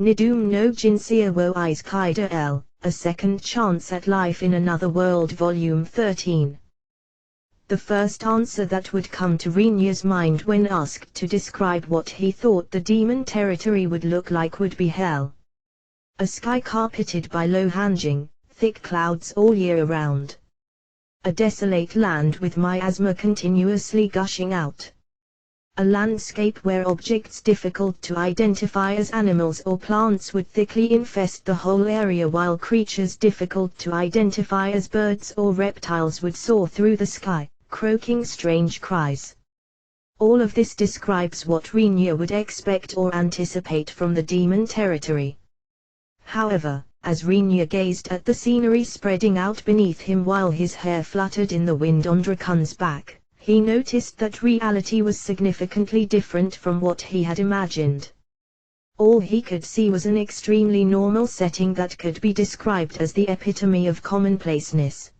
Nidoume no Jinsei wo Isekai de L, A Second Chance at Life in Another World Volume 13. The first answer that would come to Rinya's mind when asked to describe what he thought the demon territory would look like would be hell. A sky carpeted by low-hanging, thick clouds all year round. A desolate land with miasma continuously gushing out. A landscape where objects difficult to identify as animals or plants would thickly infest the whole area, while creatures difficult to identify as birds or reptiles would soar through the sky, croaking strange cries. All of this describes what Rinya would expect or anticipate from the demon territory. However, as Rinya gazed at the scenery spreading out beneath him while his hair fluttered in the wind on Drakon's back, he noticed that reality was significantly different from what he had imagined. All he could see was an extremely normal setting that could be described as the epitome of commonplaceness.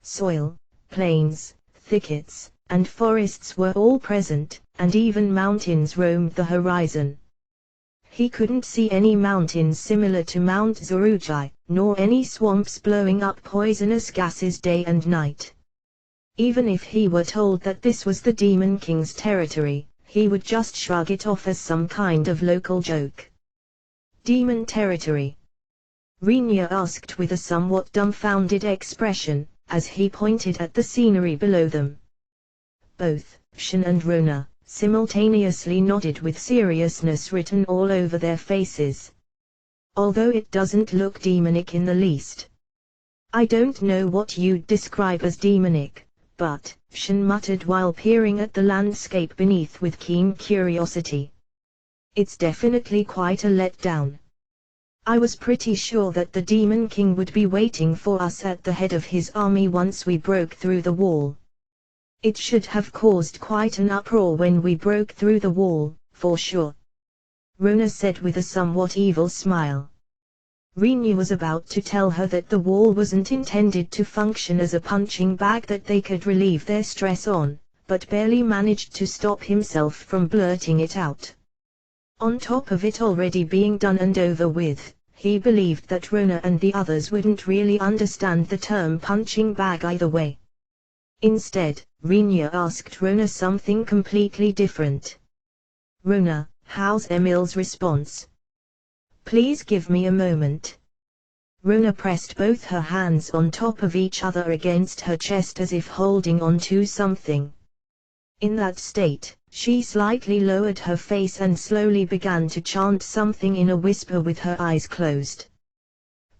Soil, plains, thickets, and forests were all present, and even mountains roamed the horizon. He couldn't see any mountains similar to Mount Zorujai, nor any swamps blowing up poisonous gases day and night. Even if he were told that this was the Demon King's territory, he would just shrug it off as some kind of local joke. Demon territory? Rinya asked with a somewhat dumbfounded expression, as he pointed at the scenery below them. Both Shin and Rona simultaneously nodded with seriousness written all over their faces. Although it doesn't look demonic in the least. I don't know what you'd describe as demonic, but, Shin muttered while peering at the landscape beneath with keen curiosity. It's definitely quite a letdown. I was pretty sure that the Demon King would be waiting for us at the head of his army once we broke through the wall. It should have caused quite an uproar when we broke through the wall, for sure. Rona said with a somewhat evil smile. Rinya was about to tell her that the wall wasn't intended to function as a punching bag that they could relieve their stress on, but barely managed to stop himself from blurting it out. On top of it already being done and over with, he believed that Rona and the others wouldn't really understand the term punching bag either way. Instead, Rinya asked Rona something completely different. Rona, how's Emil's response? Please give me a moment. Rona pressed both her hands on top of each other against her chest as if holding on to something. In that state, she slightly lowered her face and slowly began to chant something in a whisper with her eyes closed.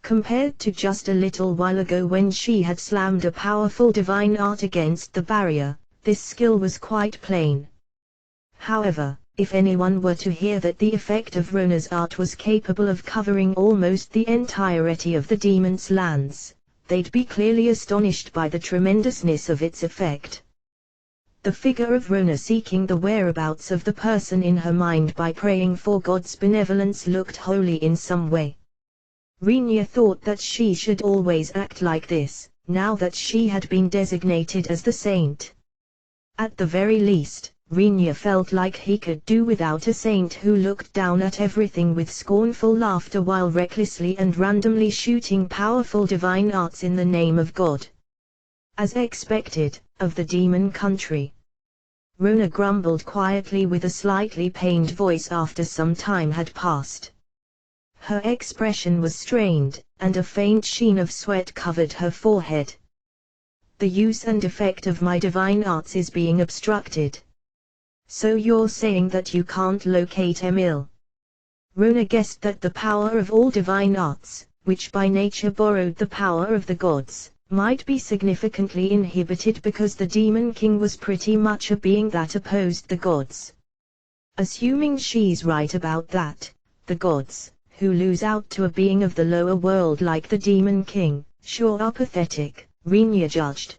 Compared to just a little while ago when she had slammed a powerful divine art against the barrier, this skill was quite plain. However, if anyone were to hear that the effect of Rona's art was capable of covering almost the entirety of the demon's lands, they'd be clearly astonished by the tremendousness of its effect. The figure of Rona seeking the whereabouts of the person in her mind by praying for God's benevolence looked holy in some way. Rinya thought that she should always act like this, now that she had been designated as the saint. At the very least, Rinya felt like he could do without a saint who looked down at everything with scornful laughter while recklessly and randomly shooting powerful divine arts in the name of God. As expected, of the demon country. Rona grumbled quietly with a slightly pained voice after some time had passed. Her expression was strained, and a faint sheen of sweat covered her forehead. The use and effect of my divine arts is being obstructed. So you're saying that you can't locate Emil? Rona guessed that the power of all divine arts, which by nature borrowed the power of the gods, might be significantly inhibited because the Demon King was pretty much a being that opposed the gods. Assuming she's right about that, the gods, who lose out to a being of the lower world like the Demon King, sure are pathetic, Rinya judged.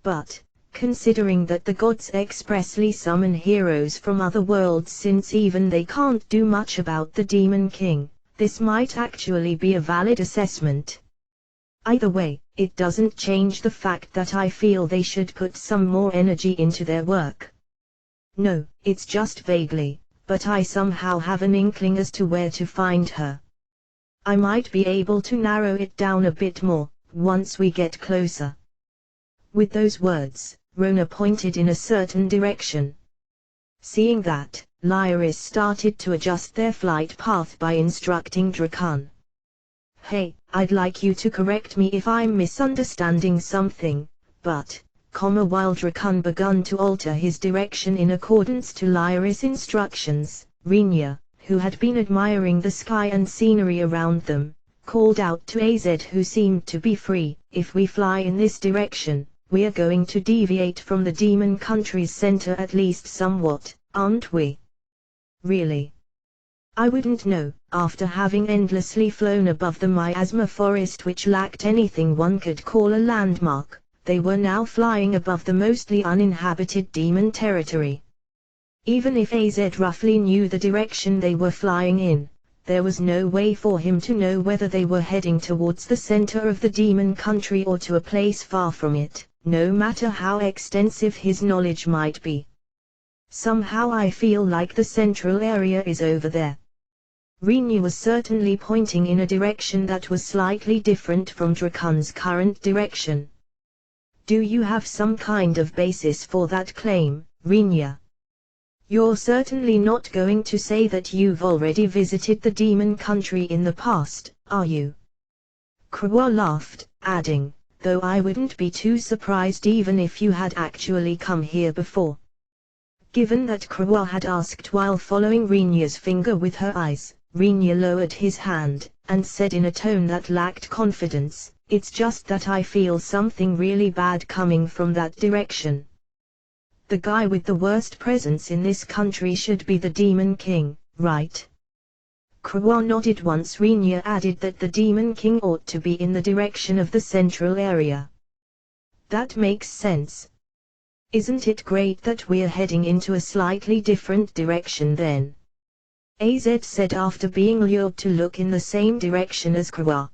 But, considering that the gods expressly summon heroes from other worlds since even they can't do much about the Demon King, this might actually be a valid assessment. Either way, it doesn't change the fact that I feel they should put some more energy into their work. No, it's just vaguely, but I somehow have an inkling as to where to find her. I might be able to narrow it down a bit more, once we get closer." With those words, Rona pointed in a certain direction. Seeing that, Lyris started to adjust their flight path by instructing Drakan. "Hey, I'd like you to correct me if I'm misunderstanding something, but," while Drakan begun to alter his direction in accordance to Lyris' instructions, Rinya, who had been admiring the sky and scenery around them, called out to Az, who seemed to be free, "If we fly in this direction, we're going to deviate from the demon country's center at least somewhat, aren't we?" "Really? I wouldn't know." After having endlessly flown above the miasma forest, which lacked anything one could call a landmark, they were now flying above the mostly uninhabited demon territory. Even if Az roughly knew the direction they were flying in, there was no way for him to know whether they were heading towards the center of the demon country or to a place far from it, no matter how extensive his knowledge might be. "Somehow I feel like the central area is over there." Rinya was certainly pointing in a direction that was slightly different from Drakan's current direction. "Do you have some kind of basis for that claim, Rinya? You're certainly not going to say that you've already visited the demon country in the past, are you?" Krua laughed, adding, "Though I wouldn't be too surprised even if you had actually come here before." Given that Krua had asked while following Rinya's finger with her eyes, Rinya lowered his hand, and said in a tone that lacked confidence, "It's just that I feel something really bad coming from that direction. The guy with the worst presence in this country should be the Demon King, right?" Krua nodded once Rinya added that the Demon King ought to be in the direction of the central area. "That makes sense. Isn't it great that we're heading into a slightly different direction then?" Az said after being lured to look in the same direction as Krua.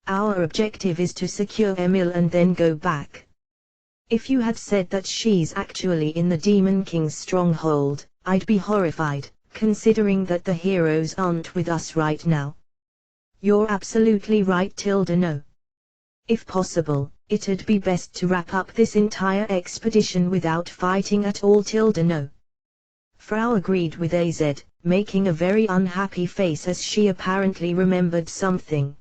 "Our objective is to secure Emil and then go back. If you had said that she's actually in the Demon King's stronghold, I'd be horrified, considering that the heroes aren't with us right now." "You're absolutely right, no. If possible, it'd be best to wrap up this entire expedition without fighting at all, no." Frau agreed with Az, making a very unhappy face as she apparently remembered something.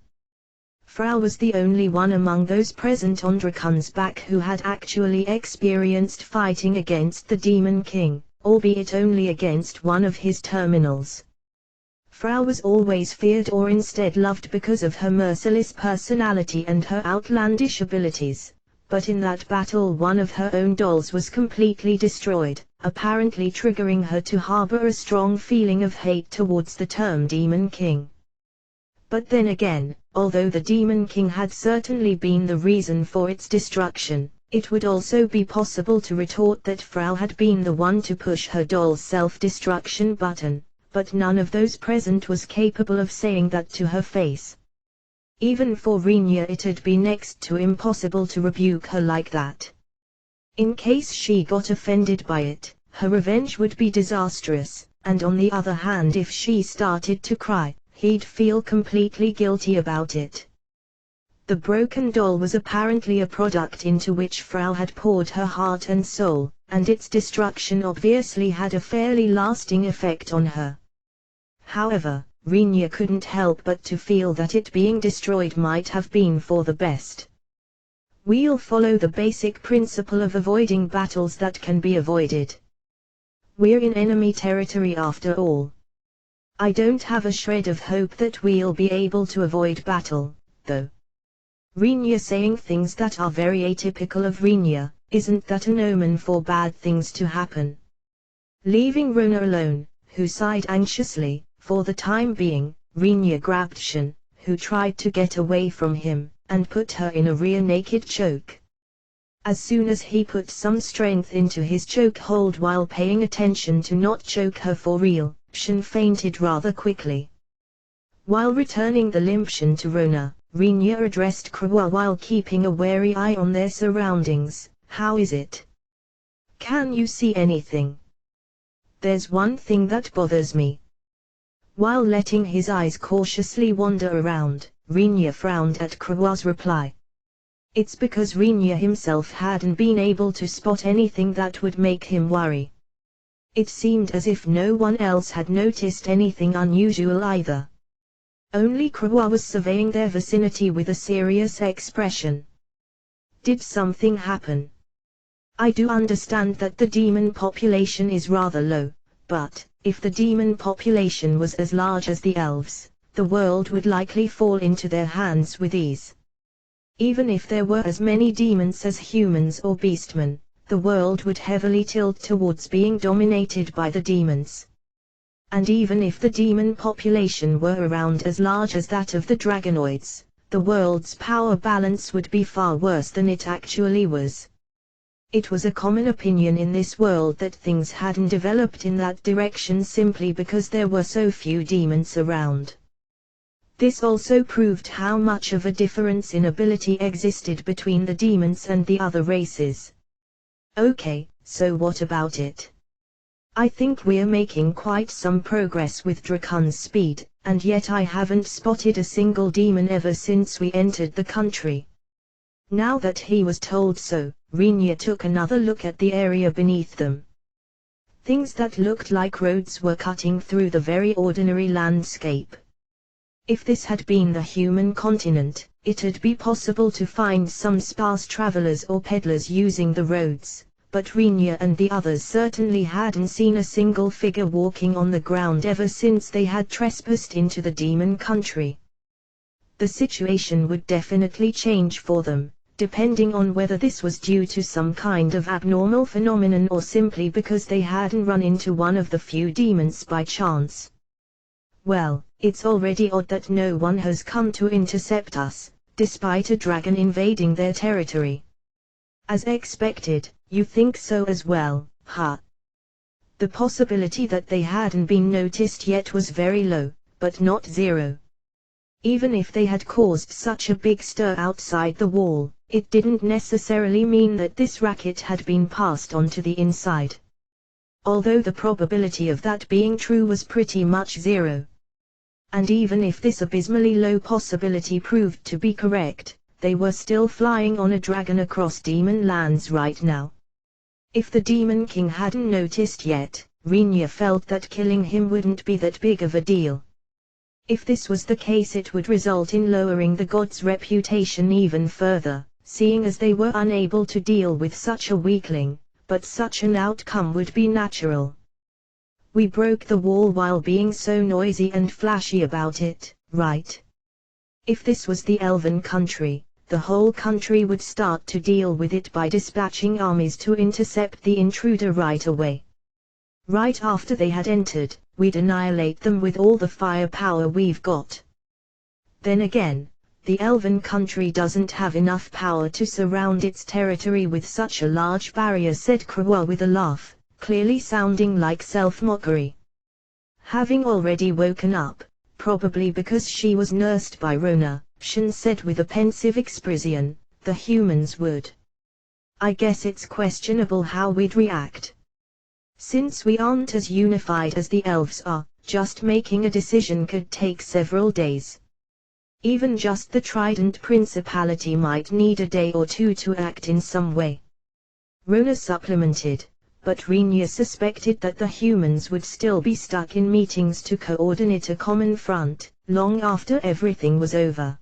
Frau was the only one among those present on Drakan's back who had actually experienced fighting against the Demon King, albeit only against one of his terminals. Frau was always feared or instead loved because of her merciless personality and her outlandish abilities, but in that battle one of her own dolls was completely destroyed, apparently triggering her to harbor a strong feeling of hate towards the term Demon King. But then again, although the Demon King had certainly been the reason for its destruction, it would also be possible to retort that Frau had been the one to push her doll's self-destruction button, but none of those present was capable of saying that to her face. Even for Rinya it had been next to impossible to rebuke her like that. In case she got offended by it, her revenge would be disastrous, and on the other hand if she started to cry, he'd feel completely guilty about it. The broken doll was apparently a product into which Frau had poured her heart and soul, and its destruction obviously had a fairly lasting effect on her. However, Rinya couldn't help but to feel that it being destroyed might have been for the best. "We'll follow the basic principle of avoiding battles that can be avoided. We're in enemy territory after all. I don't have a shred of hope that we'll be able to avoid battle, though." Rinya saying things that are very atypical of Rinya, isn't that an omen for bad things to happen? Leaving Rona alone, who sighed anxiously, for the time being, Rinya grabbed Shin, who tried to get away from him, and put her in a rear naked choke. As soon as he put some strength into his choke hold while paying attention to not choke her for real, Shin fainted rather quickly. While returning the limp Shin to Rona, Rinya addressed Krua while keeping a wary eye on their surroundings. "How is it? Can you see anything?" there's one thing that bothers me. While letting his eyes cautiously wander around, Rinya frowned at Krawa's reply. It's because Rinya himself hadn't been able to spot anything that would make him worry. It seemed as if no one else had noticed anything unusual either. Only Krawa was surveying their vicinity with a serious expression. Did something happen? I do understand that the demon population is rather low, but if the demon population was as large as the elves, the world would likely fall into their hands with ease. Even if there were as many demons as humans or beastmen, the world would heavily tilt towards being dominated by the demons. And even if the demon population were around as large as that of the dragonoids, the world's power balance would be far worse than it actually was. It was a common opinion in this world that things hadn't developed in that direction simply because there were so few demons around. This also proved how much of a difference in ability existed between the demons and the other races. Okay, so what about it? I think we're making quite some progress with Drakon's speed, and yet I haven't spotted a single demon ever since we entered the country. Now that he was told so, Rinya took another look at the area beneath them. Things that looked like roads were cutting through the very ordinary landscape. If this had been the human continent, it'd be possible to find some sparse travelers or peddlers using the roads, but Rinya and the others certainly hadn't seen a single figure walking on the ground ever since they had trespassed into the demon country. The situation would definitely change for them, depending on whether this was due to some kind of abnormal phenomenon or simply because they hadn't run into one of the few demons by chance. Well, it's already odd that no one has come to intercept us, despite a dragon invading their territory. As expected, you think so as well, huh? The possibility that they hadn't been noticed yet was very low, but not zero. Even if they had caused such a big stir outside the wall, it didn't necessarily mean that this racket had been passed on to the inside. Although the probability of that being true was pretty much zero. And even if this abysmally low possibility proved to be correct, they were still flying on a dragon across demon lands right now. If the Demon King hadn't noticed yet, Rinya felt that killing him wouldn't be that big of a deal. If this was the case, it would result in lowering the god's reputation even further, seeing as they were unable to deal with such a weakling, but such an outcome would be natural. We broke the wall while being so noisy and flashy about it, right? If this was the elven country, the whole country would start to deal with it by dispatching armies to intercept the intruder right away. Right after they had entered, we'd annihilate them with all the firepower we've got. Then again, the elven country doesn't have enough power to surround its territory with such a large barrier, said Krawa with a laugh, clearly sounding like self-mockery. Having already woken up, probably because she was nursed by Rona, Shen said with a pensive expression, the humans would. I guess it's questionable how we'd react. Since we aren't as unified as the elves are, just making a decision could take several days. Even just the Trident Principality might need a day or two to act in some way. Rona supplemented, but Rinya suspected that the humans would still be stuck in meetings to coordinate a common front, long after everything was over.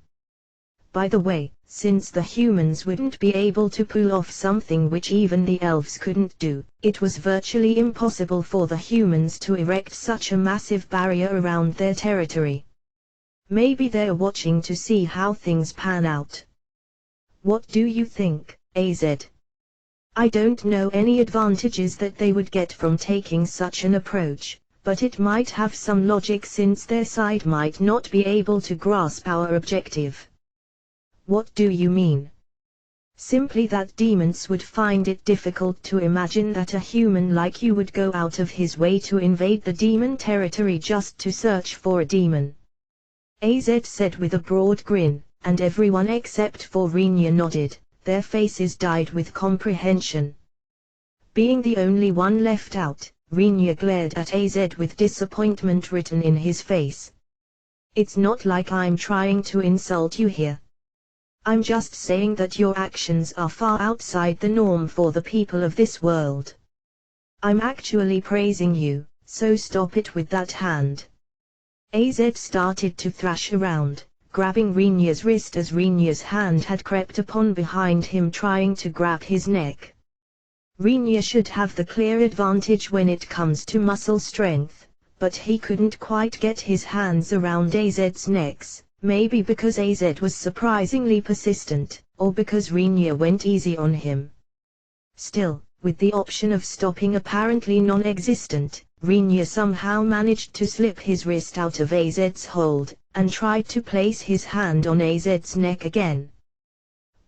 By the way, since the humans wouldn't be able to pull off something which even the elves couldn't do, it was virtually impossible for the humans to erect such a massive barrier around their territory. Maybe they're watching to see how things pan out. What do you think, AZ? I don't know any advantages that they would get from taking such an approach, but it might have some logic since their side might not be able to grasp our objective. What do you mean? Simply that demons would find it difficult to imagine that a human like you would go out of his way to invade the demon territory just to search for a demon. AZ said with a broad grin, and everyone except for Rinya nodded, their faces dyed with comprehension. Being the only one left out, Rinya glared at AZ with disappointment written in his face. It's not like I'm trying to insult you here. I'm just saying that your actions are far outside the norm for the people of this world. I'm actually praising you, so stop it with that hand. AZ started to thrash around, grabbing Rinya's wrist as Rinya's hand had crept upon behind him trying to grab his neck. Rinya should have the clear advantage when it comes to muscle strength, but he couldn't quite get his hands around AZ's necks, maybe because AZ was surprisingly persistent, or because Rinya went easy on him. Still, with the option of stopping apparently non-existent, Rinya somehow managed to slip his wrist out of AZ's hold, and tried to place his hand on AZ's neck again.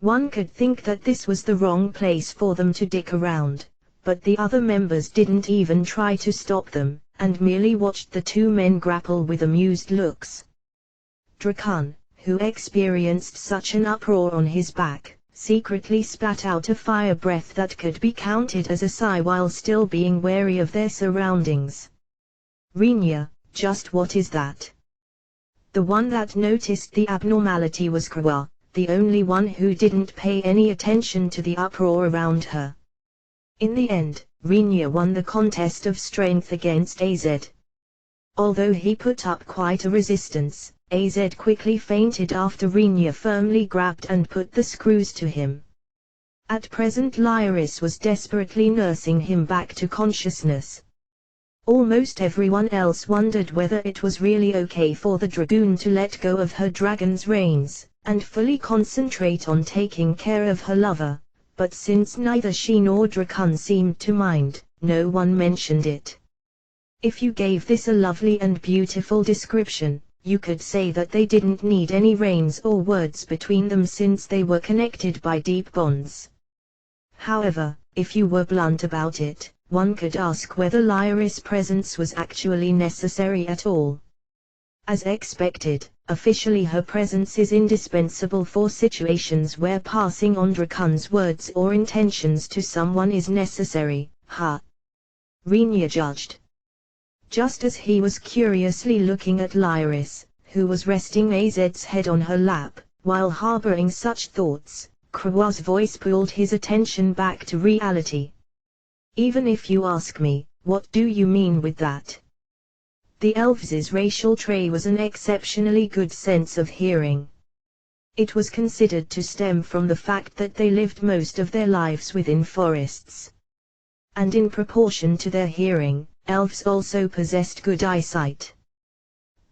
One could think that this was the wrong place for them to dick around, but the other members didn't even try to stop them, and merely watched the two men grapple with amused looks. Drakan, who experienced such an uproar on his back, secretly spat out a fire breath that could be counted as a sigh while still being wary of their surroundings. Rinya, just what is that? The one that noticed the abnormality was Kawa, the only one who didn't pay any attention to the uproar around her. In the end, Rinya won the contest of strength against AZ. Although he put up quite a resistance, AZ quickly fainted after Rinya firmly grabbed and put the screws to him. At present Lyris was desperately nursing him back to consciousness. Almost everyone else wondered whether it was really okay for the dragoon to let go of her dragon's reins, and fully concentrate on taking care of her lover, but since neither she nor Drakan seemed to mind, no one mentioned it. If you gave this a lovely and beautiful description, you could say that they didn't need any reins or words between them since they were connected by deep bonds. However, if you were blunt about it, one could ask whether Lyris' presence was actually necessary at all. As expected, officially her presence is indispensable for situations where passing on Drakan's words or intentions to someone is necessary, Rinya judged. Just as he was curiously looking at Lyris, who was resting AZ's head on her lap, while harboring such thoughts, Krawa's voice pulled his attention back to reality. Even if you ask me, what do you mean with that? The elves' racial trait was an exceptionally good sense of hearing. It was considered to stem from the fact that they lived most of their lives within forests. And in proportion to their hearing, elves also possessed good eyesight.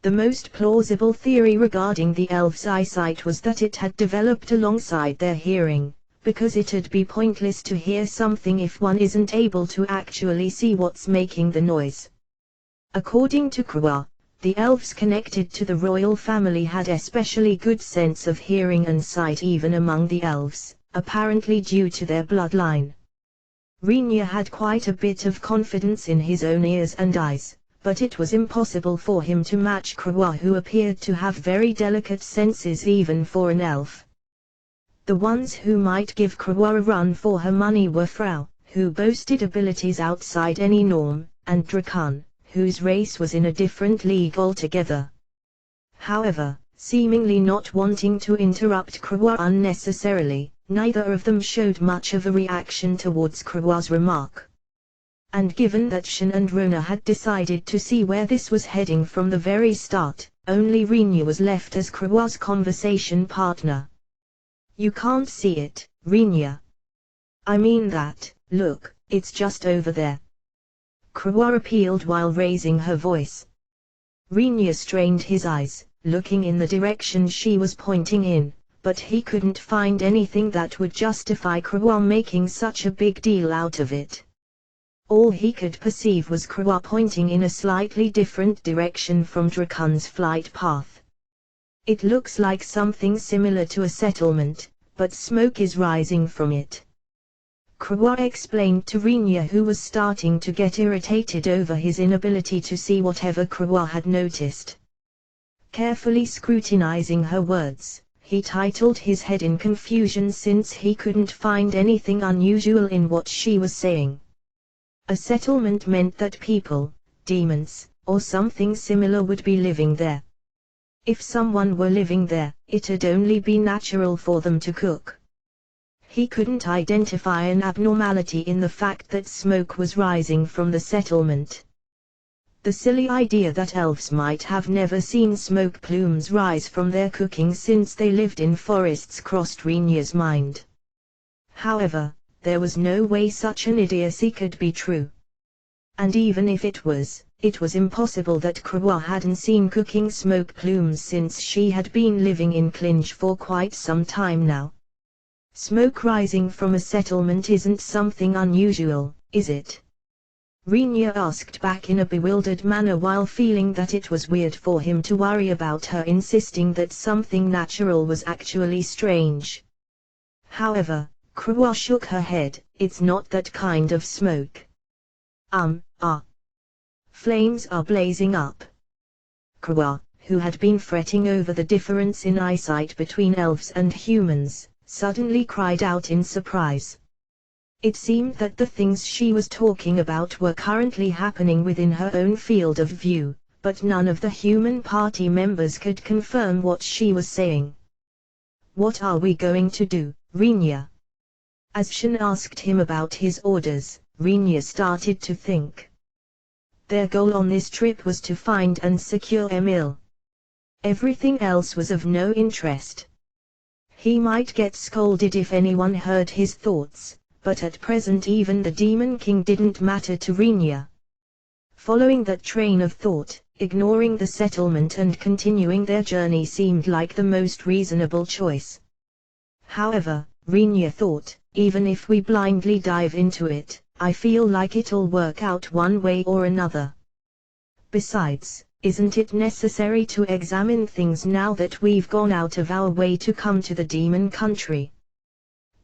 The most plausible theory regarding the elves' eyesight was that it had developed alongside their hearing, because it'd be pointless to hear something if one isn't able to actually see what's making the noise. According to Krawa, the elves connected to the royal family had especially good sense of hearing and sight even among the elves, apparently due to their bloodline. Rinya had quite a bit of confidence in his own ears and eyes, but it was impossible for him to match Krawa, who appeared to have very delicate senses even for an elf. The ones who might give Krawa a run for her money were Frau, who boasted abilities outside any norm, and Drakan, whose race was in a different league altogether. However, seemingly not wanting to interrupt Krawa unnecessarily, neither of them showed much of a reaction towards Krawa's remark. And given that Shin and Rona had decided to see where this was heading from the very start, only Rinya was left as Krawa's conversation partner. You can't see it, Rinya. I mean that, look, it's just over there. Krawa appealed while raising her voice. Rinya strained his eyes, looking in the direction she was pointing in, but he couldn't find anything that would justify Krawa making such a big deal out of it. All he could perceive was Krawa pointing in a slightly different direction from Drakan's flight path. It looks like something similar to a settlement, but smoke is rising from it. Krawa explained to Rinya, who was starting to get irritated over his inability to see whatever Krawa had noticed. Carefully scrutinizing her words, he titled his head in confusion since he couldn't find anything unusual in what she was saying. A settlement meant that people, demons, or something similar would be living there. If someone were living there, it'd only be natural for them to cook. He couldn't identify an abnormality in the fact that smoke was rising from the settlement. The silly idea that elves might have never seen smoke plumes rise from their cooking since they lived in forests crossed Renia's mind. However, there was no way such an idiocy could be true. And even if it was impossible that Krewa hadn't seen cooking smoke plumes since she had been living in Clinch for quite some time now. Smoke rising from a settlement isn't something unusual, is it? Renia asked back in a bewildered manner while feeling that it was weird for him to worry about her insisting that something natural was actually strange. However, Krewa shook her head. It's not that kind of smoke. Flames are blazing up. Krewa, who had been fretting over the difference in eyesight between elves and humans, suddenly cried out in surprise. It seemed that the things she was talking about were currently happening within her own field of view, but none of the human party members could confirm what she was saying. What are we going to do, Renia? As Shen asked him about his orders, Renia started to think. Their goal on this trip was to find and secure Emil. Everything else was of no interest. He might get scolded if anyone heard his thoughts, but at present even the Demon King didn't matter to Renia. Following that train of thought, ignoring the settlement and continuing their journey seemed like the most reasonable choice. However, Renia thought, even if we blindly dive into it, I feel like it'll work out one way or another. Besides, isn't it necessary to examine things now that we've gone out of our way to come to the demon country?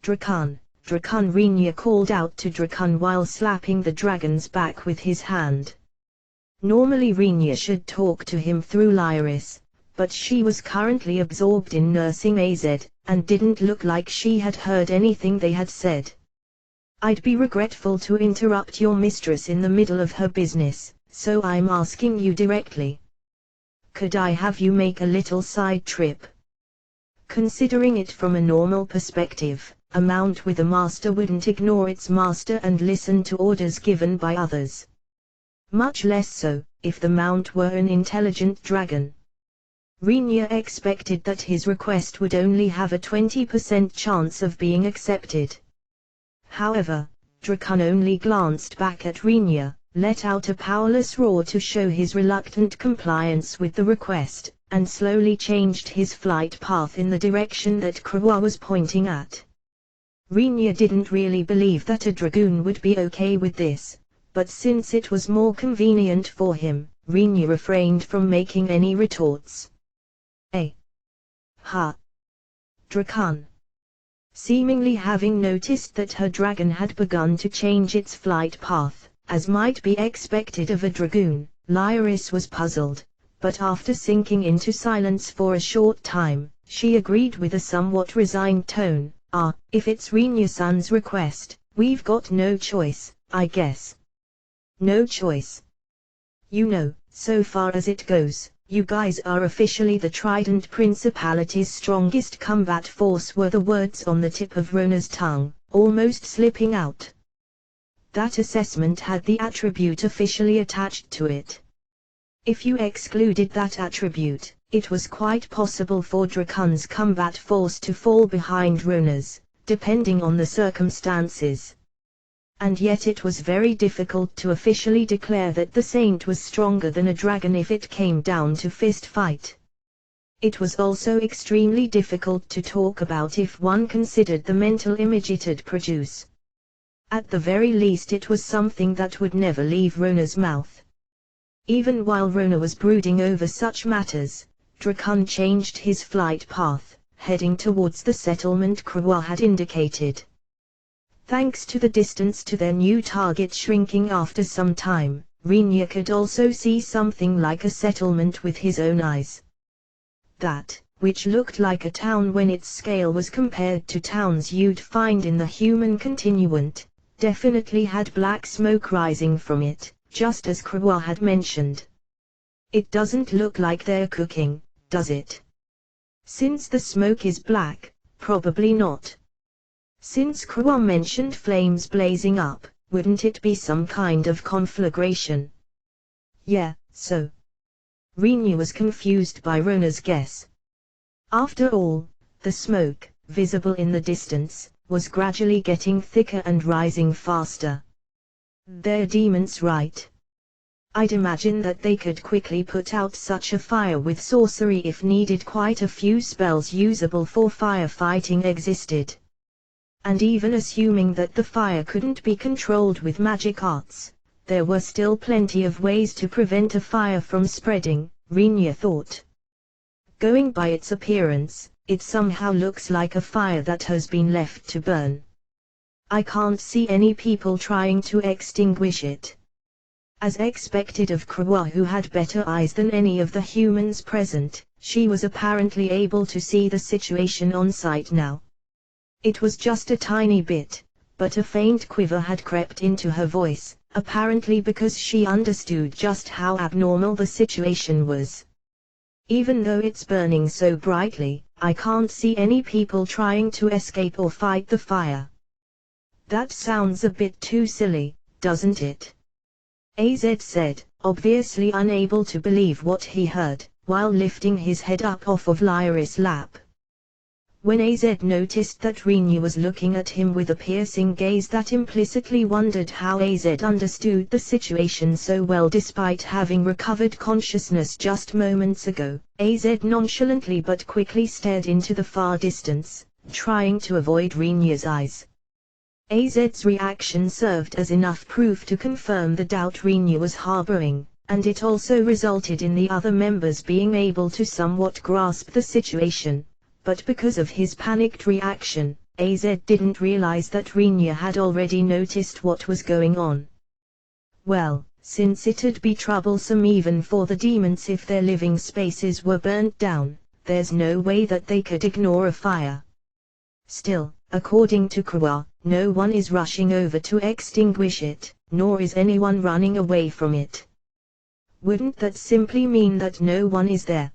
Drakan, Renia called out to Drakan while slapping the dragon's back with his hand. Normally Renia should talk to him through Lyris, but she was currently absorbed in nursing AZ, and didn't look like she had heard anything they had said. I'd be regretful to interrupt your mistress in the middle of her business, so I'm asking you directly. Could I have you make a little side trip? Considering it from a normal perspective, a mount with a master wouldn't ignore its master and listen to orders given by others. Much less so, if the mount were an intelligent dragon. Renia expected that his request would only have a 20% chance of being accepted. However, Drakan only glanced back at Renia, let out a powerless roar to show his reluctant compliance with the request, and slowly changed his flight path in the direction that Krewa was pointing at. Renia didn't really believe that a dragoon would be okay with this, but since it was more convenient for him, Renia refrained from making any retorts. Drakan. Seemingly having noticed that her dragon had begun to change its flight path, as might be expected of a dragoon, Lyris was puzzled, but after sinking into silence for a short time, she agreed with a somewhat resigned tone, if it's Renia-san's request, we've got no choice, I guess. No choice. You know, so far as it goes, you guys are officially the Trident Principality's strongest combat force, were the words on the tip of Rona's tongue, almost slipping out. That assessment had the attribute officially attached to it. If you excluded that attribute, it was quite possible for Drakan's combat force to fall behind Rona's, depending on the circumstances. And yet it was very difficult to officially declare that the saint was stronger than a dragon if it came down to fist fight. It was also extremely difficult to talk about if one considered the mental image it'd produce. At the very least it was something that would never leave Rona's mouth. Even while Rona was brooding over such matters, Drakan changed his flight path, heading towards the settlement Krewa had indicated. Thanks to the distance to their new target shrinking after some time, Renia could also see something like a settlement with his own eyes. That, which looked like a town when its scale was compared to towns you'd find in the human continuant, definitely had black smoke rising from it, just as Krewa had mentioned. It doesn't look like they're cooking, does it? Since the smoke is black, probably not. Since Krewa mentioned flames blazing up, wouldn't it be some kind of conflagration? Yeah, so. Rinyu was confused by Rona's guess. After all, the smoke, visible in the distance, was gradually getting thicker and rising faster. They're demons, right? I'd imagine that they could quickly put out such a fire with sorcery if needed. Quite a few spells usable for firefighting existed. And even assuming that the fire couldn't be controlled with magic arts, there were still plenty of ways to prevent a fire from spreading, Rinyu thought. Going by its appearance, it somehow looks like a fire that has been left to burn. I can't see any people trying to extinguish it. As expected of Krewa, who had better eyes than any of the humans present, she was apparently able to see the situation on sight now. It was just a tiny bit, but a faint quiver had crept into her voice, apparently because she understood just how abnormal the situation was. Even though it's burning so brightly, I can't see any people trying to escape or fight the fire. That sounds a bit too silly, doesn't it? AZ said, obviously unable to believe what he heard, while lifting his head up off of Lyra's lap. When AZ noticed that Rinyu was looking at him with a piercing gaze that implicitly wondered how AZ understood the situation so well despite having recovered consciousness just moments ago, AZ nonchalantly but quickly stared into the far distance, trying to avoid Rinyu's eyes. AZ's reaction served as enough proof to confirm the doubt Rinyu was harboring, and it also resulted in the other members being able to somewhat grasp the situation. But because of his panicked reaction, AZ didn't realize that Rinyu had already noticed what was going on. Well, since it'd be troublesome even for the demons if their living spaces were burnt down, there's no way that they could ignore a fire. Still, according to Krewa, no one is rushing over to extinguish it, nor is anyone running away from it. Wouldn't that simply mean that no one is there?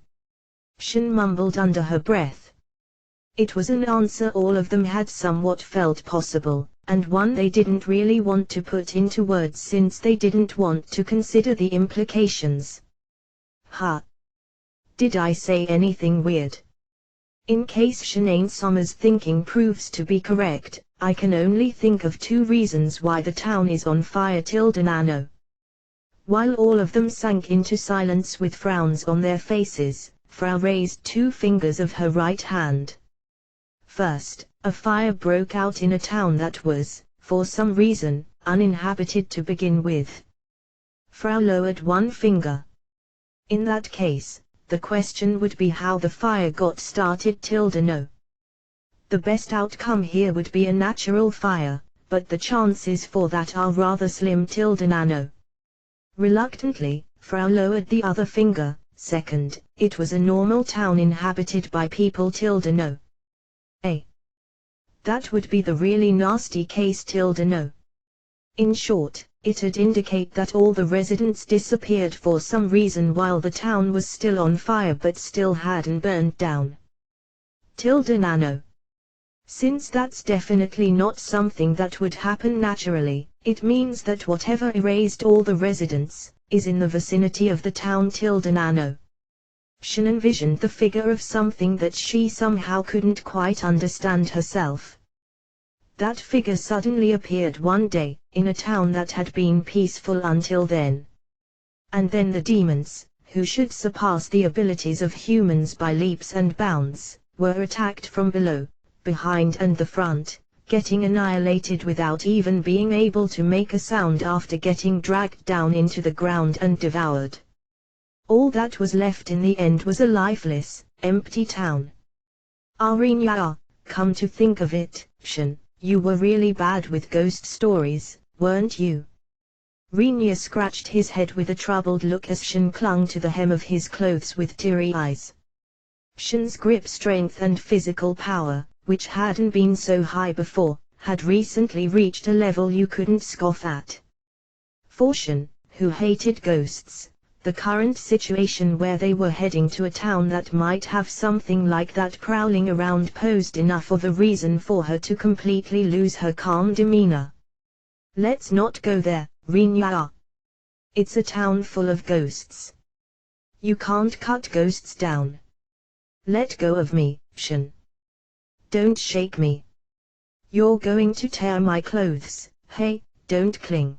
Shin mumbled under her breath. It was an answer all of them had somewhat felt possible, and one they didn't really want to put into words since they didn't want to consider the implications. Huh? Did I say anything weird? In case Shanae Summer's thinking proves to be correct, I can only think of two reasons why the town is on fire. Nano. While all of them sank into silence with frowns on their faces, Frau raised two fingers of her right hand. First, a fire broke out in a town that was, for some reason, uninhabited to begin with. Frau lowered one finger. In that case, the question would be how the fire got started. No. The best outcome here would be a natural fire, but the chances for that are rather slim. Nano. Reluctantly, Frau lowered the other finger. Second, it was a normal town inhabited by people. No. That would be the really nasty case. No. In short, it'd indicate that all the residents disappeared for some reason while the town was still on fire but still hadn't burned down. Nano. Since that's definitely not something that would happen naturally, it means that whatever erased all the residents, is in the vicinity of the town. Nano. Shin envisioned the figure of something that she somehow couldn't quite understand herself. That figure suddenly appeared one day, in a town that had been peaceful until then. And then the demons, who should surpass the abilities of humans by leaps and bounds, were attacked from below, behind and the front, getting annihilated without even being able to make a sound after getting dragged down into the ground and devoured. All that was left in the end was a lifeless, empty town. Arinya, come to think of it, Shin, you were really bad with ghost stories, weren't you? Rinya scratched his head with a troubled look as Shin clung to the hem of his clothes with teary eyes. Shin's grip strength and physical power, which hadn't been so high before, had recently reached a level you couldn't scoff at. For Shin, who hated ghosts, the current situation where they were heading to a town that might have something like that prowling around posed enough of a reason for her to completely lose her calm demeanor. Let's not go there, Rinya. It's a town full of ghosts. You can't cut ghosts down. Let go of me, Shin. Don't shake me. You're going to tear my clothes. Hey, don't cling.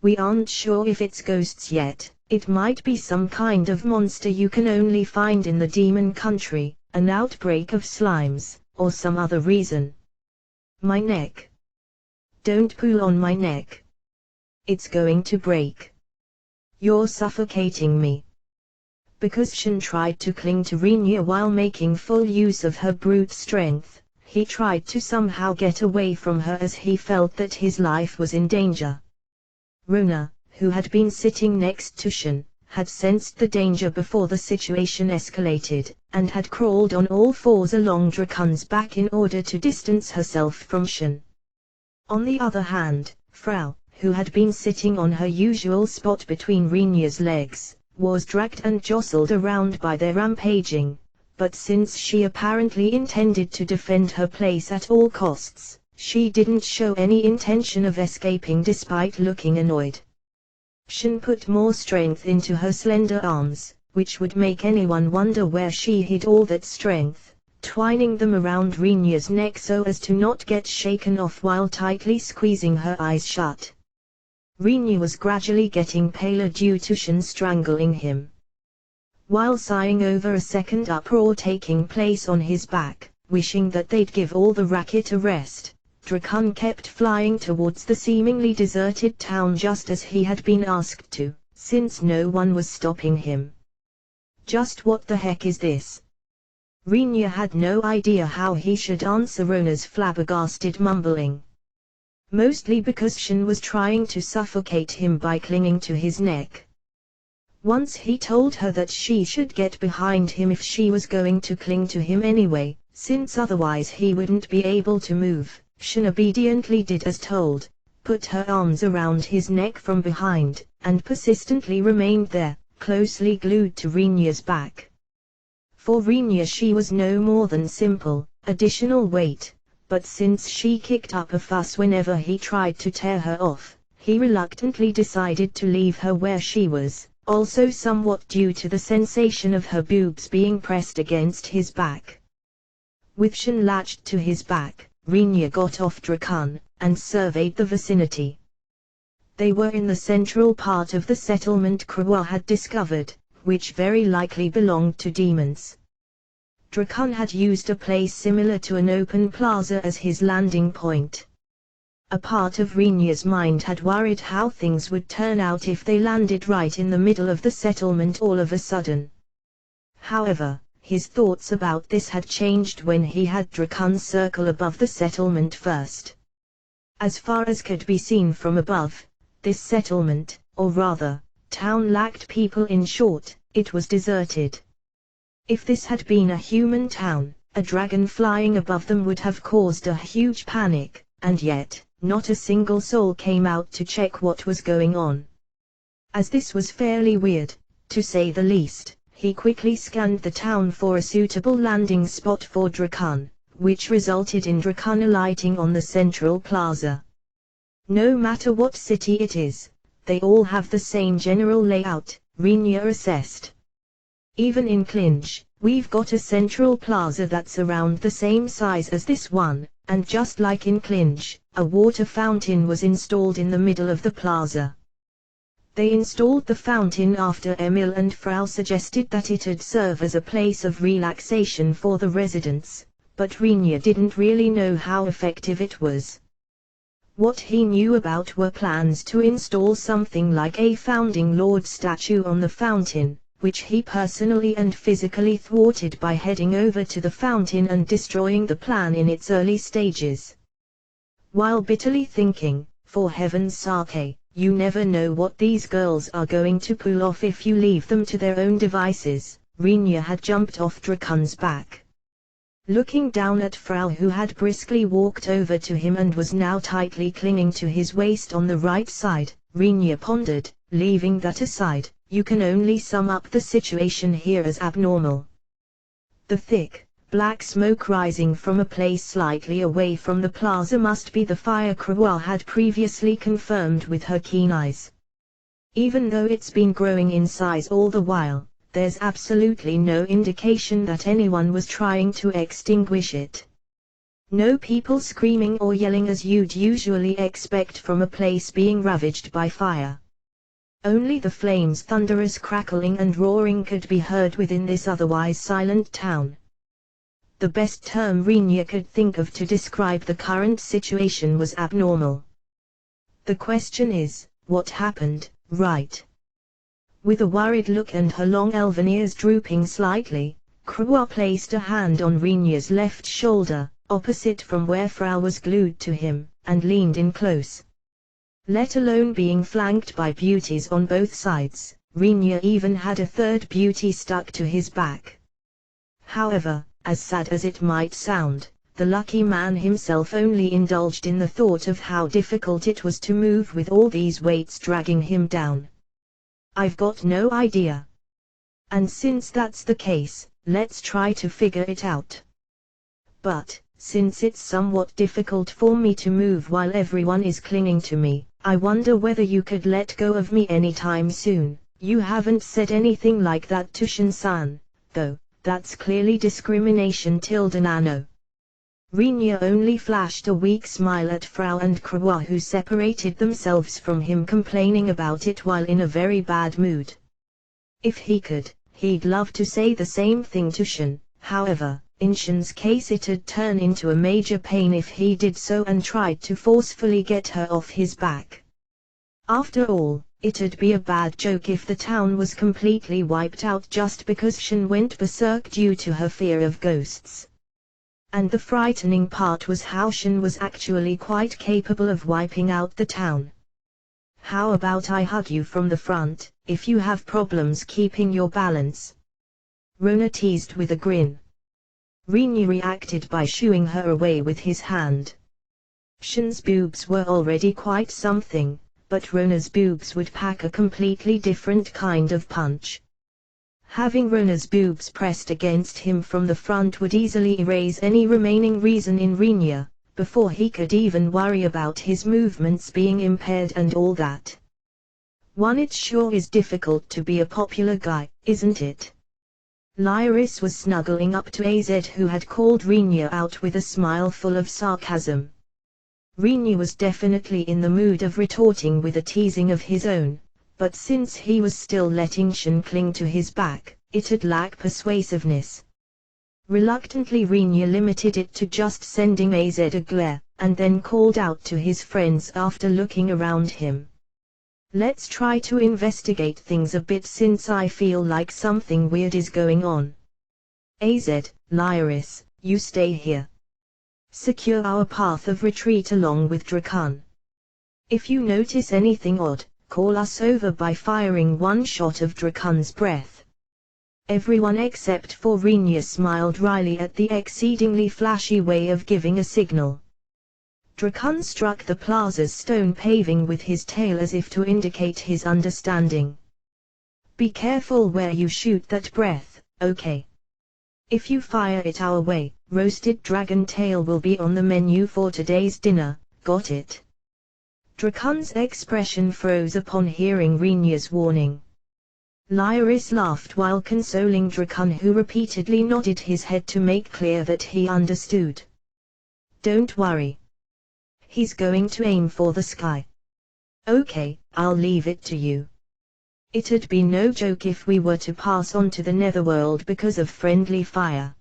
We aren't sure if it's ghosts yet. It might be some kind of monster you can only find in the demon country, an outbreak of slimes, or some other reason. My neck. Don't pull on my neck. It's going to break. You're suffocating me. Because Shin tried to cling to Rinya while making full use of her brute strength, he tried to somehow get away from her as he felt that his life was in danger. Rona, who had been sitting next to Shin, had sensed the danger before the situation escalated, and had crawled on all fours along Drakan's back in order to distance herself from Shin. On the other hand, Frau, who had been sitting on her usual spot between Rinya's legs, was dragged and jostled around by their rampaging, but since she apparently intended to defend her place at all costs, she didn't show any intention of escaping despite looking annoyed. Shin put more strength into her slender arms, which would make anyone wonder where she hid all that strength, twining them around Rinya's neck so as to not get shaken off while tightly squeezing her eyes shut. Rinya was gradually getting paler due to Shin strangling him. While sighing over a second uproar taking place on his back, wishing that they'd give all the racket a rest, Drakan kept flying towards the seemingly deserted town just as he had been asked to, since no one was stopping him. Just what the heck is this? Rinya had no idea how he should answer Rona's flabbergasted mumbling. Mostly because Shin was trying to suffocate him by clinging to his neck. Once he told her that she should get behind him if she was going to cling to him anyway, since otherwise he wouldn't be able to move. Shin obediently did as told, put her arms around his neck from behind, and persistently remained there, closely glued to Rinya's back. For Rinya she was no more than simple, additional weight, but since she kicked up a fuss whenever he tried to tear her off, he reluctantly decided to leave her where she was, also somewhat due to the sensation of her boobs being pressed against his back. With Shin latched to his back, Rinya got off Drakan, and surveyed the vicinity. They were in the central part of the settlement Krua had discovered, which very likely belonged to demons. Drakan had used a place similar to an open plaza as his landing point. A part of Rinya's mind had worried how things would turn out if they landed right in the middle of the settlement all of a sudden. However, his thoughts about this had changed when he had Drakan circle above the settlement first. As far as could be seen from above, this settlement, or rather, town lacked people. In short, it was deserted. If this had been a human town, a dragon flying above them would have caused a huge panic, and yet, not a single soul came out to check what was going on. As this was fairly weird, to say the least, he quickly scanned the town for a suitable landing spot for Drakan, which resulted in Drakan alighting on the central plaza. No matter what city it is, they all have the same general layout, Rinya assessed. Even in Clinch, we've got a central plaza that's around the same size as this one, and just like in Clinch, a water fountain was installed in the middle of the plaza. They installed the fountain after Emil and Frau suggested that it'd serve as a place of relaxation for the residents, but Rinya didn't really know how effective it was. What he knew about were plans to install something like a founding lord statue on the fountain, which he personally and physically thwarted by heading over to the fountain and destroying the plan in its early stages. While bitterly thinking, for heaven's sake, you never know what these girls are going to pull off if you leave them to their own devices, Rinya had jumped off Drakan's back. Looking down at Frau, who had briskly walked over to him and was now tightly clinging to his waist on the right side, Rinja pondered, leaving that aside, you can only sum up the situation here as abnormal. The thick, black smoke rising from a place slightly away from the plaza must be the fire Krua had previously confirmed with her keen eyes. Even though it's been growing in size all the while, there's absolutely no indication that anyone was trying to extinguish it. No people screaming or yelling as you'd usually expect from a place being ravaged by fire. Only the flames' thunderous crackling and roaring could be heard within this otherwise silent town. The best term Rinja could think of to describe the current situation was abnormal. The question is, what happened, right? With a worried look and her long elven ears drooping slightly, Krua placed a hand on Rinja's left shoulder, opposite from where Frau was glued to him, and leaned in close. Let alone being flanked by beauties on both sides, Rinja even had a third beauty stuck to his back. However, as sad as it might sound, the lucky man himself only indulged in the thought of how difficult it was to move with all these weights dragging him down. I've got no idea. And since that's the case, let's try to figure it out. But, since it's somewhat difficult for me to move while everyone is clinging to me, I wonder whether you could let go of me anytime soon. You haven't said anything like that to Shin-san, though, that's clearly discrimination ~nano. Rinja only flashed a weak smile at Frau and Krua, who separated themselves from him, complaining about it while in a very bad mood. If he could, he'd love to say the same thing to Shin, however, in Shin's case it'd turn into a major pain if he did so and tried to forcefully get her off his back. After all, it'd be a bad joke if the town was completely wiped out just because Shin went berserk due to her fear of ghosts. And the frightening part was how Shin was actually quite capable of wiping out the town. How about I hug you from the front, if you have problems keeping your balance? Rona teased with a grin. Rinja reacted by shooing her away with his hand. Shin's boobs were already quite something, but Rona's boobs would pack a completely different kind of punch. Having Rona's boobs pressed against him from the front would easily erase any remaining reason in Rinja, before he could even worry about his movements being impaired and all that. It sure is difficult to be a popular guy, isn't it? Lyris was snuggling up to AZ, who had called Rinja out with a smile full of sarcasm. Rinja was definitely in the mood of retorting with a teasing of his own, but since he was still letting Shin cling to his back, it'd lack persuasiveness. Reluctantly Rinja limited it to just sending AZ a glare, and then called out to his friends after looking around him. Let's try to investigate things a bit, since I feel like something weird is going on. AZ, Lyris, you stay here. Secure our path of retreat along with Drakan. If you notice anything odd, call us over by firing one shot of Drakan's breath. Everyone except for Rinja smiled wryly at the exceedingly flashy way of giving a signal. Drakan struck the plaza's stone paving with his tail as if to indicate his understanding. Be careful where you shoot that breath, okay? If you fire it our way, roasted dragon tail will be on the menu for today's dinner, got it? Drakan's expression froze upon hearing Rinja's warning. Lyris laughed while consoling Drakan, who repeatedly nodded his head to make clear that he understood. Don't worry. He's going to aim for the sky. Okay, I'll leave it to you. It'd be no joke if we were to pass on to the netherworld because of friendly fire.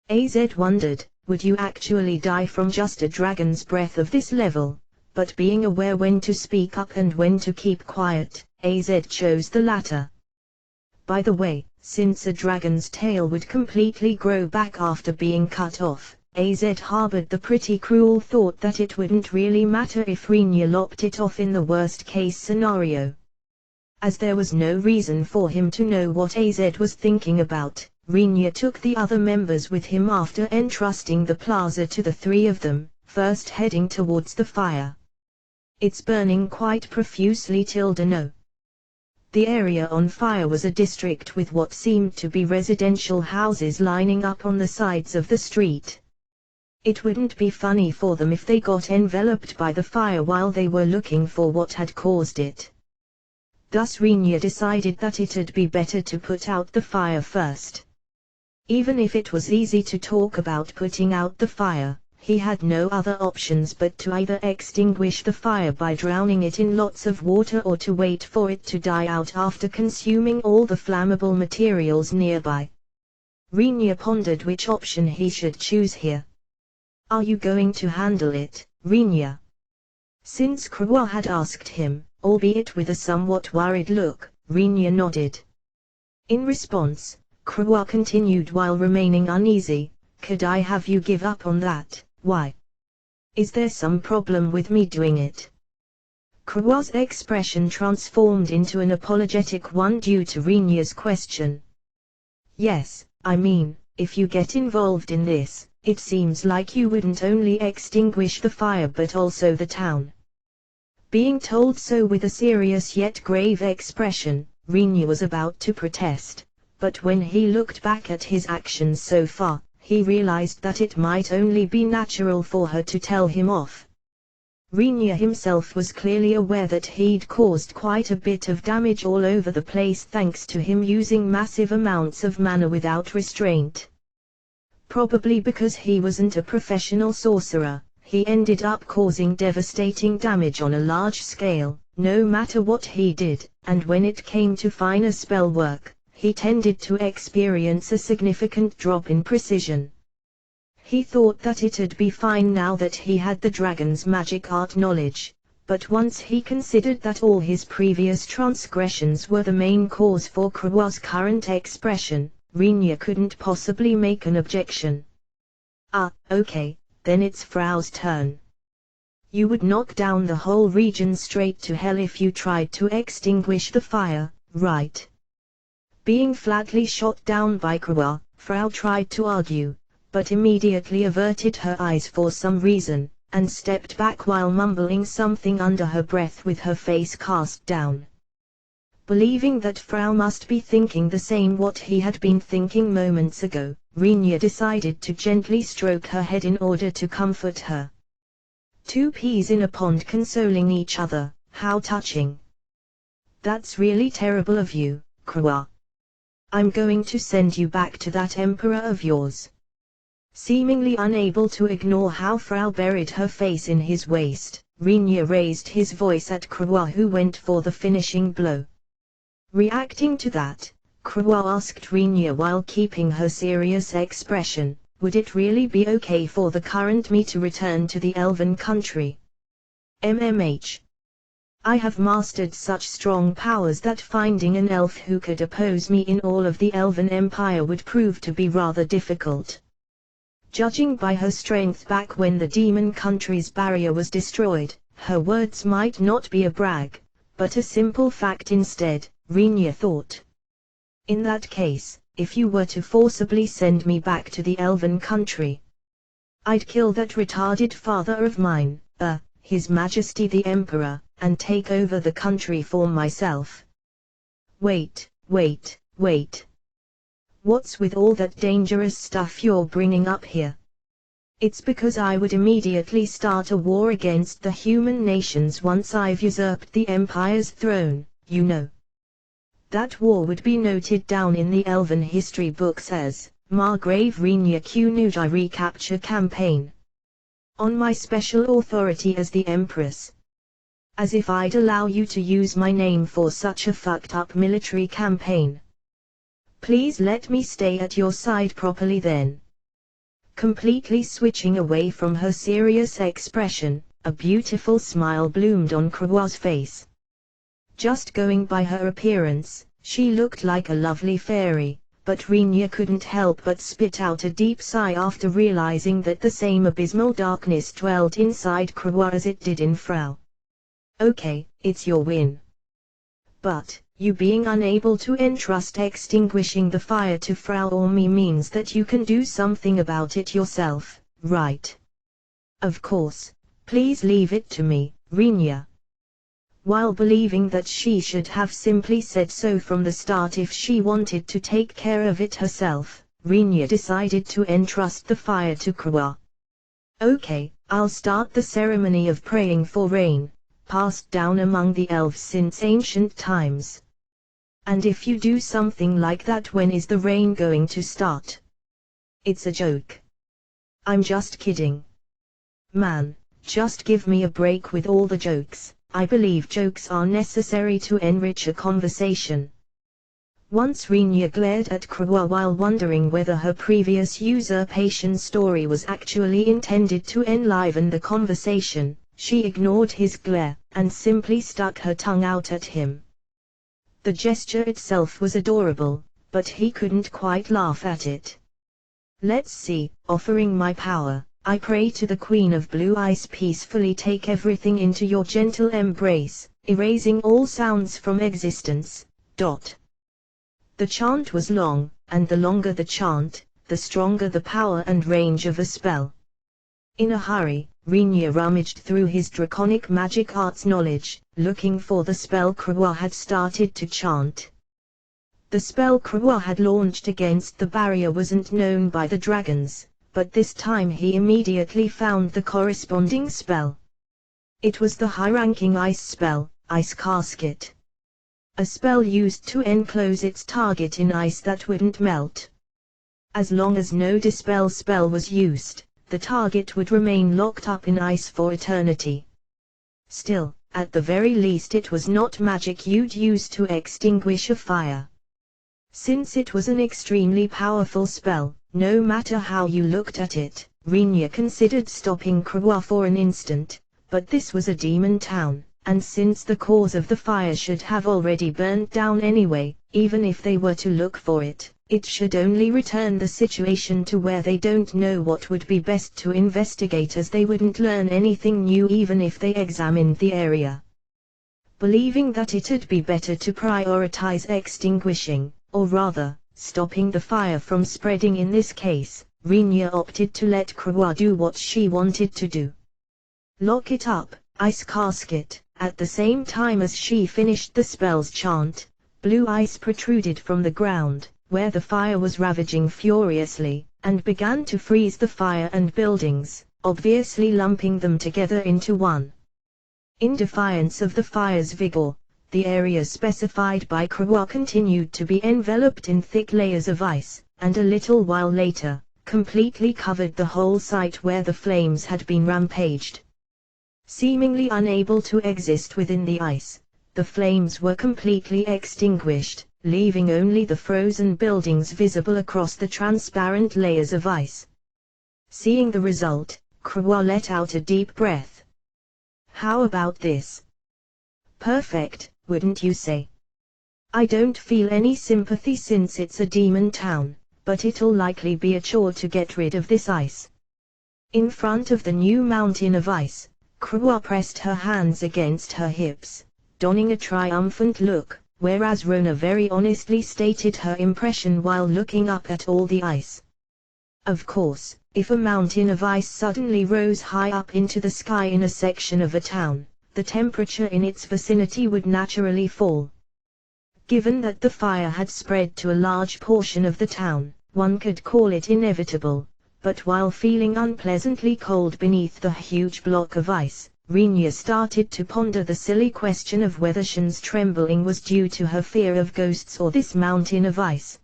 AZ wondered, would you actually die from just a dragon's breath of this level? But being aware when to speak up and when to keep quiet, AZ chose the latter. By the way, since a dragon's tail would completely grow back after being cut off, AZ harbored the pretty cruel thought that it wouldn't really matter if Rinja lopped it off in the worst case scenario. As there was no reason for him to know what AZ was thinking about, Rinya took the other members with him after entrusting the plaza to the three of them, first heading towards the fire. It's burning quite profusely. No. The area on fire was a district with what seemed to be residential houses lining up on the sides of the street. It wouldn't be funny for them if they got enveloped by the fire while they were looking for what had caused it. Thus Rinya decided that it'd be better to put out the fire first. Even if it was easy to talk about putting out the fire, he had no other options but to either extinguish the fire by drowning it in lots of water or to wait for it to die out after consuming all the flammable materials nearby. Rinya pondered which option he should choose here. "Are you going to handle it, Rinya?" Since Krua had asked him, albeit with a somewhat worried look, Rinya nodded. In response, Krua continued while remaining uneasy, "Could I have you give up on that? Why? Is there some problem with me doing it?" Krua's expression transformed into an apologetic one due to Rinya's question. "Yes, I mean, if you get involved in this, it seems like you wouldn't only extinguish the fire but also the town." Being told so with a serious yet grave expression, Rinya was about to protest, but when he looked back at his actions so far, he realized that it might only be natural for her to tell him off. Rinya himself was clearly aware that he'd caused quite a bit of damage all over the place thanks to him using massive amounts of mana without restraint. Probably because he wasn't a professional sorcerer, he ended up causing devastating damage on a large scale, no matter what he did, and when it came to finer spell work, he tended to experience a significant drop in precision. He thought that it'd be fine now that he had the dragon's magic art knowledge, but once he considered that all his previous transgressions were the main cause for Krua's current expression, Rinya couldn't possibly make an objection. "Ah, okay, then it's Frau's turn. You would knock down the whole region straight to hell if you tried to extinguish the fire, right?" Being flatly shot down by Krua, Frau tried to argue, but immediately averted her eyes for some reason, and stepped back while mumbling something under her breath with her face cast down. Believing that Frau must be thinking the same what he had been thinking moments ago, Rinya decided to gently stroke her head in order to comfort her. Two peas in a pond consoling each other, how touching. "That's really terrible of you, Krua. I'm going to send you back to that emperor of yours." Seemingly unable to ignore how Frau buried her face in his waist, Rinya raised his voice at Krua, who went for the finishing blow. Reacting to that, Krua asked Rinya while keeping her serious expression, "Would it really be okay for the current me to return to the elven country? MMH. I have mastered such strong powers that finding an elf who could oppose me in all of the Elven Empire would prove to be rather difficult." Judging by her strength back when the demon country's barrier was destroyed, her words might not be a brag, but a simple fact instead, Rinya thought. "In that case, if you were to forcibly send me back to the Elven country, I'd kill that retarded father of mine, His Majesty the Emperor, and take over the country for myself." Wait. What's with all that dangerous stuff you're bringing up here? It's because I would immediately start a war against the human nations once I've usurped the Empire's throne, you know. That war would be noted down in the Elven history books as Margrave Rinya Kunudai Recapture Campaign. On my special authority as the Empress. As if I'd allow you to use my name for such a fucked up military campaign. Please let me stay at your side properly then. Completely switching away from her serious expression, a beautiful smile bloomed on Krua's face. Just going by her appearance, she looked like a lovely fairy, but Rinya couldn't help but spit out a deep sigh after realizing that the same abysmal darkness dwelt inside Krua as it did in Frau. "Okay, it's your win. But, You being unable to entrust extinguishing the fire to Frau or me means that you can do something about it yourself, right? Of course, please leave it to me, Rinya. While believing that she should have simply said so from the start if she wanted to take care of it herself, Rinya decided to entrust the fire to Krua. Okay, I'll start the ceremony of praying for rain, passed down among the elves since ancient times. And if you do something like that, when is the rain going to start? It's a joke. I'm just kidding. Man, just give me a break with all the jokes. I believe jokes are necessary to enrich a conversation. Once Rinya glared at Krua while wondering whether her previous usurpation story was actually intended to enliven the conversation. She ignored his glare, and simply stuck her tongue out at him. The gesture itself was adorable, but he couldn't quite laugh at it. Let's see, offering my power, I pray to the Queen of Blue Ice, peacefully take everything into your gentle embrace, erasing all sounds from existence. The chant was long, and the longer the chant, the stronger the power and range of a spell. In a hurry, Rinya rummaged through his draconic magic arts knowledge, looking for the spell Krua had started to chant. The spell Krua had launched against the barrier wasn't known by the dragons, but this time he immediately found the corresponding spell. It was the high-ranking ice spell, Ice Casket. A spell used to enclose its target in ice that wouldn't melt. As long as no dispel spell was used, the target would remain locked up in ice for eternity. Still, at the very least it was not magic you'd use to extinguish a fire. Since it was an extremely powerful spell, no matter how you looked at it, Rinya considered stopping Krua for an instant, but this was a demon town, and since the cause of the fire should have already burnt down anyway, even if they were to look for it, it should only return the situation to where they don't know what would be best to investigate, as they wouldn't learn anything new even if they examined the area. Believing that it'd be better to prioritize extinguishing, or rather, stopping the fire from spreading in this case, Rinya opted to let Krua do what she wanted to do. Lock it up, Ice Casket. At the same time as she finished the spell's chant, blue ice protruded from the ground, where the fire was ravaging furiously, and began to freeze the fire and buildings, obviously lumping them together into one. In defiance of the fire's vigor, the area specified by Krua continued to be enveloped in thick layers of ice, and a little while later, completely covered the whole site where the flames had been rampaged. Seemingly unable to exist within the ice, the flames were completely extinguished, leaving only the frozen buildings visible across the transparent layers of ice. Seeing the result, Krua let out a deep breath. How about this? Perfect, wouldn't you say? I don't feel any sympathy since it's a demon town, but it'll likely be a chore to get rid of this ice. In front of the new mountain of ice, Krua pressed her hands against her hips, donning a triumphant look, whereas Rona very honestly stated her impression while looking up at all the ice. Of course, if a mountain of ice suddenly rose high up into the sky in a section of a town, the temperature in its vicinity would naturally fall. Given that the fire had spread to a large portion of the town, one could call it inevitable. But while feeling unpleasantly cold beneath the huge block of ice, Rinya started to ponder the silly question of whether Shen's trembling was due to her fear of ghosts or this mountain of ice.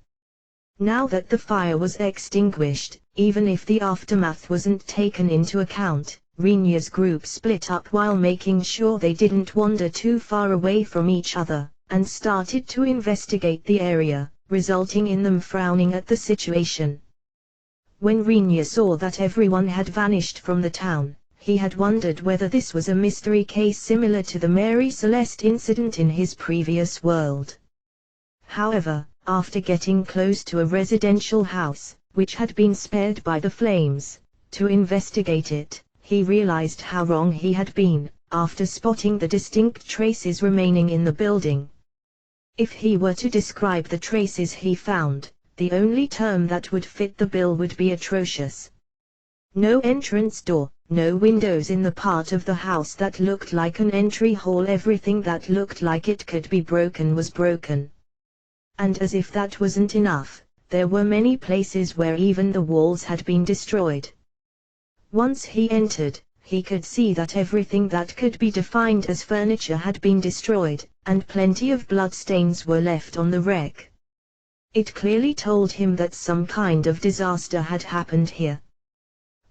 Now that the fire was extinguished, even if the aftermath wasn't taken into account, Rinya's group split up while making sure they didn't wander too far away from each other, and started to investigate the area, resulting in them frowning at the situation. When Rinya saw that everyone had vanished from the town, he had wondered whether this was a mystery case similar to the Mary Celeste incident in his previous world. However, after getting close to a residential house, which had been spared by the flames, to investigate it, he realized how wrong he had been, after spotting the distinct traces remaining in the building. If he were to describe the traces he found, the only term that would fit the bill would be atrocious. No entrance door, no windows in the part of the house that looked like an entry hall. Everything that looked like it could be broken was broken. And as if that wasn't enough, there were many places where even the walls had been destroyed. Once he entered, he could see that everything that could be defined as furniture had been destroyed, and plenty of bloodstains were left on the wreck. It clearly told him that some kind of disaster had happened here.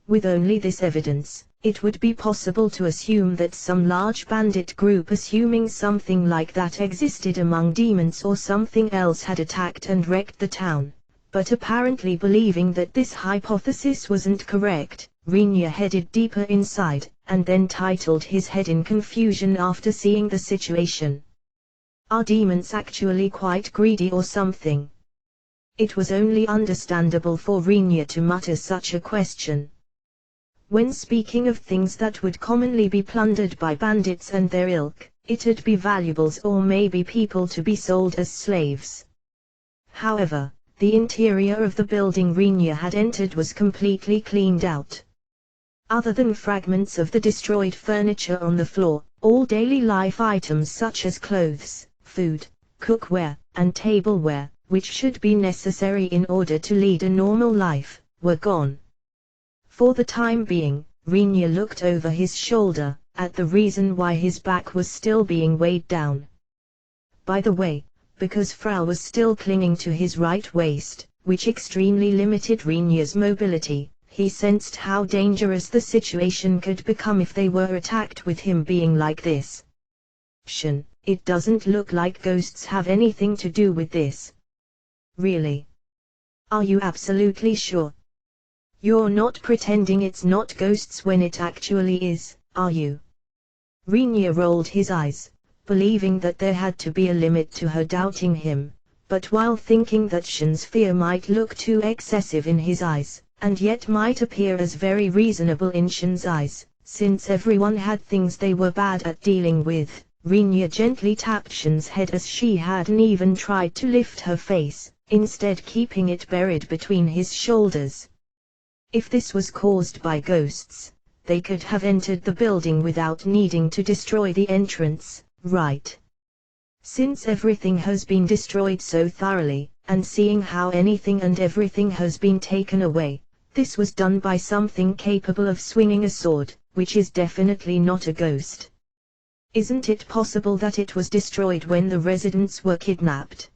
With only this evidence, it would be possible to assume that some large bandit group, assuming something like that existed among demons or something else, had attacked and wrecked the town. But apparently believing that this hypothesis wasn't correct, Rinya headed deeper inside, and then titled his head in confusion after seeing the situation. Are demons actually quite greedy or something? It was only understandable for Rinya to mutter such a question. When speaking of things that would commonly be plundered by bandits and their ilk, it'd be valuables or maybe people to be sold as slaves. However, the interior of the building Rinya had entered was completely cleaned out. Other than fragments of the destroyed furniture on the floor, all daily life items such as clothes, food, cookware, and tableware, which should be necessary in order to lead a normal life, were gone. For the time being, Rinya looked over his shoulder, at the reason why his back was still being weighed down. By the way, because Frau was still clinging to his right waist, which extremely limited Rinya's mobility, he sensed how dangerous the situation could become if they were attacked with him being like this. It doesn't look like ghosts have anything to do with this. Really? Are you absolutely sure? You're not pretending it's not ghosts when it actually is, are you? Rinya rolled his eyes, believing that there had to be a limit to her doubting him, but while thinking that Shin's fear might look too excessive in his eyes, and yet might appear as very reasonable in Shin's eyes, since everyone had things they were bad at dealing with, Rinya gently tapped Shin's head as she hadn't even tried to lift her face, instead keeping it buried between his shoulders. If this was caused by ghosts, they could have entered the building without needing to destroy the entrance, right? Since everything has been destroyed so thoroughly, and seeing how anything and everything has been taken away, this was done by something capable of swinging a sword, which is definitely not a ghost. Isn't it possible that it was destroyed when the residents were kidnapped?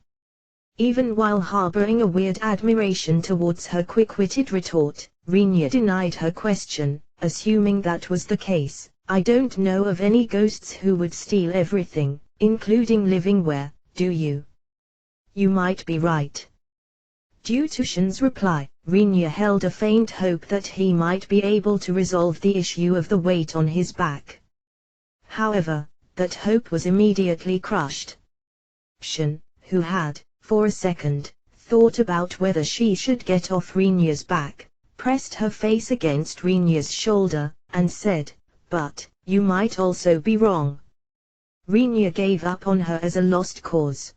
Even while harboring a weird admiration towards her quick-witted retort, Rinya denied her question, assuming that was the case. I don't know of any ghosts who would steal everything, including livingware, do you? You might be right. Due to Shin's reply, Rinya held a faint hope that he might be able to resolve the issue of the weight on his back. However, that hope was immediately crushed. Shin, who had, for a second, thought about whether she should get off Rinya's back, pressed her face against Rinya's shoulder, and said, "But, you might also be wrong." Rinya gave up on her as a lost cause.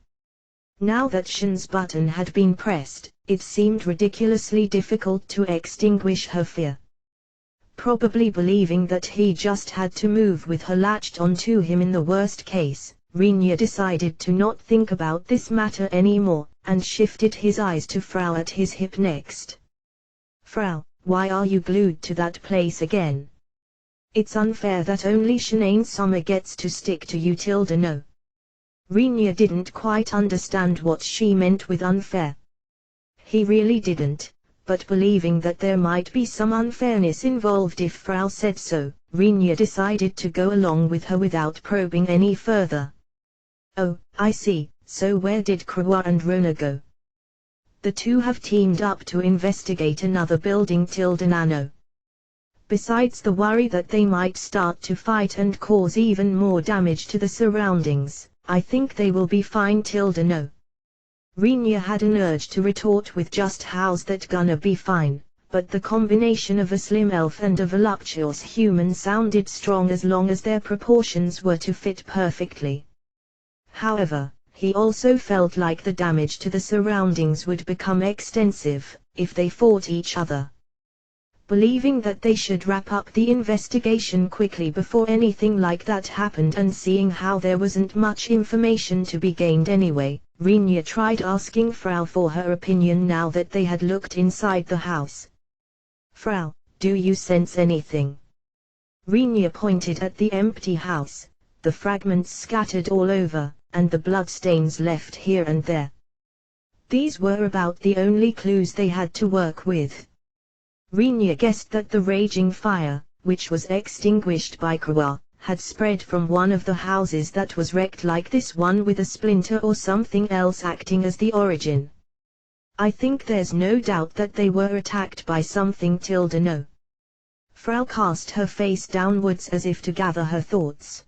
Now that Shin's button had been pressed, it seemed ridiculously difficult to extinguish her fear. Probably believing that he just had to move with her latched onto him in the worst case, Rinya decided to not think about this matter anymore, and shifted his eyes to Frau at his hip next. "Frau, why are you glued to that place again? It's unfair that only Shanae Summer gets to stick to you. No." Rinya didn't quite understand what she meant with unfair. He really didn't, but believing that there might be some unfairness involved if Frau said so, Rinya decided to go along with her without probing any further. "Oh, I see, so where did Krawa and Rona go?" "The two have teamed up to investigate another building. Nano. Besides the worry that they might start to fight and cause even more damage to the surroundings, I think they will be fine. No." Rinya had an urge to retort with just how's that gonna be fine, but the combination of a slim elf and a voluptuous human sounded strong as long as their proportions were to fit perfectly. However, he also felt like the damage to the surroundings would become extensive if they fought each other. Believing that they should wrap up the investigation quickly before anything like that happened, and seeing how there wasn't much information to be gained anyway, Rinja tried asking Frau for her opinion now that they had looked inside the house. "Frau, do you sense anything?" Rinja pointed at the empty house, the fragments scattered all over, and the bloodstains left here and there. These were about the only clues they had to work with. Rinja guessed that the raging fire, which was extinguished by Krawa, had spread from one of the houses that was wrecked, like this one, with a splinter or something else acting as the origin. "I think there's no doubt that they were attacked by something. No." Frau cast her face downwards as if to gather her thoughts.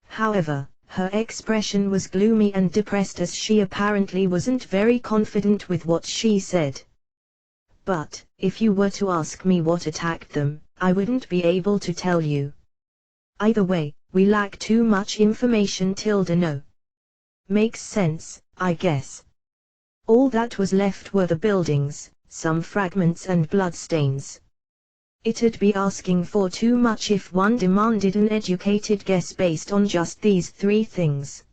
However, her expression was gloomy and depressed, as she apparently wasn't very confident with what she said. "But, if you were to ask me what attacked them, I wouldn't be able to tell you. Either way, we lack too much information. No." "Makes sense, I guess." All that was left were the buildings, some fragments and bloodstains. It'd be asking for too much if one demanded an educated guess based on just these three things.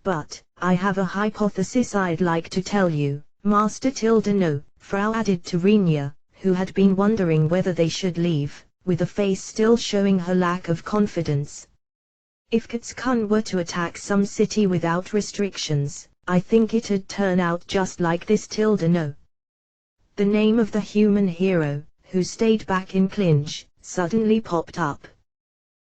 "But, I have a hypothesis I'd like to tell you, Master. No," Frau added to Rinja, who had been wondering whether they should leave, with a face still showing her lack of confidence. "If Katsukan were to attack some city without restrictions, I think it'd turn out just like this. No." The name of the human hero, who stayed back in clinch, suddenly popped up.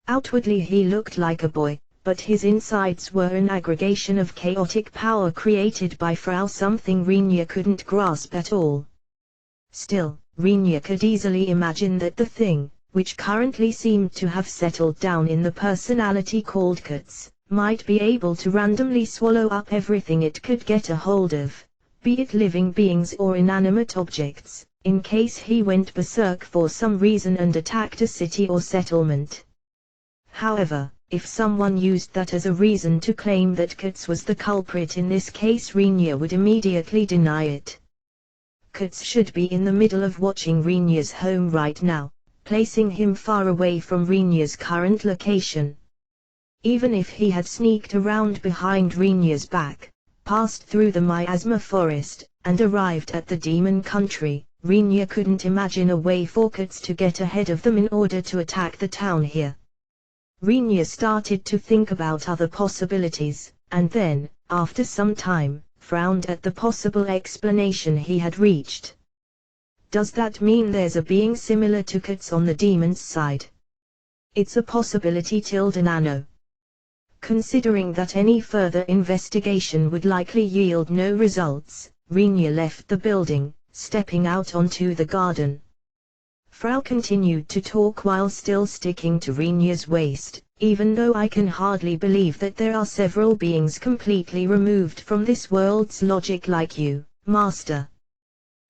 Outwardly he looked like a boy, but his insides were an aggregation of chaotic power created by Frau, something Rinja couldn't grasp at all. Still, Rinja could easily imagine that the thing, which currently seemed to have settled down in the personality called Katz, might be able to randomly swallow up everything it could get a hold of, be it living beings or inanimate objects, in case he went berserk for some reason and attacked a city or settlement. However, if someone used that as a reason to claim that Katz was the culprit in this case, Rinja would immediately deny it. Katz should be in the middle of watching Rinja's home right now, placing him far away from Rinja's current location. Even if he had sneaked around behind Rinja's back, passed through the miasma forest, and arrived at the demon country, Rinja couldn't imagine a way for Katz to get ahead of them in order to attack the town here. Rinja started to think about other possibilities, and then, after some time, frowned at the possible explanation he had reached. "Does that mean there's a being similar to Katz on the demon's side?" "It's a possibility. Nano." Considering that any further investigation would likely yield no results, Rinja left the building, stepping out onto the garden. Frau continued to talk while still sticking to Rinja's waist. "Even though I can hardly believe that there are several beings completely removed from this world's logic like you, Master."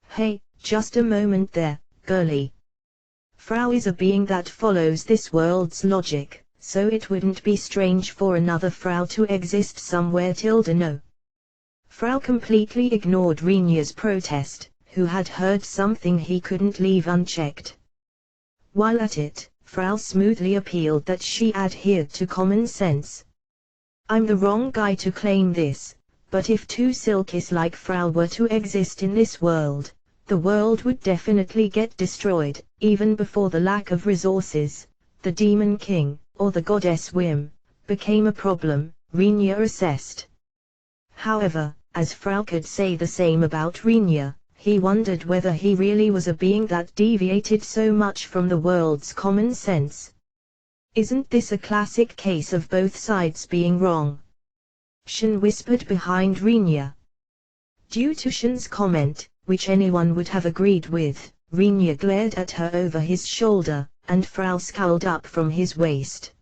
"Hey, just a moment there, girlie. Frau is a being that follows this world's logic, so it wouldn't be strange for another Frau to exist somewhere. No." Frau completely ignored Rinja's protest, who had heard something he couldn't leave unchecked. While at it, Frau smoothly appealed that she adhere to common sense. "I'm the wrong guy to claim this, but if two Silkies like Frau were to exist in this world, the world would definitely get destroyed, even before the lack of resources, the Demon King, or the Goddess Whim, became a problem," Rinja assessed. However, as Frau could say the same about Rinja, he wondered whether he really was a being that deviated so much from the world's common sense. "Isn't this a classic case of both sides being wrong?" Shin whispered behind Rinja. Due to Shin's comment, which anyone would have agreed with, Rinja glared at her over his shoulder, and Frau scowled up from his waist.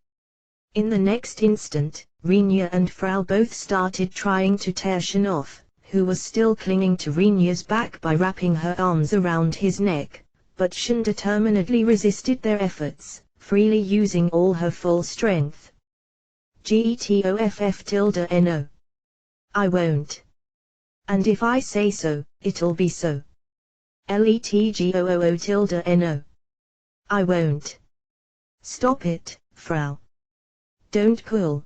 In the next instant, Rinja and Frau both started trying to tear Shin off, who was still clinging to Rinja's back by wrapping her arms around his neck, but Shin determinedly resisted their efforts, freely using all her full strength. GETOFF. No. I won't. And if I say so, it'll be so. LETGOOO tilde NO. I won't. Stop it, Frau. Don't pull.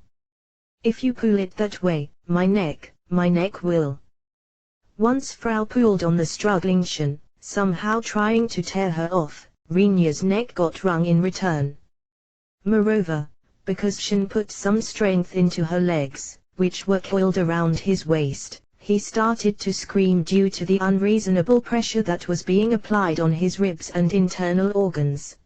If you pull it that way, my neck will. Once Frau pulled on the struggling Shin, somehow trying to tear her off, Rinya's neck got wrung in return. Moreover, because Shin put some strength into her legs, which were coiled around his waist, he started to scream due to the unreasonable pressure that was being applied on his ribs and internal organs.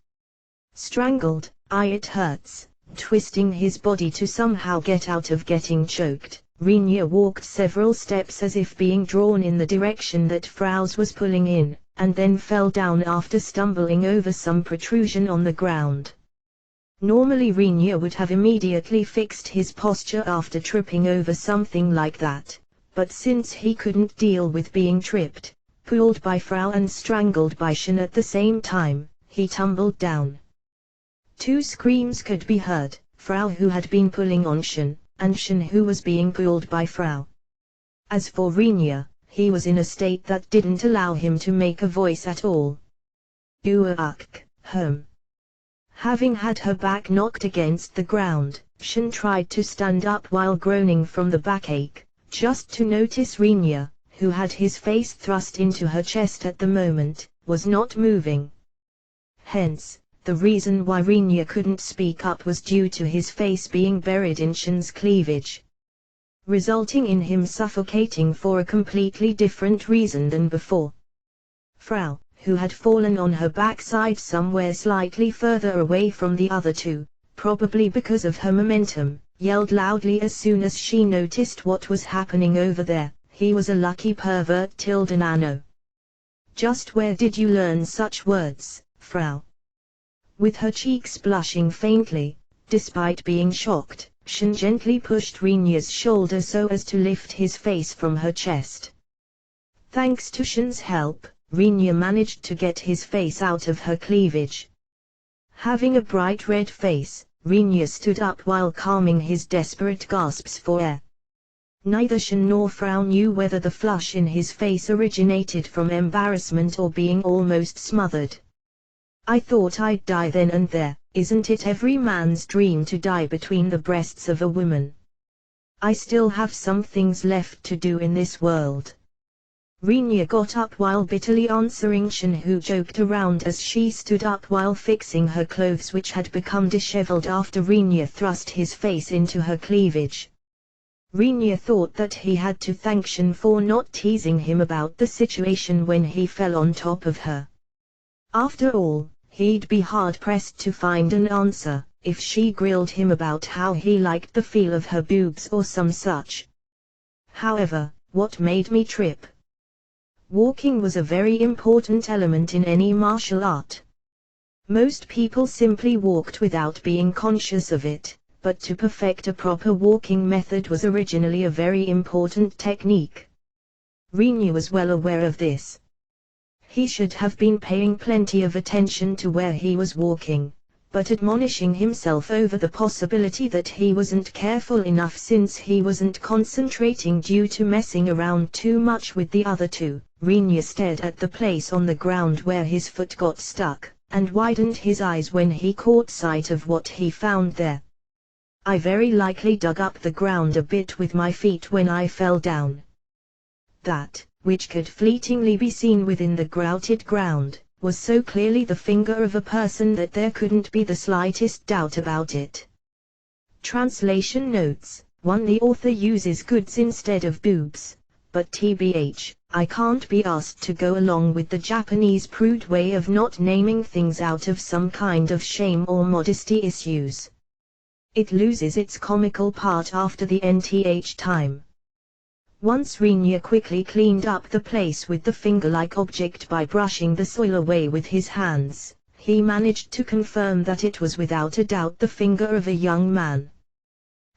Strangled, it hurts. Twisting his body to somehow get out of getting choked, Rinya walked several steps as if being drawn in the direction that Frau's was pulling in, and then fell down after stumbling over some protrusion on the ground. Normally Rinya would have immediately fixed his posture after tripping over something like that, but since he couldn't deal with being tripped, pulled by Frau and strangled by Shin at the same time, he tumbled down. Two screams could be heard, Frau who had been pulling on Shin, and Shin who was being pulled by Frau. As for Rinya, he was in a state that didn't allow him to make a voice at all. Home. Having had her back knocked against the ground, Shin tried to stand up while groaning from the backache, just to notice Rinya, who had his face thrust into her chest at the moment, was not moving. Hence, the reason why Rinya couldn't speak up was due to his face being buried in Shin's cleavage, resulting in him suffocating for a completely different reason than before. Frau, who had fallen on her backside somewhere slightly further away from the other two, probably because of her momentum, yelled loudly as soon as she noticed what was happening over there. He was a lucky pervert tilde nano. Just where did you learn such words, Frau? With her cheeks blushing faintly, despite being shocked, Shin gently pushed Rinya's shoulder so as to lift his face from her chest. Thanks to Shin's help, Rinya managed to get his face out of her cleavage. Having a bright red face, Rinya stood up while calming his desperate gasps for air. Neither Shin nor Frau knew whether the flush in his face originated from embarrassment or being almost smothered. I thought I'd die then and there. Isn't it every man's dream to die between the breasts of a woman? I still have some things left to do in this world. Rinya got up while bitterly answering Shin, who joked around as she stood up while fixing her clothes, which had become disheveled after Rinya thrust his face into her cleavage. Rinya thought that he had to thank Shin for not teasing him about the situation when he fell on top of her. After all, he'd be hard-pressed to find an answer, if she grilled him about how he liked the feel of her boobs or some such. However, what made me trip? Walking was a very important element in any martial art. Most people simply walked without being conscious of it, but to perfect a proper walking method was originally a very important technique. Rinya was well aware of this. He should have been paying plenty of attention to where he was walking, but admonishing himself over the possibility that he wasn't careful enough since he wasn't concentrating due to messing around too much with the other two. Rinya stared at the place on the ground where his foot got stuck, and widened his eyes when he caught sight of what he found there. I very likely dug up the ground a bit with my feet when I fell down. That, which could fleetingly be seen within the grouted ground, was so clearly the finger of a person that there couldn't be the slightest doubt about it. Translation notes: 1. The author uses goods instead of boobs, but tbh, I can't be asked to go along with the Japanese prude way of not naming things out of some kind of shame or modesty issues. It loses its comical part after the nth time. Once Rinya quickly cleaned up the place with the finger-like object by brushing the soil away with his hands, he managed to confirm that it was without a doubt the finger of a young man.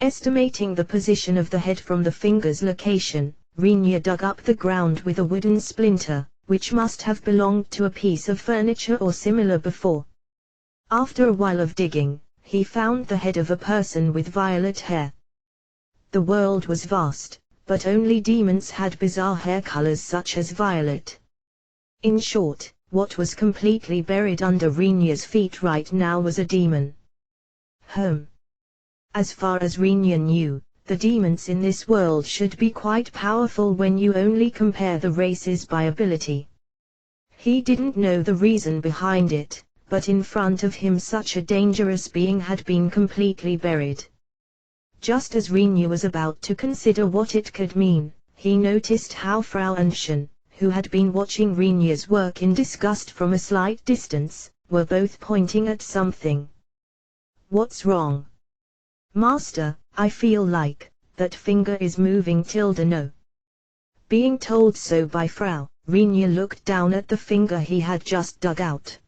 Estimating the position of the head from the finger's location, Rinya dug up the ground with a wooden splinter, which must have belonged to a piece of furniture or similar before. After a while of digging, he found the head of a person with violet hair. The world was vast, but only demons had bizarre hair colors such as violet. In short, what was completely buried under Rinya's feet right now was a demon. As far as Rinya knew, the demons in this world should be quite powerful when you only compare the races by ability. He didn't know the reason behind it, but in front of him such a dangerous being had been completely buried. Just as Rinya was about to consider what it could mean, he noticed how Frau and Shen, who had been watching Rinya's work in disgust from a slight distance, were both pointing at something. "What's wrong?" "Master, I feel like that finger is moving." No. Being told so by Frau, Rinya looked down at the finger he had just dug out.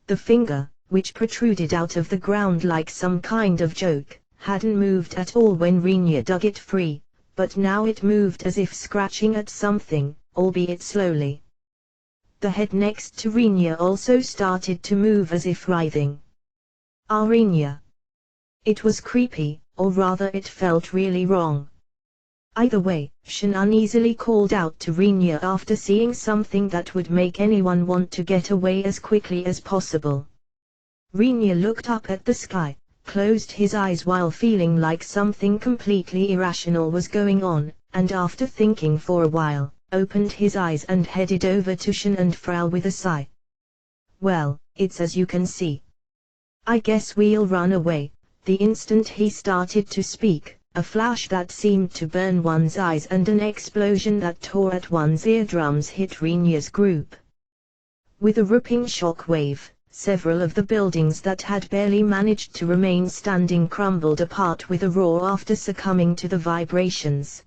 The finger, which protruded out of the ground like some kind of joke, hadn't moved at all when Rinya dug it free, but now it moved as if scratching at something, albeit slowly. The head next to Rinya also started to move as if writhing. "Ah, Rinya." It was creepy, or rather it felt really wrong. Either way, Shen uneasily called out to Rinya after seeing something that would make anyone want to get away as quickly as possible. Rinya looked up at the sky, closed his eyes while feeling like something completely irrational was going on, and after thinking for a while, opened his eyes and headed over to Shen and Frau with a sigh. "Well, it's as you can see. I guess we'll run away." The instant he started to speak, a flash that seemed to burn one's eyes and an explosion that tore at one's eardrums hit Rinya's group. With a ripping shock wave, several of the buildings that had barely managed to remain standing crumbled apart with a roar after succumbing to the vibrations.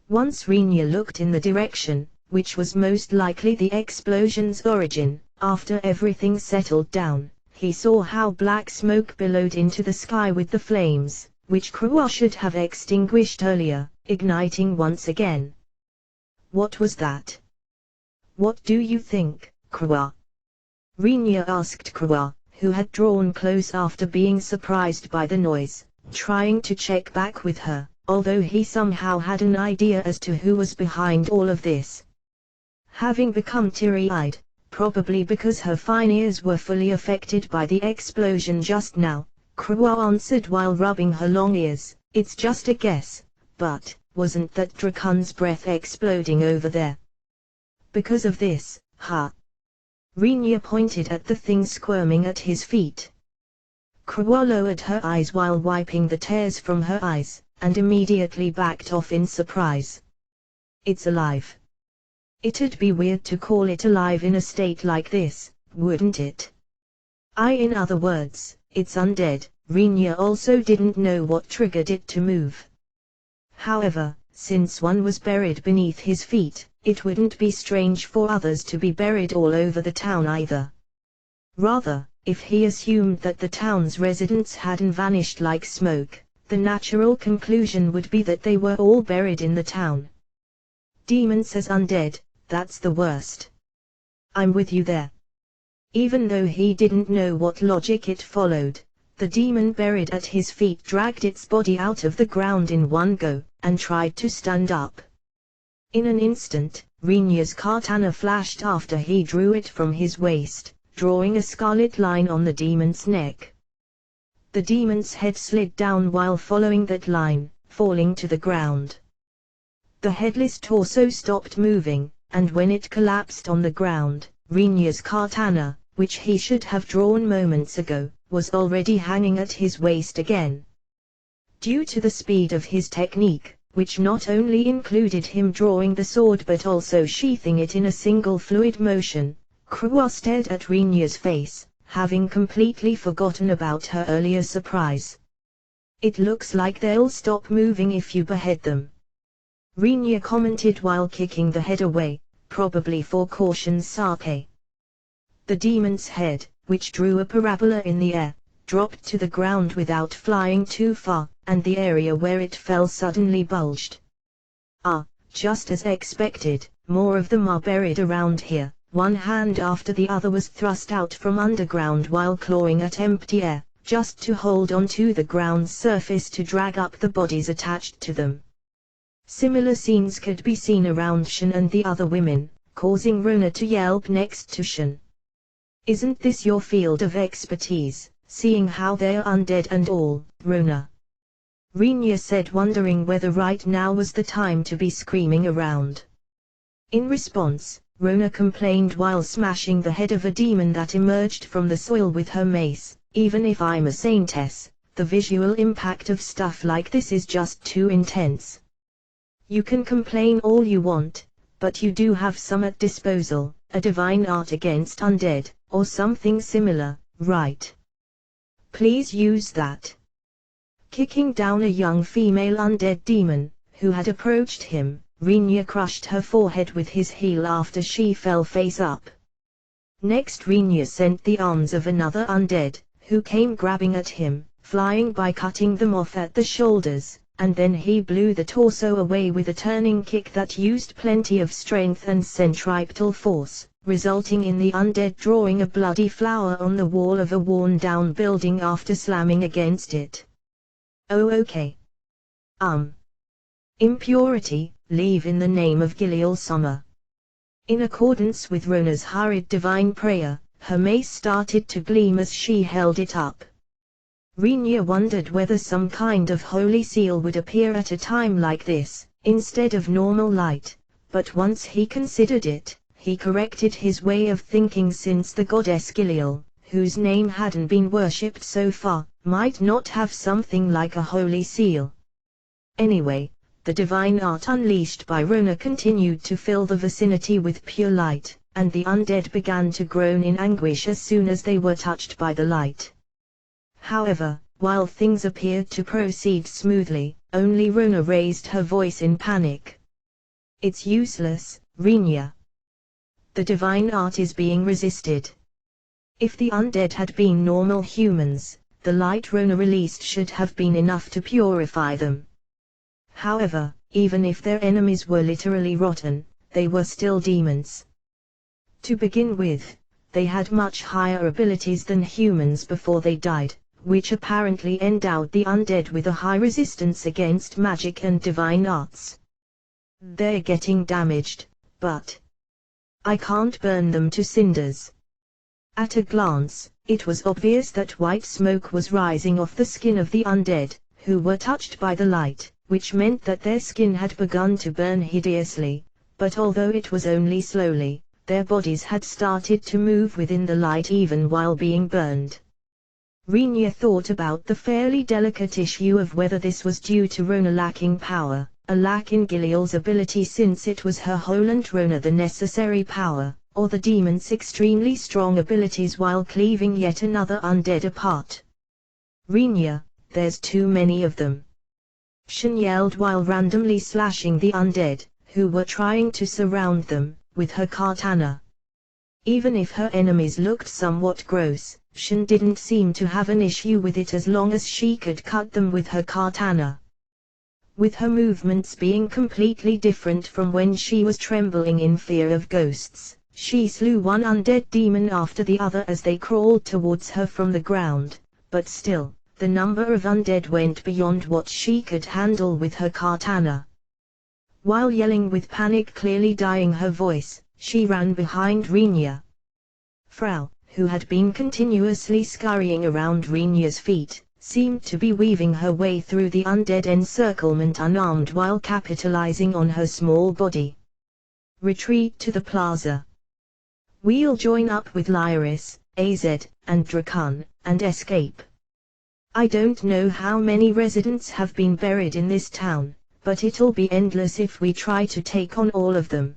Once Rinya looked in the direction, which was most likely the explosion's origin, after everything settled down, he saw how black smoke billowed into the sky with the flames, which Krua should have extinguished earlier, igniting once again. "What was that?" "What do you think, Krua?" Rinya asked Krua, who had drawn close after being surprised by the noise, trying to check back with her, although he somehow had an idea as to who was behind all of this. Having become teary-eyed, probably because her fine ears were fully affected by the explosion just now, Krua answered while rubbing her long ears, "It's just a guess, but wasn't that Drakon's breath exploding over there? Because of this, huh?" Rinya pointed at the thing squirming at his feet. Krua lowered her eyes while wiping the tears from her eyes, and immediately backed off in surprise. "It's alive. It'd be weird to call it alive in a state like this, wouldn't it?" In other words, it's undead. Rinya also didn't know what triggered it to move. However, since one was buried beneath his feet, it wouldn't be strange for others to be buried all over the town either. Rather, if he assumed that the town's residents hadn't vanished like smoke, the natural conclusion would be that they were all buried in the town. Demons as undead, that's the worst. I'm with you there. Even though he didn't know what logic it followed, the demon buried at his feet dragged its body out of the ground in one go, and tried to stand up. In an instant, Rinya's katana flashed after he drew it from his waist, drawing a scarlet line on the demon's neck. The demon's head slid down while following that line, falling to the ground. The headless torso stopped moving, and when it collapsed on the ground, Rinya's katana, which he should have drawn moments ago, was already hanging at his waist again. Due to the speed of his technique, which not only included him drawing the sword but also sheathing it in a single fluid motion, Krua stared at Rinya's face, having completely forgotten about her earlier surprise. "It looks like they'll stop moving if you behead them," Rinya commented while kicking the head away, probably for caution's sake. The demon's head, which drew a parabola in the air, dropped to the ground without flying too far, and the area where it fell suddenly bulged. Just as expected, more of them are buried around here. One hand after the other was thrust out from underground while clawing at empty air, just to hold onto the ground's surface to drag up the bodies attached to them. Similar scenes could be seen around Shin and the other women, causing Rona to yelp next to Shin. "Isn't this your field of expertise, seeing how they're undead and all, Rona?" Rinya said, wondering whether right now was the time to be screaming around. In response, Rona complained while smashing the head of a demon that emerged from the soil with her mace. "Even if I'm a saintess, the visual impact of stuff like this is just too intense. You can complain all you want, but you do have some at disposal, a divine art against undead, or something similar, right? Please use that." Kicking down a young female undead demon, who had approached him, Rinya crushed her forehead with his heel after she fell face up. Next Rinya sent the arms of another undead, who came grabbing at him, flying by cutting them off at the shoulders, and then he blew the torso away with a turning kick that used plenty of strength and centripetal force, resulting in the undead drawing a bloody flower on the wall of a worn-down building after slamming against it. "Oh okay. Impurity, leave in the name of Gilial Summer." In accordance with Rona's hurried divine prayer, her mace started to gleam as she held it up. Rinya wondered whether some kind of holy seal would appear at a time like this, instead of normal light, but once he considered it, he corrected his way of thinking, since the goddess Gilial, whose name hadn't been worshipped so far, might not have something like a holy seal. Anyway, the divine art unleashed by Rona continued to fill the vicinity with pure light, and the undead began to groan in anguish as soon as they were touched by the light. However, while things appeared to proceed smoothly, only Rona raised her voice in panic. "It's useless, Rinya. The divine art is being resisted. If the undead had been normal humans, the light Rona released should have been enough to purify them. However, even if their enemies were literally rotten, they were still demons. To begin with, they had much higher abilities than humans before they died, which apparently endowed the undead with a high resistance against magic and divine arts. They're getting damaged, but I can't burn them to cinders." At a glance, it was obvious that white smoke was rising off the skin of the undead, who were touched by the light, which meant that their skin had begun to burn hideously, but although it was only slowly, their bodies had started to move within the light even while being burned. Rinya thought about the fairly delicate issue of whether this was due to Rona lacking power, a lack in Gilial's ability since it was her whole and Rona the necessary power, or the demon's extremely strong abilities while cleaving yet another undead apart. "Rinya, there's too many of them," Shin yelled while randomly slashing the undead, who were trying to surround them, with her katana. Even if her enemies looked somewhat gross, Shin didn't seem to have an issue with it as long as she could cut them with her katana. With her movements being completely different from when she was trembling in fear of ghosts, she slew one undead demon after the other as they crawled towards her from the ground, but still, the number of undead went beyond what she could handle with her katana. While yelling with panic clearly dyeing her voice, she ran behind Rinya. Frau, who had been continuously scurrying around Rinya's feet, seemed to be weaving her way through the undead encirclement unarmed while capitalizing on her small body. "Retreat to the plaza. We'll join up with Lyris, AZ, and Drakan, and escape. I don't know how many residents have been buried in this town, but it'll be endless if we try to take on all of them."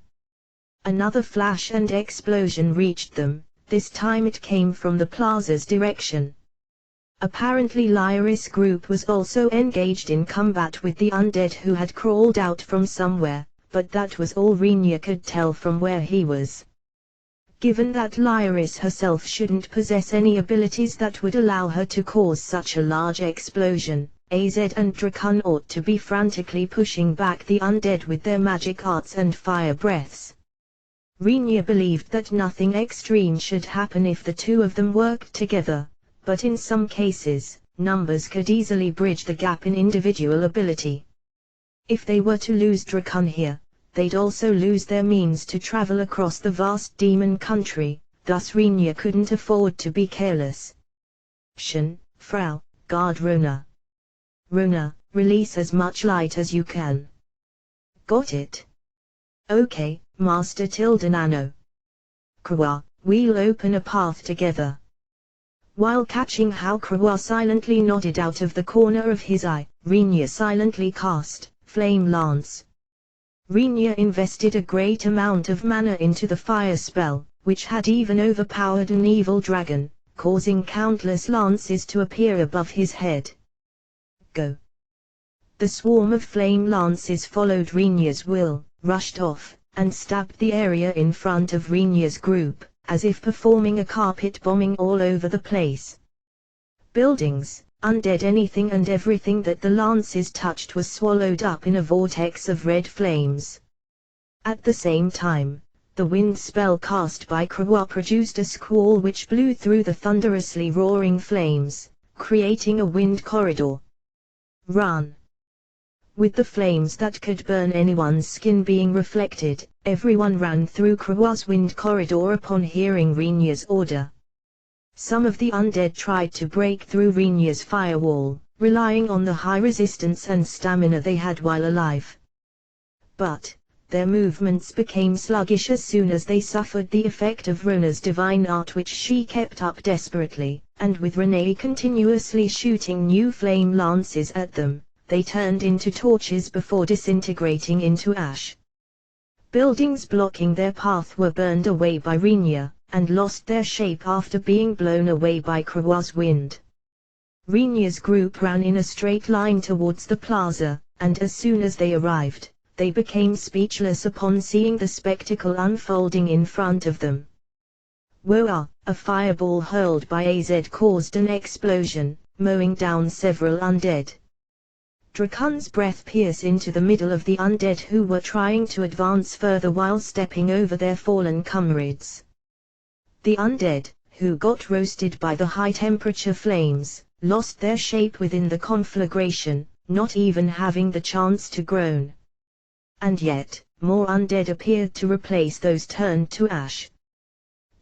Another flash and explosion reached them, this time it came from the plaza's direction. Apparently Lyris' group was also engaged in combat with the undead who had crawled out from somewhere, but that was all Rinya could tell from where he was. Given that Lyris herself shouldn't possess any abilities that would allow her to cause such a large explosion, AZ and Drakan ought to be frantically pushing back the undead with their magic arts and fire breaths. Rinya believed that nothing extreme should happen if the two of them worked together, but in some cases, numbers could easily bridge the gap in individual ability. If they were to lose Drakon here, they'd also lose their means to travel across the vast demon country, thus Renia couldn't afford to be careless. Frau, guard Rona. Rona, release as much light as you can. Got it? Okay, Master Tildenano. Krawa, we'll open a path together. While catching how Krawa silently nodded out of the corner of his eye, Renia silently cast Flame Lance. Renia invested a great amount of mana into the fire spell, which had even overpowered an evil dragon, causing countless lances to appear above his head. Go! The swarm of flame lances followed Renia's will, rushed off, and stabbed the area in front of Renia's group, as if performing a carpet bombing all over the place. Buildings, undead, anything and everything that the lances touched was swallowed up in a vortex of red flames. At the same time, the wind spell cast by Krawa produced a squall which blew through the thunderously roaring flames, creating a wind corridor. Run! With the flames that could burn anyone's skin being reflected, everyone ran through Krawa's wind corridor upon hearing Renia's order. Some of the undead tried to break through Renia's firewall, relying on the high resistance and stamina they had while alive. But their movements became sluggish as soon as they suffered the effect of Rona's divine art, which she kept up desperately, and with Renee continuously shooting new flame lances at them, they turned into torches before disintegrating into ash. Buildings blocking their path were burned away by Renia, and lost their shape after being blown away by Krawa's wind. Renia's group ran in a straight line towards the plaza, and as soon as they arrived, they became speechless upon seeing the spectacle unfolding in front of them. Woah! A fireball hurled by AZ caused an explosion, mowing down several undead. Drakon's breath pierced into the middle of the undead who were trying to advance further while stepping over their fallen comrades. The undead, who got roasted by the high-temperature flames, lost their shape within the conflagration, not even having the chance to groan. And yet, more undead appeared to replace those turned to ash.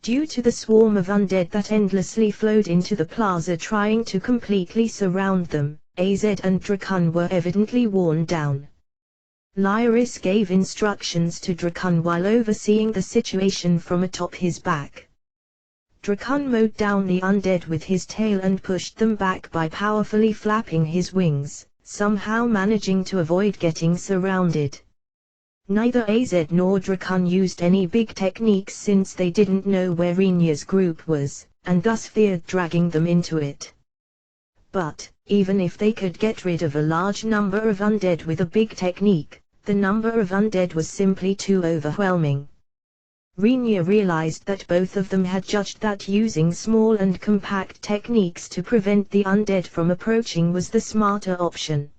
Due to the swarm of undead that endlessly flowed into the plaza trying to completely surround them, AZ and Drakon were evidently worn down. Lyris gave instructions to Drakon while overseeing the situation from atop his back. Drakon mowed down the undead with his tail and pushed them back by powerfully flapping his wings, somehow managing to avoid getting surrounded. Neither AZ nor Drakon used any big techniques since they didn't know where Renia's group was, and thus feared dragging them into it. But, even if they could get rid of a large number of undead with a big technique, the number of undead was simply too overwhelming. Renia realized that both of them had judged that using small and compact techniques to prevent the undead from approaching was the smarter option.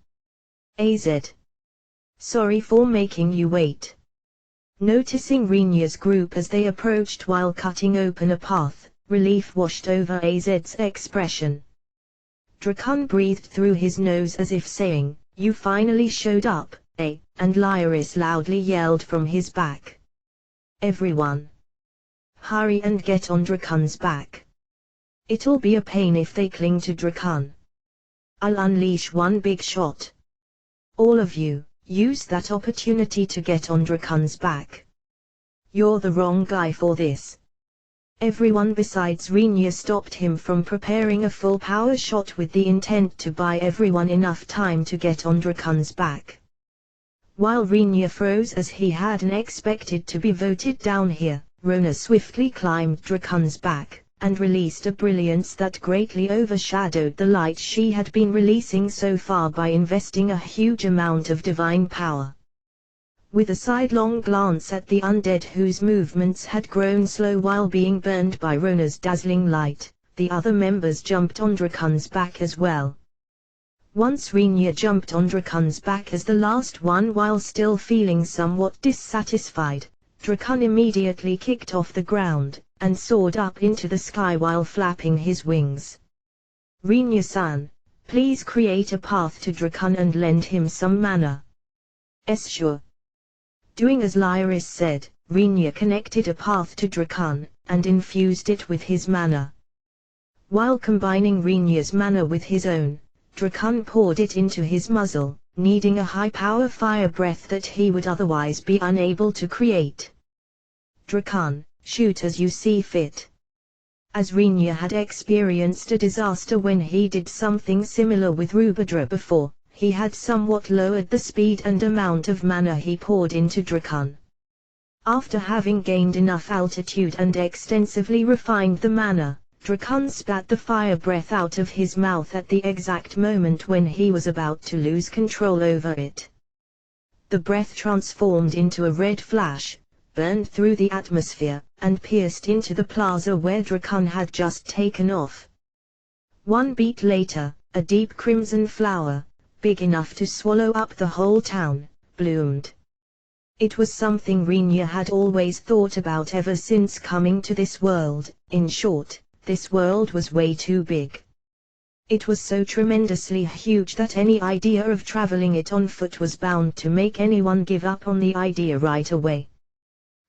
AZ. Sorry for making you wait. Noticing Renia's group as they approached while cutting open a path, relief washed over AZ's expression. Drakon breathed through his nose as if saying, "You finally showed up, eh?" and Lyris loudly yelled from his back. "Everyone! Hurry and get on Drakon's back. It'll be a pain if they cling to Drakon. I'll unleash one big shot. All of you, use that opportunity to get on Drakon's back. You're the wrong guy for this." Everyone besides Renia stopped him from preparing a full power shot with the intent to buy everyone enough time to get on Drakon's back. While Renia froze as he hadn't expected to be voted down here, Rona swiftly climbed Drakon's back, and released a brilliance that greatly overshadowed the light she had been releasing so far by investing a huge amount of divine power. With a sidelong glance at the undead whose movements had grown slow while being burned by Rona's dazzling light, the other members jumped on Drakon's back as well. Once Renia jumped on Drakon's back as the last one while still feeling somewhat dissatisfied, Drakon immediately kicked off the ground, and soared up into the sky while flapping his wings. "Renia-san, please create a path to Drakon and lend him some mana." Sure. Doing as Lyris said, Rinya connected a path to Drakan, and infused it with his mana. While combining Rinya's mana with his own, Drakan poured it into his muzzle, needing a high-power fire breath that he would otherwise be unable to create. Drakan, shoot as you see fit. As Rinya had experienced a disaster when he did something similar with Rubadra before, he had somewhat lowered the speed and amount of mana he poured into Drakan. After having gained enough altitude and extensively refined the mana, Drakan spat the fire breath out of his mouth at the exact moment when he was about to lose control over it. The breath transformed into a red flash, burned through the atmosphere, and pierced into the plaza where Drakan had just taken off. One beat later, a deep crimson flower, big enough to swallow up the whole town, bloomed. It was something Rinya had always thought about ever since coming to this world. In short, this world was way too big. It was so tremendously huge that any idea of traveling it on foot was bound to make anyone give up on the idea right away.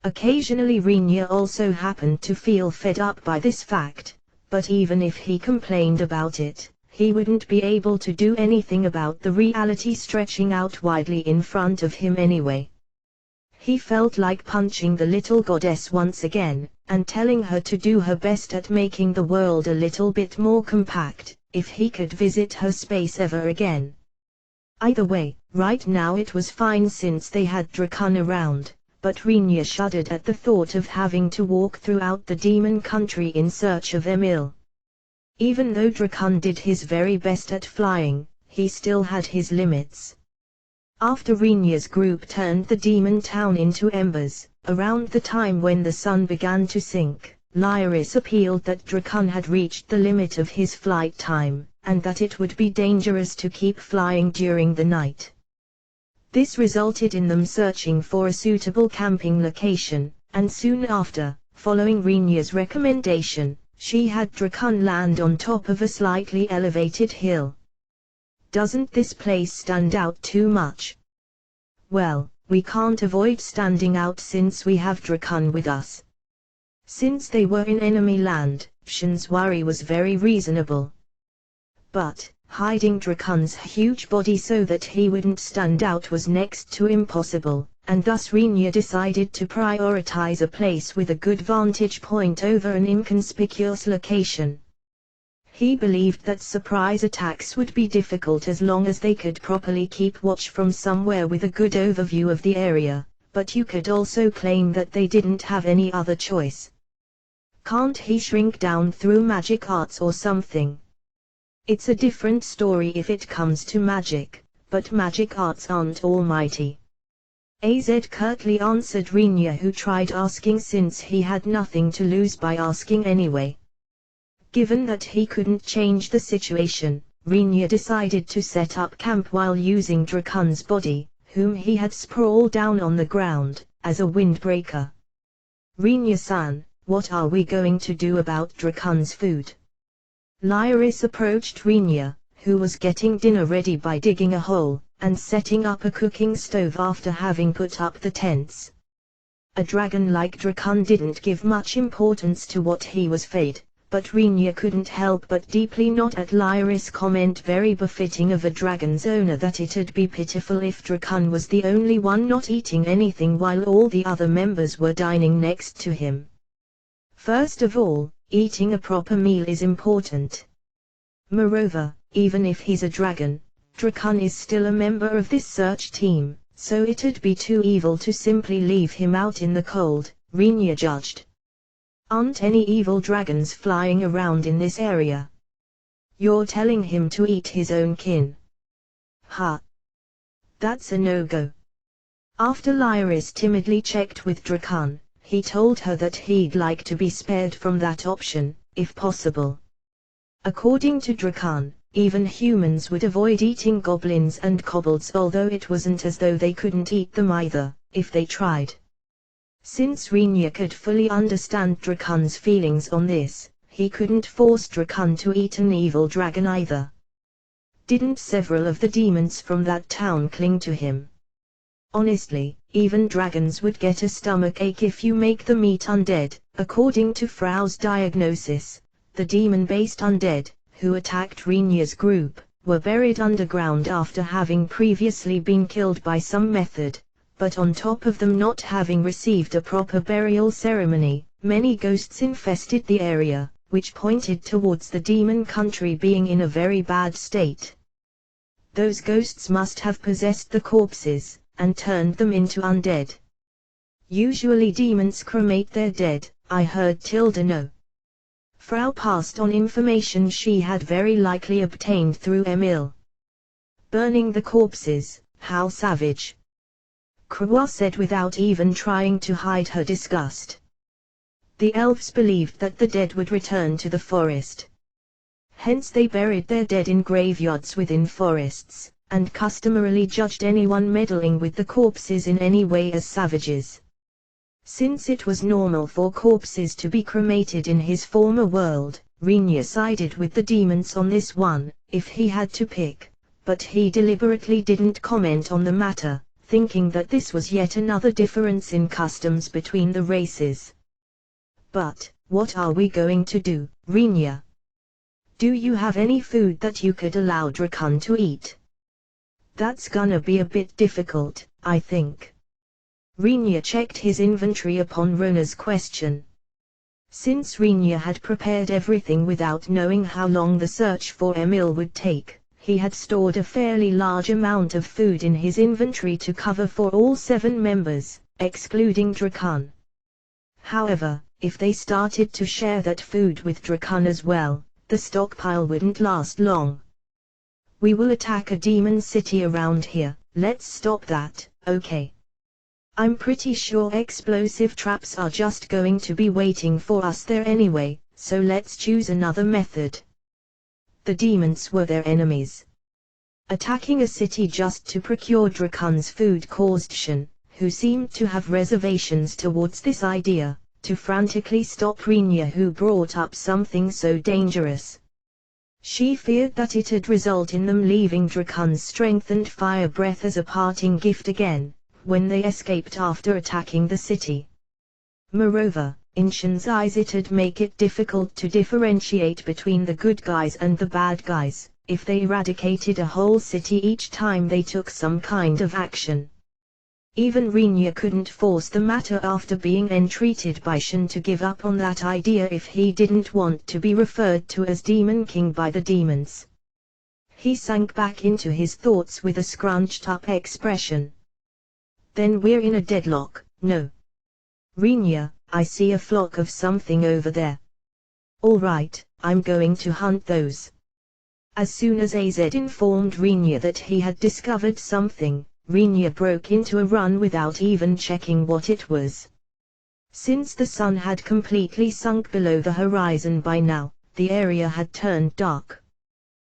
Occasionally Rinya also happened to feel fed up by this fact, but even if he complained about it, he wouldn't be able to do anything about the reality stretching out widely in front of him anyway. He felt like punching the little goddess once again, and telling her to do her best at making the world a little bit more compact, if he could visit her space ever again. Either way, right now it was fine since they had Drakan around, but Rinya shuddered at the thought of having to walk throughout the demon country in search of Emil. Even though Drakan did his very best at flying, he still had his limits. After Rinya's group turned the demon town into embers, around the time when the sun began to sink, Lyris appealed that Drakan had reached the limit of his flight time, and that it would be dangerous to keep flying during the night. This resulted in them searching for a suitable camping location, and soon after, following Rinya's recommendation, she had Drakan land on top of a slightly elevated hill. Doesn't this place stand out too much? Well, we can't avoid standing out since we have Drakan with us. Since they were in enemy land, Shin's worry was very reasonable. But, hiding Drakan's huge body so that he wouldn't stand out was next to impossible, and thus Rinya decided to prioritize a place with a good vantage point over an inconspicuous location. He believed that surprise attacks would be difficult as long as they could properly keep watch from somewhere with a good overview of the area, but you could also claim that they didn't have any other choice. Can't he shrink down through magic arts or something? It's a different story if it comes to magic, but magic arts aren't almighty. Az curtly answered Rinya, who tried asking since he had nothing to lose by asking anyway. Given that he couldn't change the situation, Rinya decided to set up camp while using Drakan's body, whom he had sprawled down on the ground, as a windbreaker. Rinya-san, what are we going to do about Drakan's food? Lyris approached Rinya, who was getting dinner ready by digging a hole, and setting up a cooking stove after having put up the tents. A dragon like Drakan didn't give much importance to what he was fed, but Rinya couldn't help but deeply nod at Lyris' comment, very befitting of a dragon's owner, that it'd be pitiful if Drakan was the only one not eating anything while all the other members were dining next to him. First of all, eating a proper meal is important. Moreover, even if he's a dragon, Drakan is still a member of this search team, so it'd be too evil to simply leave him out in the cold, Rinya judged. Aren't any evil dragons flying around in this area? You're telling him to eat his own kin? Ha! That's a no-go. After Lyris timidly checked with Drakan, he told her that he'd like to be spared from that option, if possible. According to Drakan, even humans would avoid eating goblins and kobolds, although it wasn't as though they couldn't eat them either, if they tried. Since Rinya could fully understand Drakan's feelings on this, he couldn't force Drakan to eat an evil dragon either. Didn't several of the demons from that town cling to him? Honestly, even dragons would get a stomachache if you make the meat undead. According to Frau's diagnosis, the demon-based undead, who attacked Rinya's group, were buried underground after having previously been killed by some method, but on top of them not having received a proper burial ceremony, many ghosts infested the area, which pointed towards the demon country being in a very bad state. Those ghosts must have possessed the corpses, and turned them into undead. Usually demons cremate their dead, I heard Tilda know. Frau passed on information she had very likely obtained through Emil. Burning the corpses, how savage. Croix said without even trying to hide her disgust. The elves believed that the dead would return to the forest. Hence they buried their dead in graveyards within forests, and customarily judged anyone meddling with the corpses in any way as savages. Since it was normal for corpses to be cremated in his former world, Rinya sided with the demons on this one, if he had to pick, but he deliberately didn't comment on the matter, thinking that this was yet another difference in customs between the races. But, what are we going to do, Rinya? Do you have any food that you could allow Drakan to eat? That's gonna be a bit difficult, I think. Rinya checked his inventory upon Rona's question. Since Rinya had prepared everything without knowing how long the search for Emil would take, he had stored a fairly large amount of food in his inventory to cover for all 7 members, excluding Drakan. However, if they started to share that food with Drakan as well, the stockpile wouldn't last long. We will attack a demon city around here, let's stop that, okay? I'm pretty sure explosive traps are just going to be waiting for us there anyway, so let's choose another method. The demons were their enemies. Attacking a city just to procure Drakan's food caused Shen, who seemed to have reservations towards this idea, to frantically stop Rinya, who brought up something so dangerous. She feared that it'd result in them leaving Drakan's strengthened fire breath as a parting gift again, when they escaped after attacking the city. Moreover, in Shen's eyes it'd make it difficult to differentiate between the good guys and the bad guys, if they eradicated a whole city each time they took some kind of action. Even Rinya couldn't force the matter after being entreated by Shen to give up on that idea if he didn't want to be referred to as Demon King by the demons. He sank back into his thoughts with a scrunched-up expression. Then we're in a deadlock, no? Rinya, I see a flock of something over there. All right, I'm going to hunt those. As soon as AZ informed Rinya that he had discovered something, Rinya broke into a run without even checking what it was. Since the sun had completely sunk below the horizon by now, the area had turned dark.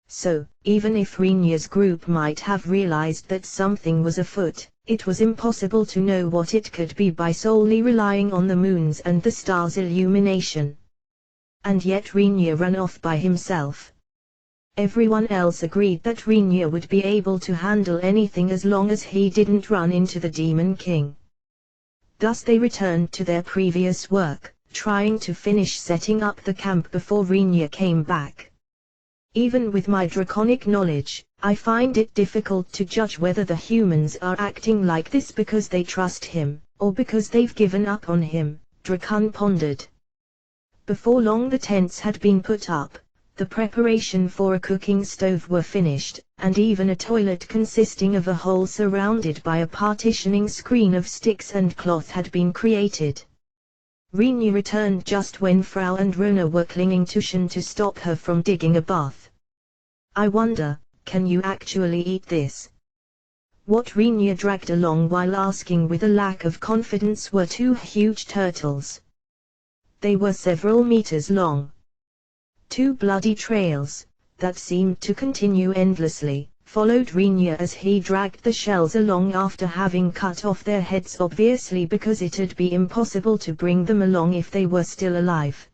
So, even if Rinya's group might have realized that something was afoot, it was impossible to know what it could be by solely relying on the moon's and the stars' illumination. And yet Rinya ran off by himself. Everyone else agreed that Rinya would be able to handle anything as long as he didn't run into the Demon King. Thus they returned to their previous work, trying to finish setting up the camp before Rinya came back. Even with my draconic knowledge, I find it difficult to judge whether the humans are acting like this because they trust him, or because they've given up on him, Drakan pondered. Before long the tents had been put up. The preparation for a cooking stove were finished, and even a toilet consisting of a hole surrounded by a partitioning screen of sticks and cloth had been created. Rinya returned just when Frau and Rona were clinging to Shen to stop her from digging a bath. I wonder, can you actually eat this? What Rinya dragged along while asking with a lack of confidence were 2 huge turtles. They were several meters long. 2 bloody trails, that seemed to continue endlessly, followed Rinya as he dragged the shells along after having cut off their heads, obviously because it'd be impossible to bring them along if they were still alive.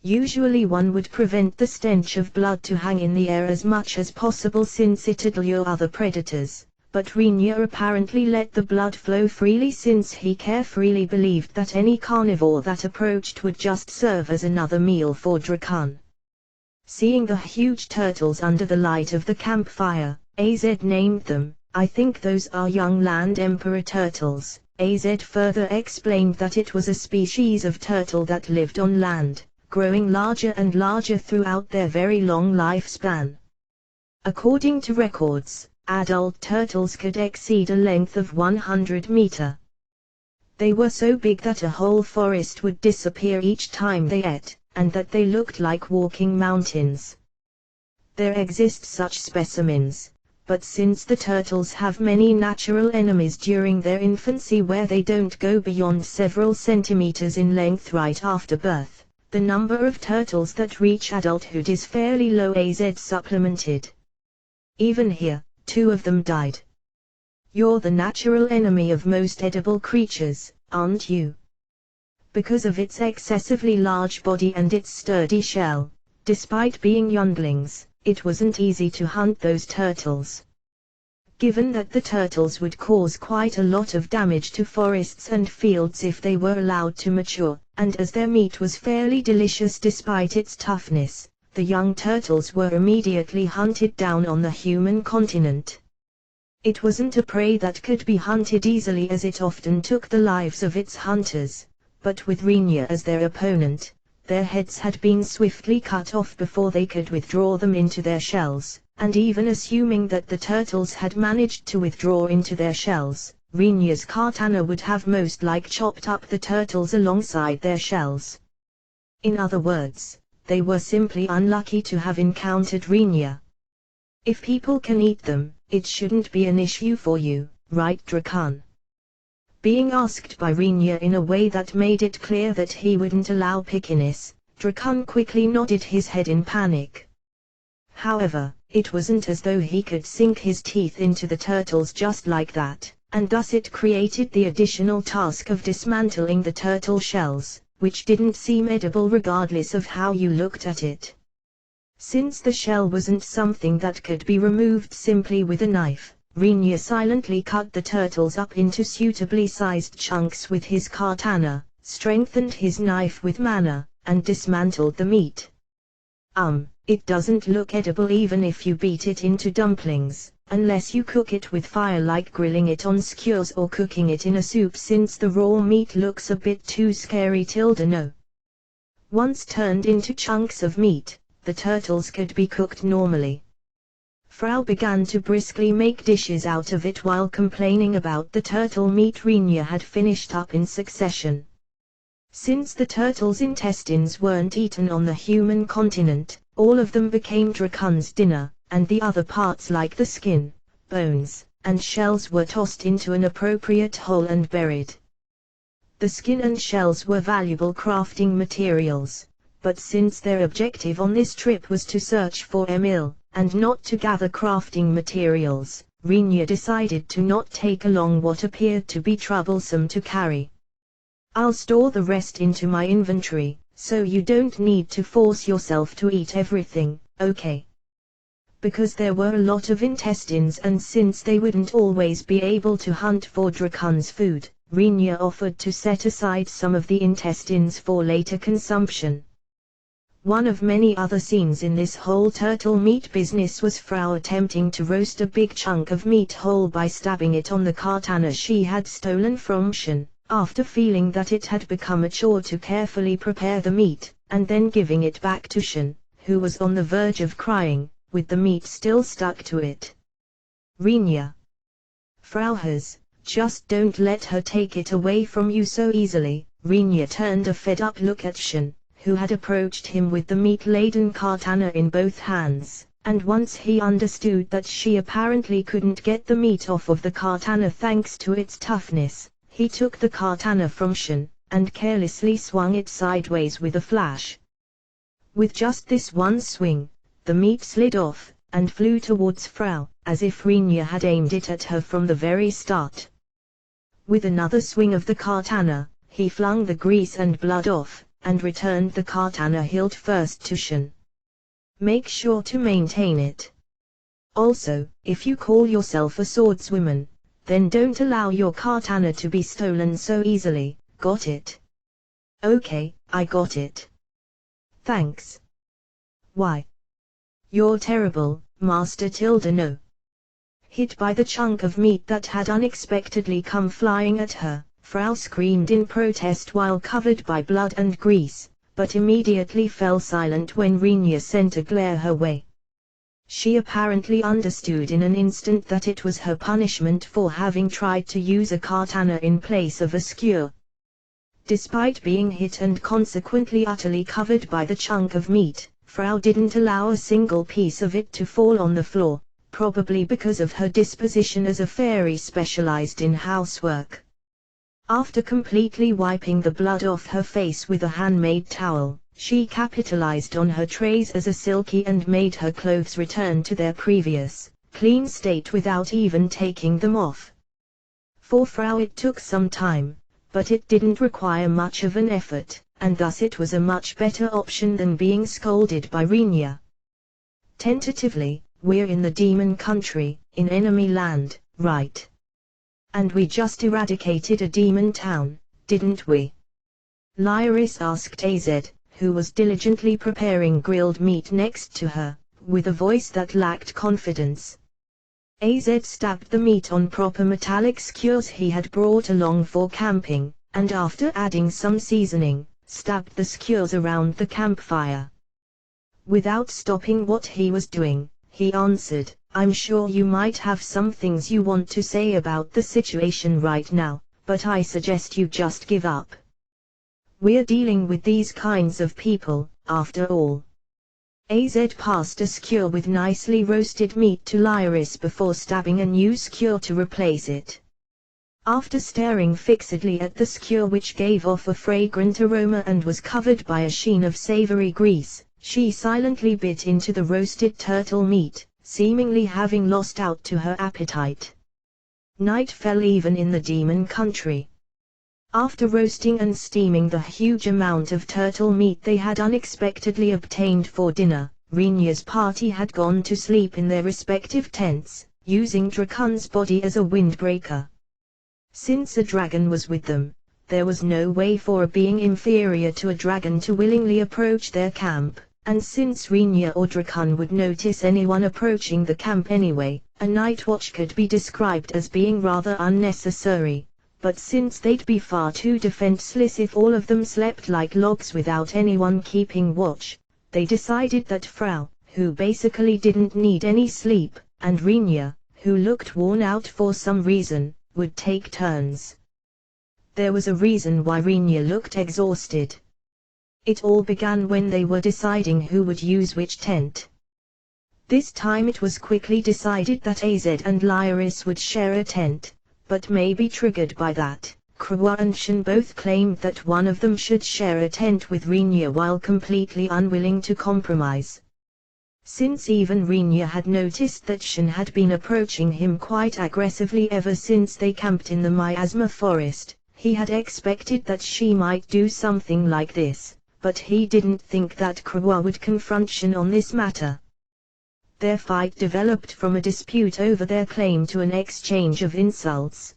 Usually one would prevent the stench of blood to hang in the air as much as possible since it'd lure other predators, but Rinya apparently let the blood flow freely since he carefully believed that any carnivore that approached would just serve as another meal for Drakan. Seeing the huge turtles under the light of the campfire, AZ named them, "I think those are young land emperor turtles." AZ further explained that it was a species of turtle that lived on land, growing larger and larger throughout their very long lifespan. According to records, adult turtles could exceed a length of 100 meters. They were so big that a whole forest would disappear each time they ate, and that they looked like walking mountains. There exist such specimens, but since the turtles have many natural enemies during their infancy where they don't go beyond several centimeters in length right after birth, the number of turtles that reach adulthood is fairly low. AZ supplemented. Even here, 2 of them died. You're the natural enemy of most edible creatures, aren't you? Because of its excessively large body and its sturdy shell, despite being younglings, it wasn't easy to hunt those turtles. Given that the turtles would cause quite a lot of damage to forests and fields if they were allowed to mature, and as their meat was fairly delicious despite its toughness, the young turtles were immediately hunted down on the human continent. It wasn't a prey that could be hunted easily as it often took the lives of its hunters, but with Rinya as their opponent, their heads had been swiftly cut off before they could withdraw them into their shells, and even assuming that the turtles had managed to withdraw into their shells, Rinya's katana would have most like chopped up the turtles alongside their shells. In other words, they were simply unlucky to have encountered Rinya. If people can eat them, it shouldn't be an issue for you, right, Drakan? Being asked by Rinya in a way that made it clear that he wouldn't allow pickiness, Drakan quickly nodded his head in panic. However, it wasn't as though he could sink his teeth into the turtles just like that, and thus it created the additional task of dismantling the turtle shells, which didn't seem edible regardless of how you looked at it. Since the shell wasn't something that could be removed simply with a knife, Rinya silently cut the turtles up into suitably sized chunks with his katana, strengthened his knife with mana, and dismantled the meat. It doesn't look edible even if you beat it into dumplings, unless you cook it with fire like grilling it on skewers or cooking it in a soup since the raw meat looks a bit too scary. No. Once turned into chunks of meat, the turtles could be cooked normally. Frau began to briskly make dishes out of it while complaining about the turtle meat Rinya had finished up in succession. Since the turtle's intestines weren't eaten on the human continent, all of them became Drakan's dinner, and the other parts like the skin, bones, and shells were tossed into an appropriate hole and buried. The skin and shells were valuable crafting materials, but since their objective on this trip was to search for Emil, and not to gather crafting materials, Rinya decided to not take along what appeared to be troublesome to carry. I'll store the rest into my inventory, so you don't need to force yourself to eat everything, okay? Because there were a lot of intestines and since they wouldn't always be able to hunt for Drakan's food, Rinya offered to set aside some of the intestines for later consumption. One of many other scenes in this whole turtle meat business was Frau attempting to roast a big chunk of meat whole by stabbing it on the katana she had stolen from Shin, after feeling that it had become a chore to carefully prepare the meat, and then giving it back to Shin, who was on the verge of crying, with the meat still stuck to it. Rinya. Frau has, just don't let her take it away from you so easily. Rinya turned a fed-up look at Shin, who had approached him with the meat-laden katana in both hands, and once he understood that she apparently couldn't get the meat off of the katana thanks to its toughness, he took the katana from Shin, and carelessly swung it sideways with a flash. With just this one swing, the meat slid off, and flew towards Frau, as if Rinya had aimed it at her from the very start. With another swing of the katana, he flung the grease and blood off, and returned the katana hilt first to Shin. Make sure to maintain it. Also, if you call yourself a swordswoman, then don't allow your katana to be stolen so easily, got it? Okay, I got it. Thanks. Why? You're terrible, Master Tilda. No. Hit by the chunk of meat that had unexpectedly come flying at her, Frau screamed in protest while covered by blood and grease, but immediately fell silent when Renia sent a glare her way. She apparently understood in an instant that it was her punishment for having tried to use a katana in place of a skewer. Despite being hit and consequently utterly covered by the chunk of meat, Frau didn't allow a single piece of it to fall on the floor, probably because of her disposition as a fairy specialized in housework. After completely wiping the blood off her face with a handmade towel, she capitalized on her trays as a silky and made her clothes return to their previous, clean state without even taking them off. For Frau it took some time, but it didn't require much of an effort, and thus it was a much better option than being scolded by Renia. Tentatively, we're in the demon country, in enemy land, right? And we just eradicated a demon town, didn't we? Lyris asked AZ, who was diligently preparing grilled meat next to her, with a voice that lacked confidence. AZ stabbed the meat on proper metallic skewers he had brought along for camping, and after adding some seasoning, stabbed the skewers around the campfire. Without stopping what he was doing, he answered, I'm sure you might have some things you want to say about the situation right now, but I suggest you just give up. We're dealing with these kinds of people, after all. AZ passed a skewer with nicely roasted meat to Lyris before stabbing a new skewer to replace it. After staring fixedly at the skewer which gave off a fragrant aroma and was covered by a sheen of savory grease, she silently bit into the roasted turtle meat, seemingly having lost out to her appetite. Night fell even in the demon country. After roasting and steaming the huge amount of turtle meat they had unexpectedly obtained for dinner, Renia's party had gone to sleep in their respective tents, using Drakon's body as a windbreaker. Since a dragon was with them, there was no way for a being inferior to a dragon to willingly approach their camp, and since Renia or Drakon would notice anyone approaching the camp anyway, a night watch could be described as being rather unnecessary. But since they'd be far too defenseless if all of them slept like logs without anyone keeping watch, they decided that Frau, who basically didn't need any sleep, and Renia, who looked worn out for some reason, would take turns. There was a reason why Renia looked exhausted. It all began when they were deciding who would use which tent. This time it was quickly decided that AZ and Lyris would share a tent. But maybe triggered by that, Krua and Shin both claimed that one of them should share a tent with Renia while completely unwilling to compromise. Since even Renia had noticed that Shin had been approaching him quite aggressively ever since they camped in the miasma forest, he had expected that she might do something like this, but he didn't think that Krua would confront Shin on this matter. Their fight developed from a dispute over their claim to an exchange of insults.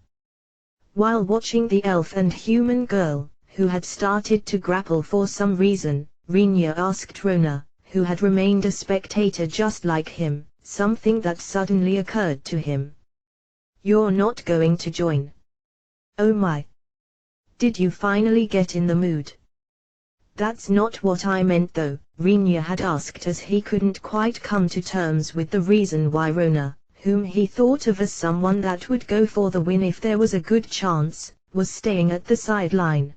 While watching the elf and human girl, who had started to grapple for some reason, Renia asked Rona, who had remained a spectator just like him, something that suddenly occurred to him. You're not going to join? Oh my! Did you finally get in the mood? That's not what I meant though, Renia had asked as he couldn't quite come to terms with the reason why Rona, whom he thought of as someone that would go for the win if there was a good chance, was staying at the sideline.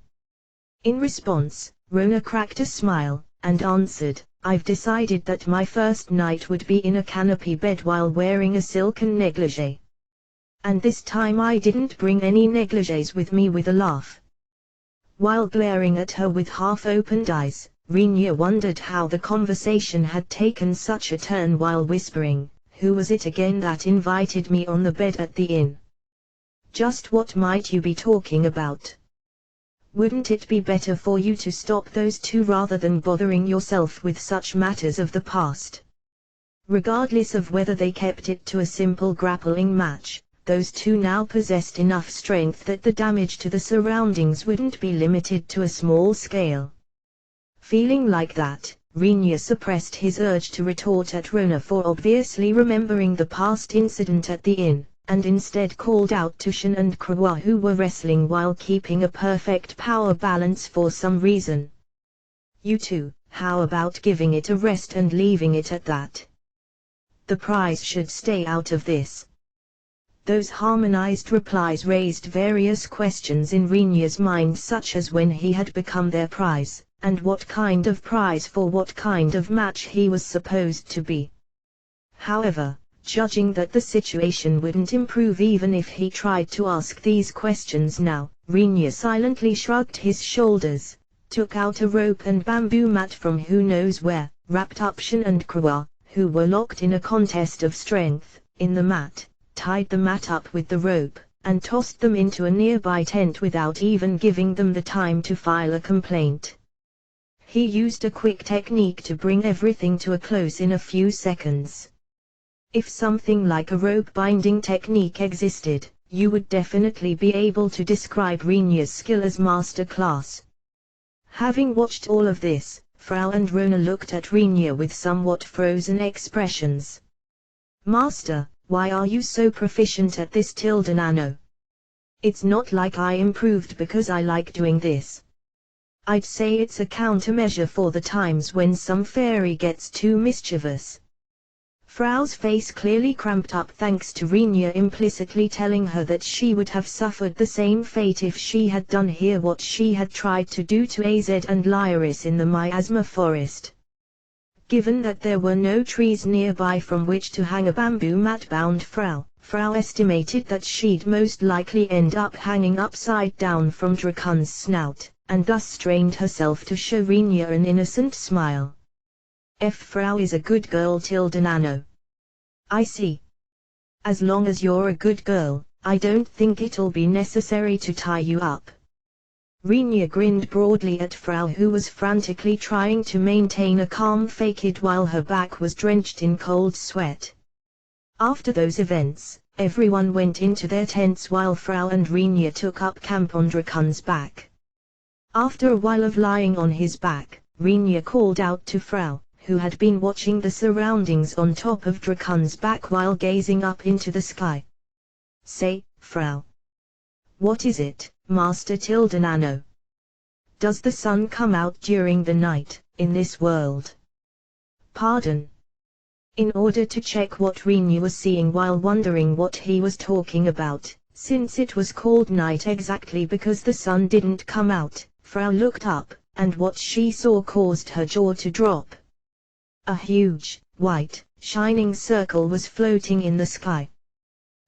In response, Rona cracked a smile, and answered, I've decided that my first night would be in a canopy bed while wearing a silken negligee. And this time I didn't bring any negligees with me, with a laugh. While glaring at her with half-opened eyes, Renia wondered how the conversation had taken such a turn while whispering, who was it again that invited me on the bed at the inn? Just what might you be talking about? Wouldn't it be better for you to stop those two rather than bothering yourself with such matters of the past? Regardless of whether they kept it to a simple grappling match, those two now possessed enough strength that the damage to the surroundings wouldn't be limited to a small scale. Feeling like that, Rinya suppressed his urge to retort at Rona for obviously remembering the past incident at the inn, and instead called out to Shin and Krawa, who were wrestling while keeping a perfect power balance for some reason. "You two, how about giving it a rest and leaving it at that? The prize should stay out of this." Those harmonized replies raised various questions in Rinya's mind, such as when he had become their prize, and what kind of prize for what kind of match he was supposed to be. However, judging that the situation wouldn't improve even if he tried to ask these questions now, Rinya silently shrugged his shoulders, took out a rope and bamboo mat from who knows where, wrapped up Shin and Krawa, who were locked in a contest of strength, in the mat, tied the mat up with the rope, and tossed them into a nearby tent without even giving them the time to file a complaint. He used a quick technique to bring everything to a close in a few seconds. If something like a rope binding technique existed, you would definitely be able to describe Rinya's skill as master class. Having watched all of this, Frau and Rona looked at Rinya with somewhat frozen expressions. "Master, why are you so proficient at this Nano? It's not like I improved because I like doing this. I'd say it's a countermeasure for the times when some fairy gets too mischievous." Frau's face clearly cramped up thanks to Rinya implicitly telling her that she would have suffered the same fate if she had done here what she had tried to do to Az and Lyris in the miasma forest. Given that there were no trees nearby from which to hang a bamboo mat bound Frau estimated that she'd most likely end up hanging upside down from Drakon's snout, and thus strained herself to show Rinya an innocent smile. "Frau is a good girl Nano. I see. As long as you're a good girl, I don't think it'll be necessary to tie you up." Rinya grinned broadly at Frau, who was frantically trying to maintain a calm facade while her back was drenched in cold sweat. After those events, everyone went into their tents while Frau and Rinya took up camp on Drakon's back. After a while of lying on his back, Rinya called out to Frau, who had been watching the surroundings on top of Drakon's back while gazing up into the sky. "Say, Frau. What is it, Master Nano? Does the sun come out during the night, in this world?" "Pardon?" In order to check what Rinya was seeing while wondering what he was talking about, since it was called night exactly because the sun didn't come out, Frau looked up, and what she saw caused her jaw to drop. A huge, white, shining circle was floating in the sky.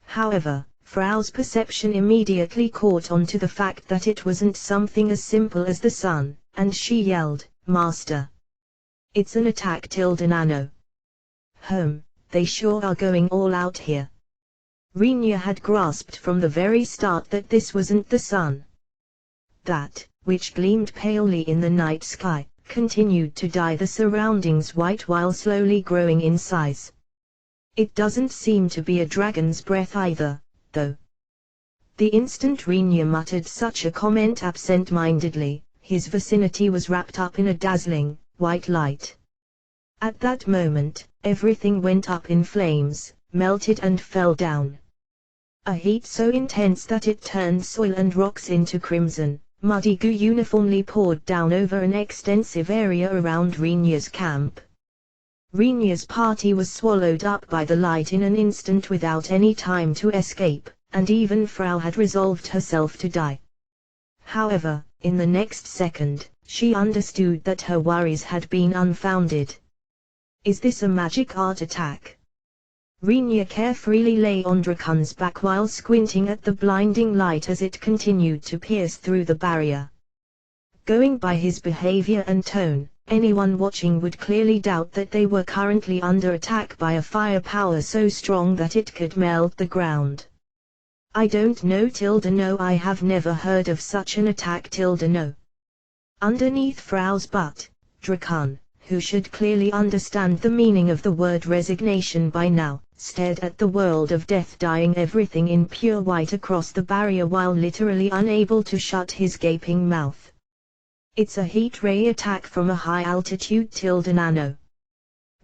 However, Frau's perception immediately caught on to the fact that it wasn't something as simple as the sun, and she yelled, "Master! It's an attack Nano. They sure are going all out here." Rinya had grasped from the very start that this wasn't the sun. That, which gleamed palely in the night sky, continued to dye the surroundings white while slowly growing in size. "It doesn't seem to be a dragon's breath either, though." The instant Rinya muttered such a comment absent-mindedly, his vicinity was wrapped up in a dazzling, white light. At that moment, everything went up in flames, melted and fell down. A heat so intense that it turned soil and rocks into crimson. Muddy goo uniformly poured down over an extensive area around Rinya's camp. Rinya's party was swallowed up by the light in an instant without any time to escape, and even Frau had resolved herself to die. However, in the next second, she understood that her worries had been unfounded. "Is this a magic art attack?" Rinya carefree lay on Drakon's back while squinting at the blinding light as it continued to pierce through the barrier. Going by his behavior and tone, anyone watching would clearly doubt that they were currently under attack by a fire power so strong that it could melt the ground. "I don't know no, I have never heard of such an attack no." Underneath Frau's butt, Drakon, who should clearly understand the meaning of the word resignation by now, stared at the world of death dying everything in pure white across the barrier while literally unable to shut his gaping mouth. It's a heat ray attack from a high altitude nano.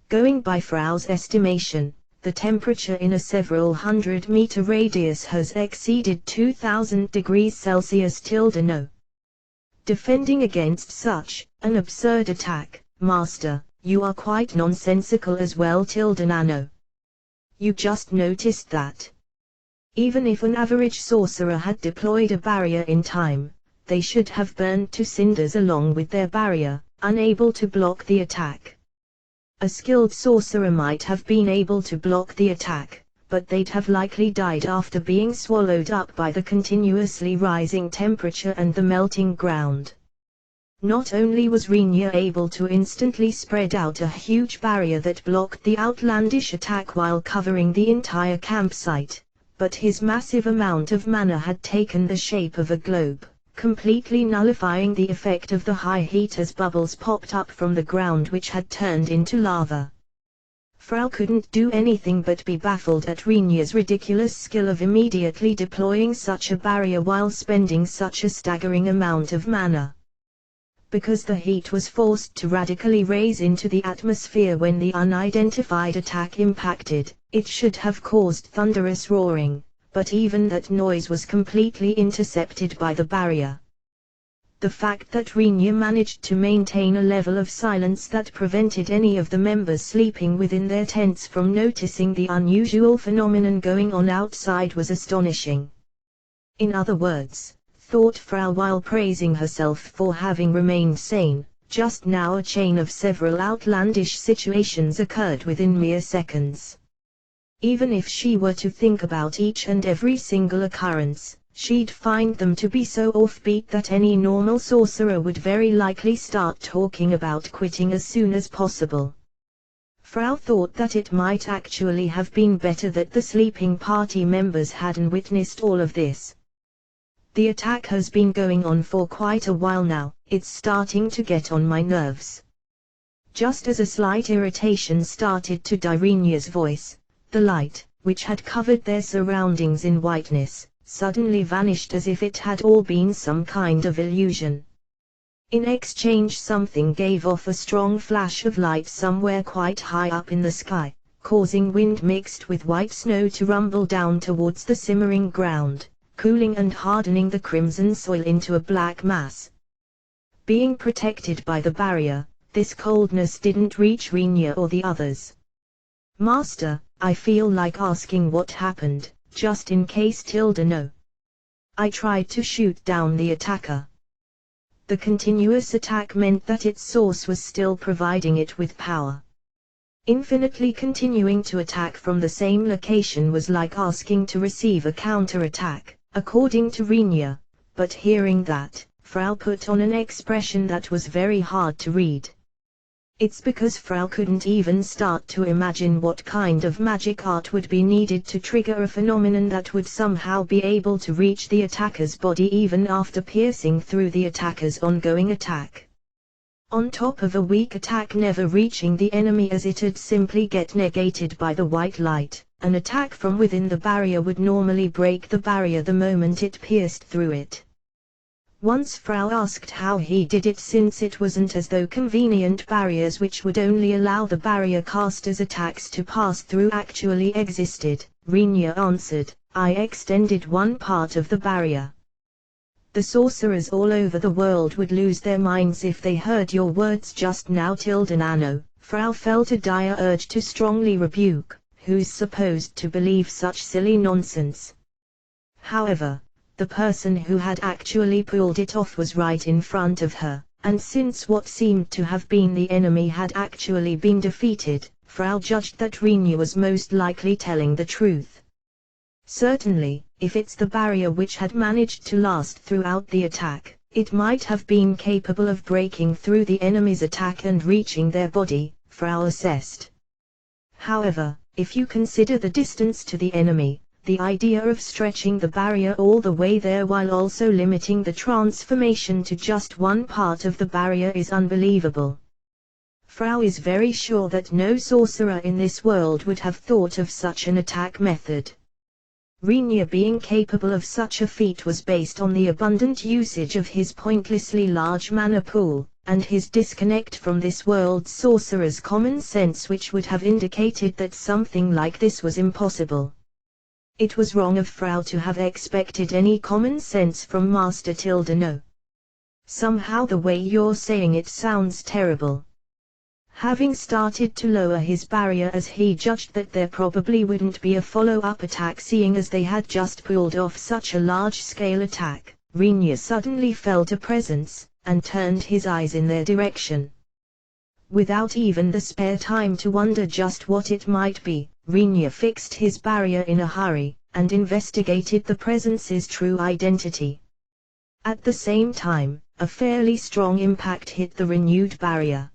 Going by Frau's estimation, the temperature in a several 100-meter radius has exceeded 2000 degrees Celsius no. Defending against such an absurd attack, Master, you are quite nonsensical as well nano. You just noticed that. Even if an average sorcerer had deployed a barrier in time, they should have burned to cinders along with their barrier, unable to block the attack. A skilled sorcerer might have been able to block the attack, but they'd have likely died after being swallowed up by the continuously rising temperature and the melting ground. Not only was Rinya able to instantly spread out a huge barrier that blocked the outlandish attack while covering the entire campsite, but his massive amount of mana had taken the shape of a globe, completely nullifying the effect of the high heat as bubbles popped up from the ground which had turned into lava. Frau couldn't do anything but be baffled at Rinya's ridiculous skill of immediately deploying such a barrier while spending such a staggering amount of mana. Because the heat was forced to radically raise into the atmosphere when the unidentified attack impacted, it should have caused thunderous roaring, but even that noise was completely intercepted by the barrier. The fact that Rinya managed to maintain a level of silence that prevented any of the members sleeping within their tents from noticing the unusual phenomenon going on outside was astonishing. In other words, thought Frau while praising herself for having remained sane, just now a chain of several outlandish situations occurred within mere seconds. Even if she were to think about each and every single occurrence, she'd find them to be so offbeat that any normal sorcerer would very likely start talking about quitting as soon as possible. Frau thought that it might actually have been better that the sleeping party members hadn't witnessed all of this. The attack has been going on for quite a while now, it's starting to get on my nerves. Just as a slight irritation started to dye Rinya's voice, the light, which had covered their surroundings in whiteness, suddenly vanished as if it had all been some kind of illusion. In exchange something gave off a strong flash of light somewhere quite high up in the sky, causing wind mixed with white snow to rumble down towards the simmering ground, cooling and hardening the crimson soil into a black mass. Being protected by the barrier, this coldness didn't reach Rinya or the others. Master, I feel like asking what happened, just in case no. I tried to shoot down the attacker. The continuous attack meant that its source was still providing it with power. Infinitely continuing to attack from the same location was like asking to receive a counter-attack, according to Rinya, but hearing that, Frau put on an expression that was very hard to read. It's because Frau couldn't even start to imagine what kind of magic art would be needed to trigger a phenomenon that would somehow be able to reach the attacker's body even after piercing through the attacker's ongoing attack. On top of a weak attack never reaching the enemy as it'd simply get negated by the white light, an attack from within the barrier would normally break the barrier the moment it pierced through it. Once Frau asked how he did it since it wasn't as though convenient barriers which would only allow the barrier caster's attacks to pass through actually existed, Rinya answered, I extended one part of the barrier. The sorcerers all over the world would lose their minds if they heard your words just now nano. Frau felt a dire urge to strongly rebuke, who's supposed to believe such silly nonsense. However, the person who had actually pulled it off was right in front of her, and since what seemed to have been the enemy had actually been defeated, Frau judged that Rinya was most likely telling the truth. Certainly, if it's the barrier which had managed to last throughout the attack, it might have been capable of breaking through the enemy's attack and reaching their body, Frau assessed. However, if you consider the distance to the enemy, the idea of stretching the barrier all the way there while also limiting the transformation to just one part of the barrier is unbelievable. Frau is very sure that no sorcerer in this world would have thought of such an attack method. Rinja being capable of such a feat was based on the abundant usage of his pointlessly large mana pool, and his disconnect from this world's sorcerer's common sense, which would have indicated that something like this was impossible. It was wrong of Frau to have expected any common sense from Master No. Somehow the way you're saying it sounds terrible. Having started to lower his barrier as he judged that there probably wouldn't be a follow-up attack, seeing as they had just pulled off such a large-scale attack, Rinja suddenly felt a presence, and turned his eyes in their direction. Without even the spare time to wonder just what it might be, Rinja fixed his barrier in a hurry, and investigated the presence's true identity. At the same time, a fairly strong impact hit the renewed barrier.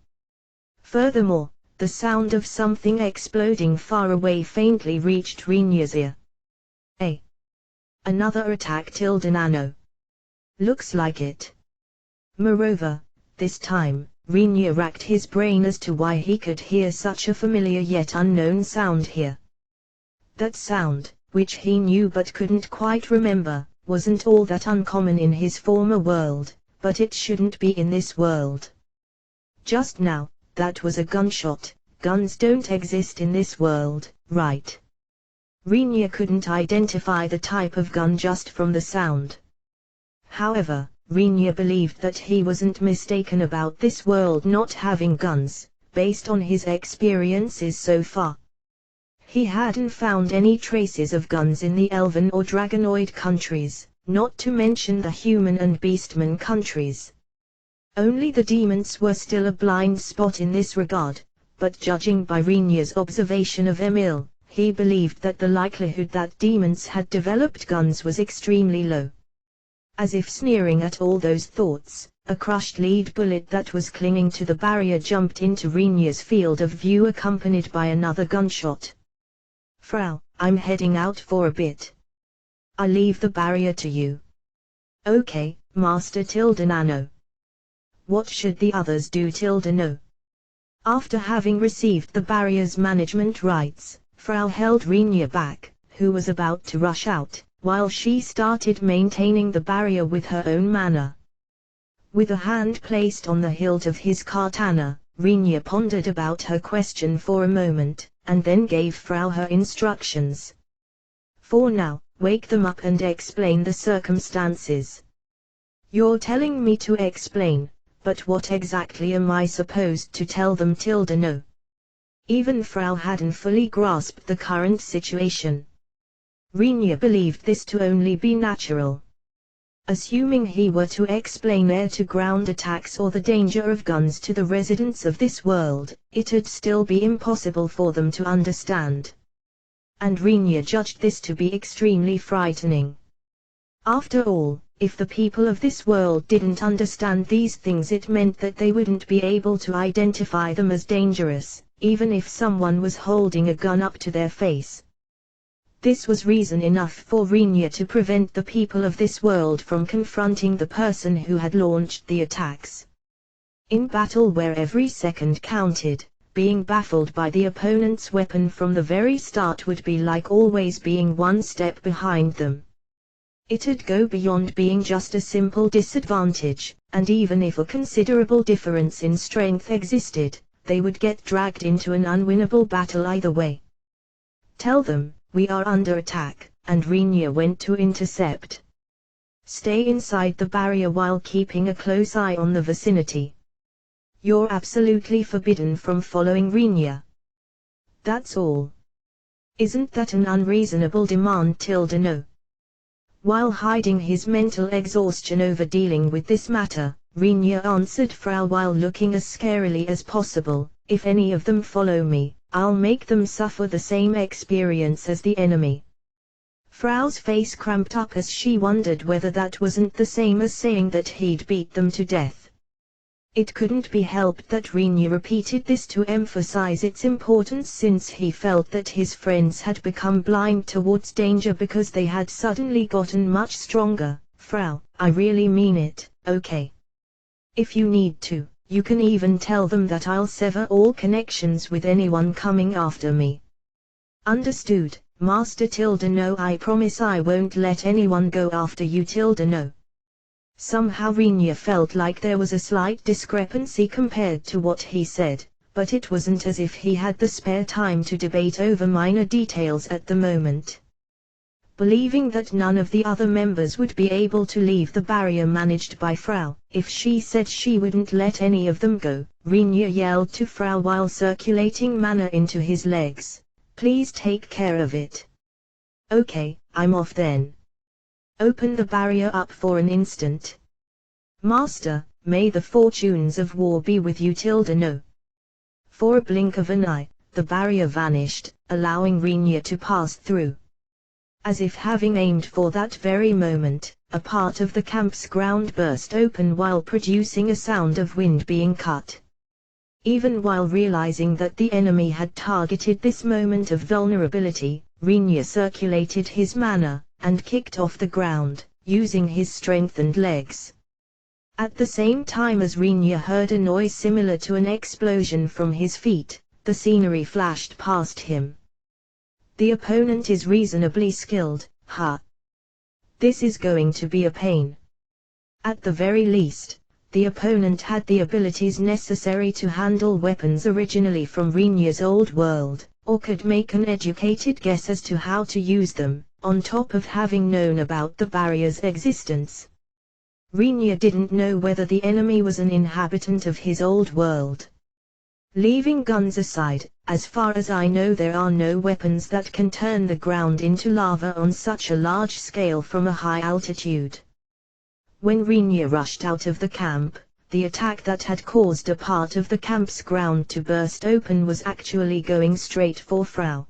Furthermore, the sound of something exploding far away faintly reached Rinja's ear. Another attack Nano. Looks like it. Moreover, this time, Rinja racked his brain as to why he could hear such a familiar yet unknown sound here. That sound, which he knew but couldn't quite remember, wasn't all that uncommon in his former world, but it shouldn't be in this world. Just now, that was a gunshot. Guns don't exist in this world, right? Rinja couldn't identify the type of gun just from the sound. However, Rinja believed that he wasn't mistaken about this world not having guns, based on his experiences so far. He hadn't found any traces of guns in the elven or dragonoid countries, not to mention the human and beastman countries. Only the demons were still a blind spot in this regard, but judging by Rinja's observation of Emil, he believed that the likelihood that demons had developed guns was extremely low. As if sneering at all those thoughts, a crushed lead bullet that was clinging to the barrier jumped into Rinja's field of view, accompanied by another gunshot. Frau, I'm heading out for a bit. I'll leave the barrier to you. Okay, Master Nano. What should the others do? No. After having received the barrier's management rights, Frau held Rinja back, who was about to rush out, while she started maintaining the barrier with her own mana. With a hand placed on the hilt of his katana, Rinja pondered about her question for a moment, and then gave Frau her instructions. For now, wake them up and explain the circumstances. You're telling me to explain, but what exactly am I supposed to tell them? No. Even Frau hadn't fully grasped the current situation. Rinja believed this to only be natural. Assuming he were to explain air-to-ground attacks or the danger of guns to the residents of this world, it'd still be impossible for them to understand. And Rinja judged this to be extremely frightening. After all, if the people of this world didn't understand these things, it meant that they wouldn't be able to identify them as dangerous, even if someone was holding a gun up to their face. This was reason enough for Rinja to prevent the people of this world from confronting the person who had launched the attacks. In battle where every second counted, being baffled by the opponent's weapon from the very start would be like always being one step behind them. It'd go beyond being just a simple disadvantage, and even if a considerable difference in strength existed, they would get dragged into an unwinnable battle either way. Tell them, we are under attack, and Rinja went to intercept. Stay inside the barrier while keeping a close eye on the vicinity. You're absolutely forbidden from following Rinja. That's all. Isn't that an unreasonable demand? No. While hiding his mental exhaustion over dealing with this matter, Rinja answered Frau while looking as scarily as possible. If any of them follow me, I'll make them suffer the same experience as the enemy. Frau's face cramped up as she wondered whether that wasn't the same as saying that he'd beat them to death. It couldn't be helped that Rinja repeated this to emphasize its importance, since he felt that his friends had become blind towards danger because they had suddenly gotten much stronger. Frau, I really mean it, okay? If you need to, You can even tell them that I'll sever all connections with anyone coming after me. Understood, Master No. I promise I won't let anyone go after you No. Somehow Rinya felt like there was a slight discrepancy compared to what he said, but it wasn't as if he had the spare time to debate over minor details at the moment. Believing that none of the other members would be able to leave the barrier managed by Frau, if she said she wouldn't let any of them go, Rinya yelled to Frau while circulating mana into his legs, "Please take care of it." "Okay, I'm off then." "Open the barrier up for an instant." "Master, may the fortunes of war be with you No." For a blink of an eye, the barrier vanished, allowing Rinya to pass through. As if having aimed for that very moment, a part of the camp's ground burst open while producing a sound of wind being cut. Even while realizing that the enemy had targeted this moment of vulnerability, Rinya circulated his mana, and kicked off the ground, using his strengthened legs. At the same time as Rinya heard a noise similar to an explosion from his feet, the scenery flashed past him. The opponent is reasonably skilled, huh? This is going to be a pain. At the very least, the opponent had the abilities necessary to handle weapons originally from Rinya's old world, or could make an educated guess as to how to use them, on top of having known about the barrier's existence. Rinya didn't know whether the enemy was an inhabitant of his old world. Leaving guns aside, as far as I know there are no weapons that can turn the ground into lava on such a large scale from a high altitude. When Rinya rushed out of the camp, the attack that had caused a part of the camp's ground to burst open was actually going straight for Frau.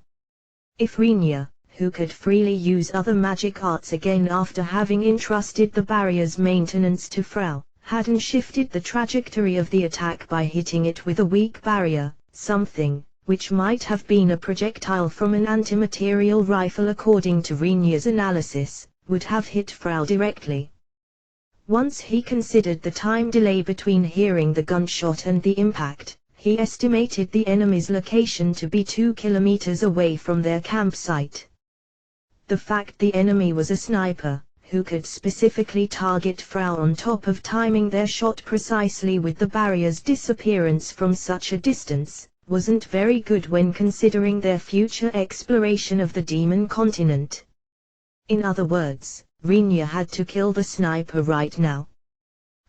If Rinya, who could freely use other magic arts again after having entrusted the barrier's maintenance to Frau, hadn't shifted the trajectory of the attack by hitting it with a weak barrier, something, which might have been a projectile from an antimaterial rifle according to Rinya's analysis, would have hit Frau directly. Once he considered the time delay between hearing the gunshot and the impact, he estimated the enemy's location to be 2 kilometers away from their campsite. The fact the enemy was a sniper, who could specifically target Frau on top of timing their shot precisely with the barrier's disappearance from such a distance, wasn't very good when considering their future exploration of the Demon Continent. In other words, Rinya had to kill the sniper right now.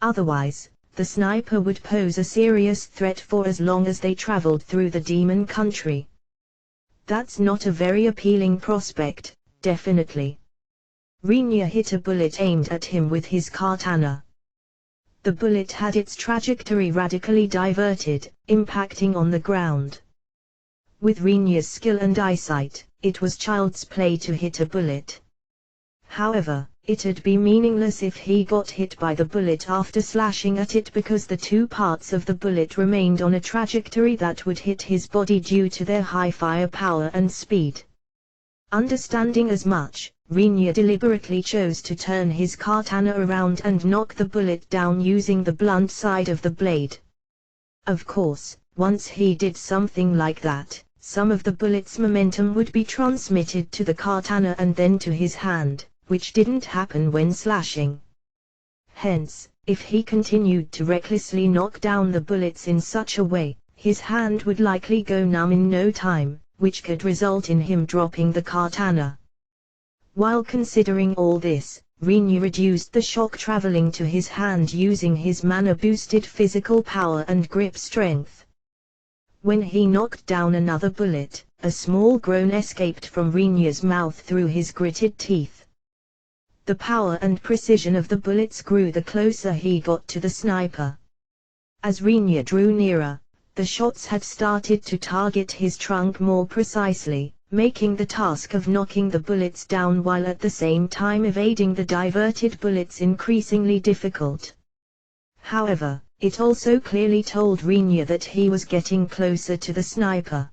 Otherwise, the sniper would pose a serious threat for as long as they traveled through the Demon Country. That's not a very appealing prospect, definitely. Rinya hit a bullet aimed at him with his katana. The bullet had its trajectory radically diverted, impacting on the ground. With Rinya's skill and eyesight, it was child's play to hit a bullet. However, it'd be meaningless if he got hit by the bullet after slashing at it because the two parts of the bullet remained on a trajectory that would hit his body due to their high firepower and speed. Understanding as much, Rinya deliberately chose to turn his katana around and knock the bullet down using the blunt side of the blade. Of course, once he did something like that, some of the bullet's momentum would be transmitted to the katana and then to his hand, which didn't happen when slashing. Hence, if he continued to recklessly knock down the bullets in such a way, his hand would likely go numb in no time, which could result in him dropping the katana. While considering all this, Rinya reduced the shock traveling to his hand using his mana-boosted physical power and grip strength. When he knocked down another bullet, a small groan escaped from Rinya's mouth through his gritted teeth. The power and precision of the bullets grew the closer he got to the sniper. As Rinya drew nearer, the shots had started to target his trunk more precisely, making the task of knocking the bullets down while at the same time evading the diverted bullets increasingly difficult. However, it also clearly told Rinya that he was getting closer to the sniper.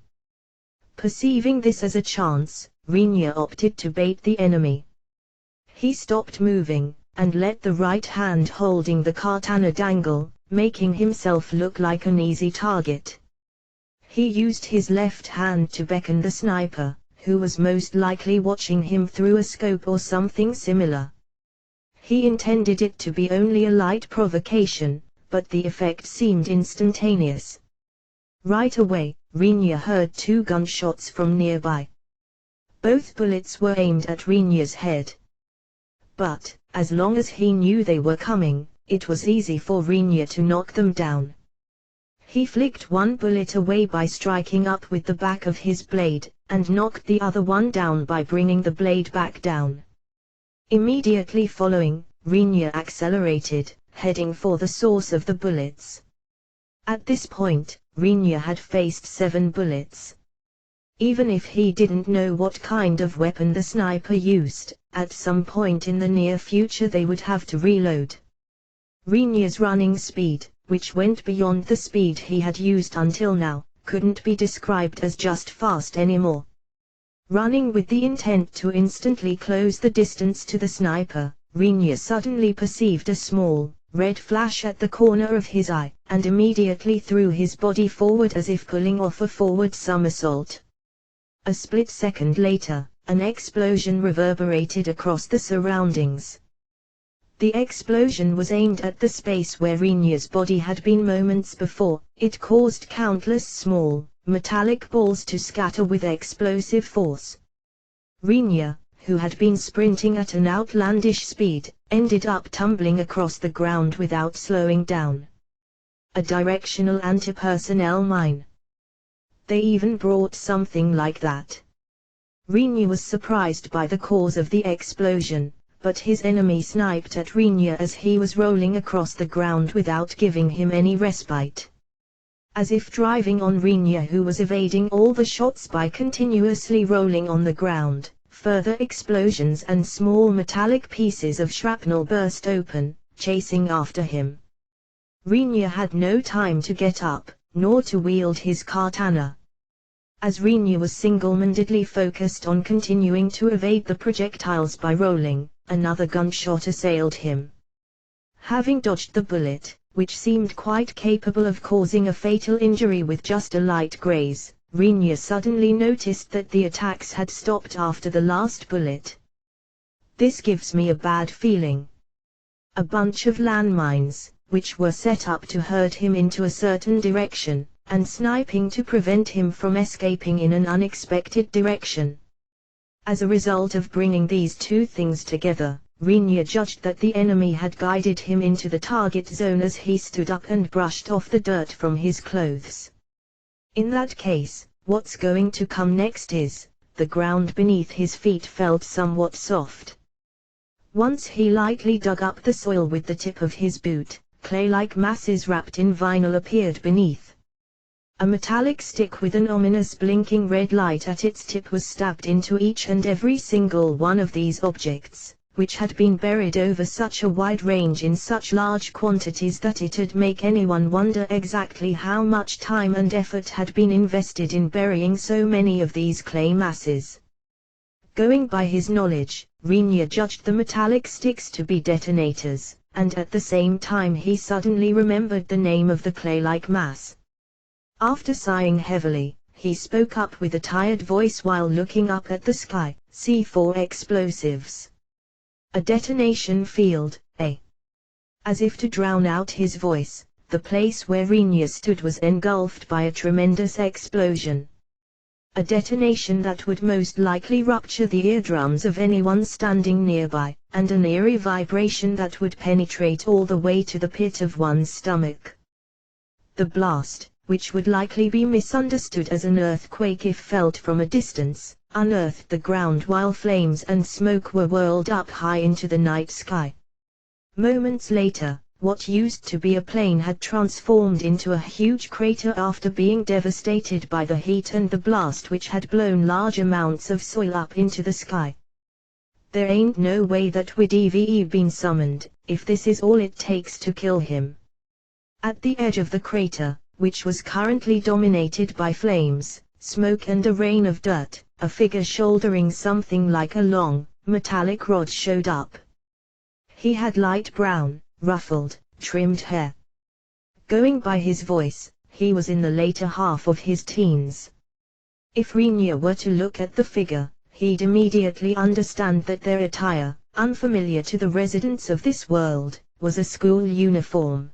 Perceiving this as a chance, Rinya opted to bait the enemy. He stopped moving, and let the right hand holding the katana dangle, making himself look like an easy target. He used his left hand to beckon the sniper, who was most likely watching him through a scope or something similar. He intended it to be only a light provocation, but the effect seemed instantaneous. Right away, Rinya heard 2 gunshots from nearby. Both bullets were aimed at Rinya's head. But, as long as he knew they were coming, it was easy for Rinya to knock them down. He flicked one bullet away by striking up with the back of his blade, and knocked the other one down by bringing the blade back down. Immediately following, Rinya accelerated, heading for the source of the bullets. At this point, Rinya had faced 7 bullets. Even if he didn't know what kind of weapon the sniper used, at some point in the near future they would have to reload. Rinya's running speed, which went beyond the speed he had used until now, couldn't be described as just fast anymore. Running with the intent to instantly close the distance to the sniper, Rinya suddenly perceived a small, red flash at the corner of his eye, and immediately threw his body forward as if pulling off a forward somersault. A split second later, an explosion reverberated across the surroundings. The explosion was aimed at the space where Rinya's body had been moments before. It caused countless small, metallic balls to scatter with explosive force. Rinya, who had been sprinting at an outlandish speed, ended up tumbling across the ground without slowing down. A directional anti-personnel mine. They even brought something like that. Rinya was surprised by the cause of the explosion, but his enemy sniped at Rinya as he was rolling across the ground without giving him any respite. As if driving on Rinya, who was evading all the shots by continuously rolling on the ground, further explosions and small metallic pieces of shrapnel burst open, chasing after him. Rinya had no time to get up, nor to wield his katana. As Rinya was single-mindedly focused on continuing to evade the projectiles by rolling, another gunshot assailed him. Having dodged the bullet, which seemed quite capable of causing a fatal injury with just a light graze, Rinya suddenly noticed that the attacks had stopped after the last bullet. This gives me a bad feeling. A bunch of landmines, which were set up to herd him into a certain direction, and sniping to prevent him from escaping in an unexpected direction. As a result of bringing these 2 things together, Rinya judged that the enemy had guided him into the target zone as he stood up and brushed off the dirt from his clothes. In that case, what's going to come next is, the ground beneath his feet felt somewhat soft. Once he lightly dug up the soil with the tip of his boot, clay-like masses wrapped in vinyl appeared beneath. A metallic stick with an ominous blinking red light at its tip was stabbed into each and every single one of these objects, which had been buried over such a wide range in such large quantities that it'd make anyone wonder exactly how much time and effort had been invested in burying so many of these clay masses. Going by his knowledge, Rinya judged the metallic sticks to be detonators, and at the same time he suddenly remembered the name of the clay-like mass. After sighing heavily, he spoke up with a tired voice while looking up at the sky. C4 explosives. A detonation field, eh? As if to drown out his voice, the place where Rinya stood was engulfed by a tremendous explosion. A detonation that would most likely rupture the eardrums of anyone standing nearby, and an eerie vibration that would penetrate all the way to the pit of one's stomach. The blast, which would likely be misunderstood as an earthquake if felt from a distance, unearthed the ground while flames and smoke were whirled up high into the night sky. Moments later, what used to be a plain had transformed into a huge crater after being devastated by the heat and the blast, which had blown large amounts of soil up into the sky. There ain't no way that we'd even been summoned, if this is all it takes to kill him. At the edge of the crater, which was currently dominated by flames, smoke and a rain of dirt, a figure shouldering something like a long, metallic rod showed up. He had light brown, ruffled, trimmed hair. Going by his voice, he was in the later half of his teens. If Rinya were to look at the figure, he'd immediately understand that their attire, unfamiliar to the residents of this world, was a school uniform.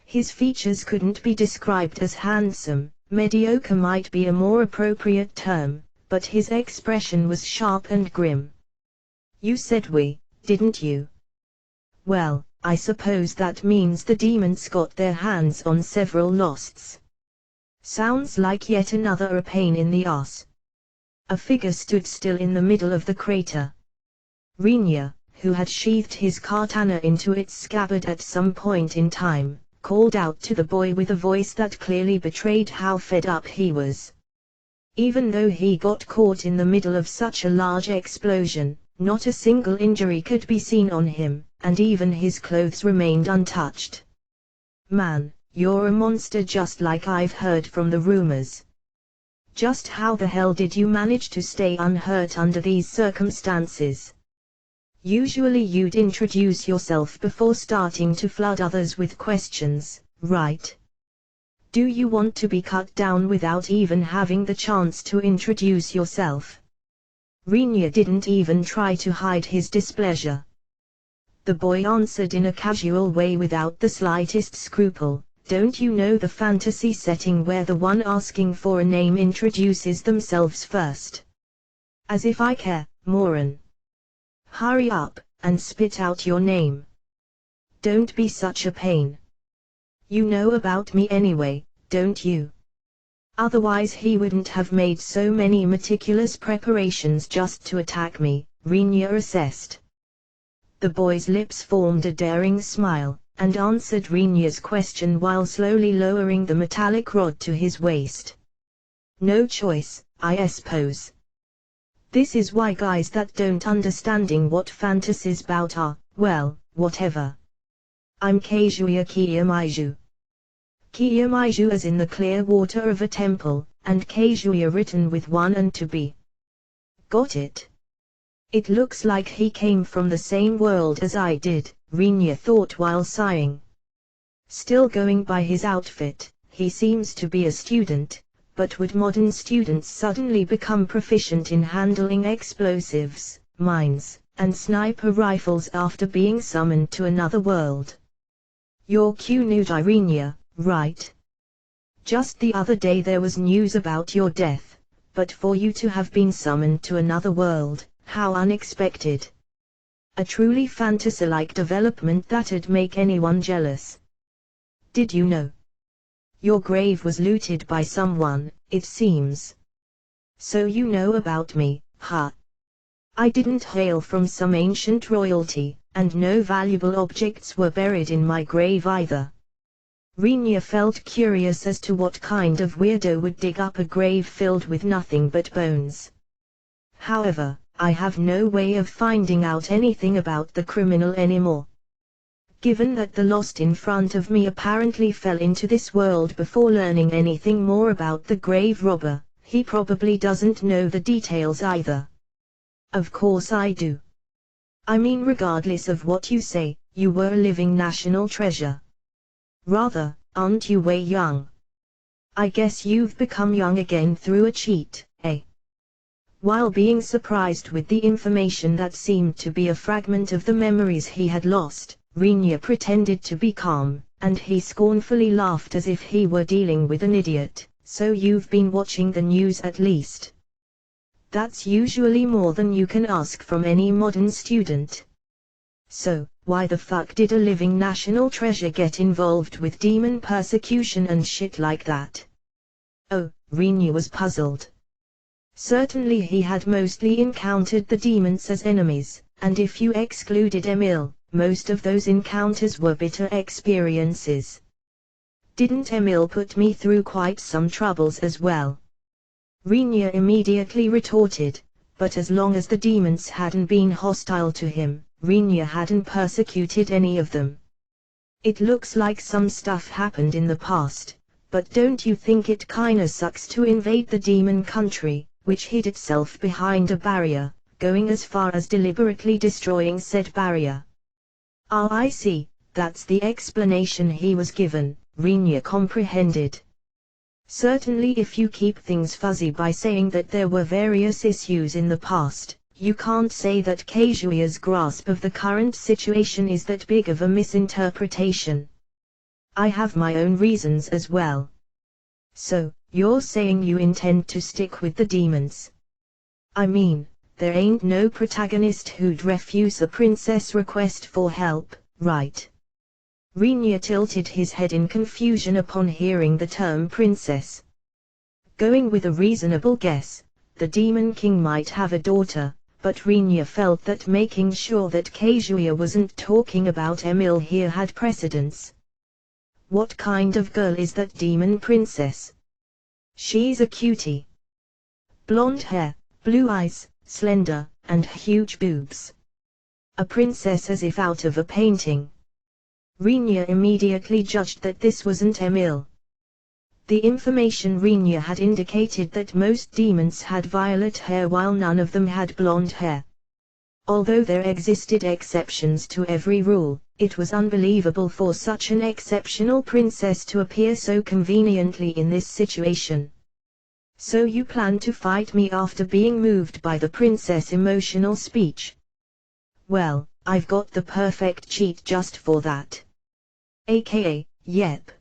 His features couldn't be described as handsome, mediocre might be a more appropriate term, but his expression was sharp and grim. "You said we, didn't you? Well, I suppose that means the demons got their hands on several losts. Sounds like yet another a pain in the ass." A figure stood still in the middle of the crater. Rinya, who had sheathed his katana into its scabbard at some point in time, called out to the boy with a voice that clearly betrayed how fed up he was. Even though he got caught in the middle of such a large explosion, not a single injury could be seen on him, and even his clothes remained untouched. "Man, you're a monster just like I've heard from the rumors. Just how the hell did you manage to stay unhurt under these circumstances? Usually you'd introduce yourself before starting to flood others with questions, right? Do you want to be cut down without even having the chance to introduce yourself?" Rinya didn't even try to hide his displeasure. The boy answered in a casual way without the slightest scruple, "Don't you know the fantasy setting where the one asking for a name introduces themselves first? As if I care, moron. Hurry up, and spit out your name. Don't be such a pain. You know about me anyway, don't you? Otherwise he wouldn't have made so many meticulous preparations just to attack me," Rinya assessed. The boy's lips formed a daring smile, and answered Rinya's question while slowly lowering the metallic rod to his waist. "No choice, I suppose. This is why guys that don't understanding what fantasies about are, well, whatever. I'm Kazuya Kiyamaiju. Kiyamaiju as in the clear water of a temple, and Kazuya written with one and to be. Got it? It looks like he came from the same world as I did," Rinya thought while sighing. Still going by his outfit, he seems to be a student. But would modern students suddenly become proficient in handling explosives, mines, and sniper rifles after being summoned to another world? "You're Kyunudai Rinya, right? Just the other day there was news about your death, but for you to have been summoned to another world, how unexpected. A truly fantasy-like development that'd make anyone jealous. Did you know? Your grave was looted by someone, it seems. So you know about me, huh? I didn't hail from some ancient royalty, and no valuable objects were buried in my grave either." Rinya felt curious as to what kind of weirdo would dig up a grave filled with nothing but bones. "However, I have no way of finding out anything about the criminal anymore. Given that the lost in front of me apparently fell into this world before learning anything more about the grave robber, he probably doesn't know the details either." "Of course I do. I mean regardless of what you say, you were a living national treasure. Rather, aren't you way young? I guess you've become young again through a cheat, eh?" While being surprised with the information that seemed to be a fragment of the memories he had lost, Rinya pretended to be calm, and he scornfully laughed as if he were dealing with an idiot. "So you've been watching the news at least. That's usually more than you can ask from any modern student. So, why the fuck did a living national treasure get involved with demon persecution and shit like that?" Oh, Rinya was puzzled. Certainly he had mostly encountered the demons as enemies, and if you excluded Emil, most of those encounters were bitter experiences. "Didn't Emil put me through quite some troubles as well?" Rinya immediately retorted, but as long as the demons hadn't been hostile to him, Rinya hadn't persecuted any of them. "It looks like some stuff happened in the past, but don't you think it kinda sucks to invade the demon country, which hid itself behind a barrier, going as far as deliberately destroying said barrier?" "Ah, I see, that's the explanation he was given," Rinya comprehended. Certainly if you keep things fuzzy by saying that there were various issues in the past, you can't say that Kazuya's grasp of the current situation is that big of a misinterpretation. I have my own reasons as well. So, you're saying you intend to stick with the demons? I mean, there ain't no protagonist who'd refuse a princess' request for help, right? Rinya tilted his head in confusion upon hearing the term princess. Going with a reasonable guess, the Demon King might have a daughter, but Rinya felt that making sure that Kazuya wasn't talking about Emil here had precedence. What kind of girl is that demon princess? She's a cutie. Blonde hair, blue eyes, slender, and huge boobs. A princess as if out of a painting. Rinya immediately judged that this wasn't Emil. The information Rinya had indicated that most demons had violet hair while none of them had blonde hair. Although there existed exceptions to every rule, it was unbelievable for such an exceptional princess to appear so conveniently in this situation. So you plan to fight me after being moved by the princess' emotional speech? Well, I've got the perfect cheat just for that. AKA, yep.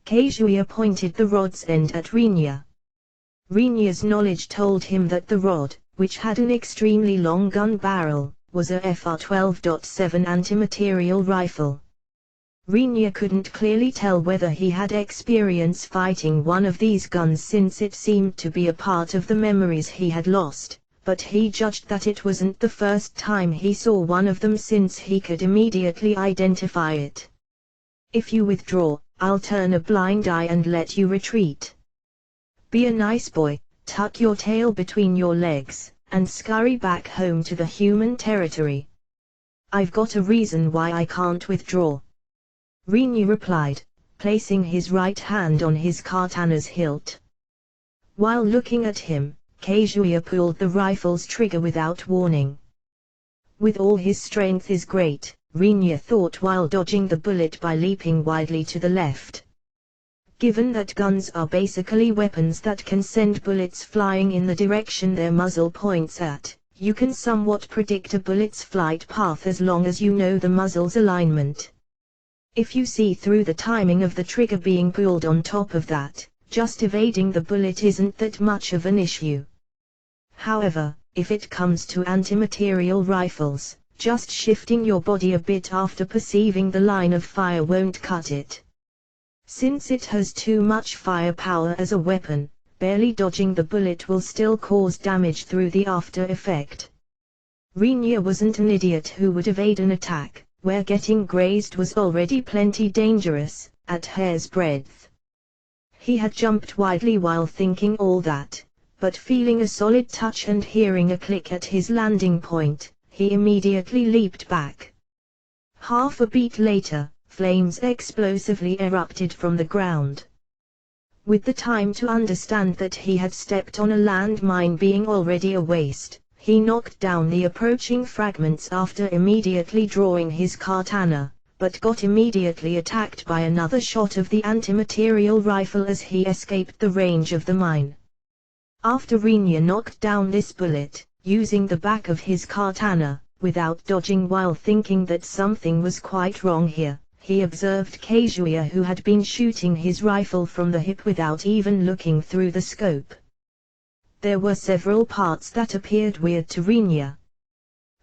Kazuya pointed the rod's end at Rinya. Rinya's knowledge told him that the rod, which had an extremely long gun barrel, was a FR-12.7 antimaterial rifle. Rinya couldn't clearly tell whether he had experience fighting one of these guns since it seemed to be a part of the memories he had lost, but he judged that it wasn't the first time he saw one of them since he could immediately identify it. If you withdraw, I'll turn a blind eye and let you retreat. Be a nice boy, tuck your tail between your legs, and scurry back home to the human territory. I've got a reason why I can't withdraw. Rinya replied, placing his right hand on his katana's hilt. While looking at him, Kazuya pulled the rifle's trigger without warning. With all his strength is great, Rinya thought while dodging the bullet by leaping widely to the left. Given that guns are basically weapons that can send bullets flying in the direction their muzzle points at, you can somewhat predict a bullet's flight path as long as you know the muzzle's alignment. If you see through the timing of the trigger being pulled on top of that, just evading the bullet isn't that much of an issue. However, if it comes to antimaterial rifles, just shifting your body a bit after perceiving the line of fire won't cut it. Since it has too much firepower as a weapon, barely dodging the bullet will still cause damage through the after effect. Rinya wasn't an idiot who would evade an attack, where getting grazed was already plenty dangerous, at hair's breadth. He had jumped widely while thinking all that, but feeling a solid touch and hearing a click at his landing point, he immediately leaped back. Half a beat later, flames explosively erupted from the ground. With the time to understand that he had stepped on a landmine being already a waste, he knocked down the approaching fragments after immediately drawing his katana, but got immediately attacked by another shot of the antimaterial rifle as he escaped the range of the mine. After Rinya knocked down this bullet, using the back of his katana, without dodging while thinking that something was quite wrong here, he observed Kazuya who had been shooting his rifle from the hip without even looking through the scope. There were several parts that appeared weird to Rinya.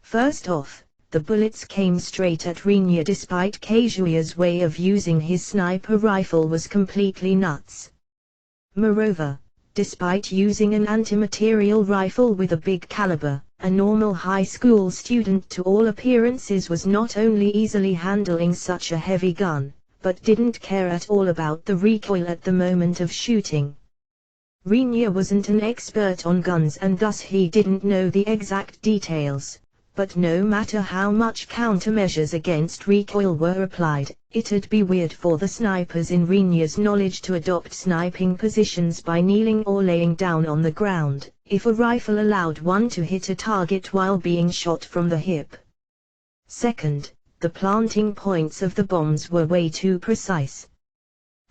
First off, the bullets came straight at Rinya despite Kazuya's way of using his sniper rifle was completely nuts. Moreover, despite using an antimaterial rifle with a big caliber, a normal high school student to all appearances was not only easily handling such a heavy gun, but didn't care at all about the recoil at the moment of shooting. Rinya wasn't an expert on guns and thus he didn't know the exact details, but no matter how much countermeasures against recoil were applied, it'd be weird for the snipers in Rinya's knowledge to adopt sniping positions by kneeling or laying down on the ground, if a rifle allowed one to hit a target while being shot from the hip. Second, the planting points of the bombs were way too precise.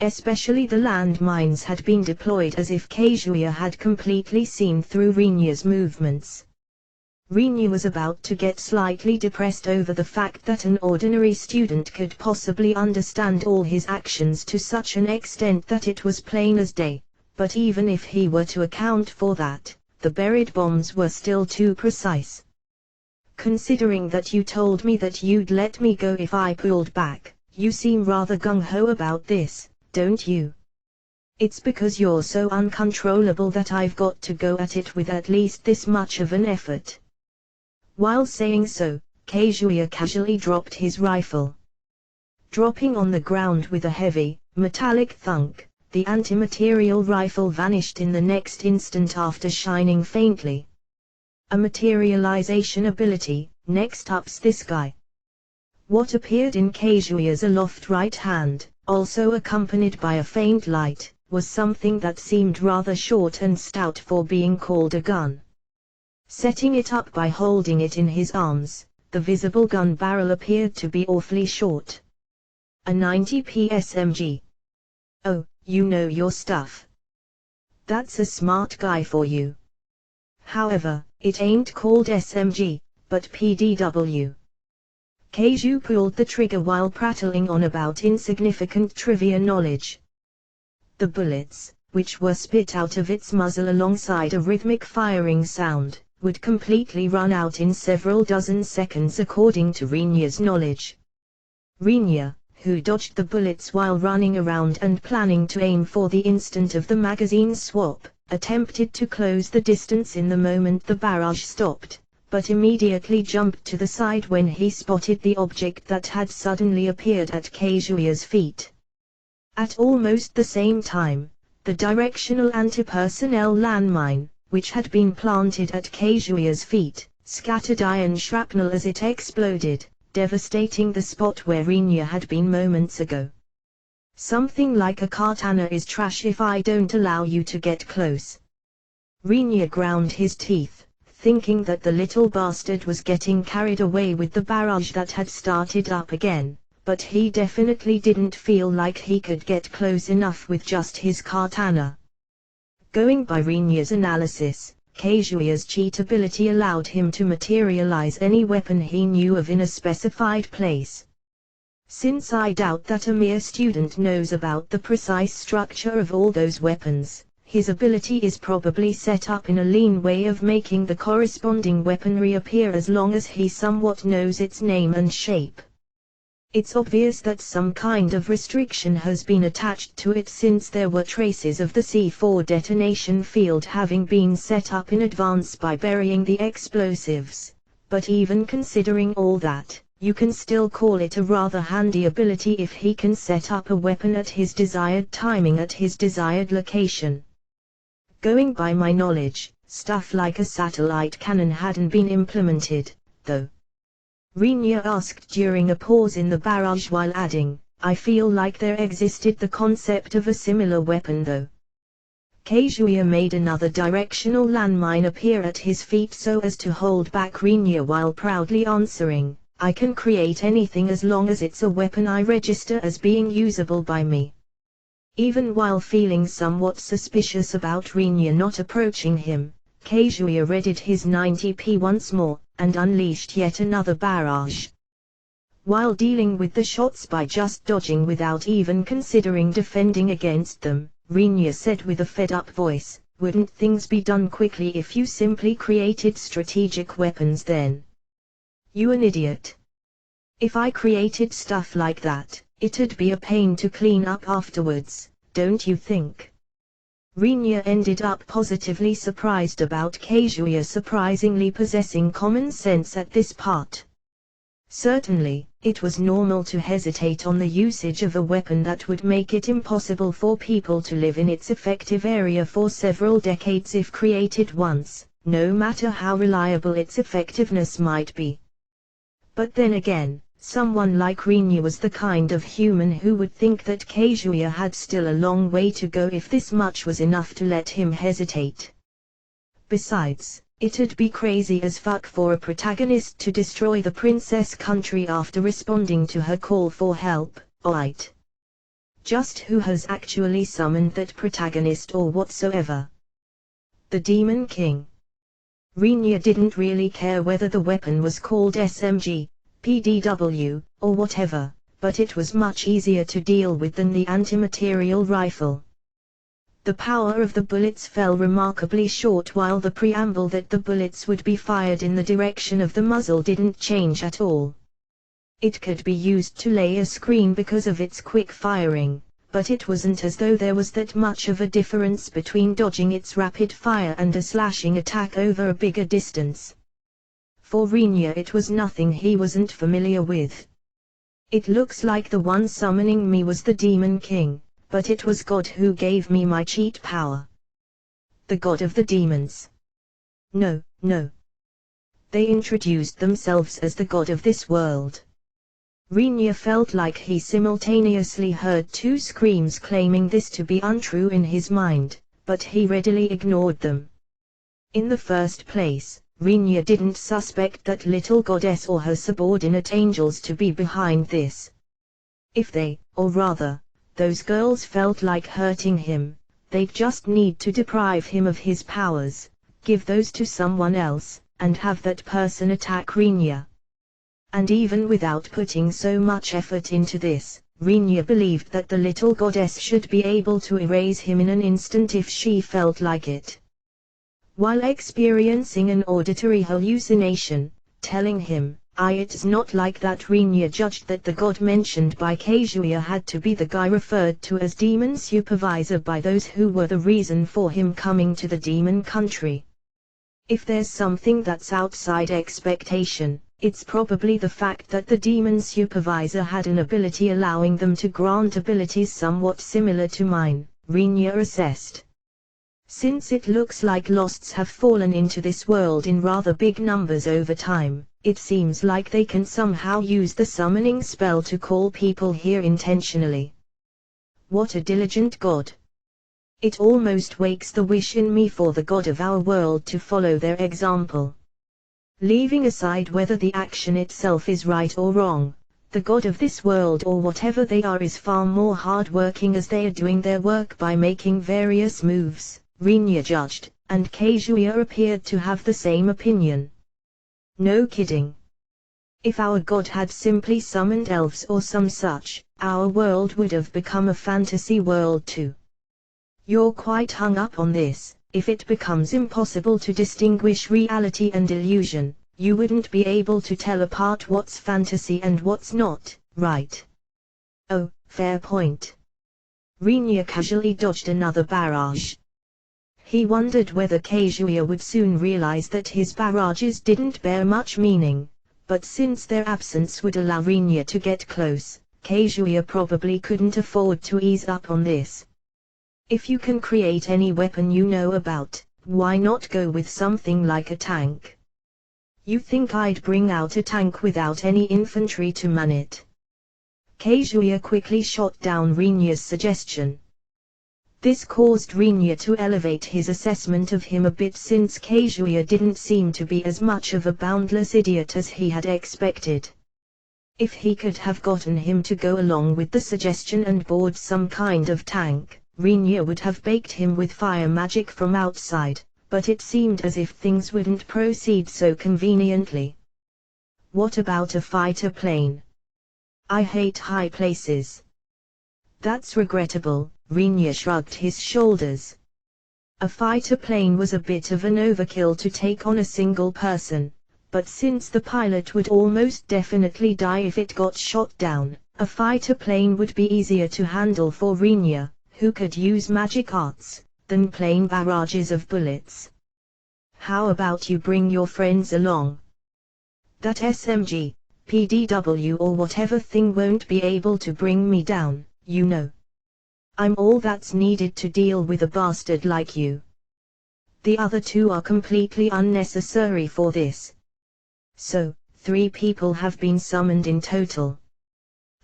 Especially the landmines had been deployed as if Kazuya had completely seen through Rinya's movements. Rinya was about to get slightly depressed over the fact that an ordinary student could possibly understand all his actions to such an extent that it was plain as day, but even if he were to account for that, the buried bombs were still too precise. Considering that you told me that you'd let me go if I pulled back, you seem rather gung-ho about this, don't you? It's because you're so uncontrollable that I've got to go at it with at least this much of an effort. While saying so, Kazuya casually dropped his rifle. Dropping on the ground with a heavy, metallic thunk, the antimaterial rifle vanished in the next instant after shining faintly. A materialization ability, next up's this guy. What appeared in Kazuya's aloft right hand, also accompanied by a faint light, was something that seemed rather short and stout for being called a gun. Setting it up by holding it in his arms, the visible gun barrel appeared to be awfully short. A 90p SMG. Oh, you know your stuff. That's a smart guy for you. However, it ain't called SMG, but PDW. Kaiju pulled the trigger while prattling on about insignificant trivia knowledge. The bullets, which were spit out of its muzzle alongside a rhythmic firing sound, would completely run out in several dozen seconds according to Rinya's knowledge. Rinya, who dodged the bullets while running around and planning to aim for the instant of the magazine swap, attempted to close the distance in the moment the barrage stopped, but immediately jumped to the side when he spotted the object that had suddenly appeared at Kazuya's feet. At almost the same time, the directional anti-personnel landmine, which had been planted at Kazuya's feet, scattered iron shrapnel as it exploded, devastating the spot where Rinya had been moments ago. Something like a katana is trash if I don't allow you to get close. Rinya ground his teeth, thinking that the little bastard was getting carried away with the barrage that had started up again, but he definitely didn't feel like he could get close enough with just his katana. Going by Rinya's analysis, Kazuya's cheat ability allowed him to materialize any weapon he knew of in a specified place. Since I doubt that a mere student knows about the precise structure of all those weapons, his ability is probably set up in a lean way of making the corresponding weaponry appear as long as he somewhat knows its name and shape. It's obvious that some kind of restriction has been attached to it since there were traces of the C4 detonation field having been set up in advance by burying the explosives, but even considering all that, you can still call it a rather handy ability if he can set up a weapon at his desired timing at his desired location. Going by my knowledge, stuff like a satellite cannon hadn't been implemented, though. Rinya asked during a pause in the barrage while adding, I feel like there existed the concept of a similar weapon though. Kazuya made another directional landmine appear at his feet so as to hold back Rinya while proudly answering, I can create anything as long as it's a weapon I register as being usable by me. Even while feeling somewhat suspicious about Rinya not approaching him, Kazuya readied his 90p once more, and unleashed yet another barrage. While dealing with the shots by just dodging without even considering defending against them, Rinya said with a fed-up voice, wouldn't things be done quickly if you simply created strategic weapons then? You an idiot. If I created stuff like that, it'd be a pain to clean up afterwards, don't you think? Rinya ended up positively surprised about Kazuya surprisingly possessing common sense at this part. Certainly, it was normal to hesitate on the usage of a weapon that would make it impossible for people to live in its effective area for several decades if created once, no matter how reliable its effectiveness might be. But then again, someone like Rinya was the kind of human who would think that Kazuya had still a long way to go if this much was enough to let him hesitate. Besides, it'd be crazy as fuck for a protagonist to destroy the princess country after responding to her call for help, alright? Just who has actually summoned that protagonist or whatsoever? The Demon King. Rinya didn't really care whether the weapon was called SMG, PDW, or whatever, but it was much easier to deal with than the antimaterial rifle. The power of the bullets fell remarkably short, while the preamble that the bullets would be fired in the direction of the muzzle didn't change at all. It could be used to lay a screen because of its quick firing, but it wasn't as though there was that much of a difference between dodging its rapid fire and a slashing attack over a bigger distance. For Rinya it was nothing he wasn't familiar with. It looks like the one summoning me was the Demon King, but it was God who gave me my cheat power. The God of the demons. No, no. They introduced themselves as the God of this world. Rinya felt like he simultaneously heard two screams claiming this to be untrue in his mind, but he readily ignored them. In the first place, Rinya didn't suspect that little goddess or her subordinate angels to be behind this. If they, or rather, those girls felt like hurting him, they'd just need to deprive him of his powers, give those to someone else, and have that person attack Rinya. And even without putting so much effort into this, Rinya believed that the little goddess should be able to erase him in an instant if she felt like it. While experiencing an auditory hallucination, telling him, it's not like that, Rinya judged that the god mentioned by Kazuya had to be the guy referred to as demon supervisor by those who were the reason for him coming to the demon country. If there's something that's outside expectation, it's probably the fact that the demon supervisor had an ability allowing them to grant abilities somewhat similar to mine, Rinya assessed. Since it looks like losts have fallen into this world in rather big numbers over time, it seems like they can somehow use the summoning spell to call people here intentionally. What a diligent god! It almost wakes the wish in me for the god of our world to follow their example. Leaving aside whether the action itself is right or wrong, the god of this world or whatever they are is far more hard-working as they are doing their work by making various moves, Rinya judged, and Kazuya appeared to have the same opinion. No kidding. If our god had simply summoned elves or some such, our world would have become a fantasy world too. You're quite hung up on this. If it becomes impossible to distinguish reality and illusion, you wouldn't be able to tell apart what's fantasy and what's not, right? Oh, fair point. Rinya casually dodged another barrage. He wondered whether Kazuya would soon realize that his barrages didn't bear much meaning, but since their absence would allow Rinya to get close, Kazuya probably couldn't afford to ease up on this. If you can create any weapon you know about, why not go with something like a tank? You think I'd bring out a tank without any infantry to man it? Kazuya quickly shot down Rinya's suggestion. This caused Rinya to elevate his assessment of him a bit, since Kazuya didn't seem to be as much of a boundless idiot as he had expected. If he could have gotten him to go along with the suggestion and board some kind of tank, Rinya would have baked him with fire magic from outside, but it seemed as if things wouldn't proceed so conveniently. What about a fighter plane? I hate high places. That's regrettable, Rinya shrugged his shoulders. A fighter plane was a bit of an overkill to take on a single person, but since the pilot would almost definitely die if it got shot down, a fighter plane would be easier to handle for Rinya, who could use magic arts, than plain barrages of bullets. How about you bring your friends along? That SMG, PDW or whatever thing won't be able to bring me down, you know. I'm all that's needed to deal with a bastard like you. The other two are completely unnecessary for this. So, 3 people have been summoned in total.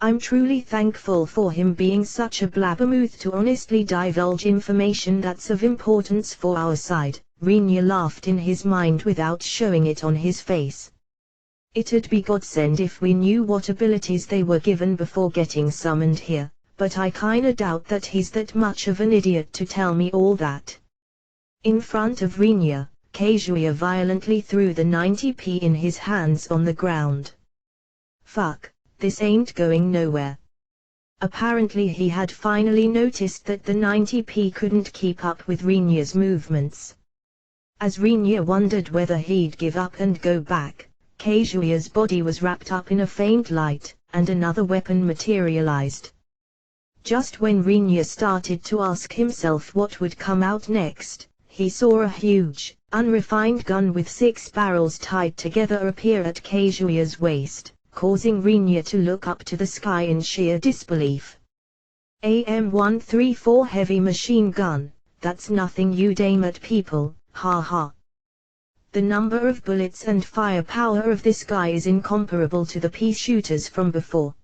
I'm truly thankful for him being such a blabbermouth to honestly divulge information that's of importance for our side. Rinya laughed in his mind without showing it on his face. It'd be godsend if we knew what abilities they were given before getting summoned here, but I kinda doubt that he's that much of an idiot to tell me all that. In front of Rinya, Kazuya violently threw the 90p in his hands on the ground. Fuck, this ain't going nowhere. Apparently he had finally noticed that the 90p couldn't keep up with Rinya's movements. As Rinya wondered whether he'd give up and go back, Kazuya's body was wrapped up in a faint light, and another weapon materialized. Just when Rinya started to ask himself what would come out next, he saw a huge, unrefined gun with 6 barrels tied together appear at Kazuya's waist, causing Rinya to look up to the sky in sheer disbelief. AM-134 heavy machine gun, that's nothing you'd aim at people, ha ha. The number of bullets and firepower of this guy is incomparable to the pea shooters from before.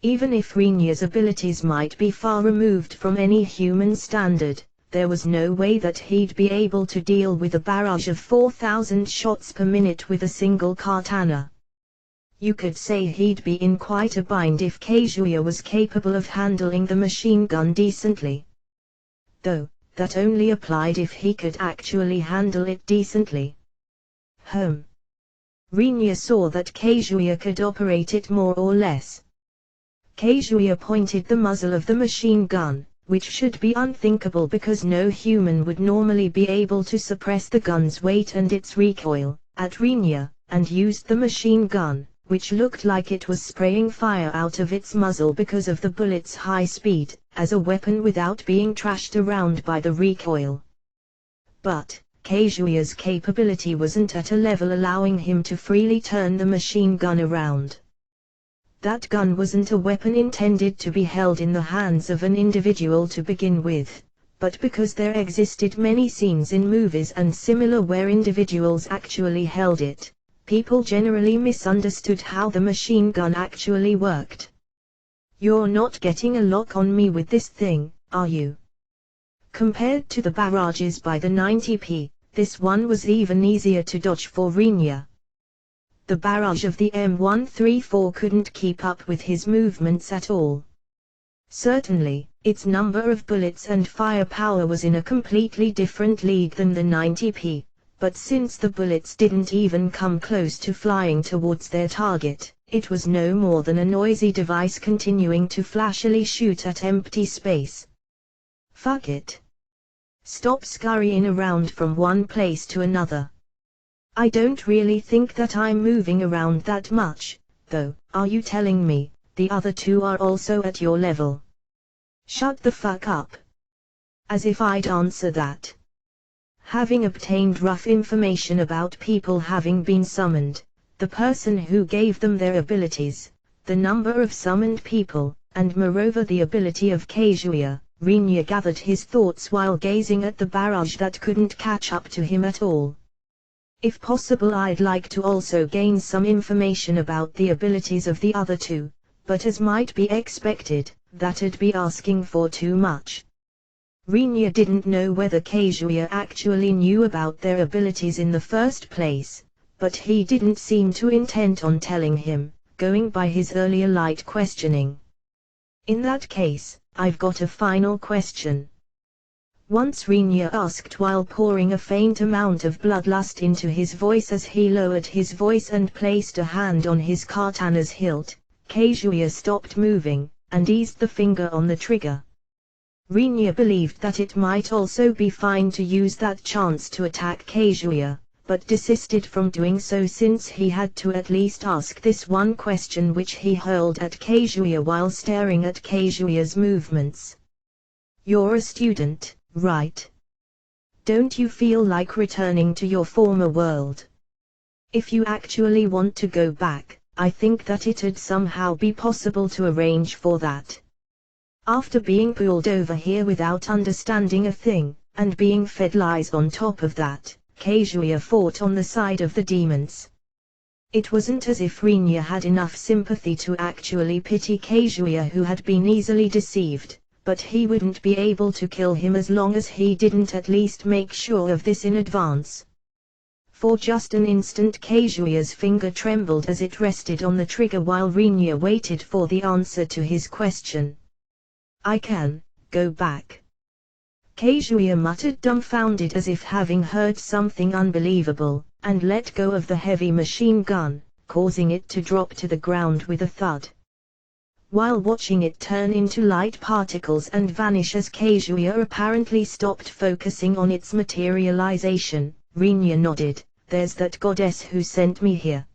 Even if Rinya's abilities might be far removed from any human standard, there was no way that he'd be able to deal with a barrage of 4,000 shots per minute with a single katana. You could say he'd be in quite a bind if Kazuya was capable of handling the machine gun decently. Though, that only applied if he could actually handle it decently. Rinya saw that Kazuya could operate it more or less. Kazuya pointed the muzzle of the machine gun, which should be unthinkable because no human would normally be able to suppress the gun's weight and its recoil, at Rinya, and used the machine gun, which looked like it was spraying fire out of its muzzle because of the bullet's high speed, as a weapon without being trashed around by the recoil. But Kazuya's capability wasn't at a level allowing him to freely turn the machine gun around. That gun wasn't a weapon intended to be held in the hands of an individual to begin with, but because there existed many scenes in movies and similar where individuals actually held it, people generally misunderstood how the machine gun actually worked. You're not getting a lock on me with this thing, are you? Compared to the barrages by the 90p, this one was even easier to dodge for Rinya. The barrage of the M134 couldn't keep up with his movements at all. Certainly, its number of bullets and firepower was in a completely different league than the 90p, but since the bullets didn't even come close to flying towards their target, it was no more than a noisy device continuing to flashily shoot at empty space. Fuck it. Stop scurrying around from one place to another. I don't really think that I'm moving around that much, though. Are you telling me the other two are also at your level? Shut the fuck up. As if I'd answer that. Having obtained rough information about people having been summoned, the person who gave them their abilities, the number of summoned people, and moreover the ability of Kazuya, Rinya gathered his thoughts while gazing at the barrage that couldn't catch up to him at all. If possible, I'd like to also gain some information about the abilities of the other two, but as might be expected, that'd be asking for too much. Rinya didn't know whether Kazuya actually knew about their abilities in the first place, but he didn't seem too intent on telling him, going by his earlier light questioning. In that case, I've got a final question. Once Rinya asked while pouring a faint amount of bloodlust into his voice as he lowered his voice and placed a hand on his katana's hilt, Kazuya stopped moving, and eased the finger on the trigger. Rinya believed that it might also be fine to use that chance to attack Kazuya, but desisted from doing so since he had to at least ask this one question which he hurled at Kazuya while staring at Kazuya's movements. You're a student, right? Don't you feel like returning to your former world? If you actually want to go back, I think that it'd somehow be possible to arrange for that. After being pulled over here without understanding a thing, and being fed lies on top of that, Kazuya fought on the side of the demons. It wasn't as if Rinya had enough sympathy to actually pity Kazuya, who had been easily deceived, but he wouldn't be able to kill him as long as he didn't at least make sure of this in advance. For just an instant Kazuya's finger trembled as it rested on the trigger while Rinya waited for the answer to his question. I can go back. Kazuya muttered, dumbfounded as if having heard something unbelievable, and let go of the heavy machine gun, causing it to drop to the ground with a thud. While watching it turn into light particles and vanish as Kazuya apparently stopped focusing on its materialization, Rinya nodded. There's that goddess who sent me here.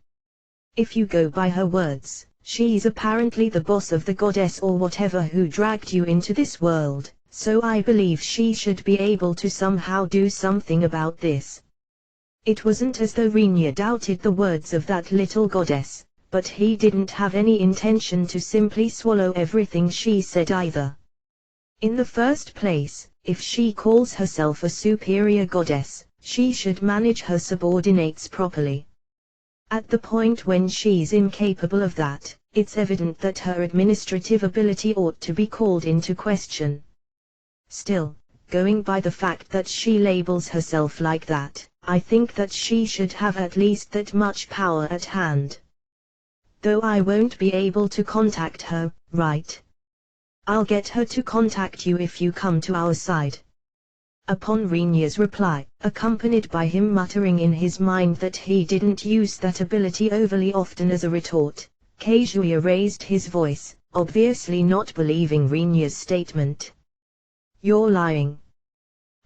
If you go by her words, she's apparently the boss of the goddess or whatever who dragged you into this world, so I believe she should be able to somehow do something about this. It wasn't as though Rinya doubted the words of that little goddess, but he didn't have any intention to simply swallow everything she said either. In the first place, if she calls herself a superior goddess, she should manage her subordinates properly. At the point when she's incapable of that, it's evident that her administrative ability ought to be called into question. Still, going by the fact that she labels herself like that, I think that she should have at least that much power at hand. Though I won't be able to contact her, right? I'll get her to contact you if you come to our side. Upon Rinya's reply, accompanied by him muttering in his mind that he didn't use that ability overly often as a retort, Kazuya raised his voice, obviously not believing Rinya's statement. You're lying.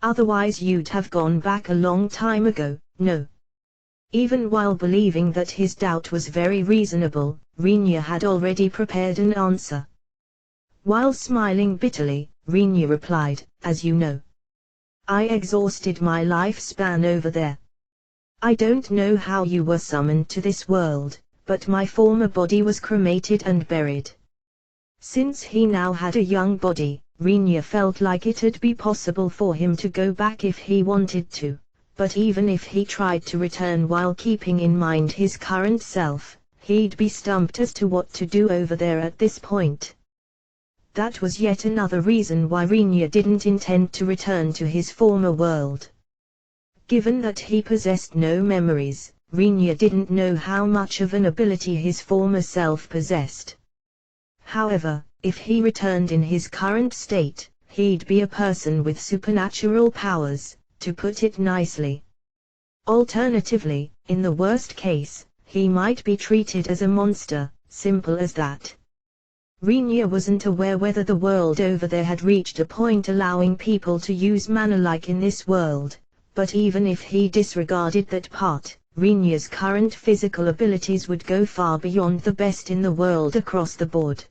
Otherwise you'd have gone back a long time ago, no? Even while believing that his doubt was very reasonable, Rinya had already prepared an answer. While smiling bitterly, Rinya replied, as you know. I exhausted my lifespan over there. I don't know how you were summoned to this world, but my former body was cremated and buried. Since he now had a young body, Rinya felt like it'd be possible for him to go back if he wanted to. But even if he tried to return while keeping in mind his current self, he'd be stumped as to what to do over there at this point. That was yet another reason why Rinya didn't intend to return to his former world. Given that he possessed no memories, Rinya didn't know how much of an ability his former self possessed. However, if he returned in his current state, he'd be a person with supernatural powers, to put it nicely. Alternatively, in the worst case, he might be treated as a monster, simple as that. Rinya wasn't aware whether the world over there had reached a point allowing people to use mana like in this world, but even if he disregarded that part, Rinya's current physical abilities would go far beyond the best in the world across the board.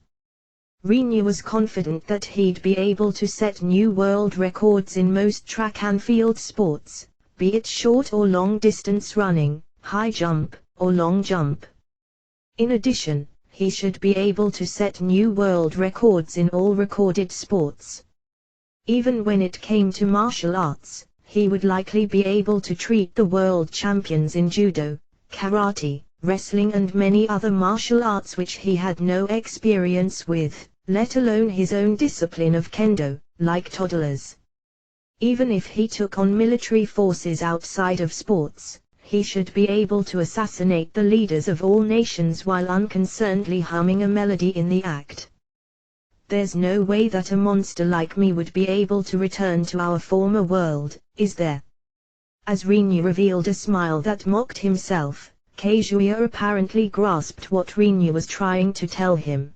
Rinya was confident that he'd be able to set new world records in most track and field sports, be it short or long distance running, high jump, or long jump. In addition, he should be able to set new world records in all recorded sports. Even when it came to martial arts, he would likely be able to treat the world champions in judo, karate, wrestling and many other martial arts which he had no experience with, let alone his own discipline of kendo, like toddlers. Even if he took on military forces outside of sports, he should be able to assassinate the leaders of all nations while unconcernedly humming a melody in the act. There's no way that a monster like me would be able to return to our former world, is there? As Rinya revealed a smile that mocked himself, Kazuya apparently grasped what Rinya was trying to tell him.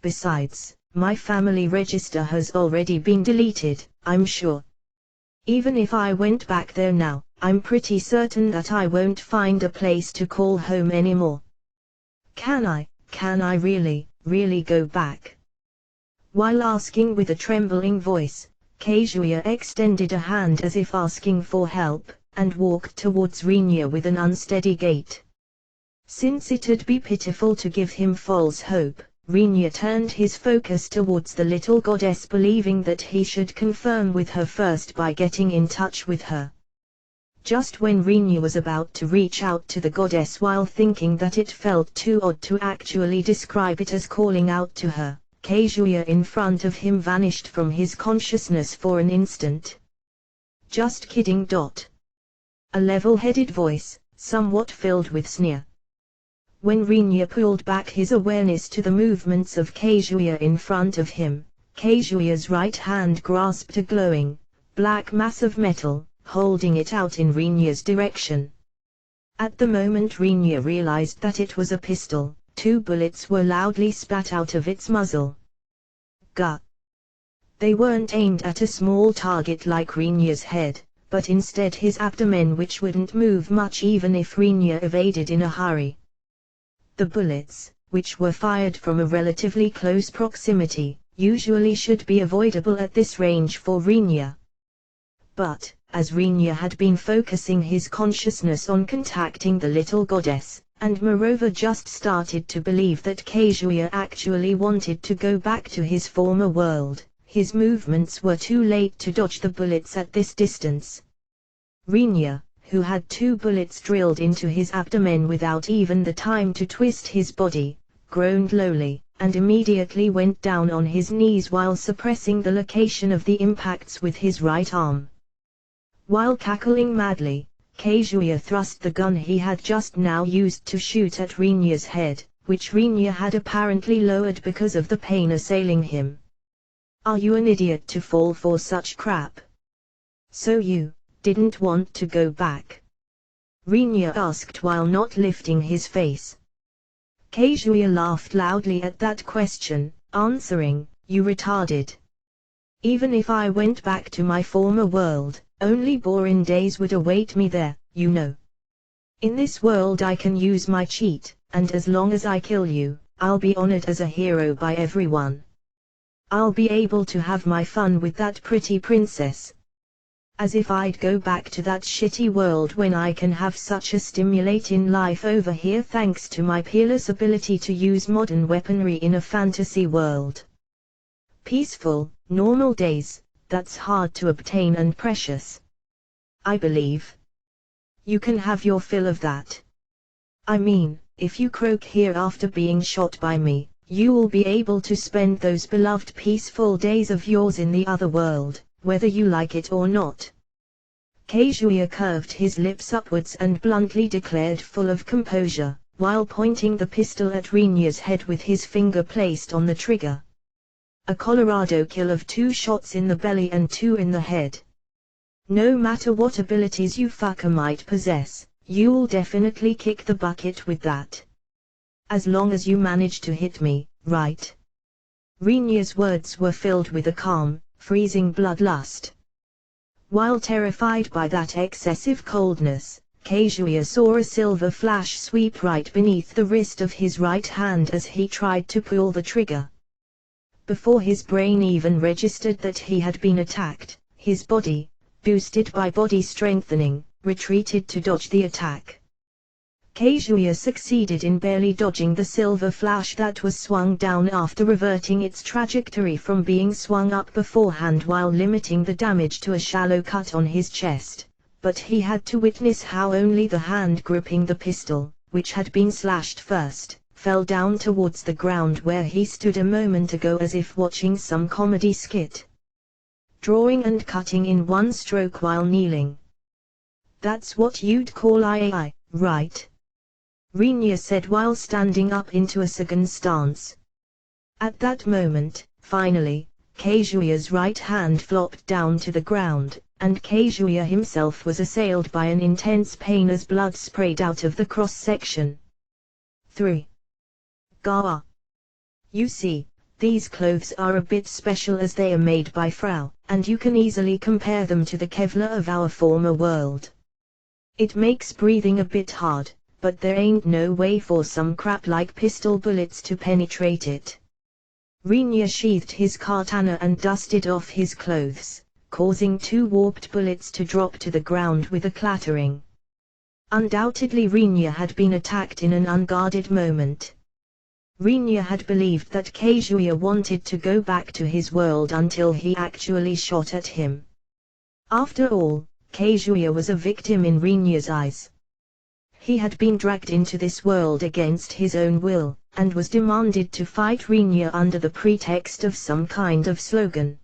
Besides, my family register has already been deleted, I'm sure. Even if I went back there now, I'm pretty certain that I won't find a place to call home anymore. Can I really go back? While asking with a trembling voice, Kazuya extended a hand as if asking for help, and walked towards Rinya with an unsteady gait. Since it'd be pitiful to give him false hope, Rinya turned his focus towards the little goddess, believing that he should confirm with her first by getting in touch with her. Just when Rinya was about to reach out to the goddess while thinking that it felt too odd to actually describe it as calling out to her, Kazuya in front of him vanished from his consciousness for an instant. Just kidding. A level-headed voice, somewhat filled with sneer. When Rinya pulled back his awareness to the movements of Kazuya in front of him, Kazuya's right hand grasped a glowing, black mass of metal, holding it out in Rinya's direction. At the moment Rinya realized that it was a pistol. 2 bullets were loudly spat out of its muzzle. Gah! They weren't aimed at a small target like Rinya's head, but instead his abdomen, which wouldn't move much even if Rinya evaded in a hurry. The bullets, which were fired from a relatively close proximity, usually should be avoidable at this range for Rinya. But, as Rinya had been focusing his consciousness on contacting the little goddess, and moreover just started to believe that Kazuya actually wanted to go back to his former world, his movements were too late to dodge the bullets at this distance. Rinya, who had 2 bullets drilled into his abdomen without even the time to twist his body, groaned lowly, and immediately went down on his knees while suppressing the location of the impacts with his right arm. While cackling madly, Kazuya thrust the gun he had just now used to shoot at Rinya's head, which Rinya had apparently lowered because of the pain assailing him. "Are you an idiot to fall for such crap? So you didn't want to go back?" Rinya asked while not lifting his face. Kazuya laughed loudly at that question, answering, "You retarded. Even if I went back to my former world, only boring days would await me there, you know. In this world I can use my cheat, and as long as I kill you, I'll be honored as a hero by everyone. I'll be able to have my fun with that pretty princess. As if I'd go back to that shitty world when I can have such a stimulating life over here thanks to my peerless ability to use modern weaponry in a fantasy world. Peaceful, normal days, that's hard to obtain and precious. I believe. You can have your fill of that. I mean, if you croak here after being shot by me, you will be able to spend those beloved peaceful days of yours in the other world, whether you like it or not." Kazuya curved his lips upwards and bluntly declared, full of composure, while pointing the pistol at Rinya's head with his finger placed on the trigger. "A Colorado kill of 2 shots in the belly and 2 in the head. No matter what abilities you fucker might possess, you'll definitely kick the bucket with that. As long as you manage to hit me, right?" Rinya's words were filled with a calm, freezing bloodlust. While terrified by that excessive coldness, Kazuya saw a silver flash sweep right beneath the wrist of his right hand as he tried to pull the trigger. Before his brain even registered that he had been attacked, his body, boosted by body strengthening, retreated to dodge the attack. Kazuya succeeded in barely dodging the silver flash that was swung down after reverting its trajectory from being swung up beforehand while limiting the damage to a shallow cut on his chest, but he had to witness how only the hand gripping the pistol, which had been slashed first, fell down towards the ground where he stood a moment ago as if watching some comedy skit. Drawing and cutting in one stroke while kneeling. "That's what you'd call II, right?" Rinya said while standing up into a second stance. At that moment, finally, Kazuya's right hand flopped down to the ground, and Kazuya himself was assailed by an intense pain as blood sprayed out of the cross-section. 3. Gawa. "You see, these clothes are a bit special as they are made by Frau, and you can easily compare them to the Kevlar of our former world. It makes breathing a bit hard, but there ain't no way for some crap like pistol bullets to penetrate it." Rinya sheathed his katana and dusted off his clothes, causing 2 warped bullets to drop to the ground with a clattering. Undoubtedly Rinya had been attacked in an unguarded moment. Rinya had believed that Kazuya wanted to go back to his world until he actually shot at him. After all, Kazuya was a victim in Rinya's eyes. He had been dragged into this world against his own will, and was demanded to fight Rinya under the pretext of some kind of slogan.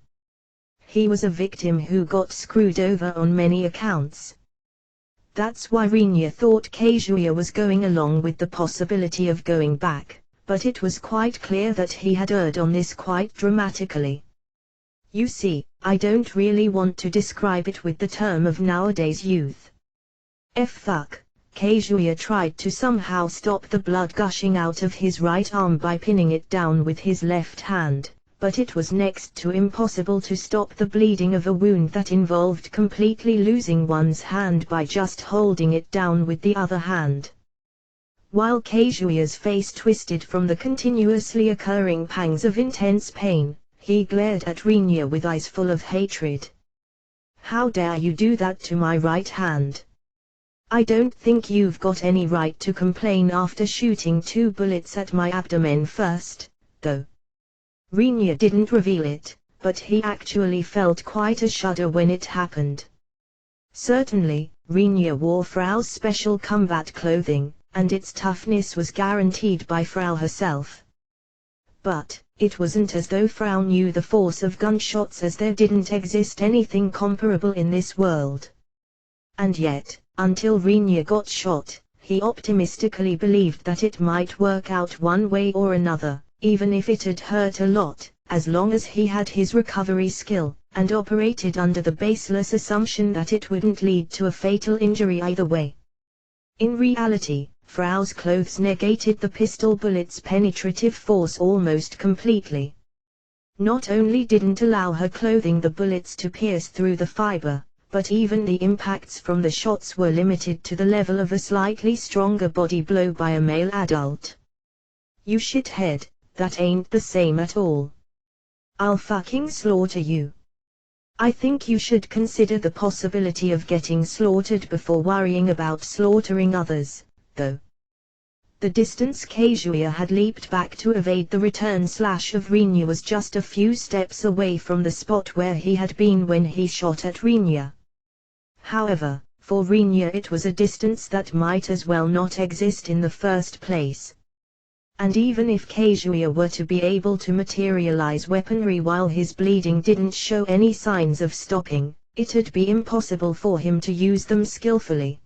He was a victim who got screwed over on many accounts. That's why Rinya thought Kazuya was going along with the possibility of going back, but it was quite clear that he had erred on this quite dramatically. You see, I don't really want to describe it with the term of nowadays youth. Fuck. Kazuya tried to somehow stop the blood gushing out of his right arm by pinning it down with his left hand, but it was next to impossible to stop the bleeding of a wound that involved completely losing one's hand by just holding it down with the other hand. While Kazuya's face twisted from the continuously occurring pangs of intense pain, he glared at Rinya with eyes full of hatred. How dare you do that to my right hand? I don't think you've got any right to complain after shooting 2 bullets at my abdomen first, though. Rinya didn't reveal it, but he actually felt quite a shudder when it happened. Certainly, Rinya wore Frau's special combat clothing, and its toughness was guaranteed by Frau herself. But it wasn't as though Frau knew the force of gunshots, as there didn't exist anything comparable in this world. And yet, until Rinya got shot, he optimistically believed that it might work out one way or another, even if it had hurt a lot, as long as he had his recovery skill, and operated under the baseless assumption that it wouldn't lead to a fatal injury either way. In reality, Frau's clothes negated the pistol bullet's penetrative force almost completely. Not only didn't allow her clothing the bullets to pierce through the fiber, but even the impacts from the shots were limited to the level of a slightly stronger body blow by a male adult. You shithead, that ain't the same at all. I'll fucking slaughter you. I think you should consider the possibility of getting slaughtered before worrying about slaughtering others, though. The distance Kazuya had leaped back to evade the return slash of Rinya was just a few steps away from the spot where he had been when he shot at Rinya. However, for Rinya it was a distance that might as well not exist in the first place. And even if Kazuya were to be able to materialize weaponry while his bleeding didn't show any signs of stopping, it'd be impossible for him to use them skillfully.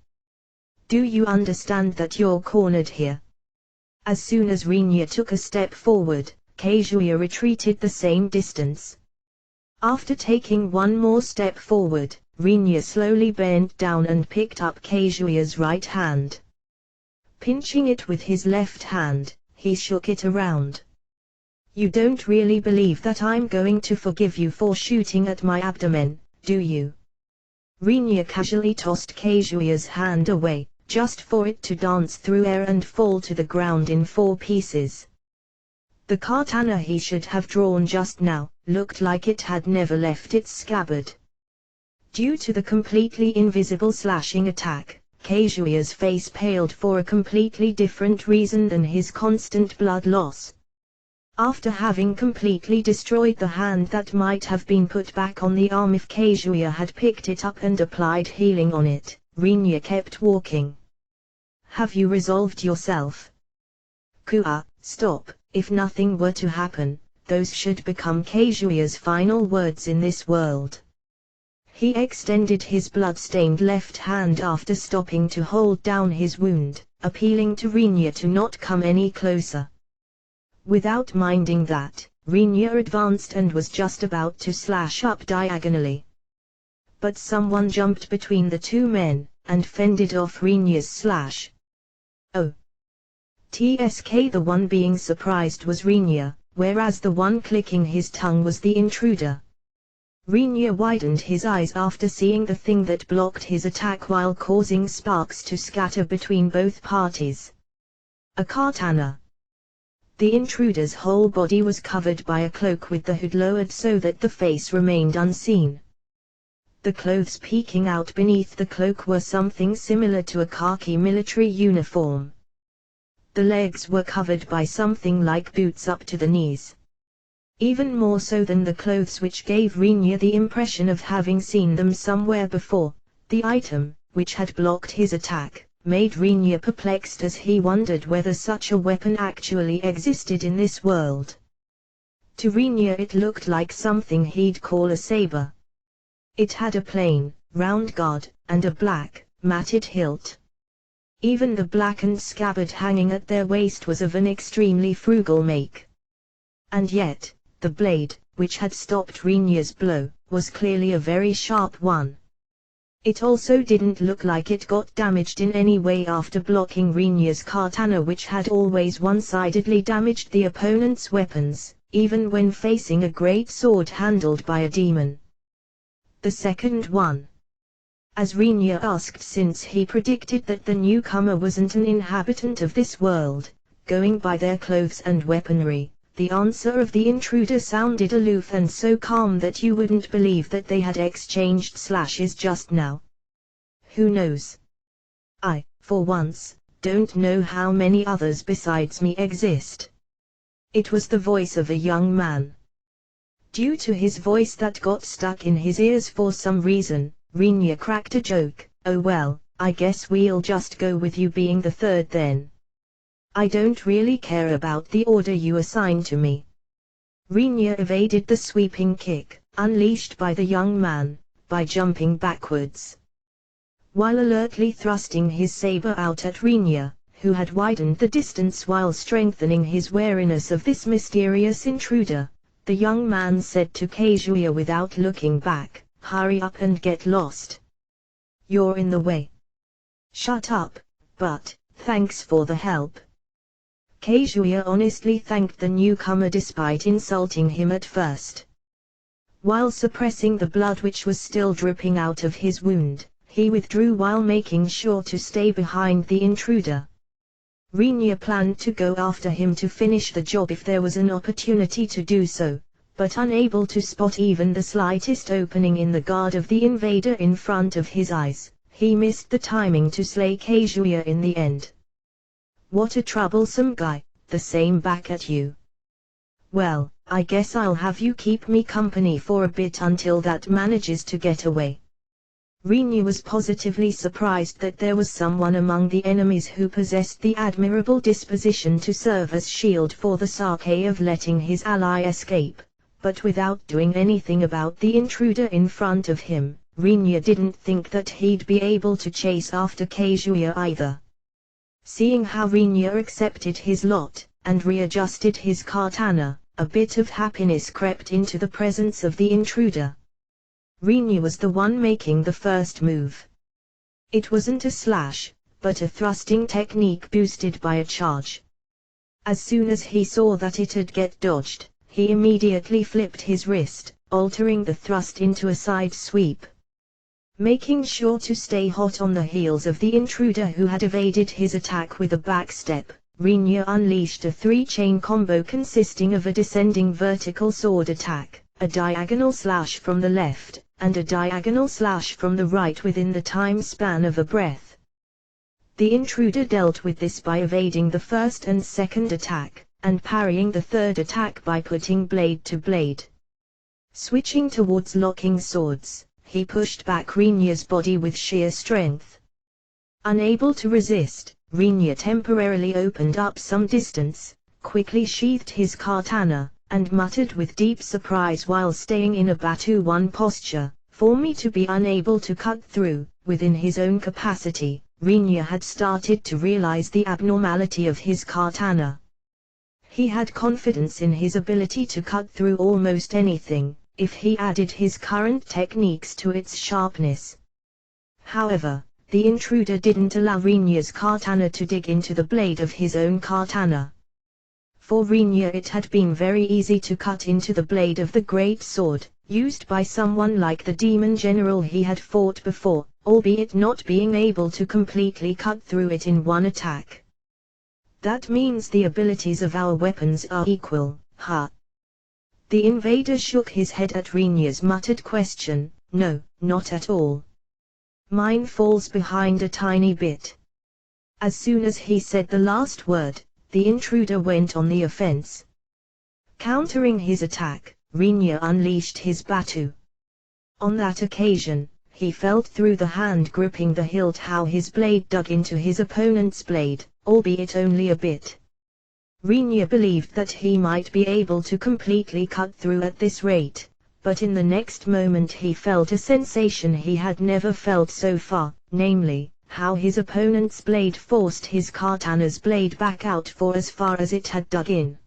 Do you understand that you're cornered here? As soon as Rinya took a step forward, Kazuya retreated the same distance. After taking one more step forward, Rinya slowly bent down and picked up Kazuya's right hand. Pinching it with his left hand, he shook it around. You don't really believe that I'm going to forgive you for shooting at my abdomen, do you? Rinya casually tossed Kazuya's hand away, just for it to dance through air and fall to the ground in 4 pieces. The katana he should have drawn just now looked like it had never left its scabbard. Due to the completely invisible slashing attack, Kazuya's face paled for a completely different reason than his constant blood loss. After having completely destroyed the hand that might have been put back on the arm if Kazuya had picked it up and applied healing on it, Rinya kept walking. Have you resolved yourself? Kua, stop. If nothing were to happen, those should become Kazuya's final words in this world. He extended his blood-stained left hand after stopping to hold down his wound, appealing to Rinya to not come any closer. Without minding that, Rinya advanced and was just about to slash up diagonally. But someone jumped between the 2 men, and fended off Rinya's slash. Oh. TSK, the one being surprised was Rinya, whereas the one clicking his tongue was the intruder. Rinya widened his eyes after seeing the thing that blocked his attack while causing sparks to scatter between both parties. A katana. The intruder's whole body was covered by a cloak with the hood lowered so that the face remained unseen. The clothes peeking out beneath the cloak were something similar to a khaki military uniform. The legs were covered by something like boots up to the knees. Even more so than the clothes, which gave Rinya the impression of having seen them somewhere before, the item, which had blocked his attack, made Rinya perplexed as he wondered whether such a weapon actually existed in this world. To Rinya it looked like something he'd call a saber. It had a plain, round guard, and a black, matted hilt. Even the blackened scabbard hanging at their waist was of an extremely frugal make. And yet, the blade, which had stopped Rinya's blow, was clearly a very sharp one. It also didn't look like it got damaged in any way after blocking Rinya's katana, which had always one-sidedly damaged the opponent's weapons, even when facing a great sword handled by a demon. The second one. As Rinya asked, since he predicted that the newcomer wasn't an inhabitant of this world, going by their clothes and weaponry, the answer of the intruder sounded aloof and so calm that you wouldn't believe that they had exchanged slashes just now. Who knows? I, for once, don't know how many others besides me exist. It was the voice of a young man. Due to his voice that got stuck in his ears for some reason, Rinya cracked a joke. Oh well, I guess we'll just go with you being the third then. I don't really care about the order you assign to me. Rinya evaded the sweeping kick, unleashed by the young man, by jumping backwards. While alertly thrusting his saber out at Rinya, who had widened the distance while strengthening his wariness of this mysterious intruder, the young man said to Kazuya without looking back, "Hurry up and get lost. You're in the way." "Shut up, but, thanks for the help." Kazuya honestly thanked the newcomer despite insulting him at first. While suppressing the blood which was still dripping out of his wound, he withdrew while making sure to stay behind the intruder. Rinya planned to go after him to finish the job if there was an opportunity to do so, but unable to spot even the slightest opening in the guard of the invader in front of his eyes, he missed the timing to slay Kazuya in the end. "What a troublesome guy, the same back at you. Well, I guess I'll have you keep me company for a bit until that manages to get away." Rinya was positively surprised that there was someone among the enemies who possessed the admirable disposition to serve as shield for the sake of letting his ally escape, but without doing anything about the intruder in front of him, Rinya didn't think that he'd be able to chase after Kazuya either. Seeing how Rinya accepted his lot, and readjusted his katana, a bit of happiness crept into the presence of the intruder. Rinya was the one making the first move. It wasn't a slash, but a thrusting technique boosted by a charge. As soon as he saw that it had get dodged, he immediately flipped his wrist, altering the thrust into a side sweep. Making sure to stay hot on the heels of the intruder who had evaded his attack with a backstep, Rinya unleashed a three-chain combo consisting of a descending vertical sword attack, a diagonal slash from the left, and a diagonal slash from the right within the time span of a breath. The intruder dealt with this by evading the first and second attack, and parrying the third attack by putting blade to blade. Switching towards locking swords, he pushed back Rinya's body with sheer strength. Unable to resist, Rinya temporarily opened up some distance, quickly sheathed his katana, and muttered with deep surprise while staying in a Batu-1 posture, "For me to be unable to cut through." Within his own capacity, Rinya had started to realize the abnormality of his katana. He had confidence in his ability to cut through almost anything, if he added his current techniques to its sharpness. However, the intruder didn't allow Rinya's katana to dig into the blade of his own katana. For Rinya it had been very easy to cut into the blade of the great sword, used by someone like the demon general he had fought before, albeit not being able to completely cut through it in one attack. "That means the abilities of our weapons are equal, huh?" The invader shook his head at Rinya's muttered question. "No, not at all. Mine falls behind a tiny bit." As soon as he said the last word, the intruder went on the offense. Countering his attack, Rinya unleashed his Batu. On that occasion, he felt through the hand gripping the hilt how his blade dug into his opponent's blade, albeit only a bit. Rinya believed that he might be able to completely cut through at this rate, but in the next moment he felt a sensation he had never felt so far, namely, how his opponent's blade forced his katana's blade back out for as far as it had dug in.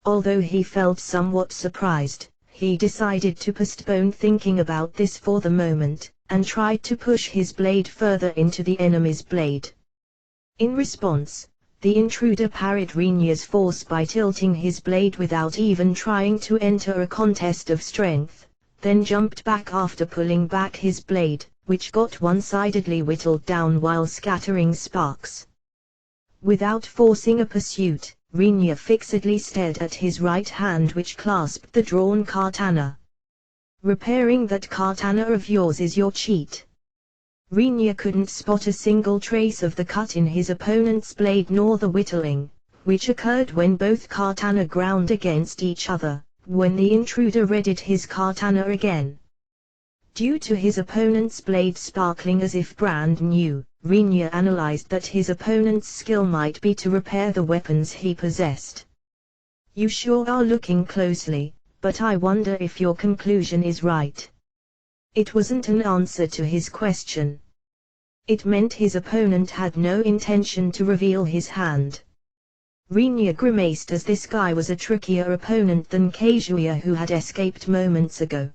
Although he felt somewhat surprised, he decided to postpone thinking about this for the moment, and tried to push his blade further into the enemy's blade. In response, the intruder parried Rinya's force by tilting his blade without even trying to enter a contest of strength, then jumped back after pulling back his blade, which got one-sidedly whittled down while scattering sparks. Without forcing a pursuit, Rinya fixedly stared at his right hand which clasped the drawn katana. "Repairing that katana of yours is your cheat." Rinya couldn't spot a single trace of the cut in his opponent's blade nor the whittling, which occurred when both katana ground against each other, when the intruder readied his katana again. Due to his opponent's blade sparkling as if brand new, Rinya analyzed that his opponent's skill might be to repair the weapons he possessed. "You sure are looking closely, but I wonder if your conclusion is right." It wasn't an answer to his question. It meant his opponent had no intention to reveal his hand. Rinya grimaced as this guy was a trickier opponent than Kazuya, who had escaped moments ago.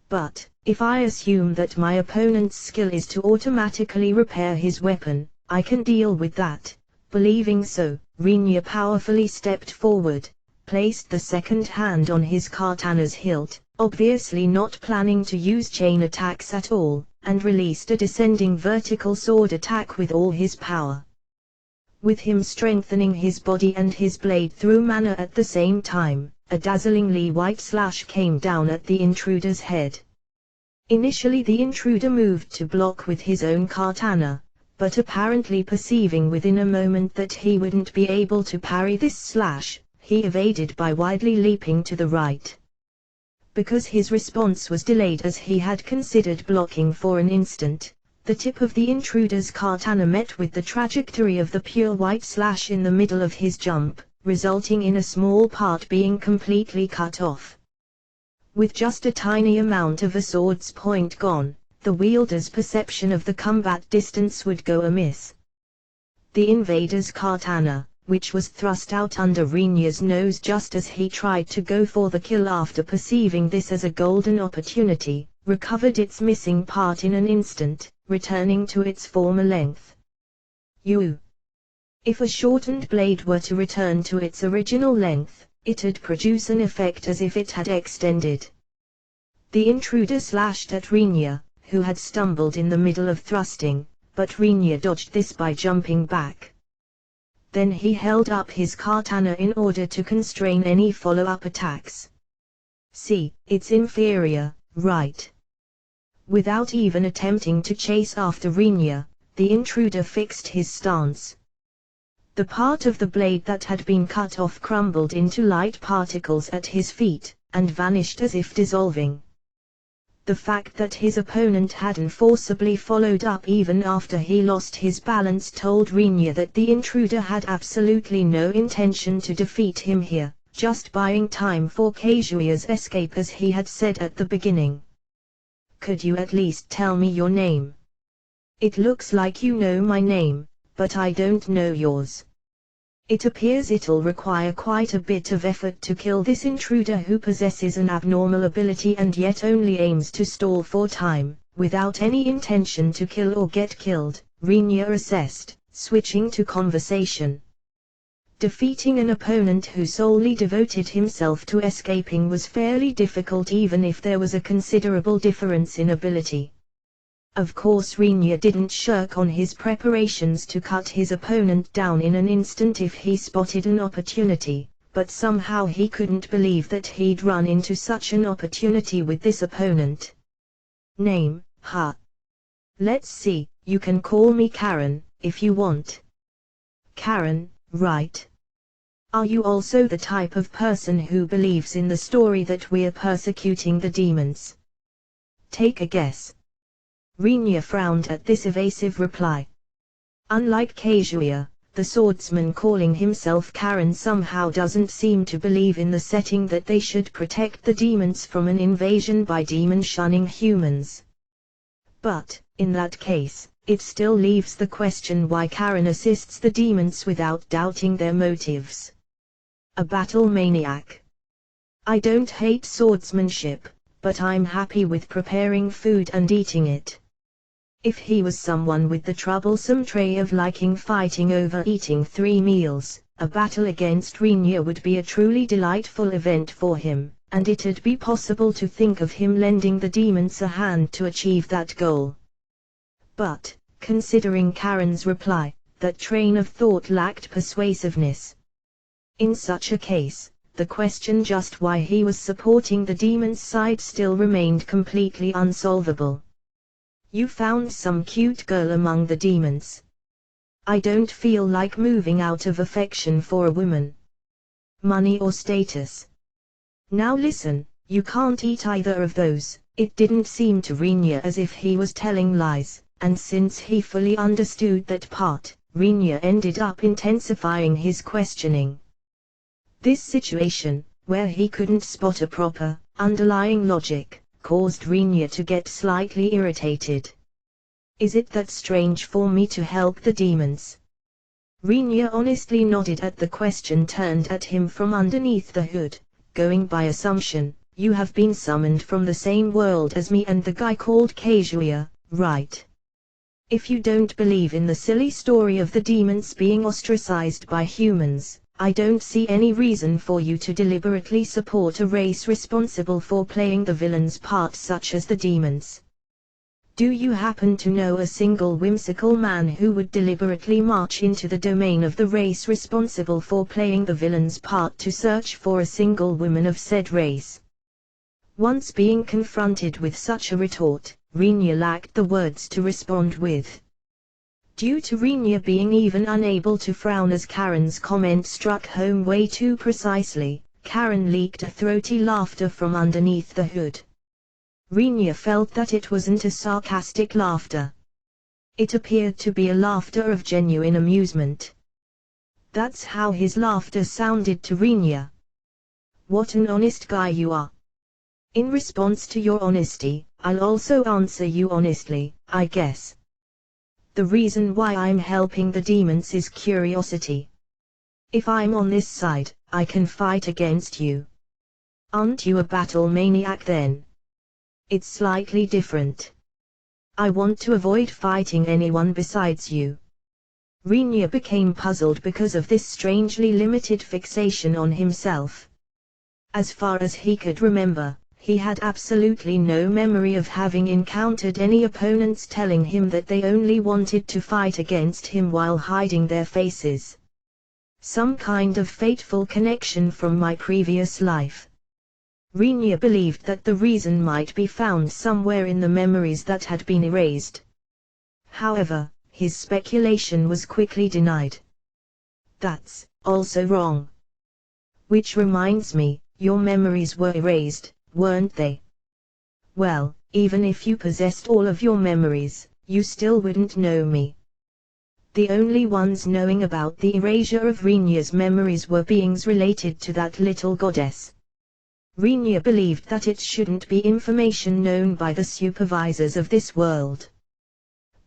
"But, if I assume that my opponent's skill is to automatically repair his weapon, I can deal with that." Believing so, Rinya powerfully stepped forward, placed the second hand on his katana's hilt, obviously not planning to use chain attacks at all, and released a descending vertical sword attack with all his power. With him strengthening his body and his blade through mana at the same time, a dazzlingly white slash came down at the intruder's head. Initially the intruder moved to block with his own katana, but apparently perceiving within a moment that he wouldn't be able to parry this slash, he evaded by widely leaping to the right. Because his response was delayed as he had considered blocking for an instant, the tip of the intruder's katana met with the trajectory of the pure white slash in the middle of his jump, resulting in a small part being completely cut off. With just a tiny amount of a sword's point gone, the wielder's perception of the combat distance would go amiss. The invader's katana, which was thrust out under Rinya's nose just as he tried to go for the kill after perceiving this as a golden opportunity, recovered its missing part in an instant, returning to its former length. If a shortened blade were to return to its original length, it'd produce an effect as if it had extended. The intruder slashed at Rinya, who had stumbled in the middle of thrusting, but Rinya dodged this by jumping back. Then he held up his katana in order to constrain any follow-up attacks. "See, it's inferior, right?" Without even attempting to chase after Rinya, the intruder fixed his stance. The part of the blade that had been cut off crumbled into light particles at his feet, and vanished as if dissolving. The fact that his opponent hadn't forcibly followed up even after he lost his balance told Rinya that the intruder had absolutely no intention to defeat him here, just buying time for Kazuya's escape as he had said at the beginning. "Could you at least tell me your name? It looks like you know my name, but I don't know yours. It appears it'll require quite a bit of effort to kill this intruder who possesses an abnormal ability and yet only aims to stall for time, without any intention to kill or get killed," Rinya assessed, switching to conversation. Defeating an opponent who solely devoted himself to escaping was fairly difficult even if there was a considerable difference in ability. Of course Rinya didn't shirk on his preparations to cut his opponent down in an instant if he spotted an opportunity, but somehow he couldn't believe that he'd run into such an opportunity with this opponent. "Name, huh? Let's see, you can call me Karen, if you want." "Karen, right? Are you also the type of person who believes in the story that we're persecuting the demons? Take a guess." Rinya frowned at this evasive reply. Unlike Kazuya, the swordsman calling himself Karen somehow doesn't seem to believe in the setting that they should protect the demons from an invasion by demon-shunning humans. "But, in that case, it still leaves the question why Karen assists the demons without doubting their motives. A battle maniac. I don't hate swordsmanship, but I'm happy with preparing food and eating it. If he was someone with the troublesome trait of liking fighting over eating 3 meals, a battle against Rinya would be a truly delightful event for him, and it'd be possible to think of him lending the demons a hand to achieve that goal. But, considering Karen's reply, that train of thought lacked persuasiveness. In such a case, the question just why he was supporting the demon's side still remained completely unsolvable. You found some cute girl among the demons. I don't feel like moving out of affection for a woman. Money or status. Now listen, you can't eat either of those. It didn't seem to Rinya as if he was telling lies, and since he fully understood that part, Rinya ended up intensifying his questioning. This situation, where he couldn't spot a proper, underlying logic, caused Rinya to get slightly irritated. Is it that strange for me to help the demons? Rinya honestly nodded at the question turned at him from underneath the hood. Going by assumption, you have been summoned from the same world as me and the guy called Kazuya, right? If you don't believe in the silly story of the demons being ostracized by humans, I don't see any reason for you to deliberately support a race responsible for playing the villain's part such as the demons. Do you happen to know a single whimsical man who would deliberately march into the domain of the race responsible for playing the villain's part to search for a single woman of said race? Once being confronted with such a retort, Rinya lacked the words to respond with. Due to Rinya being even unable to frown as Karen's comment struck home way too precisely, Karen leaked a throaty laughter from underneath the hood. Rinya felt that it wasn't a sarcastic laughter. It appeared to be a laughter of genuine amusement. That's how his laughter sounded to Rinya. What an honest guy you are. In response to your honesty, I'll also answer you honestly, I guess. The reason why I'm helping the demons is curiosity. If I'm on this side, I can fight against you. Aren't you a battle maniac then? It's slightly different. I want to avoid fighting anyone besides you. Rinya became puzzled because of this strangely limited fixation on himself. As far as he could remember, he had absolutely no memory of having encountered any opponents telling him that they only wanted to fight against him while hiding their faces. Some kind of fateful connection from my previous life. Rinya believed that the reason might be found somewhere in the memories that had been erased. However, his speculation was quickly denied. That's also wrong. Which reminds me, your memories were erased, weren't they? Well, even if you possessed all of your memories, you still wouldn't know me. The only ones knowing about the erasure of Rinya's memories were beings related to that little goddess. Rinya believed that it shouldn't be information known by the supervisors of this world.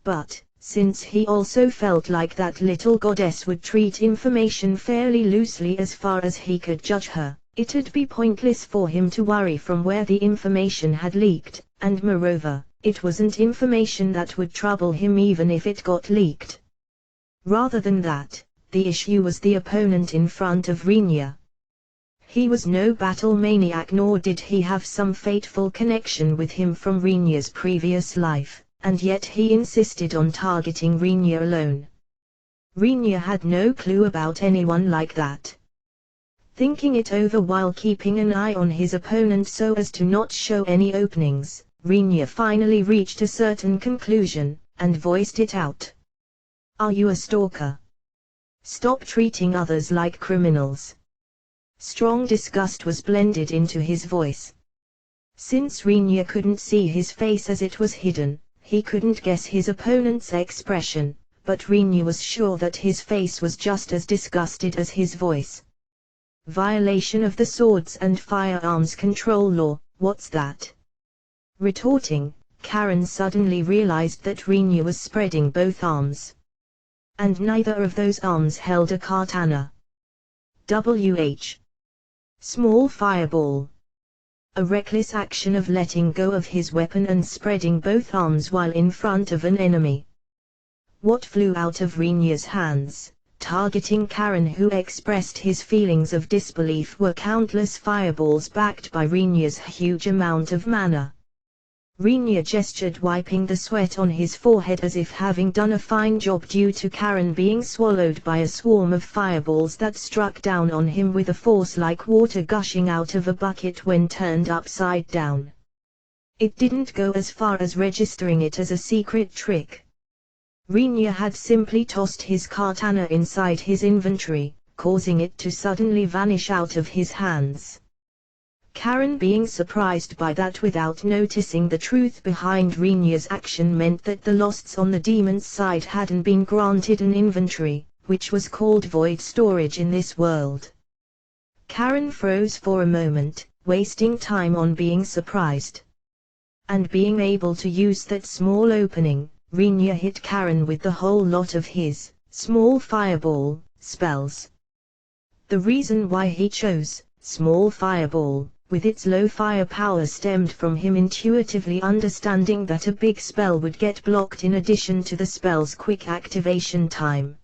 But, since he also felt like that little goddess would treat information fairly loosely as far as he could judge her, it'd be pointless for him to worry from where the information had leaked, and moreover, it wasn't information that would trouble him even if it got leaked. Rather than that, the issue was the opponent in front of Rinya. He was no battle maniac, nor did he have some fateful connection with him from Rinya's previous life, and yet he insisted on targeting Rinya alone. Rinya had no clue about anyone like that. Thinking it over while keeping an eye on his opponent so as to not show any openings, Rinya finally reached a certain conclusion, and voiced it out. Are you a stalker? Stop treating others like criminals. Strong disgust was blended into his voice. Since Rinya couldn't see his face as it was hidden, he couldn't guess his opponent's expression, but Rinya was sure that his face was just as disgusted as his voice. Violation of the Swords and Firearms Control Law, what's that? Retorting, Karen suddenly realized that Rinya was spreading both arms. And neither of those arms held a katana. Small fireball. A reckless action of letting go of his weapon and spreading both arms while in front of an enemy. What flew out of Rinya's hands, targeting Karen, who expressed his feelings of disbelief, were countless fireballs backed by Rinya's huge amount of mana. Rinya gestured, wiping the sweat on his forehead as if having done a fine job, due to Karen being swallowed by a swarm of fireballs that struck down on him with a force like water gushing out of a bucket when turned upside down. It didn't go as far as registering it as a secret trick. Rinya had simply tossed his katana inside his inventory, causing it to suddenly vanish out of his hands. Karen, being surprised by that without noticing the truth behind Rinya's action, meant that the losts on the demon's side hadn't been granted an inventory, which was called void storage in this world. Karen froze for a moment, wasting time on being surprised. And being able to use that small opening, Rinya hit Karen with the whole lot of his small fireball spells. The reason why he chose small fireball with its low firepower stemmed from him intuitively understanding that a big spell would get blocked in addition to the spell's quick activation time.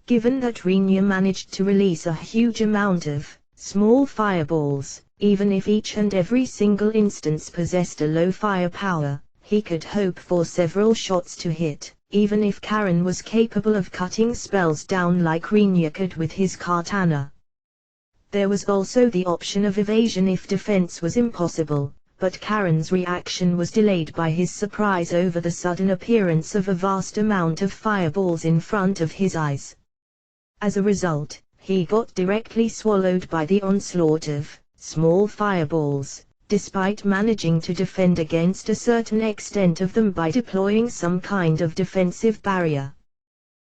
Given that Rinya managed to release a huge amount of small fireballs, even if each and every single instance possessed a low firepower, he could hope for several shots to hit, even if Karen was capable of cutting spells down like Rinya could with his katana. There was also the option of evasion if defense was impossible, but Karen's reaction was delayed by his surprise over the sudden appearance of a vast amount of fireballs in front of his eyes. As a result, he got directly swallowed by the onslaught of small fireballs, despite managing to defend against a certain extent of them by deploying some kind of defensive barrier.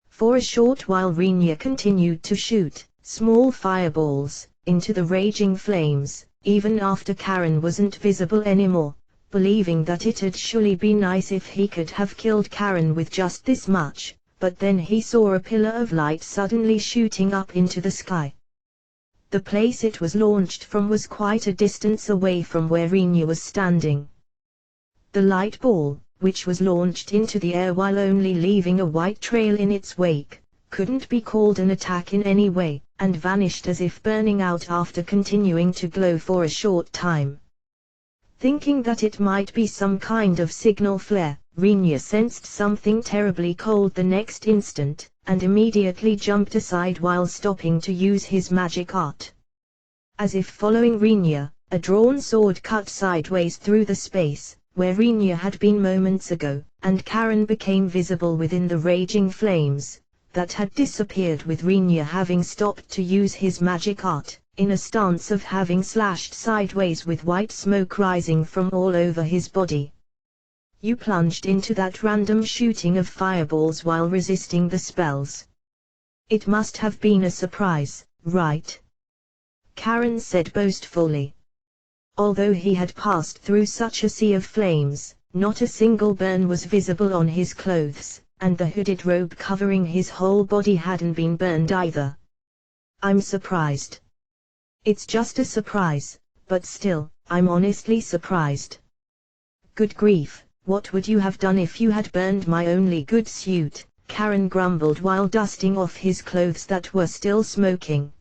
For a short while Rinya continued to shoot small fireballs into the raging flames, even after Karen wasn't visible anymore, believing that it'd surely be nice if he could have killed Karen with just this much, but then he saw a pillar of light suddenly shooting up into the sky. The place it was launched from was quite a distance away from where Rinya was standing. The light ball, which was launched into the air while only leaving a white trail in its wake, couldn't be called an attack in any way, and vanished as if burning out after continuing to glow for a short time. Thinking that it might be some kind of signal flare, Rinya sensed something terribly cold the next instant, and immediately jumped aside while stopping to use his magic art. As if following Rinya, a drawn sword cut sideways through the space where Rinya had been moments ago, and Karen became visible within the raging flames that had disappeared with Rinya having stopped to use his magic art, in a stance of having slashed sideways with white smoke rising from all over his body. You plunged into that random shooting of fireballs while resisting the spells. It must have been a surprise, right? Karen said boastfully. Although he had passed through such a sea of flames, not a single burn was visible on his clothes, and the hooded robe covering his whole body hadn't been burned either. I'm surprised. It's just a surprise, but still, I'm honestly surprised. Good grief, what would you have done if you had burned my only good suit? Karen grumbled while dusting off his clothes that were still smoking.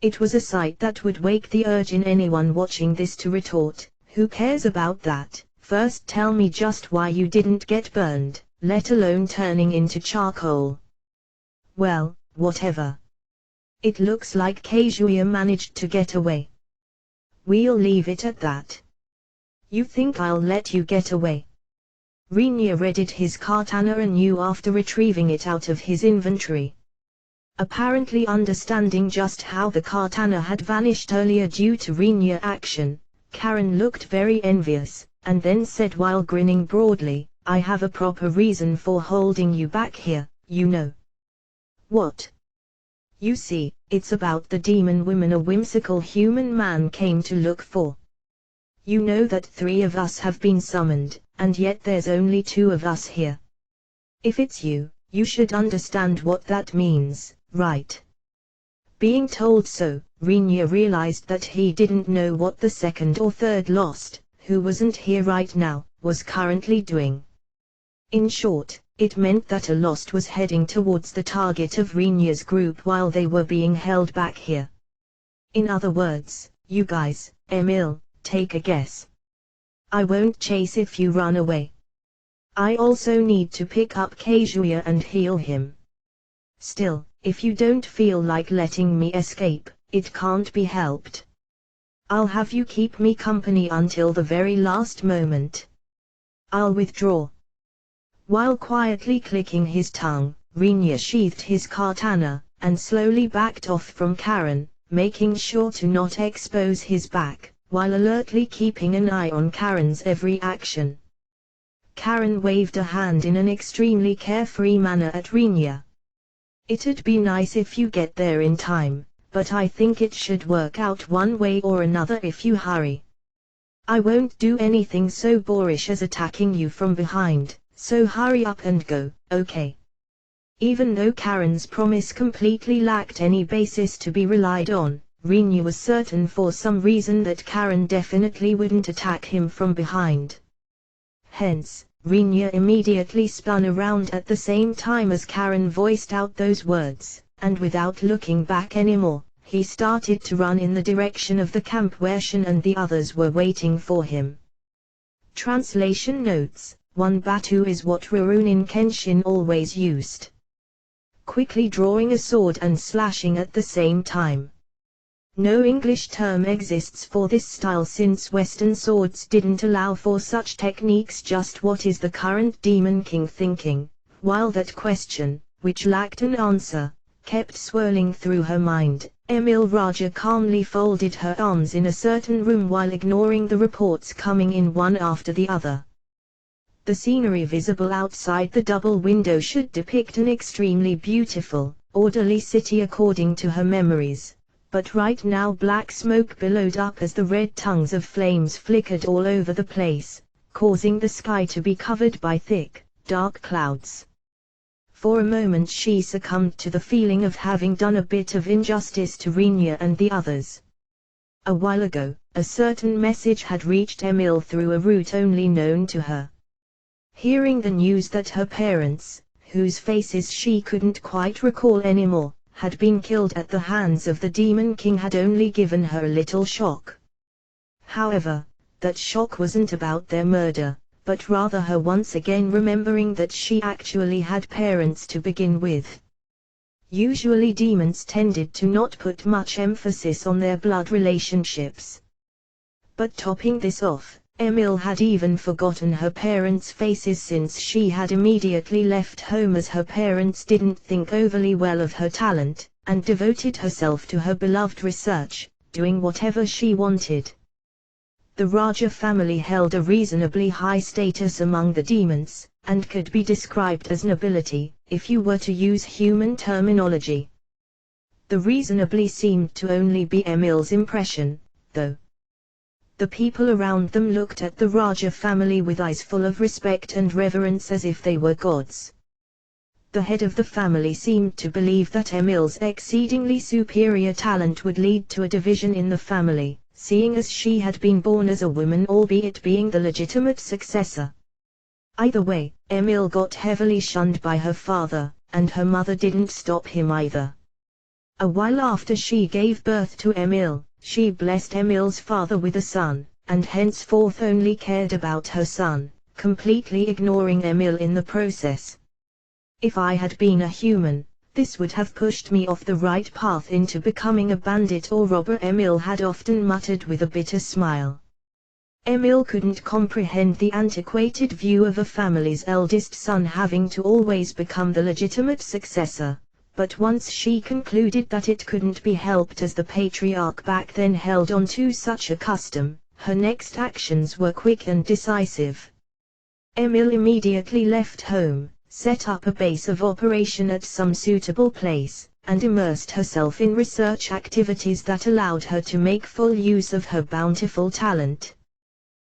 It was a sight that would wake the urge in anyone watching this to retort, who cares about that? First tell me just why you didn't get burned, let alone turning into charcoal. Well, whatever. It looks like Kazuya managed to get away. We'll leave it at that. You think I'll let you get away? Rinya readied his katana anew after retrieving it out of his inventory. Apparently understanding just how the katana had vanished earlier due to Rinya action, Karen looked very envious, and then said while grinning broadly, I have a proper reason for holding you back here, you know. What? You see, it's about the demon woman a whimsical human man came to look for. You know that 3 of us have been summoned, and yet there's only 2 of us here. If it's you, you should understand what that means, right? Being told so, Rinya realized that he didn't know what the second or third Lost, who wasn't here right now, was currently doing. In short, it meant that a Lost was heading towards the target of Rinya's group while they were being held back here. In other words, you guys, Emil, take a guess. I won't chase if you run away. I also need to pick up Kazuya and heal him. Still, if you don't feel like letting me escape, it can't be helped. I'll have you keep me company until the very last moment. I'll withdraw. While quietly clicking his tongue, Rinya sheathed his katana, and slowly backed off from Karen, making sure to not expose his back, while alertly keeping an eye on Karen's every action. Karen waved a hand in an extremely carefree manner at Rinya. It'd be nice if you get there in time, but I think it should work out one way or another if you hurry. I won't do anything so boorish as attacking you from behind, so hurry up and go, okay? Even though Karen's promise completely lacked any basis to be relied on, Rinya was certain for some reason that Karen definitely wouldn't attack him from behind. Hence, Rinya immediately spun around at the same time as Karen voiced out those words, and without looking back anymore, he started to run in the direction of the camp where Shin and the others were waiting for him. Translation notes: one batu is what Rurouni Kenshin always used. Quickly drawing a sword and slashing at the same time. No English term exists for this style since Western swords didn't allow for such techniques. Just what is the current Demon King thinking? While that question, which lacked an answer, kept swirling through her mind, Emil Raja calmly folded her arms in a certain room while ignoring the reports coming in one after the other. The scenery visible outside the double window should depict an extremely beautiful, orderly city according to her memories, but right now black smoke billowed up as the red tongues of flames flickered all over the place, causing the sky to be covered by thick, dark clouds. For a moment she succumbed to the feeling of having done a bit of injustice to Rinya and the others. A while ago, a certain message had reached Emil through a route only known to her. Hearing the news that her parents, whose faces she couldn't quite recall anymore, had been killed at the hands of the Demon King had only given her a little shock. However, that shock wasn't about their murder, but rather her once again remembering that she actually had parents to begin with. Usually demons tended to not put much emphasis on their blood relationships. But topping this off, Emil had even forgotten her parents' faces since she had immediately left home as her parents didn't think overly well of her talent, and devoted herself to her beloved research, doing whatever she wanted. The Raja family held a reasonably high status among the demons, and could be described as nobility, if you were to use human terminology. The reasonably seemed to only be Emil's impression, though. The people around them looked at the Raja family with eyes full of respect and reverence as if they were gods. The head of the family seemed to believe that Emil's exceedingly superior talent would lead to a division in the family, seeing as she had been born as a woman albeit being the legitimate successor. Either way, Emil got heavily shunned by her father, and her mother didn't stop him either. A while after she gave birth to Emil, she blessed Emil's father with a son, and henceforth only cared about her son, completely ignoring Emil in the process. If I had been a human, this would have pushed me off the right path into becoming a bandit or robber, Emil had often muttered with a bitter smile. Emil couldn't comprehend the antiquated view of a family's eldest son having to always become the legitimate successor. But once she concluded that it couldn't be helped as the patriarch back then held on to such a custom, her next actions were quick and decisive. Emil immediately left home, set up a base of operation at some suitable place, and immersed herself in research activities that allowed her to make full use of her bountiful talent.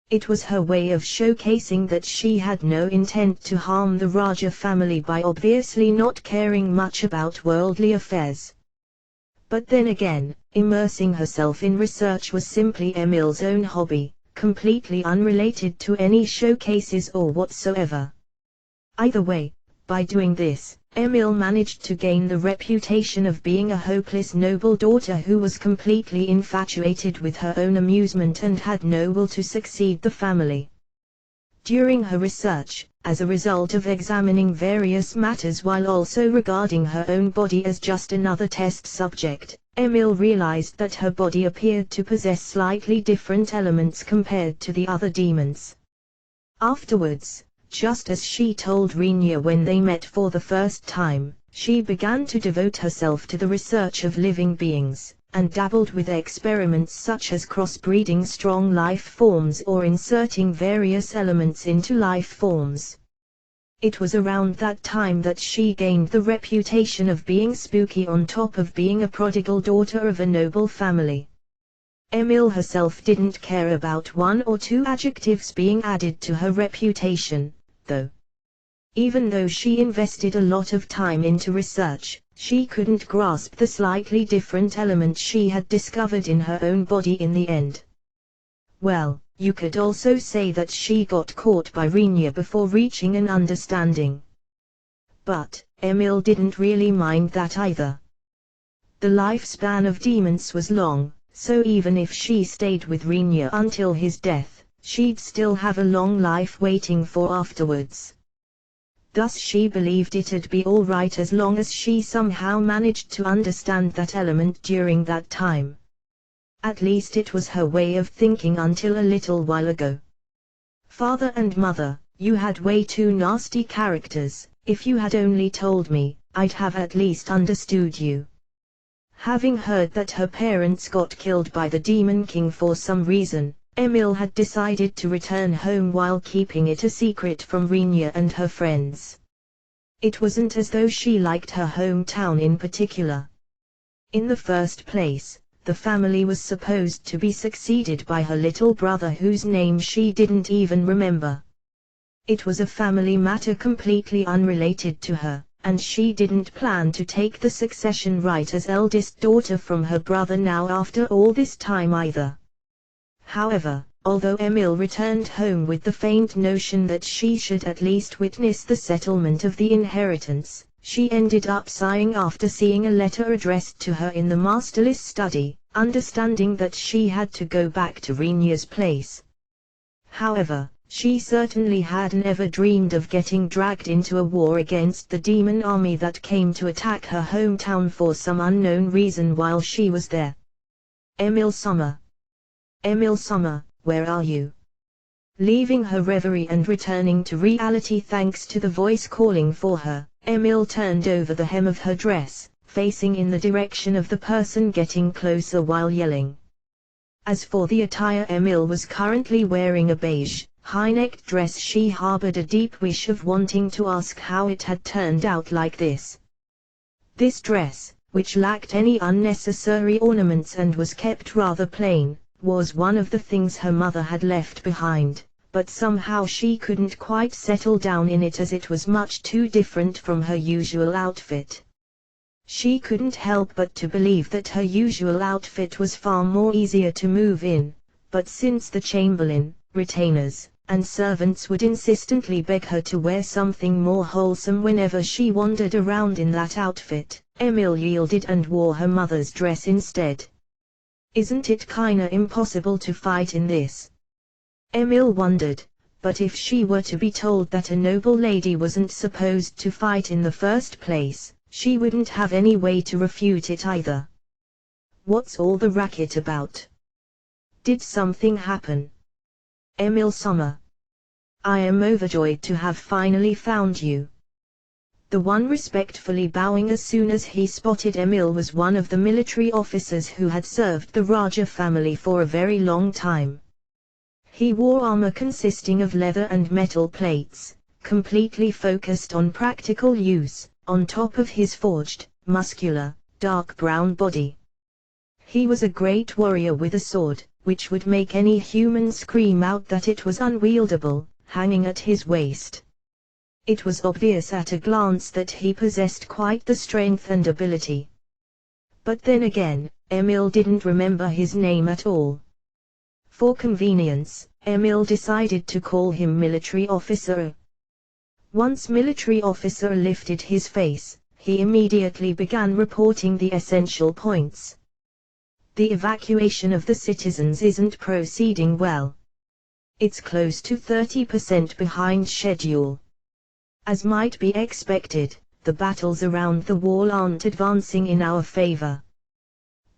It was her way of showcasing that she had no intent to harm the Raja family by obviously not caring much about worldly affairs. But then again, immersing herself in research was simply Emile's own hobby, completely unrelated to any showcases or whatsoever. Either way, by doing this, Emile managed to gain the reputation of being a hopeless noble daughter who was completely infatuated with her own amusement and had no will to succeed the family. During her research, as a result of examining various matters while also regarding her own body as just another test subject, Emile realized that her body appeared to possess slightly different elements compared to the other demons. Afterwards, just as she told Renia when they met for the first time, she began to devote herself to the research of living beings, and dabbled with experiments such as crossbreeding strong life forms or inserting various elements into life forms. It was around that time that she gained the reputation of being spooky on top of being a prodigal daughter of a noble family. Emile herself didn't care about one or two adjectives being added to her reputation, though. Even though she invested a lot of time into research, she couldn't grasp the slightly different elements she had discovered in her own body in the end. Well, you could also say that she got caught by Renia before reaching an understanding. But Emile didn't really mind that either. The lifespan of demons was long, so even if she stayed with Renia until his death, she'd still have a long life waiting for afterwards. Thus she believed it'd be alright as long as she somehow managed to understand that element during that time. At least it was her way of thinking until a little while ago. Father and mother, you had way too nasty characters. If you had only told me, I'd have at least understood you. Having heard that her parents got killed by the Demon King for some reason, Emile had decided to return home while keeping it a secret from Renia and her friends. It wasn't as though she liked her hometown in particular. In the first place, the family was supposed to be succeeded by her little brother whose name she didn't even remember. It was a family matter completely unrelated to her, and she didn't plan to take the succession right as eldest daughter from her brother now after all this time either. However, although Emile returned home with the faint notion that she should at least witness the settlement of the inheritance, she ended up sighing after seeing a letter addressed to her in the masterless study, understanding that she had to go back to Renia's place. However, she certainly had never dreamed of getting dragged into a war against the demon army that came to attack her hometown for some unknown reason while she was there. Emile Summer. Emile Summer, where are you? Leaving her reverie and returning to reality thanks to the voice calling for her, Emile turned over the hem of her dress, facing in the direction of the person getting closer while yelling. As for the attire, Emile was currently wearing a beige, high-necked dress. She harbored a deep wish of wanting to ask how it had turned out like this. This dress, which lacked any unnecessary ornaments and was kept rather plain, was one of the things her mother had left behind, but somehow she couldn't quite settle down in it as it was much too different from her usual outfit. She couldn't help but to believe that her usual outfit was far more easier to move in, but since the chamberlain, retainers, and servants would insistently beg her to wear something more wholesome whenever she wandered around in that outfit, Emile yielded and wore her mother's dress instead. Isn't it kinda impossible to fight in this? Emile wondered, but if she were to be told that a noble lady wasn't supposed to fight in the first place, she wouldn't have any way to refute it either. What's all the racket about? Did something happen? Emile Summer. I am overjoyed to have finally found you. The one respectfully bowing as soon as he spotted Emile was one of the military officers who had served the Raja family for a very long time. He wore armor consisting of leather and metal plates, completely focused on practical use, on top of his forged, muscular, dark brown body. He was a great warrior with a sword, which would make any human scream out that it was unwieldable, hanging at his waist. It was obvious at a glance that he possessed quite the strength and ability. But then again, Emil didn't remember his name at all. For convenience, Emil decided to call him Military Officer. Once Military Officer lifted his face, he immediately began reporting the essential points. The evacuation of the citizens isn't proceeding well. It's close to 30% behind schedule. As might be expected, the battles around the wall aren't advancing in our favor.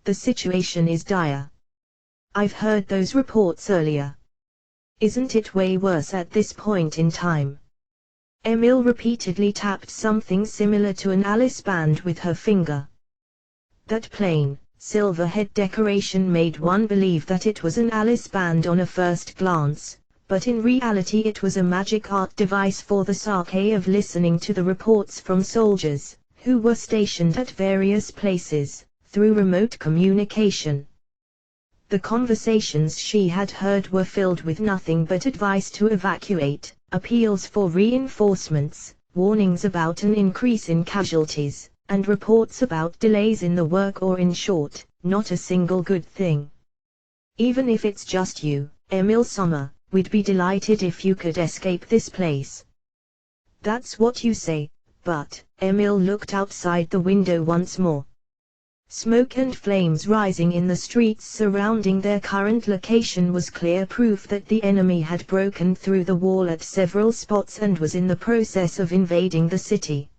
The situation is dire. I've heard those reports earlier. Isn't it way worse at this point in time? Emil repeatedly tapped something similar to an Alice band with her finger. That plain, silver head decoration made one believe that it was an Alice band on a first glance, but in reality it was a magic art device for the sake of listening to the reports from soldiers, who were stationed at various places, through remote communication. The conversations she had heard were filled with nothing but advice to evacuate, appeals for reinforcements, warnings about an increase in casualties, and reports about delays in the work, or in short, not a single good thing. Even if it's just you, Emil Sommer, we'd be delighted if you could escape this place. That's what you say, but Emil looked outside the window once more. Smoke and flames rising in the streets surrounding their current location was clear proof that the enemy had broken through the wall at several spots and was in the process of invading the city.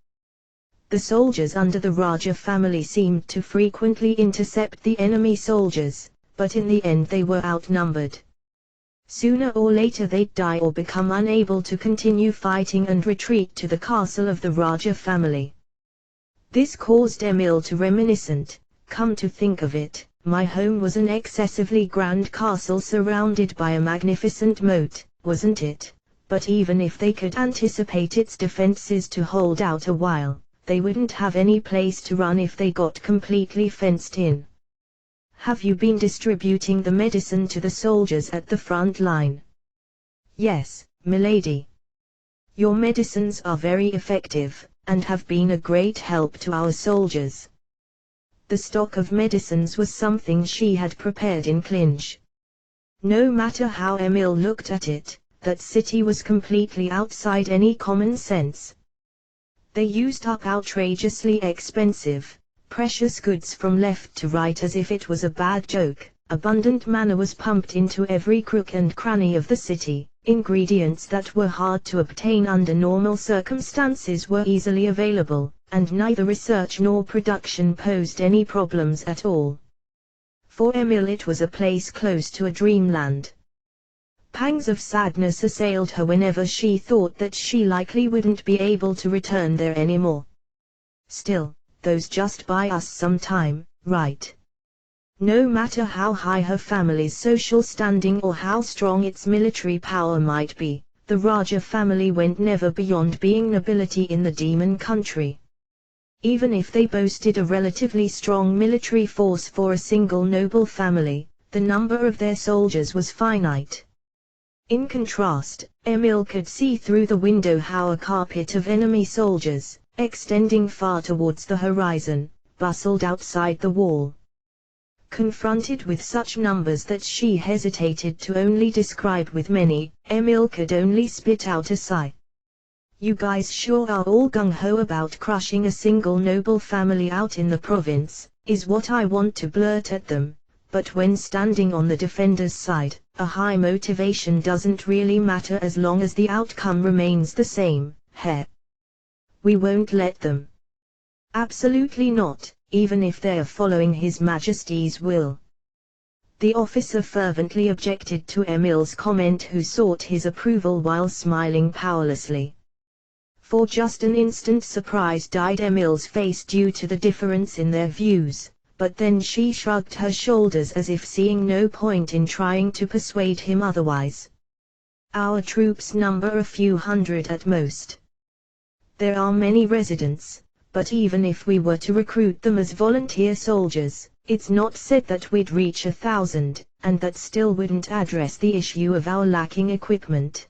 The soldiers under the Raja family seemed to frequently intercept the enemy soldiers, but in the end they were outnumbered. Sooner or later they'd die or become unable to continue fighting and retreat to the castle of the Raja family. This caused Emil to reminiscent. Come to think of it, my home was an excessively grand castle surrounded by a magnificent moat, wasn't it? But even if they could anticipate its defenses to hold out a while, they wouldn't have any place to run if they got completely fenced in. Have you been distributing the medicine to the soldiers at the front line? Yes, milady. Your medicines are very effective, and have been a great help to our soldiers. The stock of medicines was something she had prepared in clinch. No matter how Emil looked at it, that city was completely outside any common sense. They used up outrageously expensive, precious goods from left to right as if it was a bad joke. Abundant manna was pumped into every crook and cranny of the city. Ingredients that were hard to obtain under normal circumstances were easily available, and neither research nor production posed any problems at all. For Emil it was a place close to a dreamland. Pangs of sadness assailed her whenever she thought that she likely wouldn't be able to return there anymore. Still, those just buy us some time, right? No matter how high her family's social standing or how strong its military power might be, the Raja family went never beyond being nobility in the demon country. Even if they boasted a relatively strong military force for a single noble family, the number of their soldiers was finite. In contrast, Emil could see through the window how a carpet of enemy soldiers, extending far towards the horizon, bustled outside the wall. Confronted with such numbers that she hesitated to only describe with many, Emil could only spit out a sigh. You guys sure are all gung-ho about crushing a single noble family out in the province, is what I want to blurt at them, but when standing on the defender's side, a high motivation doesn't really matter as long as the outcome remains the same, heh? We won't let them. Absolutely not. Even if they're following His Majesty's will. The officer fervently objected to Emil's comment, who sought his approval while smiling powerlessly. For just an instant surprise dyed Emil's face due to the difference in their views, but then she shrugged her shoulders as if seeing no point in trying to persuade him otherwise. Our troops number a few hundred at most. There are many residents. But even if we were to recruit them as volunteer soldiers, It's not said that we'd reach 1,000, and that still wouldn't address the issue of our lacking equipment.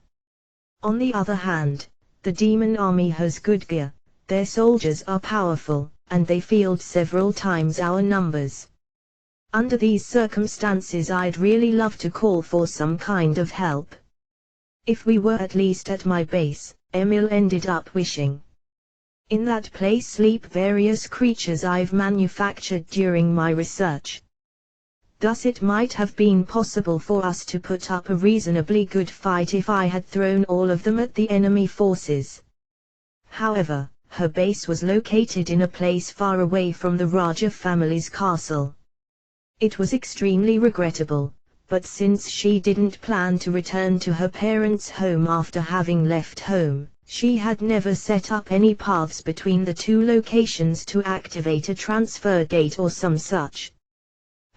On the other hand, the demon army has good gear, their soldiers are powerful, and they field several times our numbers. Under these circumstances I'd really love to call for some kind of help. If we were at least at my base, Emil ended up wishing. In that place sleep various creatures I've manufactured during my research. Thus it might have been possible for us to put up a reasonably good fight if I had thrown all of them at the enemy forces. However, her base was located in a place far away from the Raja family's castle. It was extremely regrettable, but since she didn't plan to return to her parents' home after having left home, she had never set up any paths between the two locations to activate a transfer gate or some such.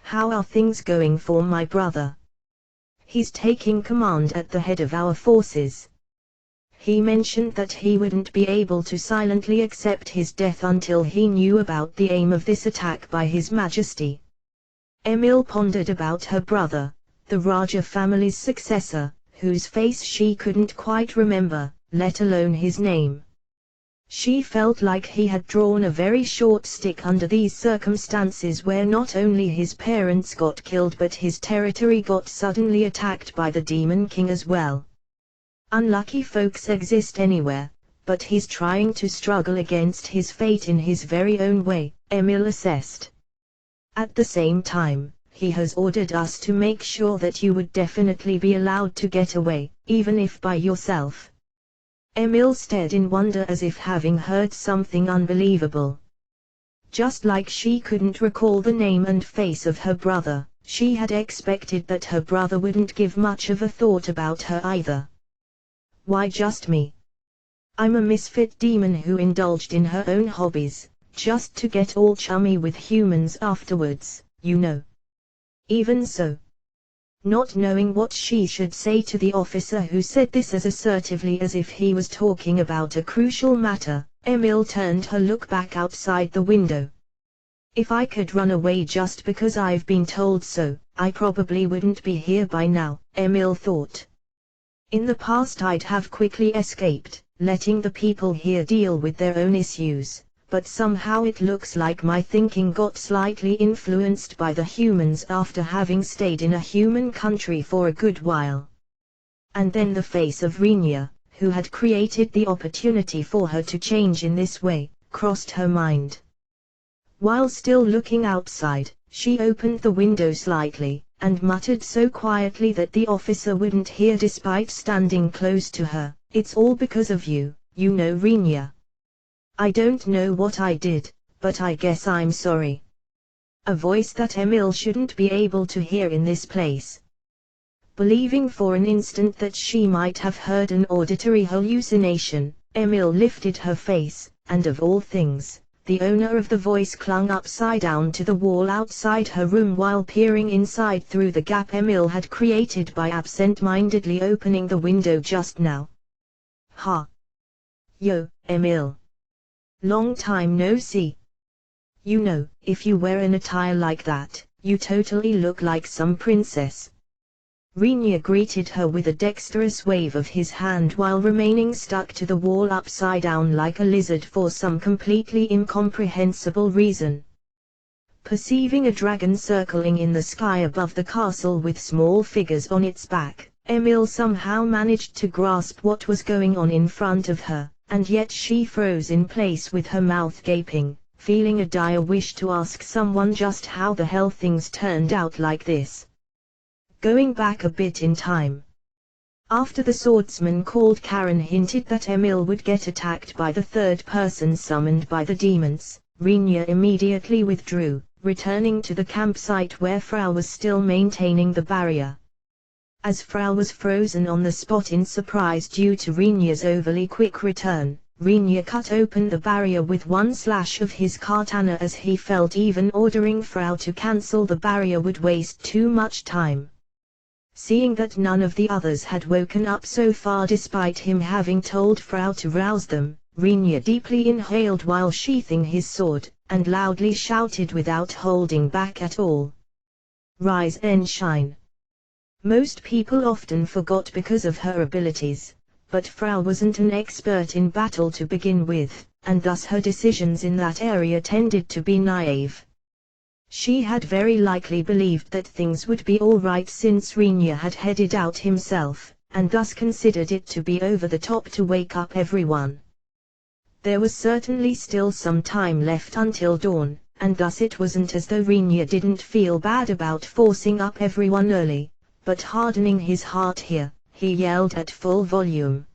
How are things going for my brother? He's taking command at the head of our forces. He mentioned that he wouldn't be able to silently accept his death until he knew about the aim of this attack by His Majesty. Emil pondered about her brother, the Raja family's successor, whose face she couldn't quite remember, let alone his name. She felt like he had drawn a very short stick under these circumstances where not only his parents got killed but his territory got suddenly attacked by the Demon King as well. Unlucky folks exist anywhere, but he's trying to struggle against his fate in his very own way, Emil assessed. At the same time, he has ordered us to make sure that you would definitely be allowed to get away, even if by yourself. Emil stared in wonder as if having heard something unbelievable. Just like she couldn't recall the name and face of her brother, she had expected that her brother wouldn't give much of a thought about her either. Why just me? I'm a misfit demon who indulged in her own hobbies, just to get all chummy with humans afterwards, you know. Even so. Not knowing what she should say to the officer who said this as assertively as if he was talking about a crucial matter, Emil turned her look back outside the window. If I could run away just because I've been told so, I probably wouldn't be here by now, Emil thought. In the past I'd have quickly escaped, letting the people here deal with their own issues. But somehow it looks like my thinking got slightly influenced by the humans after having stayed in a human country for a good while. And then the face of Rinya, who had created the opportunity for her to change in this way, crossed her mind. While still looking outside, she opened the window slightly, and muttered so quietly that the officer wouldn't hear despite standing close to her, "It's all because of you, you know, Rinya. I don't know what I did, but I guess I'm sorry." A voice that Emil shouldn't be able to hear in this place. Believing for an instant that she might have heard an auditory hallucination, Emil lifted her face, and of all things, the owner of the voice clung upside down to the wall outside her room while peering inside through the gap Emil had created by absent-mindedly opening the window just now. "Ha! Yo, Emil. Long time no see. You know, if you wear an attire like that, you totally look like some princess." Rinya greeted her with a dexterous wave of his hand while remaining stuck to the wall upside down like a lizard for some completely incomprehensible reason. Perceiving a dragon circling in the sky above the castle with small figures on its back, Emil somehow managed to grasp what was going on in front of her. And yet she froze in place with her mouth gaping, feeling a dire wish to ask someone just how the hell things turned out like this. Going back a bit in time. After the swordsman called Karen hinted that Emil would get attacked by the third person summoned by the demons, Rinya immediately withdrew, returning to the campsite where Frau was still maintaining the barrier. As Frau was frozen on the spot in surprise due to Rinya's overly quick return, Rinya cut open the barrier with one slash of his katana as he felt even ordering Frau to cancel the barrier would waste too much time. Seeing that none of the others had woken up so far despite him having told Frau to rouse them, Rinya deeply inhaled while sheathing his sword, and loudly shouted without holding back at all. Rise and shine. Most people often forgot because of her abilities, but Frau wasn't an expert in battle to begin with, and thus her decisions in that area tended to be naive. She had very likely believed that things would be all right since Rinya had headed out himself, and thus considered it to be over the top to wake up everyone. There was certainly still some time left until dawn, and thus it wasn't as though Rinya didn't feel bad about forcing up everyone early, but hardening his heart here, he yelled at full volume.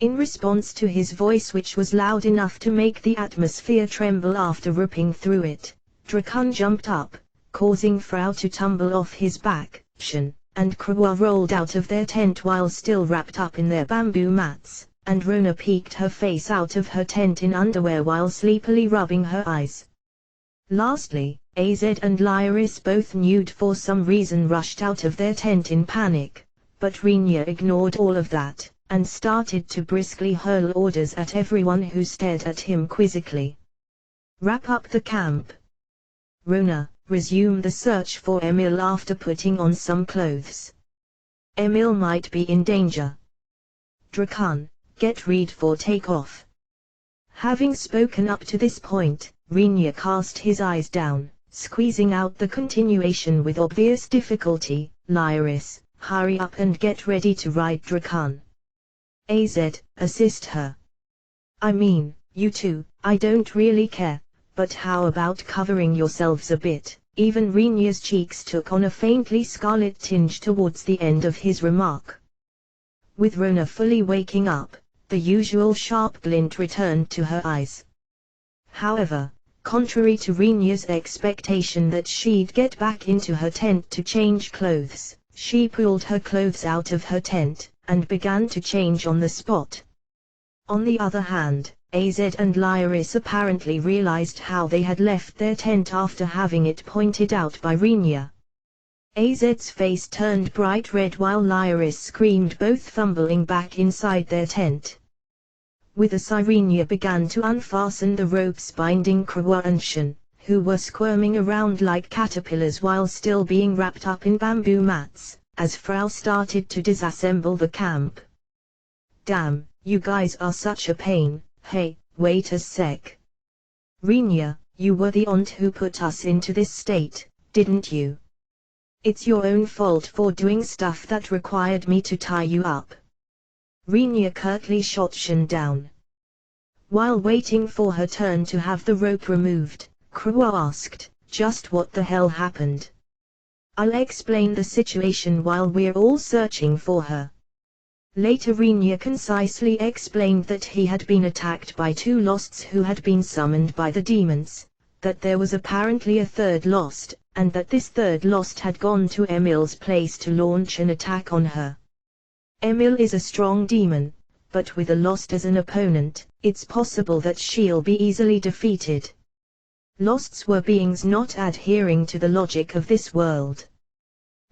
In response to his voice, which was loud enough to make the atmosphere tremble after ripping through it, Drakan jumped up, causing Frau to tumble off his back, and Krua rolled out of their tent while still wrapped up in their bamboo mats, and Rona peeked her face out of her tent in underwear while sleepily rubbing her eyes. Lastly, Az and Lyris, both nude for some reason, rushed out of their tent in panic, but Rinya ignored all of that, and started to briskly hurl orders at everyone who stared at him quizzically. Wrap up the camp. Rona, resume the search for Emil after putting on some clothes. Emil might be in danger. Drakan, get ready for takeoff. Having spoken up to this point, Rinya cast his eyes down, squeezing out the continuation with obvious difficulty. Lyris, hurry up and get ready to ride Drakan. Az, assist her. I mean, you two, I don't really care, but how about covering yourselves a bit? Even Rinya's cheeks took on a faintly scarlet tinge towards the end of his remark. With Rona fully waking up, the usual sharp glint returned to her eyes. However, contrary to Rinya's expectation that she'd get back into her tent to change clothes, she pulled her clothes out of her tent, and began to change on the spot. On the other hand, Az and Lyris apparently realized how they had left their tent after having it pointed out by Rinya. Az's face turned bright red while Lyris screamed, both fumbling back inside their tent. With a sigh, Rinya began to unfasten the ropes binding Krua and Shen, who were squirming around like caterpillars while still being wrapped up in bamboo mats, as Frau started to disassemble the camp. Damn, you guys are such a pain. Hey, wait a sec. Rinya, you were the aunt who put us into this state, didn't you? It's your own fault for doing stuff that required me to tie you up. Rinya curtly shot Shen down. While waiting for her turn to have the rope removed, Krua asked, just what the hell happened? I'll explain the situation while we're all searching for her. Later Rinya concisely explained that he had been attacked by two losts who had been summoned by the demons, that there was apparently a third lost, and that this third lost had gone to Emil's place to launch an attack on her. Emil is a strong demon, but with a lost as an opponent, it's possible that she'll be easily defeated. Losts were beings not adhering to the logic of this world.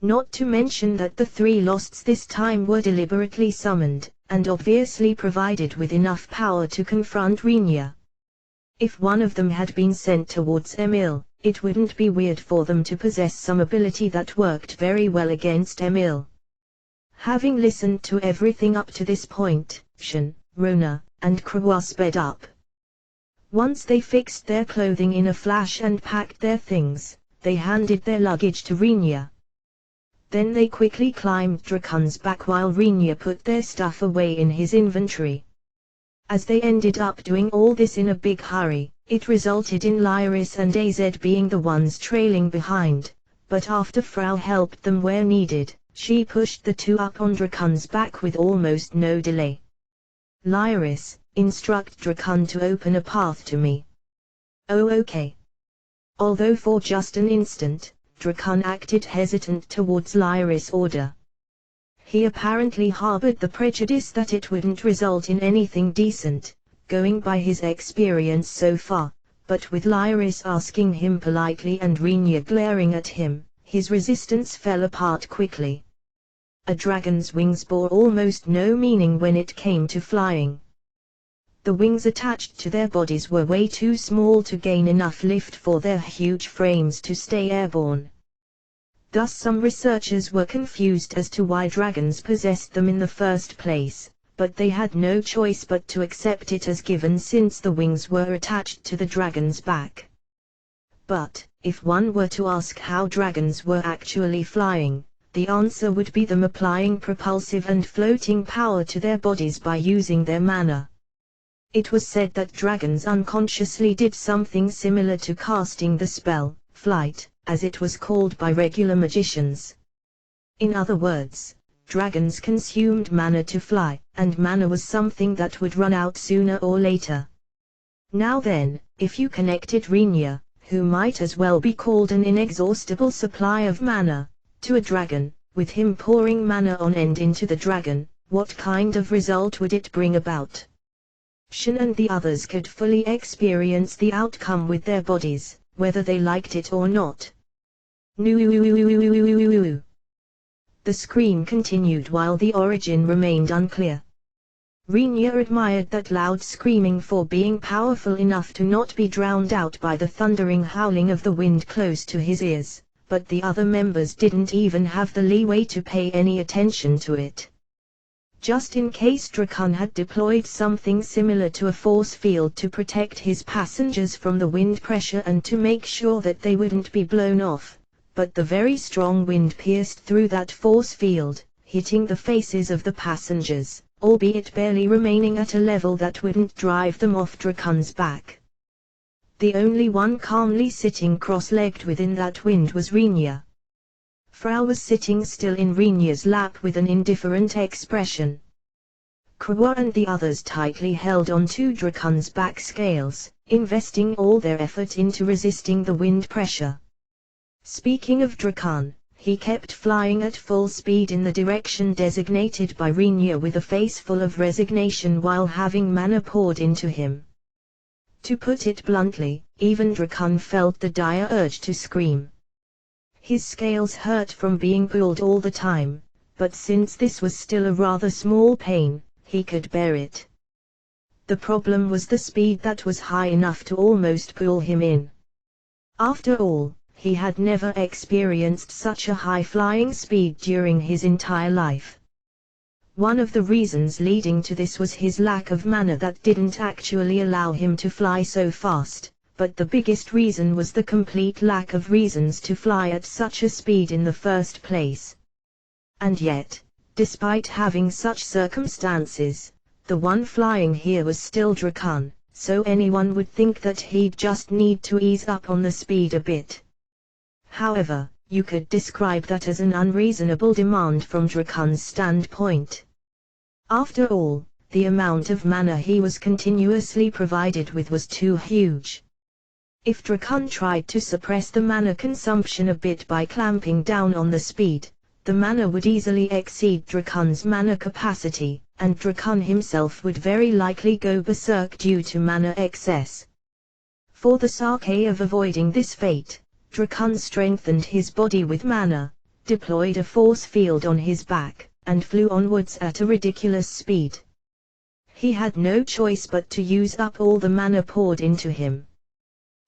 Not to mention that the three losts this time were deliberately summoned, and obviously provided with enough power to confront Rinya. If one of them had been sent towards Emil, it wouldn't be weird for them to possess some ability that worked very well against Emil. Having listened to everything up to this point, Shen, Rona, and Krua sped up. Once they fixed their clothing in a flash and packed their things, they handed their luggage to Rinya. Then they quickly climbed Drakan's back while Rinya put their stuff away in his inventory. As they ended up doing all this in a big hurry, it resulted in Lyris and Az being the ones trailing behind, but after Frau helped them where needed, she pushed the two up on Drakan's back with almost no delay. Lyris, instruct Drakan to open a path to me. Oh, okay. Although for just an instant, Drakan acted hesitant towards Lyris' order. He apparently harbored the prejudice that it wouldn't result in anything decent, going by his experience so far, but with Lyris asking him politely and Rinya glaring at him, his resistance fell apart quickly. A dragon's wings bore almost no meaning when it came to flying. The wings attached to their bodies were way too small to gain enough lift for their huge frames to stay airborne. Thus some researchers were confused as to why dragons possessed them in the first place, but they had no choice but to accept it as given since the wings were attached to the dragon's back. But, if one were to ask how dragons were actually flying, the answer would be them applying propulsive and floating power to their bodies by using their mana. It was said that dragons unconsciously did something similar to casting the spell, flight, as it was called by regular magicians. In other words, dragons consumed mana to fly, and mana was something that would run out sooner or later. Now then, if you connected Rinya, who might as well be called an inexhaustible supply of mana, to a dragon, with him pouring mana on end into the dragon, what kind of result would it bring about? Shin and the others could fully experience the outcome with their bodies, whether they liked it or not. The scream continued while the origin remained unclear. Rinya admired that loud screaming for being powerful enough to not be drowned out by the thundering howling of the wind close to his ears, but the other members didn't even have the leeway to pay any attention to it. Just in case Drakan had deployed something similar to a force field to protect his passengers from the wind pressure and to make sure that they wouldn't be blown off, but the very strong wind pierced through that force field, hitting the faces of the passengers, albeit barely remaining at a level that wouldn't drive them off Drakan's back. The only one calmly sitting cross-legged within that wind was Rinya. Frau was sitting still in Rinya's lap with an indifferent expression. Krawa and the others tightly held onto Drakan's back scales, investing all their effort into resisting the wind pressure. Speaking of Drakan, he kept flying at full speed in the direction designated by Rinya with a face full of resignation while having mana poured into him. To put it bluntly, even Drakan felt the dire urge to scream. His scales hurt from being pulled all the time, but since this was still a rather small pain, he could bear it. The problem was the speed that was high enough to almost pull him in. After all, he had never experienced such a high flying speed during his entire life. One of the reasons leading to this was his lack of mana that didn't actually allow him to fly so fast, but the biggest reason was the complete lack of reasons to fly at such a speed in the first place. And yet, despite having such circumstances, the one flying here was still Drakan, so anyone would think that he'd just need to ease up on the speed a bit. However, you could describe that as an unreasonable demand from Drakan's standpoint. After all, the amount of mana he was continuously provided with was too huge. If Drakan tried to suppress the mana consumption a bit by clamping down on the speed, the mana would easily exceed Drakan's mana capacity, and Drakan himself would very likely go berserk due to mana excess. For the sake of avoiding this fate, Drakan strengthened his body with mana, deployed a force field on his back, and flew onwards at a ridiculous speed. He had no choice but to use up all the mana poured into him.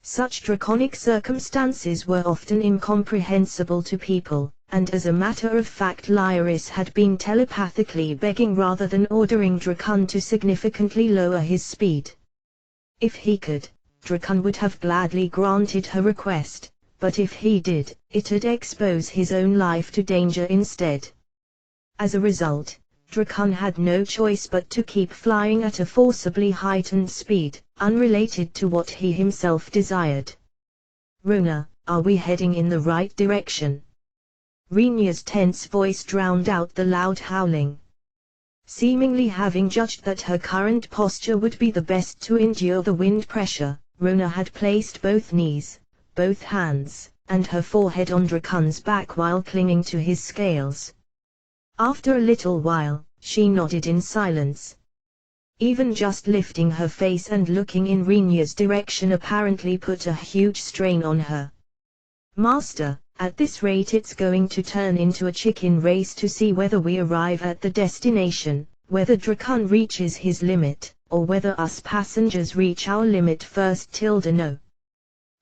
Such draconic circumstances were often incomprehensible to people, and as a matter of fact Lyris had been telepathically begging rather than ordering Drakan to significantly lower his speed. If he could, Drakan would have gladly granted her request, but if he did, it'd expose his own life to danger instead. As a result, Drakan had no choice but to keep flying at a forcibly heightened speed, unrelated to what he himself desired. Rona, are we heading in the right direction? Rinya's tense voice drowned out the loud howling. Seemingly having judged that her current posture would be the best to endure the wind pressure, Rona had placed both knees, both hands, and her forehead on Drakan's back while clinging to his scales. After a little while, she nodded in silence. Even just lifting her face and looking in Rinya's direction apparently put a huge strain on her. Master, at this rate it's going to turn into a chicken race to see whether we arrive at the destination, whether Drakan reaches his limit, or whether us passengers reach our limit first. No.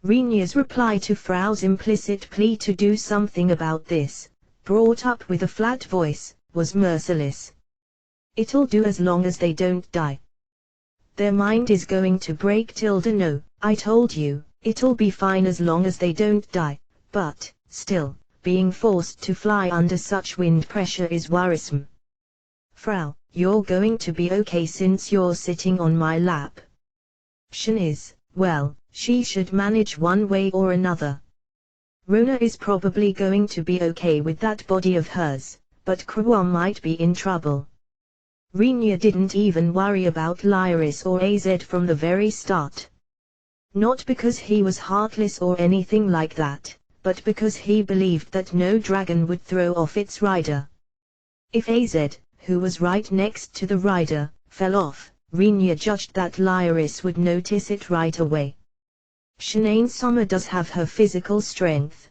Renier's reply to Frau's implicit plea to do something about this, brought up with a flat voice, was merciless. It'll do as long as they don't die. Their mind is going to break. No, I told you, it'll be fine as long as they don't die, but, still, being forced to fly under such wind pressure is worrisome. Frau, you're going to be okay since you're sitting on my lap. Shan is, well, she should manage one way or another. Rona is probably going to be okay with that body of hers, but Krua might be in trouble. Renier didn't even worry about Lyris or AZ from the very start. Not because he was heartless or anything like that, but because he believed that no dragon would throw off its rider. If AZ, who was right next to the rider, fell off, Renier judged that Lyris would notice it right away. Shanae Summer does have her physical strength.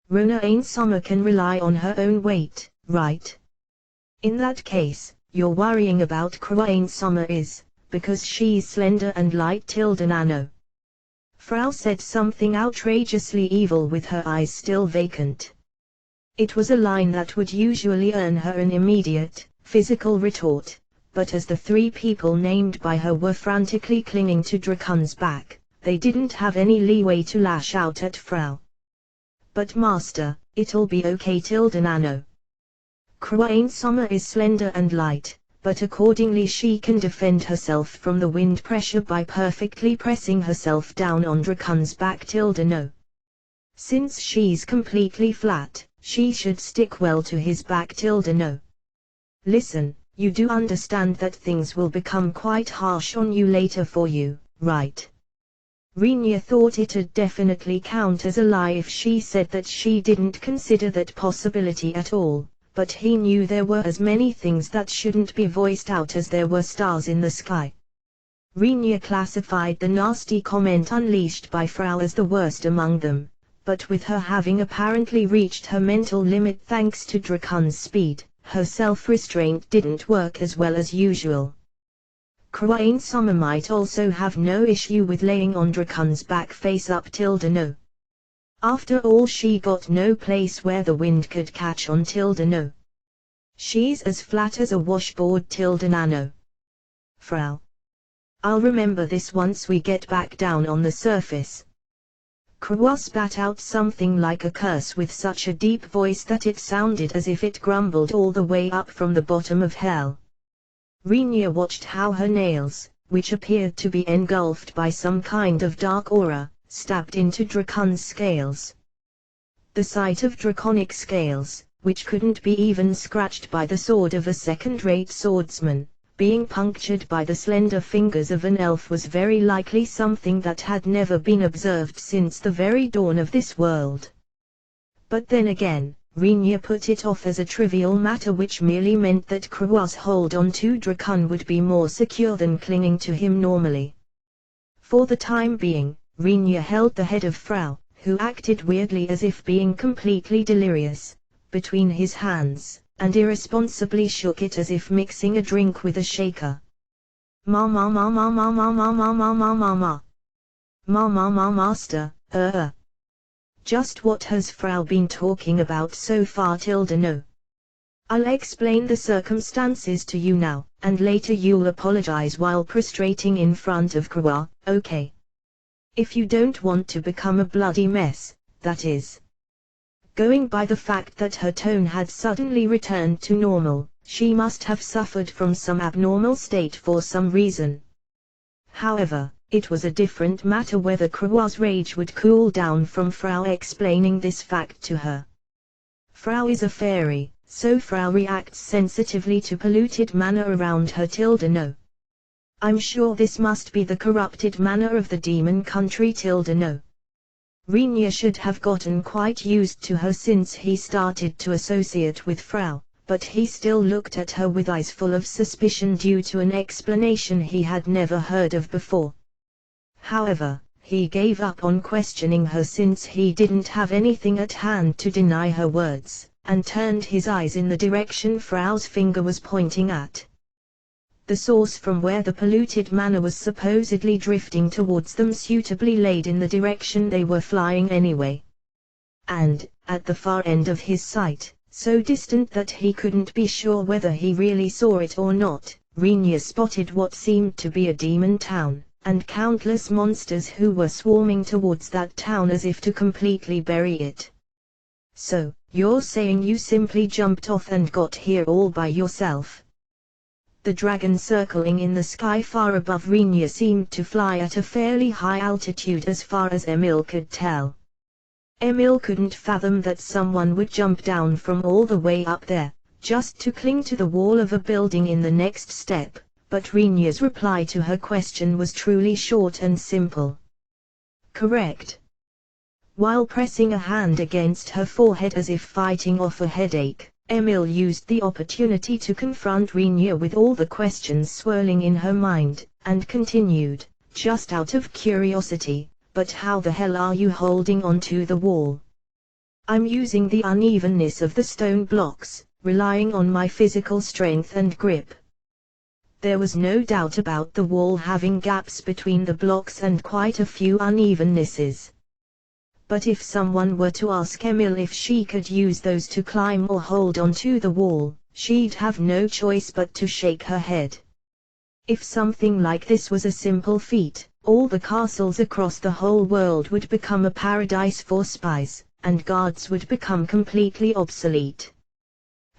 Rona Ain Summer can rely on her own weight, right? In that case, you're worrying about Krua Ain Summer is, because she's slender and light. Nano. Frau said something outrageously evil with her eyes still vacant. It was a line that would usually earn her an immediate, physical retort, but as the three people named by her were frantically clinging to Drakon's back, they didn't have any leeway to lash out at Frau. But master, it'll be okay. Nano. Krua Ain Summer is slender and light, but accordingly she can defend herself from the wind pressure by perfectly pressing herself down on Drakon's back. No. Since she's completely flat, she should stick well to his back. No. Listen, you do understand that things will become quite harsh on you later for you, right? Renier thought it'd definitely count as a lie if she said that she didn't consider that possibility at all, but he knew there were as many things that shouldn't be voiced out as there were stars in the sky. Renier classified the nasty comment unleashed by Frau as the worst among them, but with her having apparently reached her mental limit thanks to Drakon's speed, her self-restraint didn't work as well as usual. Krua Ain Summer might also have no issue with laying on Drakon's back face up. No. After all, she got no place where the wind could catch on. No. She's as flat as a washboard. Nano. Frau. I'll remember this once we get back down on the surface. Krua spat out something like a curse with such a deep voice that it sounded as if it grumbled all the way up from the bottom of hell. Renier watched how her nails, which appeared to be engulfed by some kind of dark aura, stabbed into Drakon's scales. The sight of draconic scales, which couldn't be even scratched by the sword of a second-rate swordsman, being punctured by the slender fingers of an elf was very likely something that had never been observed since the very dawn of this world. But then again, Renier put it off as a trivial matter, which merely meant that Krua's hold on to Drakon would be more secure than clinging to him normally. For the time being, Renier held the head of Frau, who acted weirdly as if being completely delirious, between his hands, and irresponsibly shook it as if mixing a drink with a shaker. Ma ma ma ma ma ma ma ma ma ma ma ma. Ma ma ma master, Just what has Frau been talking about so far? No. I'll explain the circumstances to you now, and later you'll apologize while prostrating in front of Krua, okay? If you don't want to become a bloody mess, that is. Going by the fact that her tone had suddenly returned to normal, she must have suffered from some abnormal state for some reason. However, it was a different matter whether Krua's rage would cool down from Frau explaining this fact to her. Frau is a fairy, so Frau reacts sensitively to polluted mana around her. No. I'm sure this must be the corrupted mana of the demon country. No. Renier should have gotten quite used to her since he started to associate with Frau, but he still looked at her with eyes full of suspicion due to an explanation he had never heard of before. However, he gave up on questioning her since he didn't have anything at hand to deny her words, and turned his eyes in the direction Frau's finger was pointing at. the source from where the polluted manna was supposedly drifting towards them suitably laid in the direction they were flying anyway. And, at the far end of his sight, so distant that he couldn't be sure whether he really saw it or not, Rinya spotted what seemed to be a demon town, and countless monsters who were swarming towards that town as if to completely bury it. So, you're saying you simply jumped off and got here all by yourself? The dragon circling in the sky far above Rinya seemed to fly at a fairly high altitude as far as Emil could tell. Emil couldn't fathom that someone would jump down from all the way up there, just to cling to the wall of a building in the next step, but Rinya's reply to her question was truly short and simple. Correct. While pressing a hand against her forehead as if fighting off a headache, Emil used the opportunity to confront Rinya with all the questions swirling in her mind, and continued, just out of curiosity, but how the hell are you holding onto the wall? I'm using the unevenness of the stone blocks, relying on my physical strength and grip. There was no doubt about the wall having gaps between the blocks and quite a few unevennesses. But if someone were to ask Emil if she could use those to climb or hold onto the wall, she'd have no choice but to shake her head. If something like this was a simple feat, all the castles across the whole world would become a paradise for spies, and guards would become completely obsolete.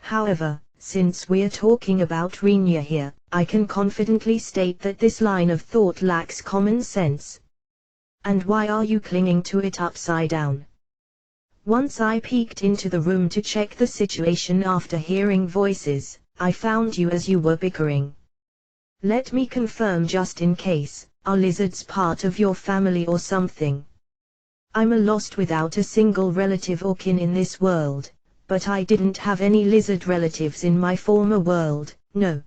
However, since we're talking about Rinya here, I can confidently state that this line of thought lacks common sense. And why are you clinging to it upside down? Once I peeked into the room to check the situation after hearing voices, I found you as you were bickering. Let me confirm just in case, are lizards part of your family or something? I'm lost without a single relative or kin in this world, but I didn't have any lizard relatives in my former world, no.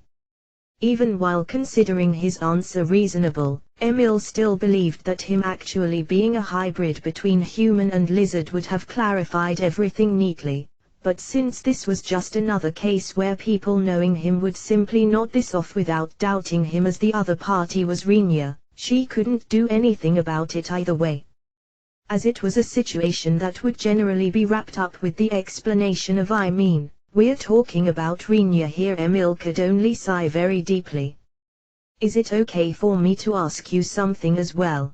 Even while considering his answer reasonable, Emil still believed that him actually being a hybrid between human and lizard would have clarified everything neatly, but since this was just another case where people knowing him would simply nod this off without doubting him as the other party was Rinya, she couldn't do anything about it either way. As it was a situation that would generally be wrapped up with the explanation of I mean, we're talking about Rinya here. Emil could only sigh very deeply. Is it okay for me to ask you something as well?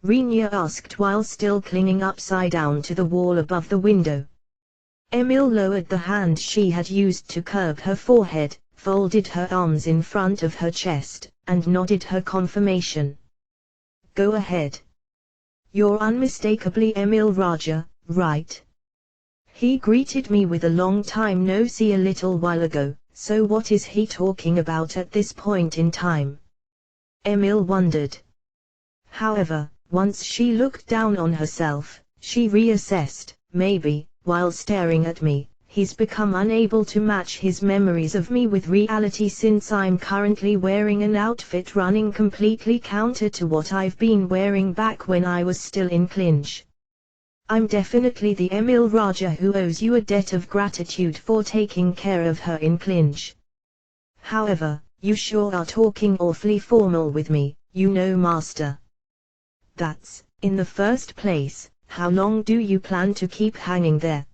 Rinya asked while still clinging upside down to the wall above the window. Emil lowered the hand she had used to curb her forehead, folded her arms in front of her chest, and nodded her confirmation. Go ahead. You're unmistakably Emil Raja, right? He greeted me with a long time no see a little while ago, so what is he talking about at this point in time? Emil wondered. However, once she looked down on herself, she reassessed, maybe, while staring at me, he's become unable to match his memories of me with reality since I'm currently wearing an outfit running completely counter to what I've been wearing back when I was still in clinch. I'm definitely the Emil Raja who owes you a debt of gratitude for taking care of her in clinch. However, you sure are talking awfully formal with me, you know, master. That's, in the first place, how long do you plan to keep hanging there?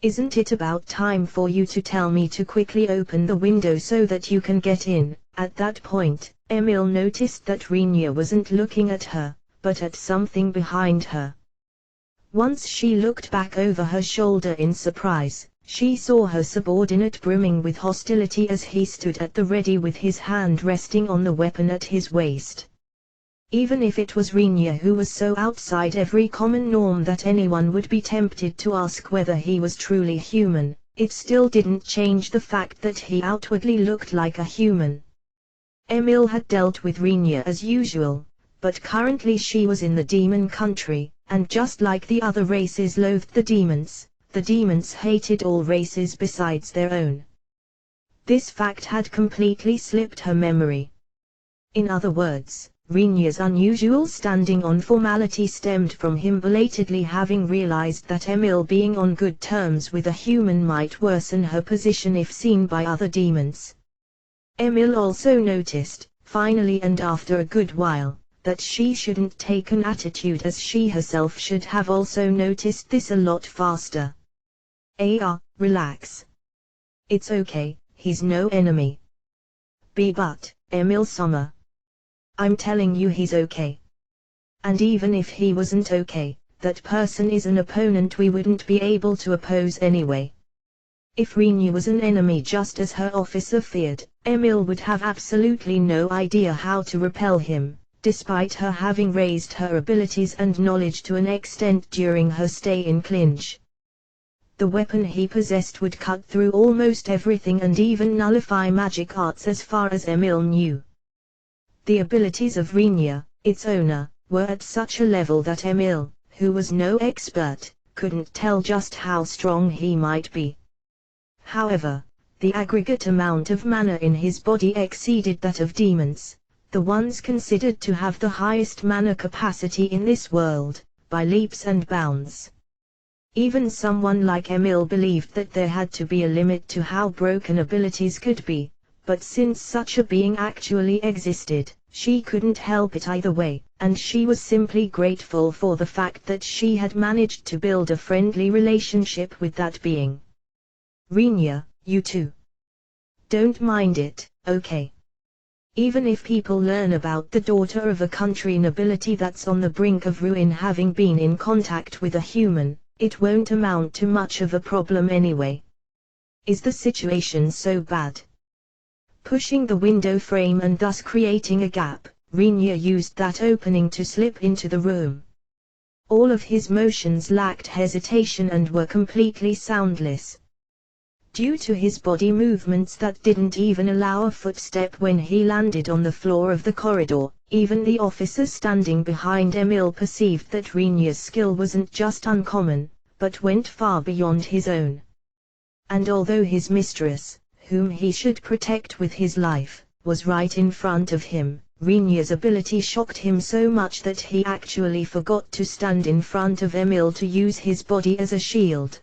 Isn't it about time for you to tell me to quickly open the window so that you can get in? At that point, Emil noticed that Rinya wasn't looking at her, but at something behind her. Once she looked back over her shoulder in surprise, she saw her subordinate brimming with hostility as he stood at the ready with his hand resting on the weapon at his waist. Even if it was Rinya who was so outside every common norm that anyone would be tempted to ask whether he was truly human, it still didn't change the fact that he outwardly looked like a human. Emil had dealt with Rinya as usual, but currently she was in the demon country, and just like the other races loathed the demons hated all races besides their own. This fact had completely slipped her memory. In other words, Rinya's unusual standing on formality stemmed from him belatedly having realized that Emil being on good terms with a human might worsen her position if seen by other demons. Emil also noticed, finally and after a good while, that she shouldn't take an attitude, as she herself should have also noticed this a lot faster. Relax. It's okay, he's no enemy. But, Emil Sommer. I'm telling you he's okay. And even if he wasn't okay, that person is an opponent we wouldn't be able to oppose anyway. If Rinya was an enemy just as her officer feared, Emil would have absolutely no idea how to repel him, despite her having raised her abilities and knowledge to an extent during her stay in Clinch. The weapon he possessed would cut through almost everything and even nullify magic arts as far as Emil knew. The abilities of Rinya, its owner, were at such a level that Emil, who was no expert, couldn't tell just how strong he might be. However, the aggregate amount of mana in his body exceeded that of demons, the ones considered to have the highest mana capacity in this world, by leaps and bounds. Even someone like Emil believed that there had to be a limit to how broken abilities could be, but since such a being actually existed, she couldn't help it either way, and she was simply grateful for the fact that she had managed to build a friendly relationship with that being. Rinya, you too. Don't mind it, okay? Even if people learn about the daughter of a country nobility that's on the brink of ruin having been in contact with a human, it won't amount to much of a problem anyway. Is the situation so bad? Pushing the window frame and thus creating a gap, Rinya used that opening to slip into the room. All of his motions lacked hesitation and were completely soundless. Due to his body movements that didn't even allow a footstep when he landed on the floor of the corridor, even the officer standing behind Emil perceived that Rinya's skill wasn't just uncommon, but went far beyond his own. And although his mistress, whom he should protect with his life, was right in front of him, Rinya's ability shocked him so much that he actually forgot to stand in front of Emil to use his body as a shield.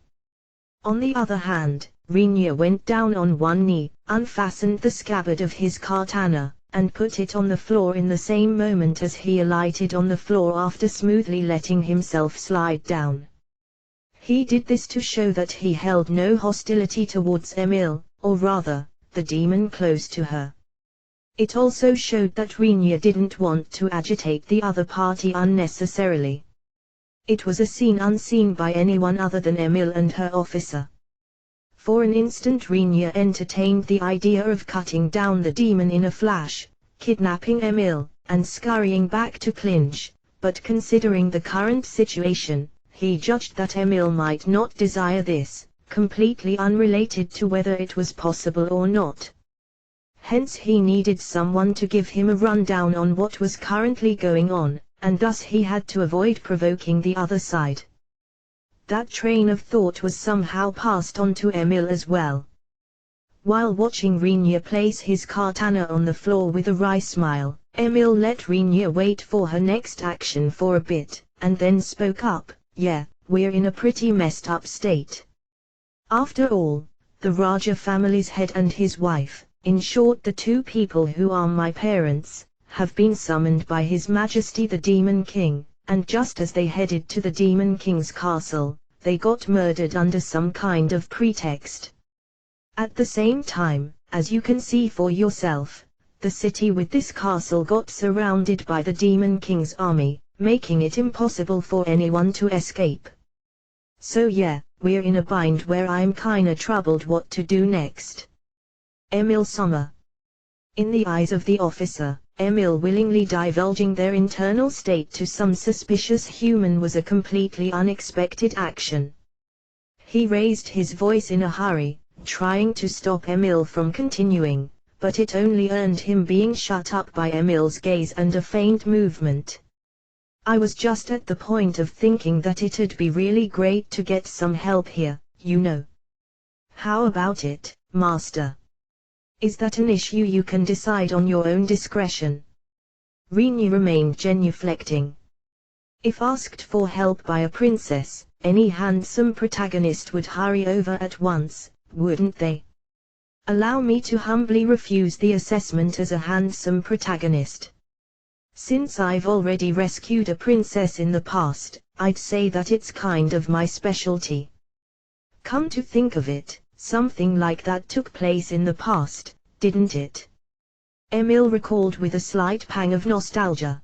On the other hand, Rinya went down on one knee, unfastened the scabbard of his katana, and put it on the floor in the same moment as he alighted on the floor after smoothly letting himself slide down. He did this to show that he held no hostility towards Emil, or rather, the demon close to her. It also showed that Rinya didn't want to agitate the other party unnecessarily. It was a scene unseen by anyone other than Emil and her officer. For an instant Rinya entertained the idea of cutting down the demon in a flash, kidnapping Emil, and scurrying back to Clinch, but considering the current situation, he judged that Emil might not desire this, completely unrelated to whether it was possible or not. Hence he needed someone to give him a rundown on what was currently going on, and thus he had to avoid provoking the other side. That train of thought was somehow passed on to Emil as well. While watching Rinya place his katana on the floor with a wry smile, Emil let Rinya wait for her next action for a bit, and then spoke up, "Yeah, we're in a pretty messed up state. After all, the Raja family's head and his wife, in short the two people who are my parents, have been summoned by His Majesty the Demon King, and just as they headed to the Demon King's castle, they got murdered under some kind of pretext. At the same time, as you can see for yourself, the city with this castle got surrounded by the Demon King's army, making it impossible for anyone to escape. So yeah, we're in a bind where I'm kinda troubled what to do next." Emil Sommer. In the eyes of the officer, Emil willingly divulging their internal state to some suspicious human was a completely unexpected action. He raised his voice in a hurry, trying to stop Emil from continuing, but it only earned him being shut up by Emil's gaze and a faint movement. "I was just at the point of thinking that it'd be really great to get some help here, you know. How about it, Master? Is that an issue you can decide on your own discretion?" Rinya remained genuflecting. If asked for help by a princess, any handsome protagonist would hurry over at once, wouldn't they? Allow me to humbly refuse the assessment as a handsome protagonist. Since I've already rescued a princess in the past, I'd say that it's kind of my specialty. Come to think of it, something like that took place in the past, didn't it? Emil recalled with a slight pang of nostalgia.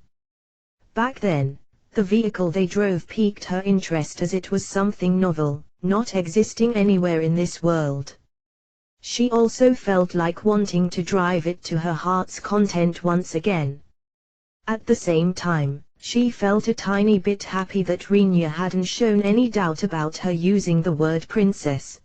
Back then, the vehicle they drove piqued her interest as it was something novel, not existing anywhere in this world. She also felt like wanting to drive it to her heart's content once again. At the same time, she felt a tiny bit happy that Rinya hadn't shown any doubt about her using the word princess.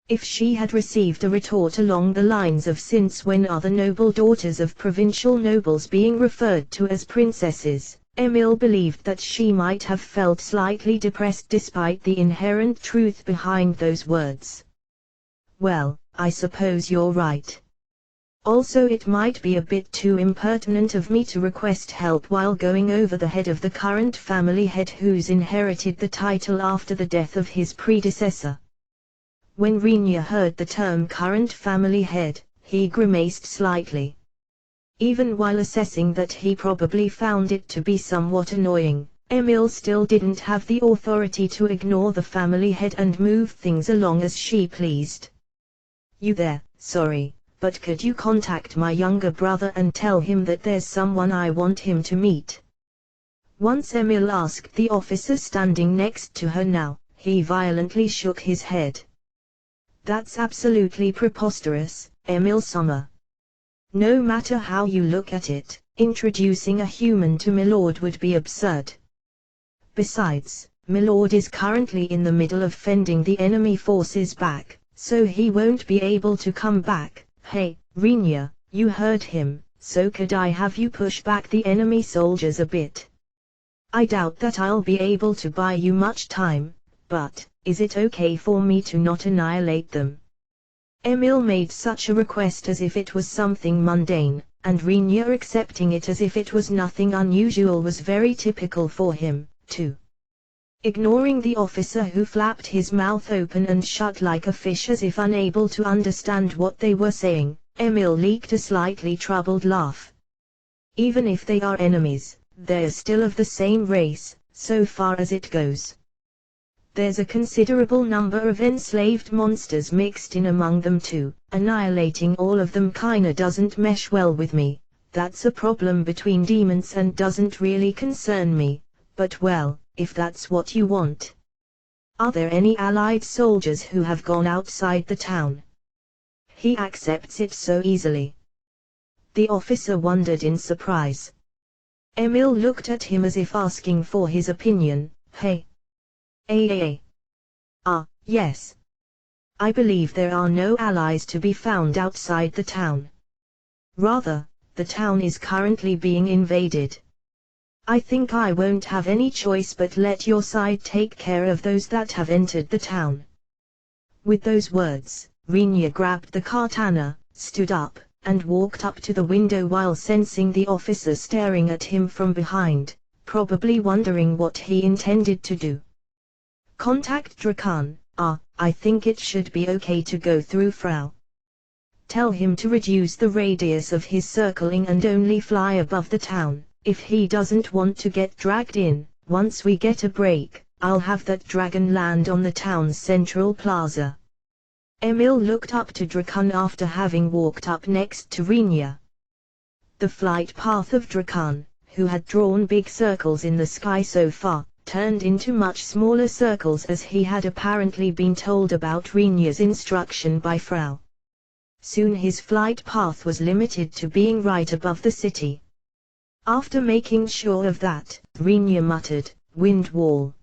If she had received a retort along the lines of "since when are the noble daughters of provincial nobles being referred to as princesses," Emil believed that she might have felt slightly depressed despite the inherent truth behind those words. Well, I suppose you're right. Also, it might be a bit too impertinent of me to request help while going over the head of the current family head who's inherited the title after the death of his predecessor. When Rinya heard the term current family head, he grimaced slightly. Even while assessing that he probably found it to be somewhat annoying, Emil still didn't have the authority to ignore the family head and move things along as she pleased. You there, sorry, but could you contact my younger brother and tell him that there's someone I want him to meet? Once Emil asked the officer standing next to her. Now, he violently shook his head. That's absolutely preposterous, Emil-sama. No matter how you look at it, introducing a human to Milord would be absurd. Besides, Milord is currently in the middle of fending the enemy forces back, so he won't be able to come back. Hey, Rinya, you heard him, so could I have you push back the enemy soldiers a bit? I doubt that I'll be able to buy you much time, but, is it okay for me to not annihilate them? Emil made such a request as if it was something mundane, and Rinya accepting it as if it was nothing unusual was very typical for him, too. Ignoring the officer who flapped his mouth open and shut like a fish as if unable to understand what they were saying, Emil leaked a slightly troubled laugh. Even if they are enemies, they're still of the same race, so far as it goes. There's a considerable number of enslaved monsters mixed in among them too. Annihilating all of them kinda doesn't mesh well with me. That's a problem between demons and doesn't really concern me, but well, if that's what you want. Are there any allied soldiers who have gone outside the town? He accepts it so easily. The officer wondered in surprise. Emil looked at him as if asking for his opinion. Hey. Yes. I believe there are no allies to be found outside the town. Rather, the town is currently being invaded. I think I won't have any choice but let your side take care of those that have entered the town. With those words, Rinya grabbed the katana, stood up, and walked up to the window while sensing the officer staring at him from behind, probably wondering what he intended to do. Contact Drakan. I think it should be okay to go through Frau. Tell him to reduce the radius of his circling and only fly above the town. If he doesn't want to get dragged in, once we get a break, I'll have that dragon land on the town's central plaza. Emil looked up to Drakan after having walked up next to Rinya. The flight path of Drakan, who had drawn big circles in the sky so far, turned into much smaller circles as he had apparently been told about Rinya's instruction by Frau. Soon his flight path was limited to being right above the city. After making sure of that, Rinya muttered, "Wind wall."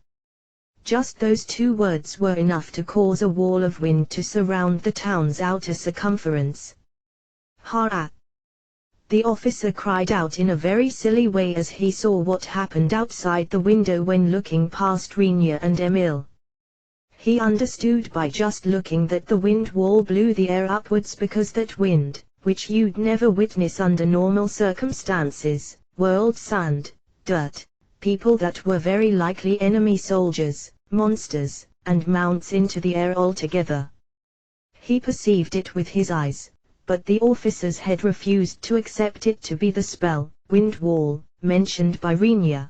Just those two words were enough to cause a wall of wind to surround the town's outer circumference. "Ha!" The officer cried out in a very silly way as he saw what happened outside the window when looking past Rinya and Emil. He understood by just looking that the wind wall blew the air upwards because that wind, which you'd never witness under normal circumstances, whirled sand, dirt, people that were very likely enemy soldiers, monsters, and mounts into the air altogether. He perceived it with his eyes, but the officer's head refused to accept it to be the spell, wind wall, mentioned by Rinya.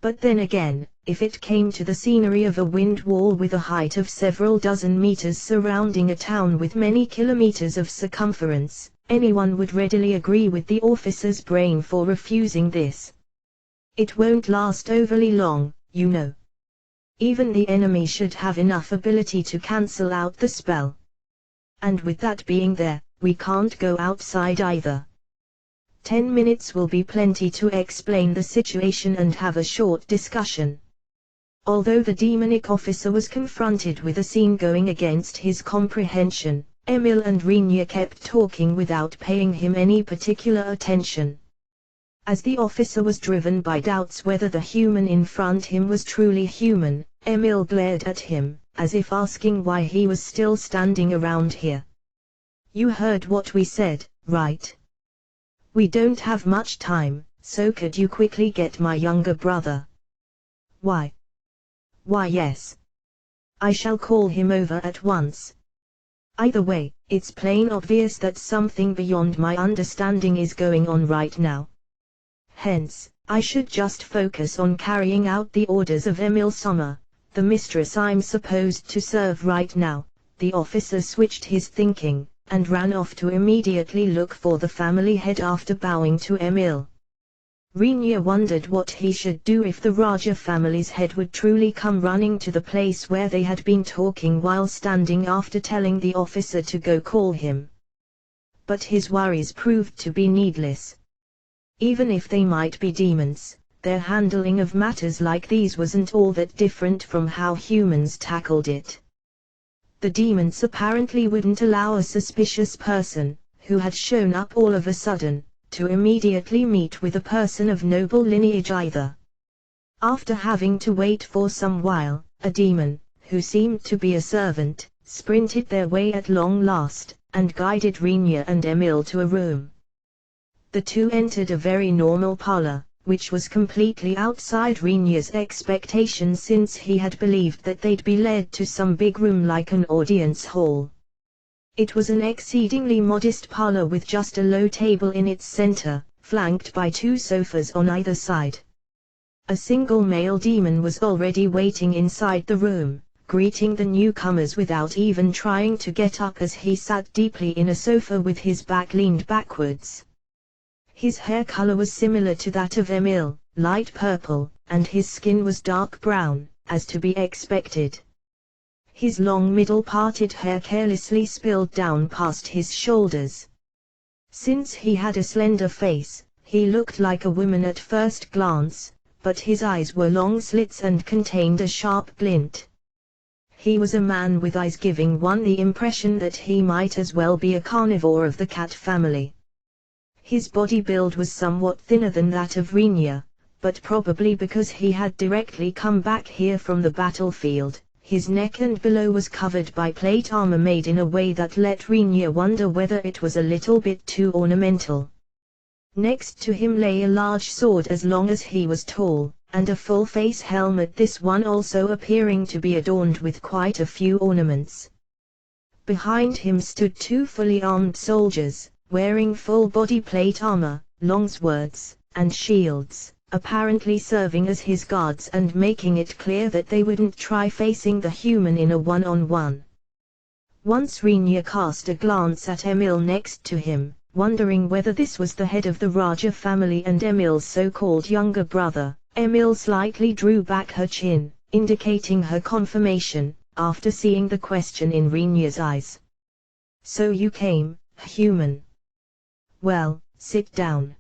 But then again, if it came to the scenery of a wind wall with a height of several dozen meters surrounding a town with many kilometers of circumference, anyone would readily agree with the officer's brain for refusing this. It won't last overly long, you know. Even the enemy should have enough ability to cancel out the spell. And with that being there, we can't go outside either. 10 minutes will be plenty to explain the situation and have a short discussion. Although the demonic officer was confronted with a scene going against his comprehension, Emil and Rinya kept talking without paying him any particular attention. As the officer was driven by doubts whether the human in front him was truly human, Emil glared at him, as if asking why he was still standing around here. You heard what we said, right? We don't have much time, so could you quickly get my younger brother? Why? Why yes. I shall call him over at once. Either way, it's plain obvious that something beyond my understanding is going on right now. Hence, I should just focus on carrying out the orders of Emil Sommer, the mistress I'm supposed to serve right now. The officer switched his thinking, and ran off to immediately look for the family head after bowing to Emil. Rinya wondered what he should do if the Raja family's head would truly come running to the place where they had been talking while standing after telling the officer to go call him. But his worries proved to be needless. Even if they might be demons, their handling of matters like these wasn't all that different from how humans tackled it. The demons apparently wouldn't allow a suspicious person, who had shown up all of a sudden, to immediately meet with a person of noble lineage either. After having to wait for some while, a demon, who seemed to be a servant, sprinted their way at long last, and guided Rinya and Emil to a room. The two entered a very normal parlor, which was completely outside Rinya's expectations since he had believed that they'd be led to some big room like an audience hall. It was an exceedingly modest parlor with just a low table in its center, flanked by two sofas on either side. A single male demon was already waiting inside the room, greeting the newcomers without even trying to get up as he sat deeply in a sofa with his back leaned backwards. His hair color was similar to that of Emil, light purple, and his skin was dark brown, as to be expected. His long middle-parted hair carelessly spilled down past his shoulders. Since he had a slender face, he looked like a woman at first glance, but his eyes were long slits and contained a sharp glint. He was a man with eyes giving one the impression that he might as well be a carnivore of the cat family. His body build was somewhat thinner than that of Rinya, but probably because he had directly come back here from the battlefield, his neck and below was covered by plate armor made in a way that let Rinya wonder whether it was a little bit too ornamental. Next to him lay a large sword as long as he was tall, and a full-face helmet, this one also appearing to be adorned with quite a few ornaments. Behind him stood two fully armed soldiers, wearing full-body plate armor, long swords, and shields, apparently serving as his guards and making it clear that they wouldn't try facing the human in a one-on-one. Once Rinya cast a glance at Emil next to him, wondering whether this was the head of the Raja family and Emil's so-called younger brother. Emil slightly drew back her chin, indicating her confirmation, after seeing the question in Rinya's eyes. So you came, human. Well, sit down.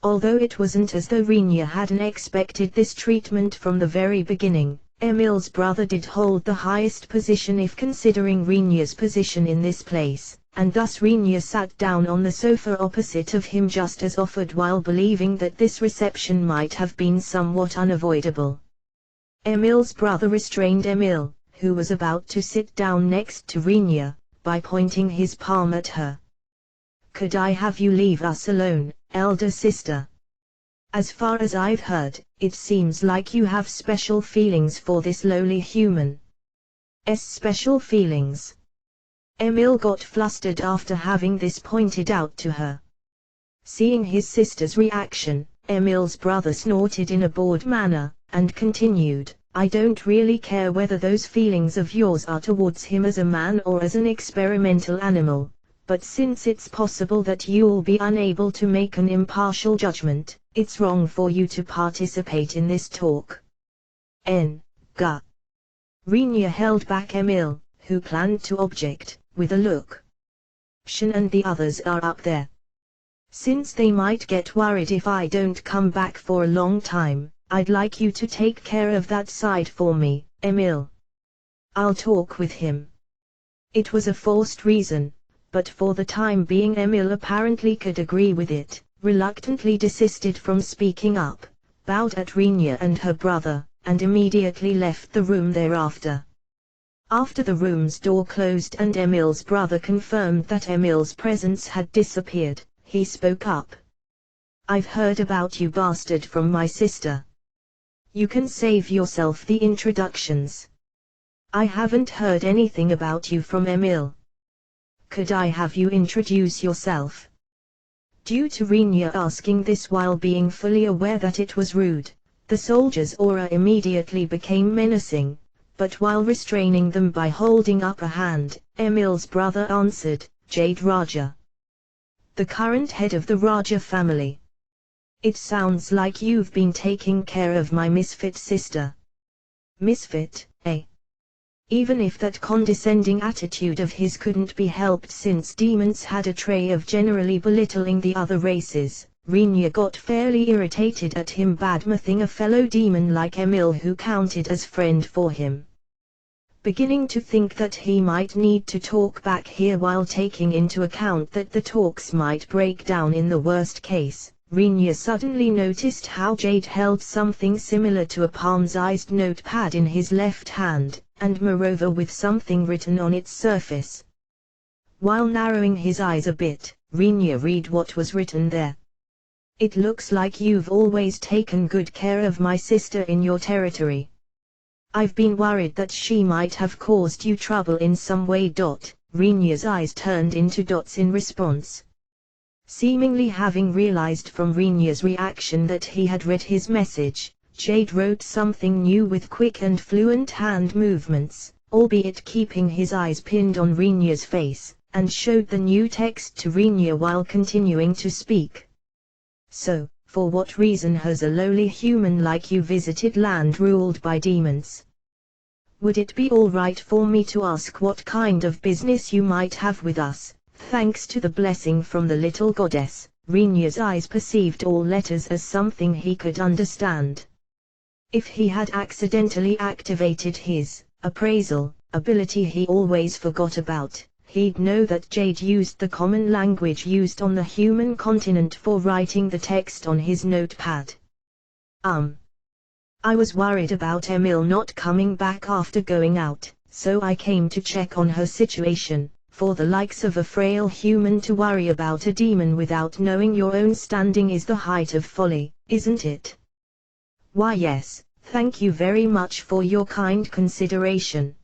Although it wasn't as though Rinya hadn't expected this treatment from the very beginning, Emil's brother did hold the highest position if considering Rinya's position in this place, and thus Rinya sat down on the sofa opposite of him just as offered while believing that this reception might have been somewhat unavoidable. Emil's brother restrained Emil, who was about to sit down next to Rinya, by pointing his palm at her. Could I have you leave us alone, elder sister? As far as I've heard, it seems like you have special feelings for this lowly human. Special feelings? Emil got flustered after having this pointed out to her. Seeing his sister's reaction, Emil's brother snorted in a bored manner, and continued, I don't really care whether those feelings of yours are towards him as a man or as an experimental animal, but since it's possible that you'll be unable to make an impartial judgment, it's wrong for you to participate in this talk. Ga. Rinya held back Emil, who planned to object, with a look. Shen and the others are up there. Since they might get worried if I don't come back for a long time, I'd like you to take care of that side for me, Emil. I'll talk with him. It was a forced reason, but for the time being Emil apparently could agree with it, reluctantly desisted from speaking up, bowed at Rinya and her brother, and immediately left the room thereafter. After the room's door closed and Emil's brother confirmed that Emil's presence had disappeared, he spoke up. I've heard about you bastard from my sister. You can save yourself the introductions. I haven't heard anything about you from Emil. Could I have you introduce yourself? Due to Rinya asking this while being fully aware that it was rude, the soldier's aura immediately became menacing, but while restraining them by holding up a hand, Emil's brother answered, Jade Raja. The current head of the Raja family. It sounds like you've been taking care of my misfit sister. Misfit, eh? Even if that condescending attitude of his couldn't be helped since demons had a tray of generally belittling the other races, Rinya got fairly irritated at him badmouthing a fellow demon like Emil who counted as friend for him. Beginning to think that he might need to talk back here while taking into account that the talks might break down in the worst case, Rinya suddenly noticed how Jade held something similar to a palm-sized notepad in his left hand, and moreover with something written on its surface. While narrowing his eyes a bit, Rinya read what was written there. It looks like you've always taken good care of my sister in your territory. I've been worried that she might have caused you trouble in some way. Rinya's eyes turned into dots in response. Seemingly having realized from Rinya's reaction that he had read his message, Jade wrote something new with quick and fluent hand movements, albeit keeping his eyes pinned on Rinya's face, and showed the new text to Rinya while continuing to speak. So, for what reason has a lowly human like you visited land ruled by demons? Would it be all right for me to ask what kind of business you might have with us? Thanks to the blessing from the little goddess, Rinya's eyes perceived all letters as something he could understand. If he had accidentally activated his appraisal ability he always forgot about, he'd know that Jade used the common language used on the human continent for writing the text on his notepad. I was worried about Emil not coming back after going out, so I came to check on her situation. For the likes of a frail human to worry about a demon without knowing your own standing is the height of folly, isn't it? Why yes, thank you very much for your kind consideration.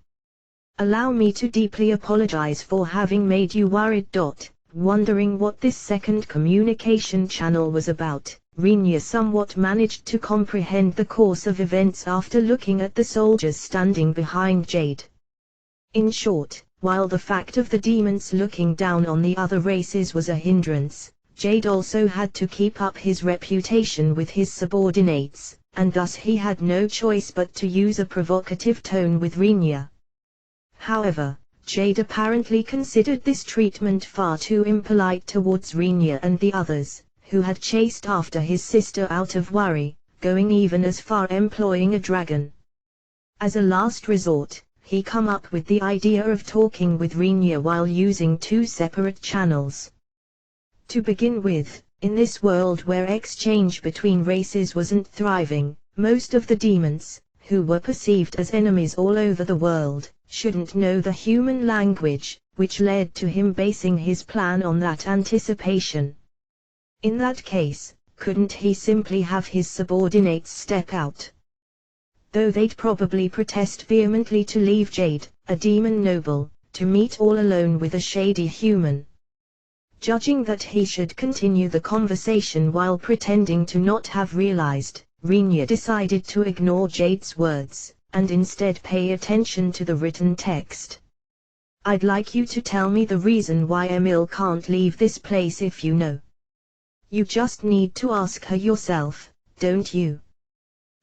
Allow me to deeply apologize for having made you worried. Wondering what this second communication channel was about, Rinya somewhat managed to comprehend the course of events after looking at the soldiers standing behind Jade. In short, while the fact of the demons looking down on the other races was a hindrance, Jade also had to keep up his reputation with his subordinates, and thus he had no choice but to use a provocative tone with Rinya. However, Jade apparently considered this treatment far too impolite towards Rinya and the others, who had chased after his sister out of worry, going even as far employing a dragon. As a last resort, he come up with the idea of talking with Rinya while using two separate channels. To begin with, in this world where exchange between races wasn't thriving, most of the demons, who were perceived as enemies all over the world, shouldn't know the human language, which led to him basing his plan on that anticipation. In that case, couldn't he simply have his subordinates step out? Though they'd probably protest vehemently to leave Jade, a demon noble, to meet all alone with a shady human. Judging that he should continue the conversation while pretending to not have realized, Rinya decided to ignore Jade's words, and instead pay attention to the written text. I'd like you to tell me the reason why Emil can't leave this place if you know. You just need to ask her yourself, don't you?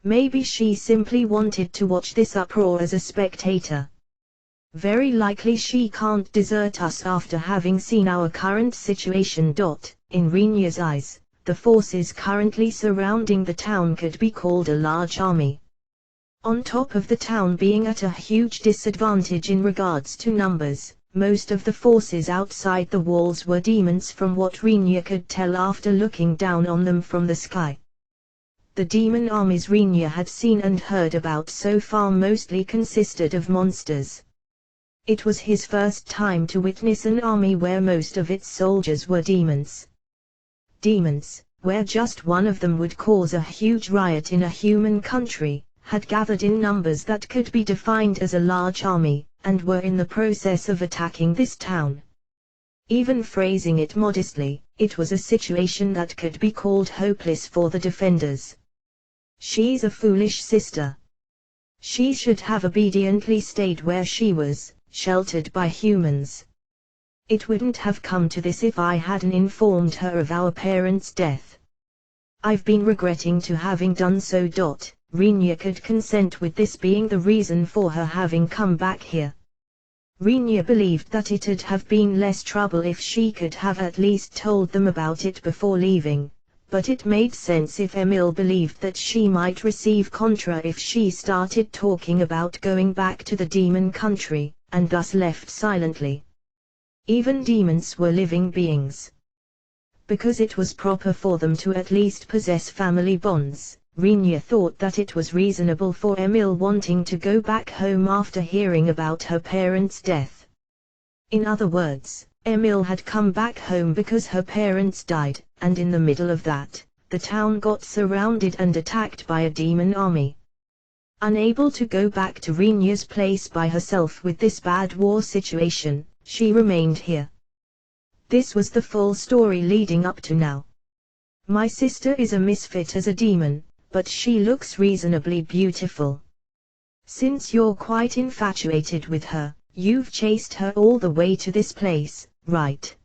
Maybe she simply wanted to watch this uproar as a spectator. Very likely she can't desert us after having seen our current situation. In Rinya's eyes, the forces currently surrounding the town could be called a large army. On top of the town being at a huge disadvantage in regards to numbers, most of the forces outside the walls were demons from what Rinya could tell after looking down on them from the sky. The demon armies Rinya had seen and heard about so far mostly consisted of monsters. It was his first time to witness an army where most of its soldiers were demons. Demons, where just one of them would cause a huge riot in a human country, had gathered in numbers that could be defined as a large army, and were in the process of attacking this town. Even phrasing it modestly, it was a situation that could be called hopeless for the defenders. She's a foolish sister. She should have obediently stayed where she was, sheltered by humans. It wouldn't have come to this if I hadn't informed her of our parents' death. I've been regretting to having done so. Rinya could consent with this being the reason for her having come back here. Rinya believed that it'd have been less trouble if she could have at least told them about it before leaving, but it made sense if Emil believed that she might receive contra if she started talking about going back to the demon country, and thus left silently. Even demons were living beings. Because it was proper for them to at least possess family bonds, Rinya thought that it was reasonable for Emil wanting to go back home after hearing about her parents' death. In other words, Emil had come back home because her parents died, and in the middle of that, the town got surrounded and attacked by a demon army. Unable to go back to Rinya's place by herself with this bad war situation, she remained here. This was the full story leading up to now. My sister is a misfit as a demon, but she looks reasonably beautiful. Since you're quite infatuated with her, you've chased her all the way to this place, right?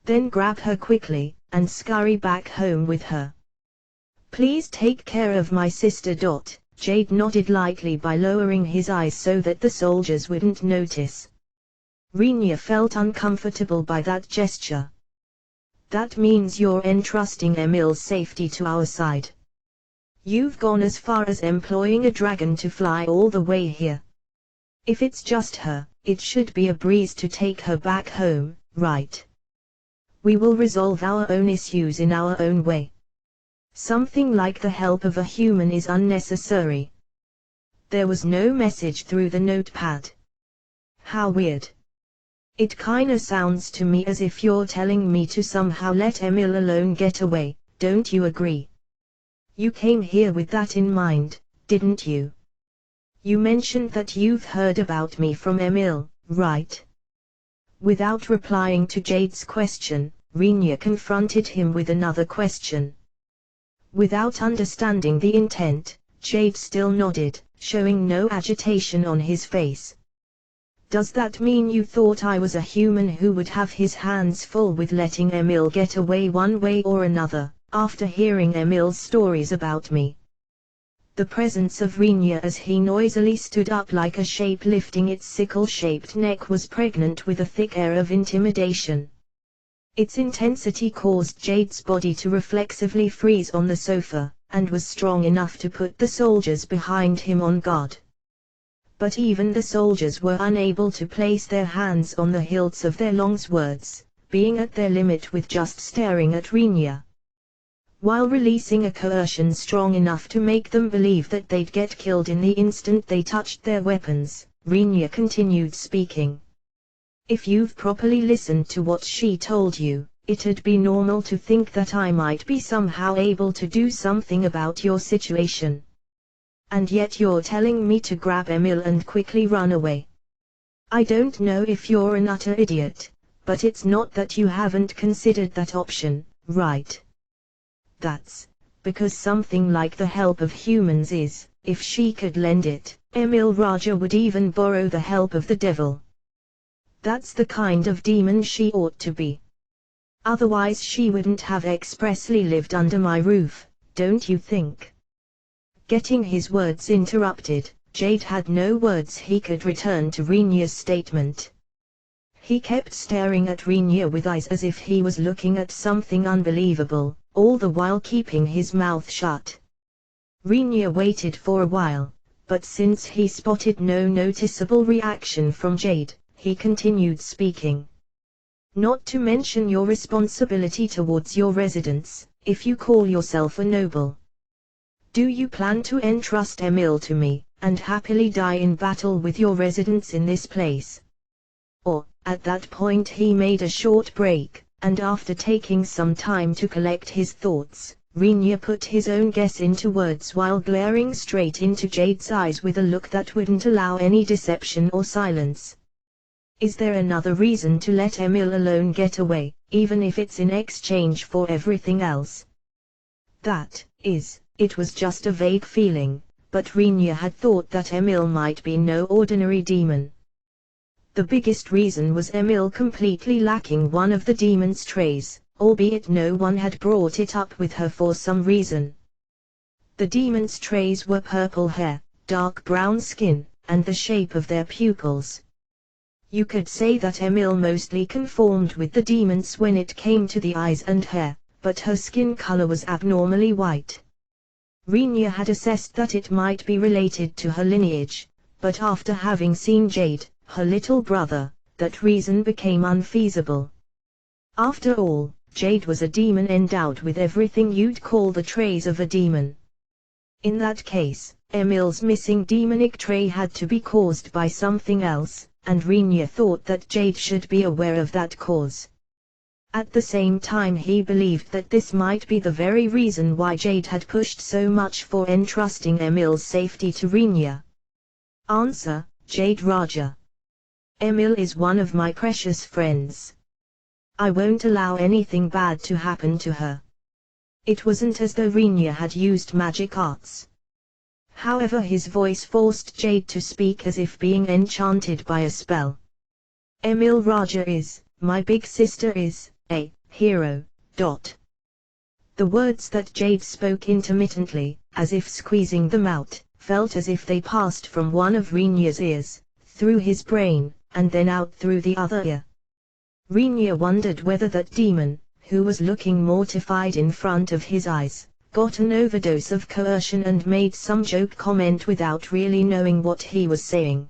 Then grab her quickly, and scurry back home with her. Please take care of my sister. Jade nodded lightly by lowering his eyes so that the soldiers wouldn't notice. Rinya felt uncomfortable by that gesture. That means you're entrusting Emil's safety to our side. You've gone as far as employing a dragon to fly all the way here. If it's just her, it should be a breeze to take her back home, right? We will resolve our own issues in our own way. Something like the help of a human is unnecessary. There was no message through the notepad. How weird. It kinda sounds to me as if you're telling me to somehow let Emil alone get away, don't you agree? You came here with that in mind, didn't you? You mentioned that you've heard about me from Emil, right? Without replying to Jade's question, Rinya confronted him with another question. Without understanding the intent, Jade still nodded, showing no agitation on his face. Does that mean you thought I was a human who would have his hands full with letting Emil get away one way or another, after hearing Emil's stories about me? The presence of Rinya as he noisily stood up like a shape lifting its sickle-shaped neck was pregnant with a thick air of intimidation. Its intensity caused Jade's body to reflexively freeze on the sofa, and was strong enough to put the soldiers behind him on guard. But even the soldiers were unable to place their hands on the hilts of their long swords, being at their limit with just staring at Rinya. While releasing a coercion strong enough to make them believe that they'd get killed in the instant they touched their weapons, Rinya continued speaking. If you've properly listened to what she told you, it'd be normal to think that I might be somehow able to do something about your situation. And yet you're telling me to grab Emil and quickly run away. I don't know if you're an utter idiot, but it's not that you haven't considered that option, right? That's because something like the help of humans is, if she could lend it, Emil Raja would even borrow the help of the devil. That's the kind of demon she ought to be. Otherwise she wouldn't have expressly lived under my roof, don't you think? Getting his words interrupted, Jade had no words he could return to Renya's statement. He kept staring at Renya with eyes as if he was looking at something unbelievable, all the while keeping his mouth shut. Renya waited for a while, but since he spotted no noticeable reaction from Jade, he continued speaking. Not to mention your responsibility towards your residents, if you call yourself a noble. Do you plan to entrust Emil to me, and happily die in battle with your residents in this place? Or, at that point he made a short break, and after taking some time to collect his thoughts, Renya put his own guess into words while glaring straight into Jade's eyes with a look that wouldn't allow any deception or silence. Is there another reason to let Emil alone get away, even if it's in exchange for everything else? That is, it was just a vague feeling, but Renya had thought that Emil might be no ordinary demon. The biggest reason was Emil completely lacking one of the demon's traits, albeit no one had brought it up with her for some reason. The demon's traits were purple hair, dark brown skin, and the shape of their pupils. You could say that Emil mostly conformed with the demons when it came to the eyes and hair, but her skin color was abnormally white. Renya had assessed that it might be related to her lineage, but after having seen Jade, her little brother, that reason became unfeasible. After all, Jade was a demon endowed with everything you'd call the traits of a demon. In that case, Emil's missing demonic trait had to be caused by something else, and Renya thought that Jade should be aware of that cause. At the same time he believed that this might be the very reason why Jade had pushed so much for entrusting Emil's safety to Renya. Answer: Jade Raja. Emil is one of my precious friends. I won't allow anything bad to happen to her. It wasn't as though Renya had used magic arts. However, his voice forced Jade to speak as if being enchanted by a spell. Emil Raja is, my big sister is, a hero. The words that Jade spoke intermittently, as if squeezing them out, felt as if they passed from one of Renya's ears, through his brain, and then out through the other ear. Renya wondered whether that demon, who was looking mortified in front of his eyes, got an overdose of coercion and made some joke comment without really knowing what he was saying.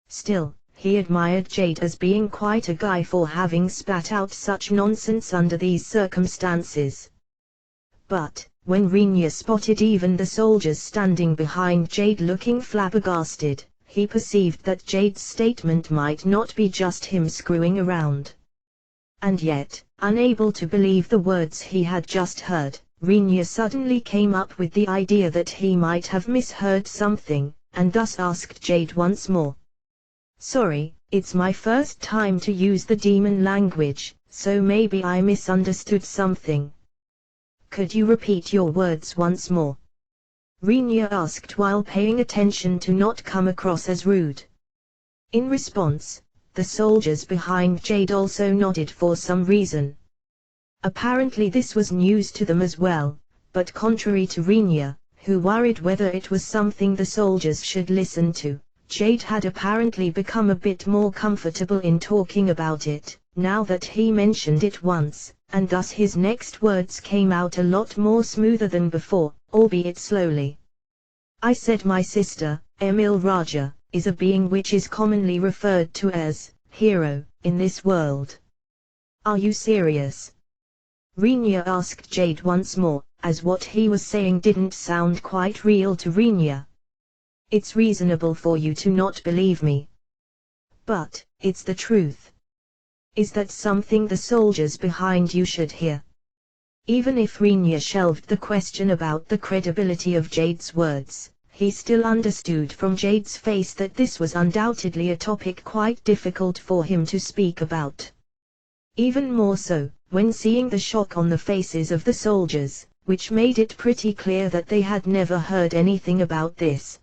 Still, he admired Jade as being quite a guy for having spat out such nonsense under these circumstances. But, when Renya spotted even the soldiers standing behind Jade looking flabbergasted, he perceived that Jade's statement might not be just him screwing around. And yet, unable to believe the words he had just heard, Renya suddenly came up with the idea that he might have misheard something, and thus asked Jade once more. Sorry, it's my first time to use the demon language, so maybe I misunderstood something. Could you repeat your words once more? Renya asked while paying attention to not come across as rude. In response, the soldiers behind Jade also nodded for some reason. Apparently this was news to them as well, but contrary to Renya, who worried whether it was something the soldiers should listen to, Jade had apparently become a bit more comfortable in talking about it, now that he mentioned it once, and thus his next words came out a lot more smoother than before, albeit slowly. I said my sister, Emil Raja, is a being which is commonly referred to as hero in this world. Are you serious? Renya asked Jade once more, as what he was saying didn't sound quite real to Renya. It's reasonable for you to not believe me. But, it's the truth. Is that something the soldiers behind you should hear? Even if Renya shelved the question about the credibility of Jade's words, he still understood from Jade's face that this was undoubtedly a topic quite difficult for him to speak about. Even more so, when seeing the shock on the faces of the soldiers, which made it pretty clear that they had never heard anything about this.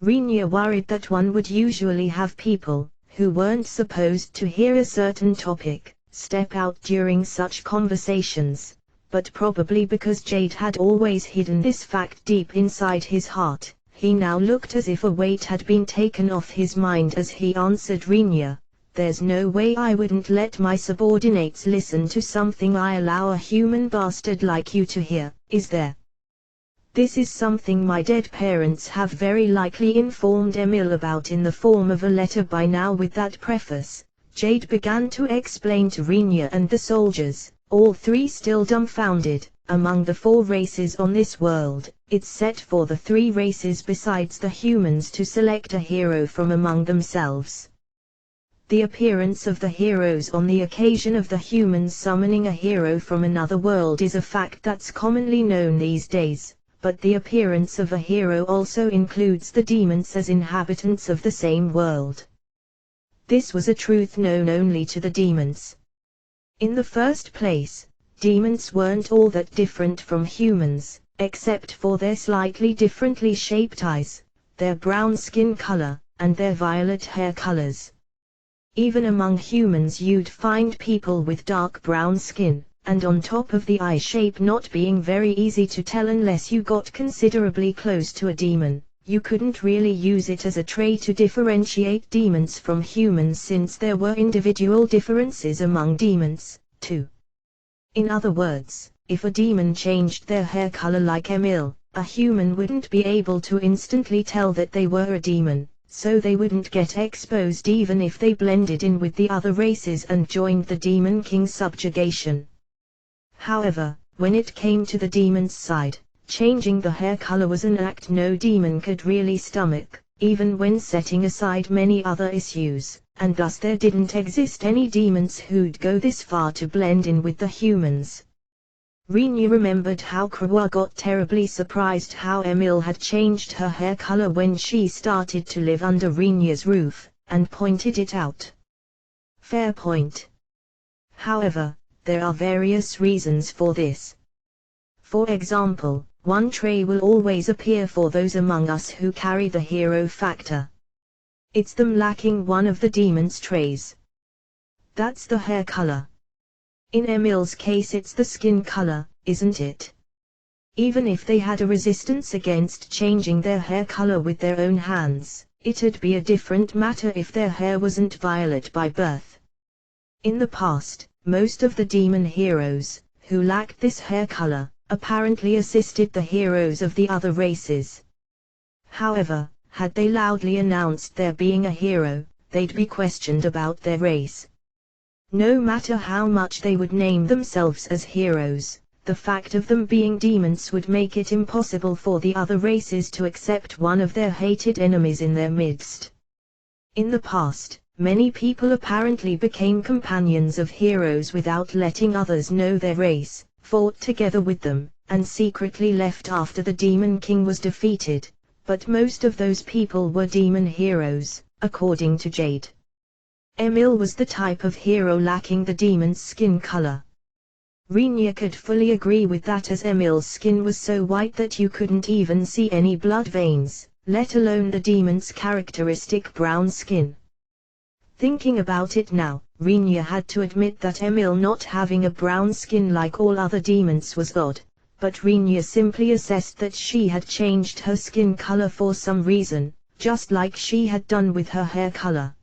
Rinya worried that one would usually have people, who weren't supposed to hear a certain topic, step out during such conversations, but probably because Jade had always hidden this fact deep inside his heart, he now looked as if a weight had been taken off his mind as he answered Rinya, "There's no way I wouldn't let my subordinates listen to something I allow a human bastard like you to hear, is there? This is something my dead parents have very likely informed Emil about in the form of a letter by now." With that preface, Jade began to explain to Rinya and the soldiers, all three still dumbfounded. Among the 4 races on this world, it's set for the 3 races besides the humans to select a hero from among themselves. The appearance of the heroes on the occasion of the humans summoning a hero from another world is a fact that's commonly known these days, but the appearance of a hero also includes the demons as inhabitants of the same world. This was a truth known only to the demons. In the first place, demons weren't all that different from humans, except for their slightly differently shaped eyes, their brown skin color, and their violet hair colors. Even among humans you'd find people with dark brown skin, and on top of the eye shape not being very easy to tell unless you got considerably close to a demon, you couldn't really use it as a trait to differentiate demons from humans since there were individual differences among demons, too. In other words, if a demon changed their hair color like Emil, a human wouldn't be able to instantly tell that they were a demon, so they wouldn't get exposed even if they blended in with the other races and joined the Demon King's subjugation. However, when it came to the demon's side, changing the hair color was an act no demon could really stomach, even when setting aside many other issues, and thus there didn't exist any demons who'd go this far to blend in with the humans. Rinya remembered how Krawa got terribly surprised how Emil had changed her hair color when she started to live under Rinya's roof, and pointed it out. Fair point. However, there are various reasons for this. For example, one trait will always appear for those among us who carry the hero factor. It's them lacking one of the demon's traits. That's the hair color. In Emil's case it's the skin color, isn't it? Even if they had a resistance against changing their hair color with their own hands, it'd be a different matter if their hair wasn't violet by birth. In the past, most of the demon heroes, who lacked this hair color, apparently assisted the heroes of the other races. However, had they loudly announced their being a hero, they'd be questioned about their race. No matter how much they would name themselves as heroes, the fact of them being demons would make it impossible for the other races to accept one of their hated enemies in their midst. In the past, many people apparently became companions of heroes without letting others know their race, fought together with them, and secretly left after the Demon King was defeated, but most of those people were demon heroes, according to Jade. Emil was the type of hero lacking the demon's skin color. Rinya could fully agree with that as Emil's skin was so white that you couldn't even see any blood veins, let alone the demon's characteristic brown skin. Thinking about it now, Rinya had to admit that Emil not having a brown skin like all other demons was odd, but Rinya simply assessed that she had changed her skin color for some reason, just like she had done with her hair color.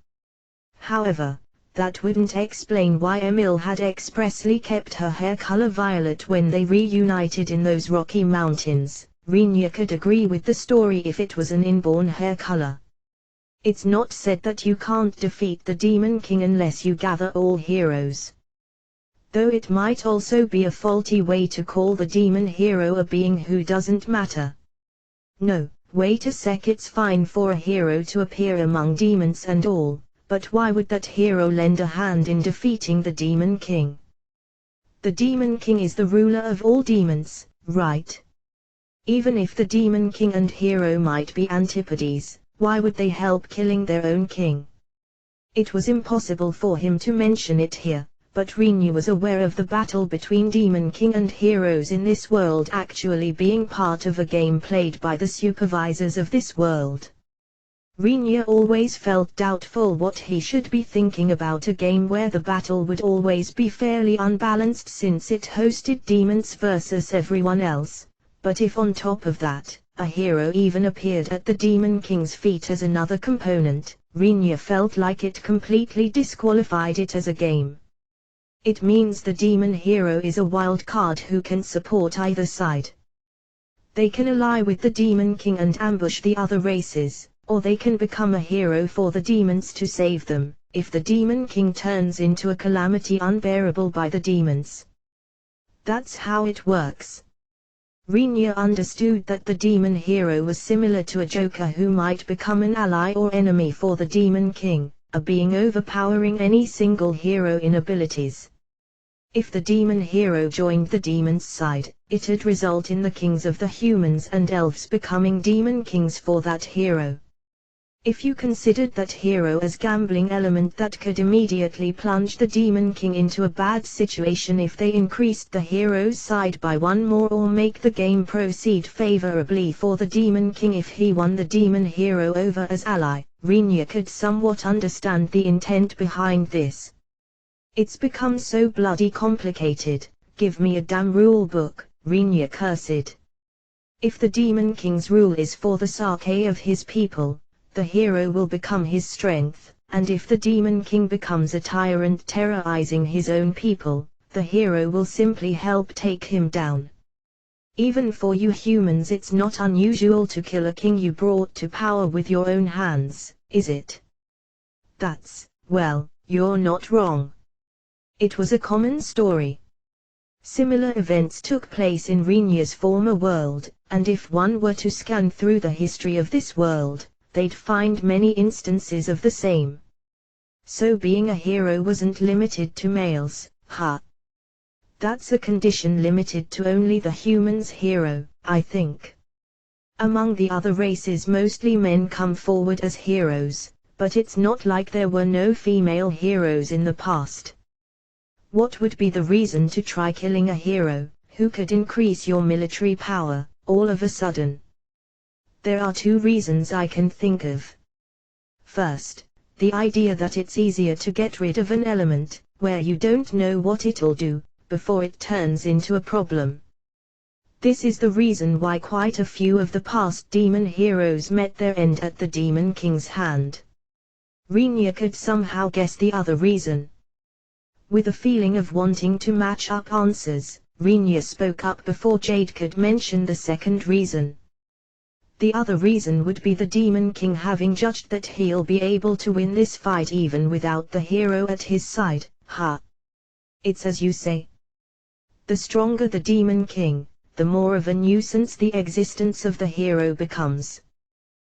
However, that wouldn't explain why Emil had expressly kept her hair color violet when they reunited in those Rocky Mountains. Rinya could agree with the story if it was an inborn hair color. It's not said that you can't defeat the Demon King unless you gather all heroes. Though it might also be a faulty way to call the demon hero a being who doesn't matter. No, wait a sec, it's fine for a hero to appear among demons and all, but why would that hero lend a hand in defeating the Demon King? The Demon King is the ruler of all demons, right? Even if the demon king and hero might be antipodes, why would they help killing their own king? It was impossible for him to mention it here, but Rinyu was aware of the battle between demon king and heroes in this world actually being part of a game played by the supervisors of this world. Rinyu always felt doubtful what he should be thinking about a game where the battle would always be fairly unbalanced since it hosted demons versus everyone else, but if on top of that, a hero even appeared at the demon king's feet as another component, Rinyu felt like it completely disqualified it as a game. It means the demon hero is a wild card who can support either side. They can ally with the demon king and ambush the other races, or they can become a hero for the demons to save them, if the demon king turns into a calamity unbearable by the demons. That's how it works. Rinyu understood that the demon hero was similar to a joker who might become an ally or enemy for the demon king, a being overpowering any single hero in abilities. If the demon hero joined the demon's side, it'd result in the kings of the humans and elves becoming demon kings for that hero. If you considered that hero as gambling element that could immediately plunge the demon king into a bad situation if they increased the hero's side by one more or make the game proceed favorably for the demon king if he won the demon hero over as ally, Rinyu could somewhat understand the intent behind this. It's become so bloody complicated, give me a damn rule book, Rinyu cursed. If the demon king's rule is for the sake of his people, the hero will become his strength, and if the demon king becomes a tyrant terrorizing his own people, the hero will simply help take him down. Even for you humans, it's not unusual to kill a king you brought to power with your own hands, is it? Well, you're not wrong. It was a common story. Similar events took place in Rinyu's former world, and if one were to scan through the history of this world, they'd find many instances of the same. So being a hero wasn't limited to males, huh? That's a condition limited to only the human's hero, I think. Among the other races mostly men come forward as heroes, but it's not like there were no female heroes in the past. What would be the reason to try killing a hero, who could increase your military power, all of a sudden? There are two reasons I can think of. First, the idea that it's easier to get rid of an element, where you don't know what it'll do, before it turns into a problem. This is the reason why quite a few of the past demon heroes met their end at the demon king's hand. Rinyu could somehow guess the other reason. With a feeling of wanting to match up answers, Rinyu spoke up before Jade could mention the second reason. The other reason would be the demon king having judged that he'll be able to win this fight even without the hero at his side, huh? It's as you say. The stronger the demon king, the more of a nuisance the existence of the hero becomes.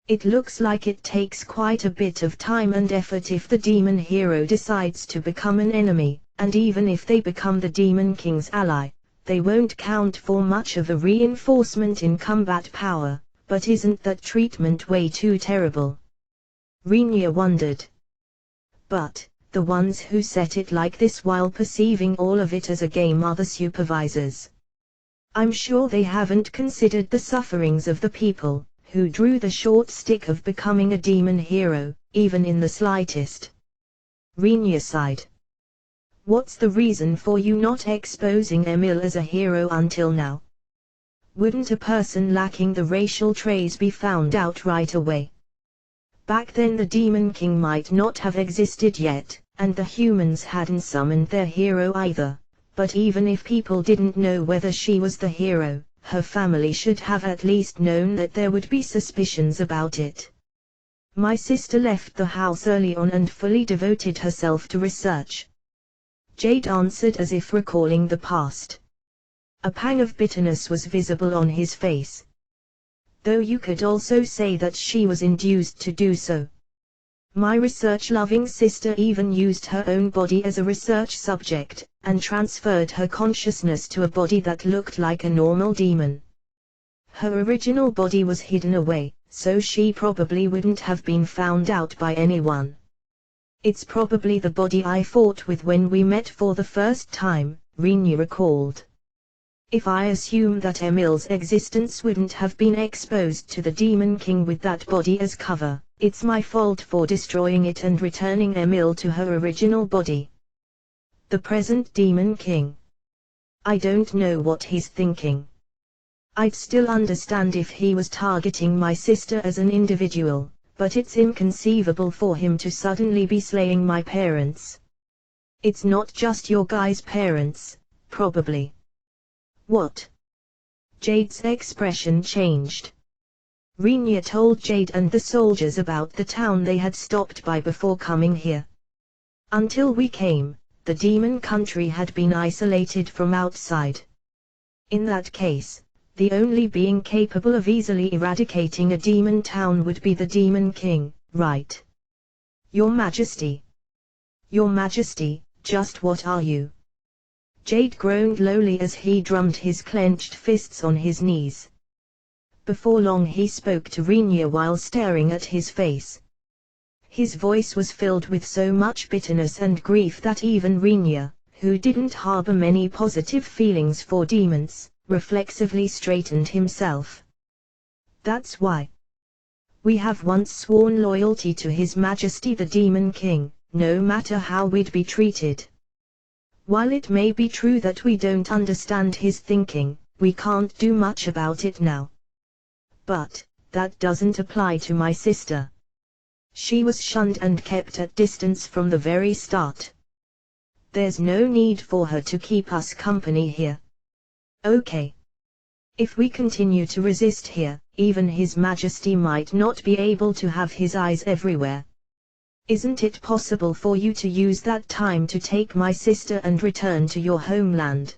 It looks like it takes quite a bit of time and effort if the demon hero decides to become an enemy, and even if they become the demon king's ally, they won't count for much of a reinforcement in combat power. But isn't that treatment way too terrible? Rinyu wondered. But, the ones who set it like this while perceiving all of it as a game are the supervisors. I'm sure they haven't considered the sufferings of the people, who drew the short stick of becoming a demon hero, even in the slightest. Rinyu sighed. What's the reason for you not exposing Emil as a hero until now? Wouldn't a person lacking the racial traits be found out right away? Back then the Demon King might not have existed yet, and the humans hadn't summoned their hero either, but even if people didn't know whether she was the hero, her family should have at least known that there would be suspicions about it. My sister left the house early on and fully devoted herself to research. Jade answered as if recalling the past. A pang of bitterness was visible on his face. Though you could also say that she was induced to do so. My research-loving sister even used her own body as a research subject, and transferred her consciousness to a body that looked like a normal demon. Her original body was hidden away, so she probably wouldn't have been found out by anyone. It's probably the body I fought with when we met for the first time, Rinya recalled. If I assume that Emil's existence wouldn't have been exposed to the Demon King with that body as cover, it's my fault for destroying it and returning Emil to her original body. The present Demon King. I don't know what he's thinking. I'd still understand if he was targeting my sister as an individual, but it's inconceivable for him to suddenly be slaying my parents. It's not just your guys' parents, probably. What? Jade's expression changed. Rinya told Jade and the soldiers about the town they had stopped by before coming here. Until we came, the demon country had been isolated from outside. In that case, the only being capable of easily eradicating a demon town would be the Demon King, right? Your Majesty. Your Majesty, just what are you? Jade groaned lowly as he drummed his clenched fists on his knees. Before long he spoke to Rinya while staring at his face. His voice was filled with so much bitterness and grief that even Rinya, who didn't harbor many positive feelings for demons, reflexively straightened himself. That's why. We have once sworn loyalty to His Majesty the Demon King, no matter how we'd be treated. While it may be true that we don't understand his thinking, we can't do much about it now. But, that doesn't apply to my sister. She was shunned and kept at distance from the very start. There's no need for her to keep us company here. Okay. If we continue to resist here, even His Majesty might not be able to have his eyes everywhere. Isn't it possible for you to use that time to take my sister and return to your homeland?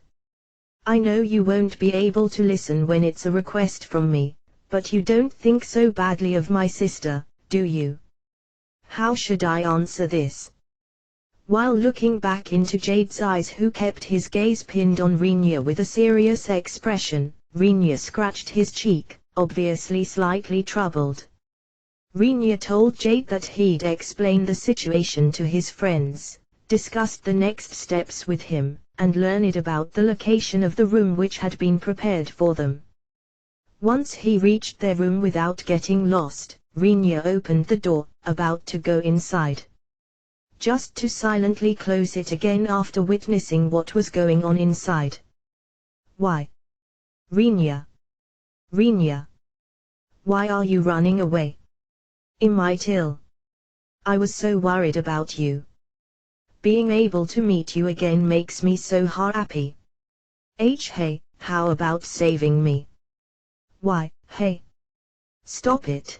I know you won't be able to listen when it's a request from me, but you don't think so badly of my sister, do you? How should I answer this? While looking back into Jade's eyes, who kept his gaze pinned on Rinya with a serious expression, Rinya scratched his cheek, obviously slightly troubled. Rinya told Jade that he'd explain the situation to his friends, discussed the next steps with him, and learned about the location of the room which had been prepared for them. Once he reached their room without getting lost, Rinya opened the door, about to go inside. Just to silently close it again after witnessing what was going on inside. Why? Rinya. Rinya. Why are you running away? Am I ill? I was so worried about you. Being able to meet you again makes me so happy. Hey, how about saving me? Why, hey. Stop it.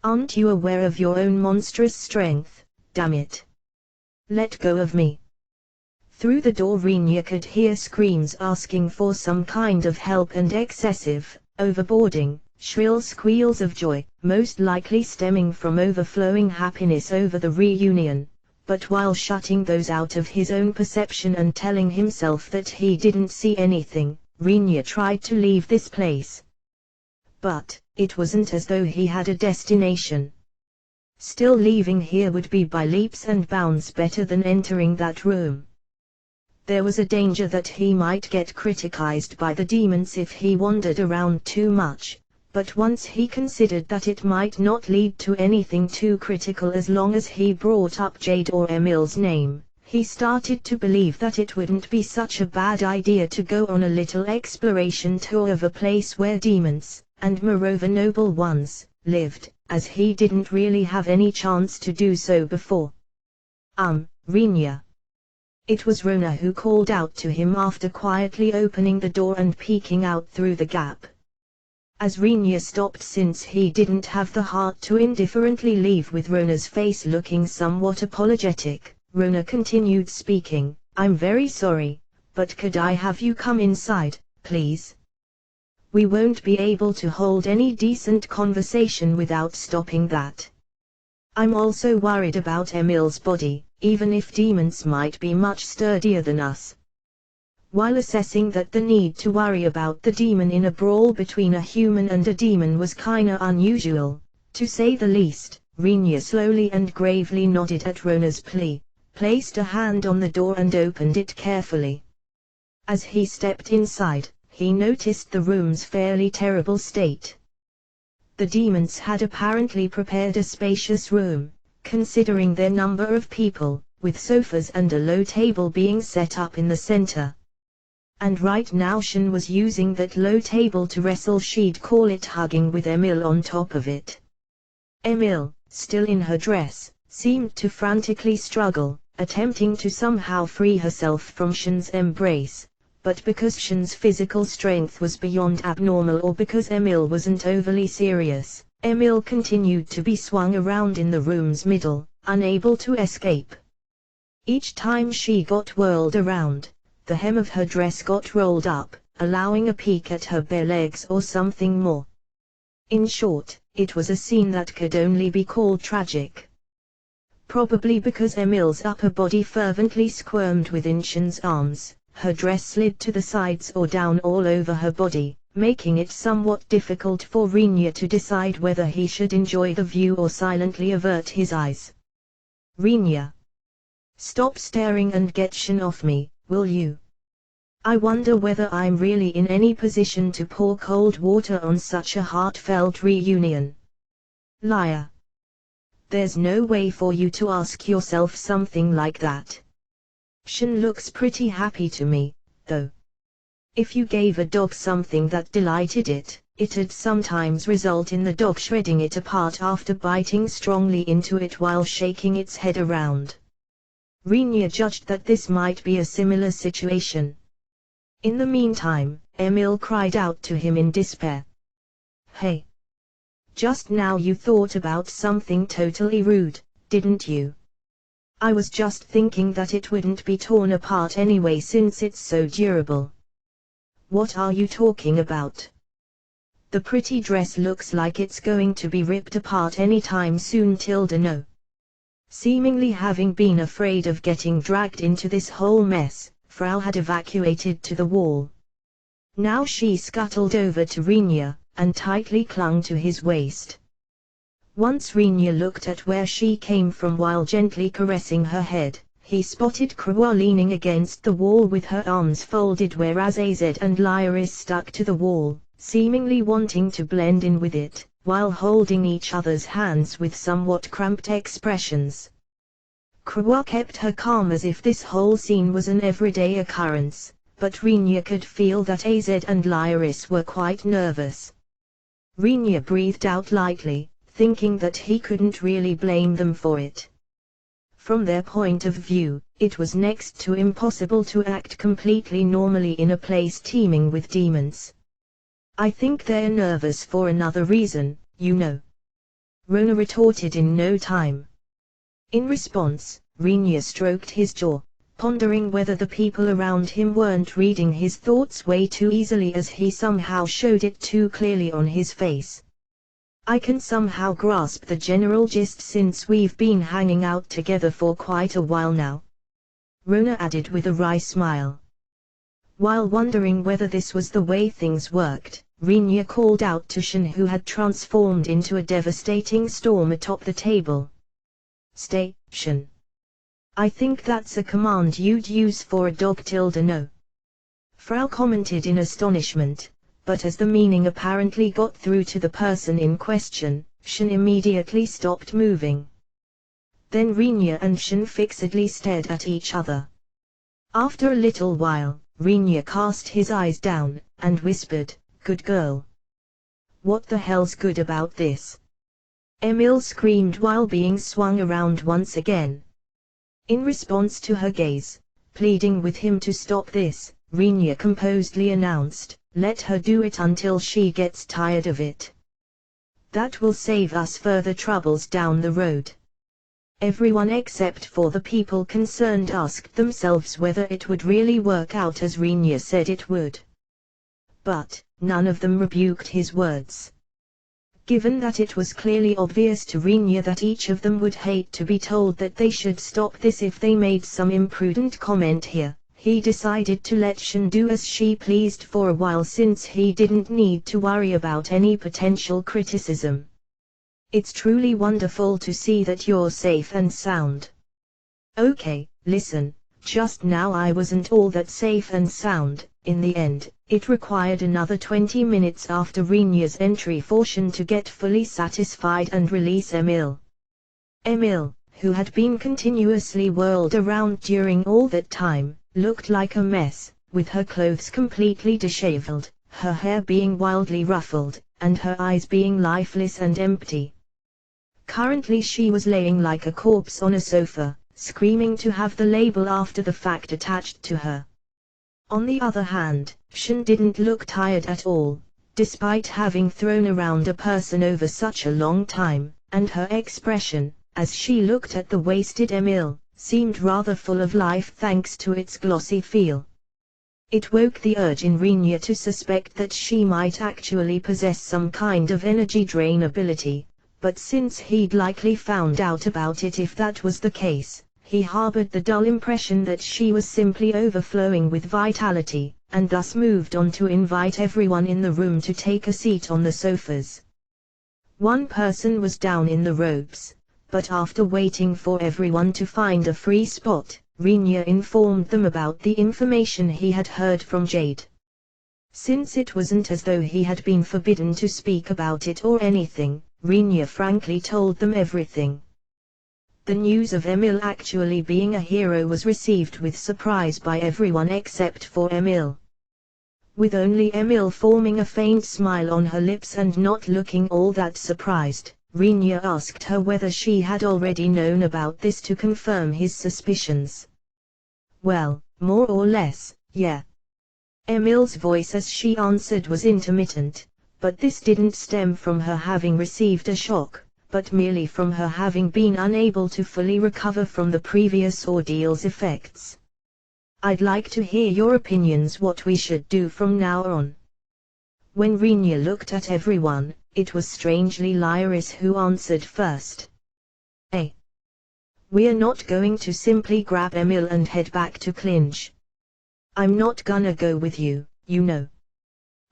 Aren't you aware of your own monstrous strength, damn it? Let go of me. Through the door Rinya could hear screams asking for some kind of help and excessive, overboarding, shrill squeals of joy, most likely stemming from overflowing happiness over the reunion. But while shutting those out of his own perception and telling himself that he didn't see anything, Rinya tried to leave this place. But, it wasn't as though he had a destination. Still leaving here would be by leaps and bounds better than entering that room. There was a danger that he might get criticized by the demons if he wandered around too much, but once he considered that it might not lead to anything too critical as long as he brought up Jade or Emil's name, he started to believe that it wouldn't be such a bad idea to go on a little exploration tour of a place where demons, and moreover noble ones, lived, as he didn't really have any chance to do so before. Rinya. It was Rona who called out to him after quietly opening the door and peeking out through the gap. As Rinya stopped, since he didn't have the heart to indifferently leave with Rona's face looking somewhat apologetic, Rona continued speaking, I'm very sorry, but could I have you come inside, please? We won't be able to hold any decent conversation without stopping that. I'm also worried about Emil's body, even if demons might be much sturdier than us. while assessing that the need to worry about the demon in a brawl between a human and a demon was kinda unusual, to say the least. Rinya slowly and gravely nodded at Rona's plea, placed a hand on the door and opened it carefully. As he stepped inside, he noticed the room's fairly terrible state. The demons had apparently prepared a spacious room, considering their number of people, with sofas and a low table being set up in the center. And right now Shin was using that low table to wrestle, she'd call it hugging, with Emil on top of it. Emil, still in her dress, seemed to frantically struggle, attempting to somehow free herself from Shin's embrace, but because Shin's physical strength was beyond abnormal, or because Emil wasn't overly serious, Emil continued to be swung around in the room's middle, unable to escape. Each time she got whirled around, the hem of her dress got rolled up, allowing a peek at her bare legs or something more. In short, it was a scene that could only be called tragic. Probably because Emil's upper body fervently squirmed within Shin's arms, her dress slid to the sides or down all over her body, making it somewhat difficult for Rinya to decide whether he should enjoy the view or silently avert his eyes. Rinya, stop staring and get Shin off me, will you? I wonder whether I'm really in any position to pour cold water on such a heartfelt reunion. Liar. There's no way for you to ask yourself something like that. Shin looks pretty happy to me, though. If you gave a dog something that delighted it, it'd sometimes result in the dog shredding it apart after biting strongly into it while shaking its head around. Rinya judged that this might be a similar situation. In the meantime, Emil cried out to him in despair. Hey! Just now you thought about something totally rude, didn't you? I was just thinking that it wouldn't be torn apart anyway since it's so durable. What are you talking about? The pretty dress looks like it's going to be ripped apart anytime soon. No. Seemingly having been afraid of getting dragged into this whole mess, Frau had evacuated to the wall. Now she scuttled over to Rinya, and tightly clung to his waist. Once Rinya looked at where she came from while gently caressing her head, he spotted Krua leaning against the wall with her arms folded, whereas Az and Lyris stuck to the wall, seemingly wanting to blend in with it, while holding each other's hands with somewhat cramped expressions. Krua kept her calm as if this whole scene was an everyday occurrence, but Rinya could feel that Az and Lyris were quite nervous. Rinya breathed out lightly, thinking that he couldn't really blame them for it. From their point of view, it was next to impossible to act completely normally in a place teeming with demons. I think they're nervous for another reason, you know. Rona retorted in no time. In response, Rinya stroked his jaw, pondering whether the people around him weren't reading his thoughts way too easily, as he somehow showed it too clearly on his face. I can somehow grasp the general gist since we've been hanging out together for quite a while now. Rona added with a wry smile. While wondering whether this was the way things worked, Rinya called out to Shin, who had transformed into a devastating storm atop the table. Stay, Shin. I think that's a command you'd use for a dog. No. Frau commented in astonishment, but as the meaning apparently got through to the person in question, Shin immediately stopped moving. Then Rinya and Shin fixedly stared at each other. After a little while, Rinya cast his eyes down, and whispered, "Good girl." "What the hell's good about this?" Emil screamed while being swung around once again. In response to her gaze, pleading with him to stop this, Rinya composedly announced, "Let her do it until she gets tired of it. That will save us further troubles down the road." Everyone except for the people concerned asked themselves whether it would really work out as Rinya said it would. But none of them rebuked his words. Given that it was clearly obvious to Rinya that each of them would hate to be told that they should stop this if they made some imprudent comment here, he decided to let Shin do as she pleased for a while since he didn't need to worry about any potential criticism. It's truly wonderful to see that you're safe and sound. Okay, listen, just now I wasn't all that safe and sound. In the end, it required another 20 minutes after Renya's entry for Shin to get fully satisfied and release Emil. Emil, who had been continuously whirled around during all that time, looked like a mess, with her clothes completely disheveled, her hair being wildly ruffled, and her eyes being lifeless and empty. Currently she was laying like a corpse on a sofa, screaming to have the label after the fact attached to her. On the other hand, Shin didn't look tired at all, despite having thrown around a person over such a long time, and her expression, as she looked at the wasted Emil, seemed rather full of life thanks to its glossy feel. It woke the urge in Renya to suspect that she might actually possess some kind of energy drain ability, but since he'd likely found out about it if that was the case, he harbored the dull impression that she was simply overflowing with vitality, and thus moved on to invite everyone in the room to take a seat on the sofas. One person was down in the ropes, but after waiting for everyone to find a free spot, Renya informed them about the information he had heard from Jade. Since it wasn't as though he had been forbidden to speak about it or anything, Renya frankly told them everything. The news of Emil actually being a hero was received with surprise by everyone except for Emil. With only Emil forming a faint smile on her lips and not looking all that surprised, Renya asked her whether she had already known about this to confirm his suspicions. Well, more or less, yeah. Emil's voice as she answered was intermittent, but this didn't stem from her having received a shock, but merely from her having been unable to fully recover from the previous ordeal's effects. I'd like to hear your opinions what we should do from now on. When Renya looked at everyone, it was strangely Lyris who answered first. We're not going to simply grab Emil and head back to Clinch. I'm not gonna go with you, you know.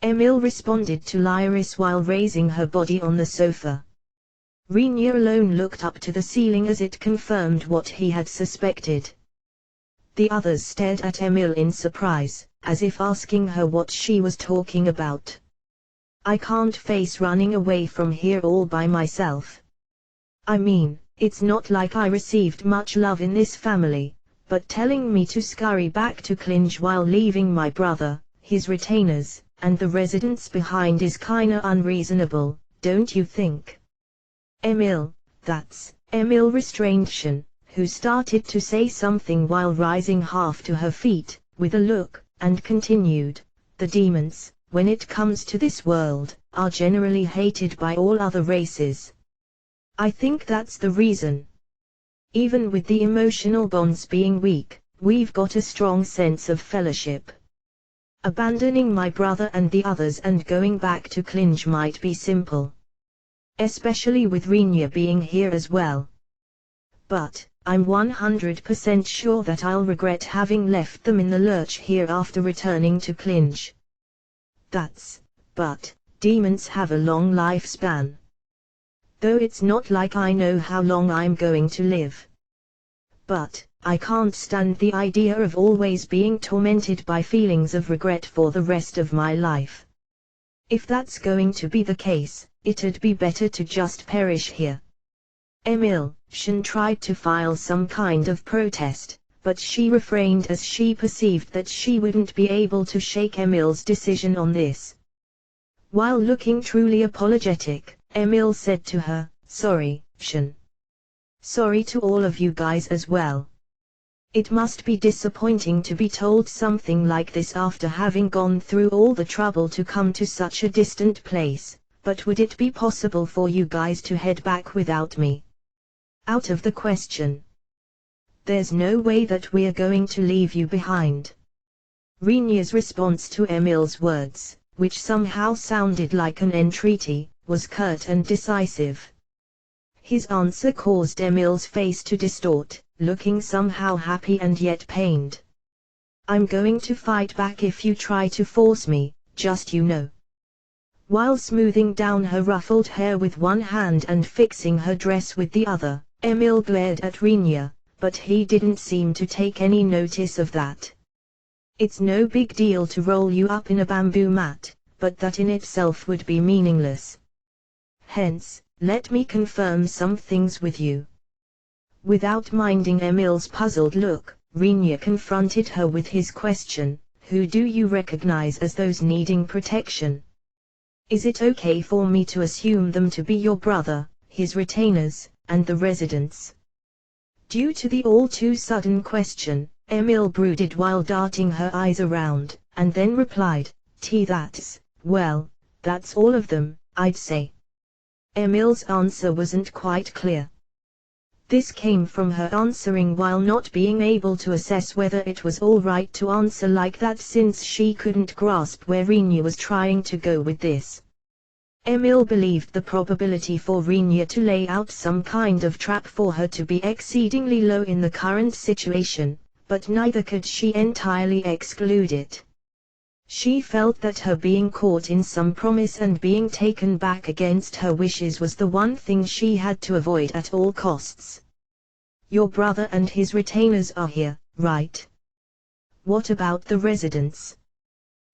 Emil responded to Lyris while raising her body on the sofa. Renya alone looked up to the ceiling as it confirmed what he had suspected. The others stared at Emil in surprise, as if asking her what she was talking about. I can't face running away from here all by myself. I mean, it's not like I received much love in this family, but telling me to scurry back to Clinch while leaving my brother, his retainers, and the residents behind is kinda unreasonable, don't you think? Emil restrained Shin, who started to say something while rising half to her feet, with a look, and continued, the demons, when it comes to this world, are generally hated by all other races. I think that's the reason. Even with the emotional bonds being weak, we've got a strong sense of fellowship. Abandoning my brother and the others and going back to Clinch might be simple. Especially with Renya being here as well. But, I'm 100% sure that I'll regret having left them in the lurch here after returning to Clinch. But, demons have a long lifespan. Though it's not like I know how long I'm going to live. But, I can't stand the idea of always being tormented by feelings of regret for the rest of my life. If that's going to be the case, it'd be better to just perish here. Shin tried to file some kind of protest, but she refrained as she perceived that she wouldn't be able to shake Emil's decision on this. While looking truly apologetic, Emil said to her, sorry, Shin. Sorry to all of you guys as well. It must be disappointing to be told something like this after having gone through all the trouble to come to such a distant place, but would it be possible for you guys to head back without me? Out of the question. There's no way that we're going to leave you behind. Renya's response to Emil's words, which somehow sounded like an entreaty, was curt and decisive. His answer caused Emil's face to distort, looking somehow happy and yet pained. I'm going to fight back if you try to force me, just you know. While smoothing down her ruffled hair with one hand and fixing her dress with the other, Emil glared at Rinya, but he didn't seem to take any notice of that. It's no big deal to roll you up in a bamboo mat, but that in itself would be meaningless. Hence, let me confirm some things with you. Without minding Emil's puzzled look, Rinya confronted her with his question, who do you recognize as those needing protection? Is it okay for me to assume them to be your brother, his retainers, and the residents? Due to the all too sudden question, Emil brooded while darting her eyes around, and then replied, well, that's all of them, I'd say. Emil's answer wasn't quite clear. This came from her answering while not being able to assess whether it was all right to answer like that since she couldn't grasp where Rinya was trying to go with this. Emil believed the probability for Rinya to lay out some kind of trap for her to be exceedingly low in the current situation, but neither could she entirely exclude it. She felt that her being caught in some promise and being taken back against her wishes was the one thing she had to avoid at all costs. Your brother and his retainers are here, right? What about the residents?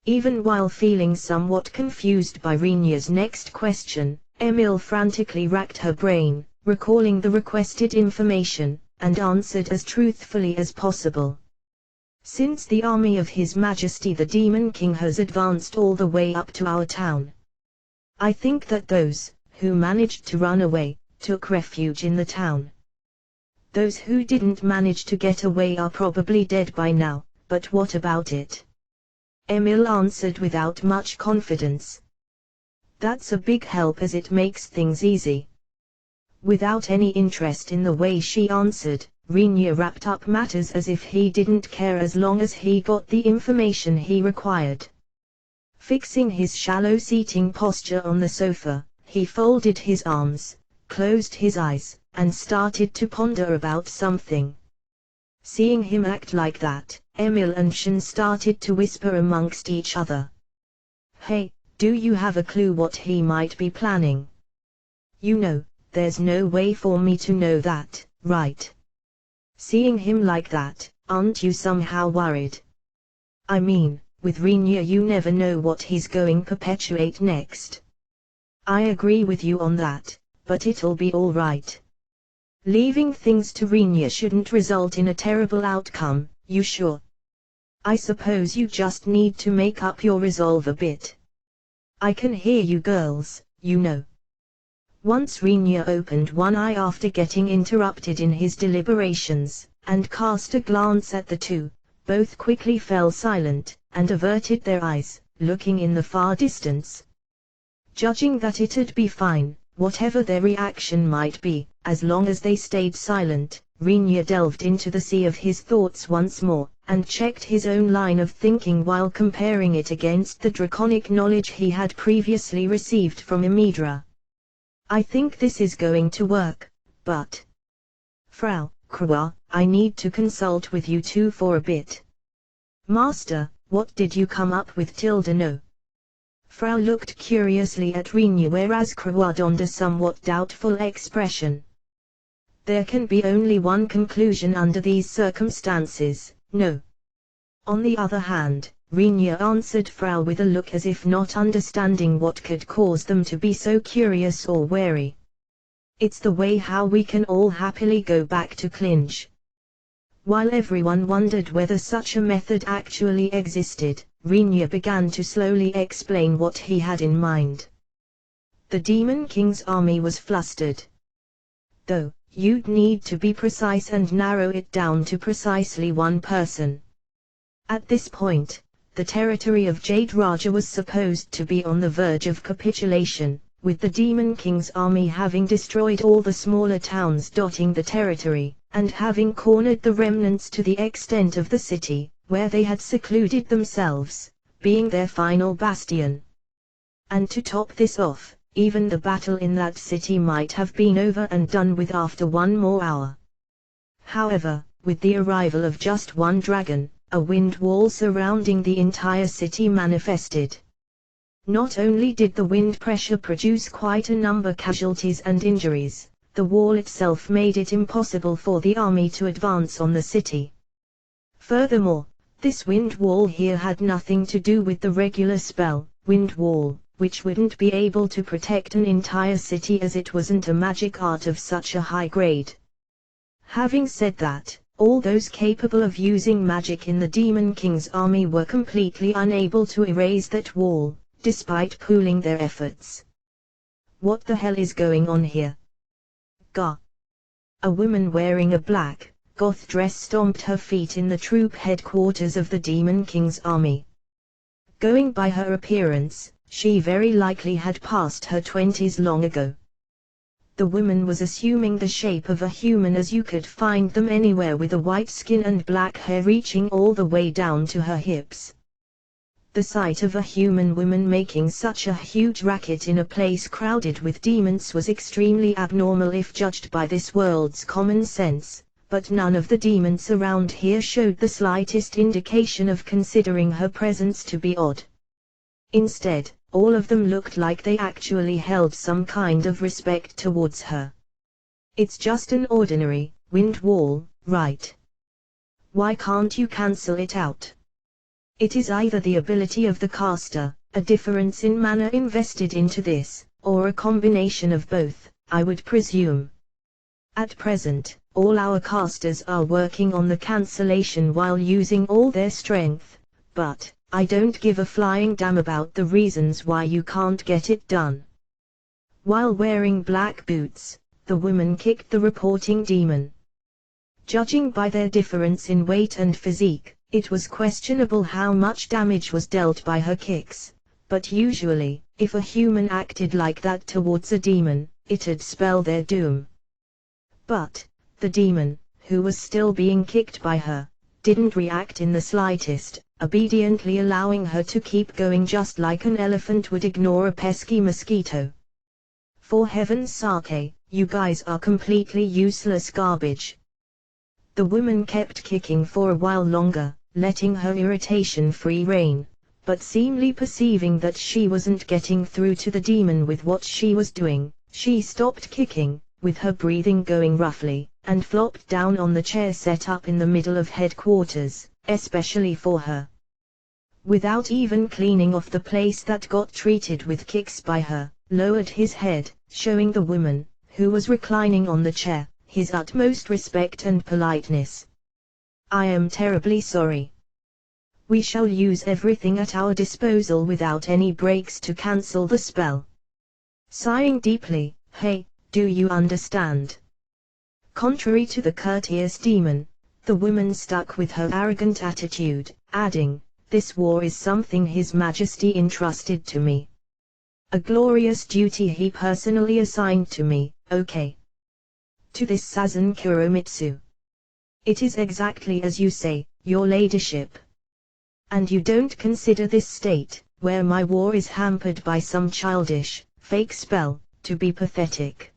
Even while feeling somewhat confused by Rinya's next question, Emil frantically racked her brain, recalling the requested information, and answered as truthfully as possible. Since the army of His Majesty the Demon King has advanced all the way up to our town, I think that those who managed to run away took refuge in the town. Those who didn't manage to get away are probably dead by now, but what about it? Emil answered without much confidence. That's a big help as it makes things easy. Without any interest in the way she answered, Rinya wrapped up matters as if he didn't care as long as he got the information he required. Fixing his shallow seating posture on the sofa, he folded his arms, closed his eyes, and started to ponder about something. Seeing him act like that, Emil and Shen started to whisper amongst each other. Hey, do you have a clue what he might be planning? You know, there's no way for me to know that, right? Seeing him like that, aren't you somehow worried? I mean, with Rinya you never know what he's going to perpetuate next. I agree with you on that, but it'll be all right. Leaving things to Rinya shouldn't result in a terrible outcome, you sure? I suppose you just need to make up your resolve a bit. I can hear you girls, you know. Once Rinya opened one eye after getting interrupted in his deliberations, and cast a glance at the two, both quickly fell silent, and averted their eyes, looking in the far distance. Judging that it'd be fine, whatever their reaction might be, as long as they stayed silent, Rinya delved into the sea of his thoughts once more, and checked his own line of thinking while comparing it against the draconic knowledge he had previously received from Imidra. I think this is going to work, but... Frau Krua, I need to consult with you two for a bit. Master, what did you come up with? No. Frau looked curiously at Rinya whereas Krua donned a somewhat doubtful expression. There can be only one conclusion under these circumstances, no. On the other hand, Rinya answered Frau with a look as if not understanding what could cause them to be so curious or wary. It's the way how we can all happily go back to clinch. While everyone wondered whether such a method actually existed, Rinya began to slowly explain what he had in mind. The Demon King's army was flustered. Though, you'd need to be precise and narrow it down to precisely one person. At this point, the territory of Jade Raja was supposed to be on the verge of capitulation, with the Demon King's army having destroyed all the smaller towns dotting the territory, and having cornered the remnants to the extent of the city, where they had secluded themselves, being their final bastion. And to top this off, even the battle in that city might have been over and done with after one more hour. However, with the arrival of just one dragon, a wind wall surrounding the entire city manifested. Not only did the wind pressure produce quite a number of casualties and injuries, the wall itself made it impossible for the army to advance on the city. Furthermore, this wind wall here had nothing to do with the regular spell, wind wall, which wouldn't be able to protect an entire city as it wasn't a magic art of such a high grade. Having said that, all those capable of using magic in the Demon King's army were completely unable to erase that wall, despite pooling their efforts. What the hell is going on here? Gah! A woman wearing a black, goth dress stomped her feet in the troop headquarters of the Demon King's army. Going by her appearance, she very likely had passed her 20s long ago. The woman was assuming the shape of a human as you could find them anywhere, with a white skin and black hair reaching all the way down to her hips. The sight of a human woman making such a huge racket in a place crowded with demons was extremely abnormal if judged by this world's common sense, but none of the demons around here showed the slightest indication of considering her presence to be odd. Instead, all of them looked like they actually held some kind of respect towards her. It's just an ordinary wind wall, right? Why can't you cancel it out? It is either the ability of the caster, a difference in mana invested into this, or a combination of both, I would presume. At present, all our casters are working on the cancellation while using all their strength, but I don't give a flying damn about the reasons why you can't get it done. While wearing black boots, the woman kicked the reporting demon. Judging by their difference in weight and physique, it was questionable how much damage was dealt by her kicks, but usually, if a human acted like that towards a demon, it'd spell their doom. But the demon, who was still being kicked by her, didn't react in the slightest, obediently allowing her to keep going just like an elephant would ignore a pesky mosquito. For heaven's sake, you guys are completely useless garbage. The woman kept kicking for a while longer, letting her irritation free rein, but seemingly perceiving that she wasn't getting through to the demon with what she was doing, she stopped kicking, with her breathing going roughly, and flopped down on the chair set up in the middle of headquarters, especially for her. Without even cleaning off the place that got treated with kicks by her, lowered his head, showing the woman, who was reclining on the chair, his utmost respect and politeness. I am terribly sorry. We shall use everything at our disposal without any breaks to cancel the spell. Sighing deeply, hey, do you understand? Contrary to the courteous demon, the woman stuck with her arrogant attitude, adding, this war is something His Majesty entrusted to me. A glorious duty he personally assigned to me, okay? To this Sazan Kuromitsu. It is exactly as you say, your ladyship. And you don't consider this state, where my war is hampered by some childish, fake spell, to be pathetic.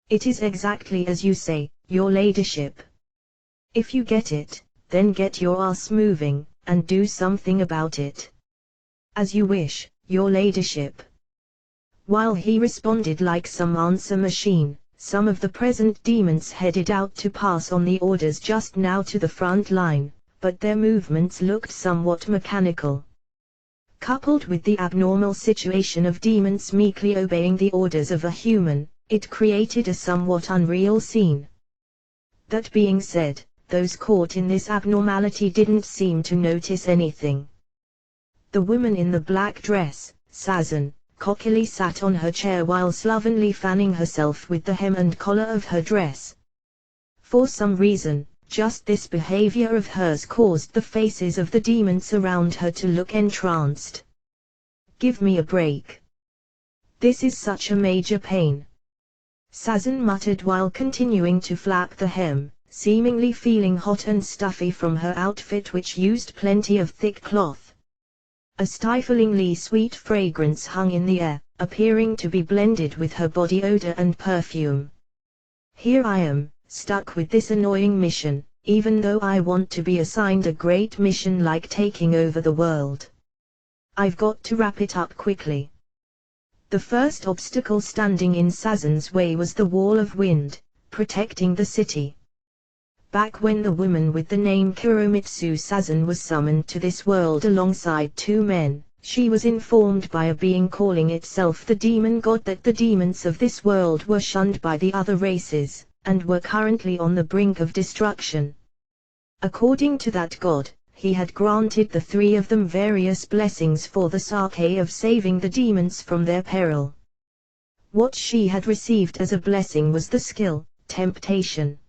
It is exactly as you say, your ladyship. If you get it, then get your ass moving, and do something about it. As you wish, your ladyship. While he responded like some answer machine, some of the present demons headed out to pass on the orders just now to the front line, but their movements looked somewhat mechanical. Coupled with the abnormal situation of demons meekly obeying the orders of a human, it created a somewhat unreal scene. That being said, those caught in this abnormality didn't seem to notice anything. The woman in the black dress, Sazan, cockily sat on her chair while slovenly fanning herself with the hem and collar of her dress. For some reason, just this behavior of hers caused the faces of the demons around her to look entranced. Give me a break. This is such a major pain. Sazan muttered while continuing to flap the hem, seemingly feeling hot and stuffy from her outfit which used plenty of thick cloth. A stiflingly sweet fragrance hung in the air, appearing to be blended with her body odor and perfume. Here I am, stuck with this annoying mission, even though I want to be assigned a great mission like taking over the world. I've got to wrap it up quickly. The first obstacle standing in Sazan's way was the wall of wind, protecting the city. Back when the woman with the name Kuromitsu Sazan was summoned to this world alongside two men, she was informed by a being calling itself the demon god that the demons of this world were shunned by the other races, and were currently on the brink of destruction. According to that god, he had granted the three of them various blessings for the sake of saving the demons from their peril. What she had received as a blessing was the skill, temptation.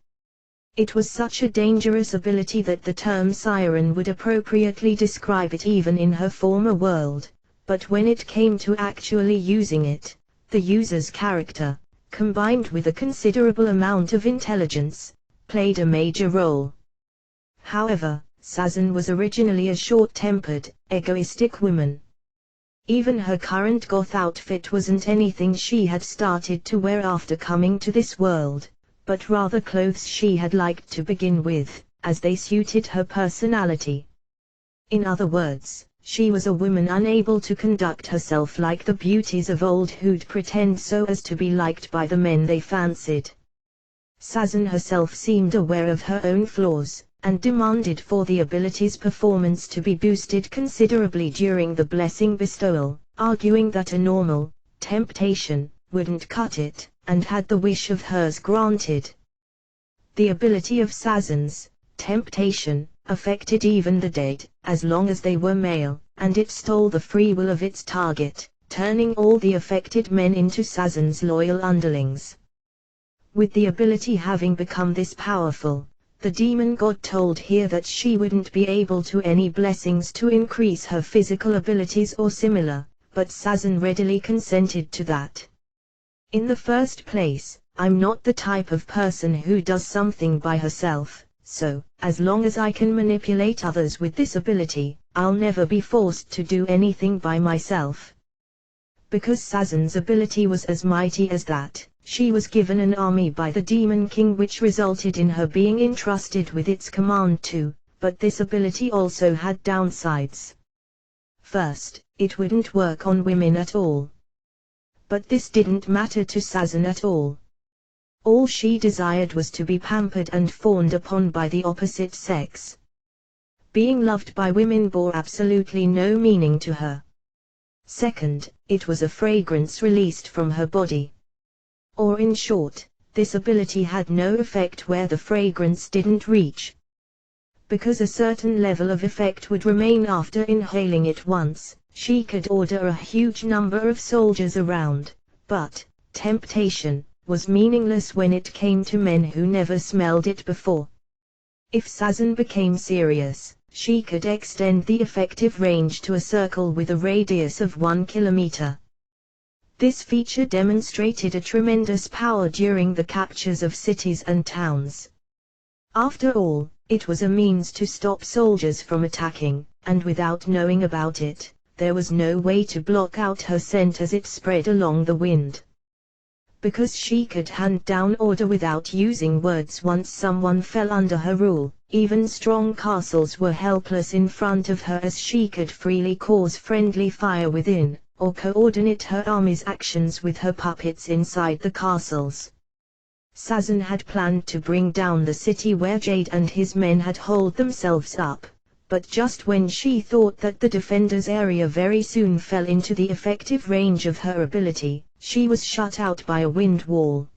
It was such a dangerous ability that the term siren would appropriately describe it even in her former world, but when it came to actually using it, the user's character, combined with a considerable amount of intelligence, played a major role. However, Sazan was originally a short-tempered, egoistic woman. Even her current goth outfit wasn't anything she had started to wear after coming to this world, but rather clothes she had liked to begin with, as they suited her personality. In other words, she was a woman unable to conduct herself like the beauties of old who'd pretend so as to be liked by the men they fancied. Sazan herself seemed aware of her own flaws, and demanded for the ability's performance to be boosted considerably during the blessing bestowal, arguing that a normal temptation wouldn't cut it, and had the wish of hers granted. The ability of Sazan's temptation affected even the dead, as long as they were male, and it stole the free will of its target, turning all the affected men into Sazan's loyal underlings. With the ability having become this powerful, the demon god told her that she wouldn't be able to any blessings to increase her physical abilities or similar, but Sazan readily consented to that. In the first place, I'm not the type of person who does something by herself, so, as long as I can manipulate others with this ability, I'll never be forced to do anything by myself. Because Sazan's ability was as mighty as that, she was given an army by the Demon King, which resulted in her being entrusted with its command too, but this ability also had downsides. First, it wouldn't work on women at all. But this didn't matter to Sazan at all. All she desired was to be pampered and fawned upon by the opposite sex. Being loved by women bore absolutely no meaning to her. Second, it was a fragrance released from her body. Or in short, this ability had no effect where the fragrance didn't reach. Because a certain level of effect would remain after inhaling it once, she could order a huge number of soldiers around, but temptation was meaningless when it came to men who never smelled it before. If Sazan became serious, she could extend the effective range to a circle with a radius of 1 kilometer. This feature demonstrated a tremendous power during the captures of cities and towns. After all, it was a means to stop soldiers from attacking, and without knowing about it, there was no way to block out her scent as it spread along the wind. Because she could hand down order without using words once someone fell under her rule, even strong castles were helpless in front of her, as she could freely cause friendly fire within, or coordinate her army's actions with her puppets inside the castles. Sazan had planned to bring down the city where Jade and his men had holed themselves up, but just when she thought that the defenders' area very soon fell into the effective range of her ability, she was shut out by a wind wall.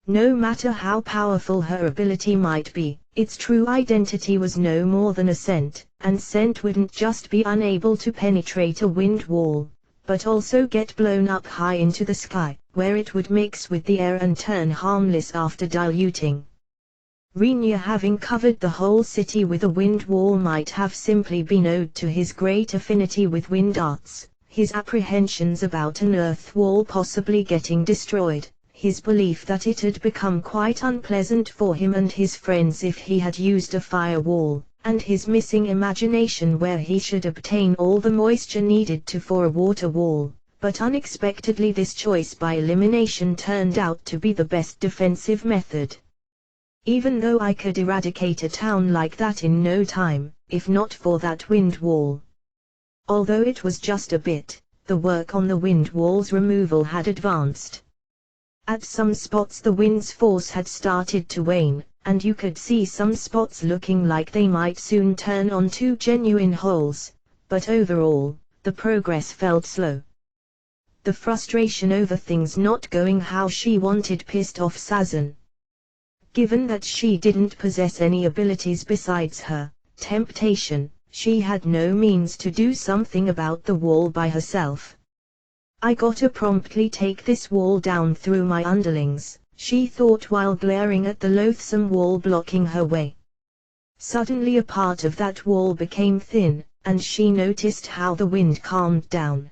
No matter how powerful her ability might be, its true identity was no more than a scent, and scent wouldn't just be unable to penetrate a wind wall, but also get blown up high into the sky, where it would mix with the air and turn harmless after diluting. Rinya, having covered the whole city with a wind wall, might have simply been owed to his great affinity with wind arts, his apprehensions about an earth wall possibly getting destroyed, his belief that it had become quite unpleasant for him and his friends if he had used a fire wall, and his missing imagination where he should obtain all the moisture needed for a water wall. But unexpectedly this choice by elimination turned out to be the best defensive method. Even though I could eradicate a town like that in no time, if not for that wind wall. Although it was just a bit, the work on the wind wall's removal had advanced. At some spots the wind's force had started to wane, and you could see some spots looking like they might soon turn onto genuine holes, but overall, the progress felt slow. The frustration over things not going how she wanted pissed off Sazan. Given that she didn't possess any abilities besides her temptation, she had no means to do something about the wall by herself. I gotta promptly take this wall down through my underlings, she thought while glaring at the loathsome wall blocking her way. Suddenly a part of that wall became thin, and she noticed how the wind calmed down.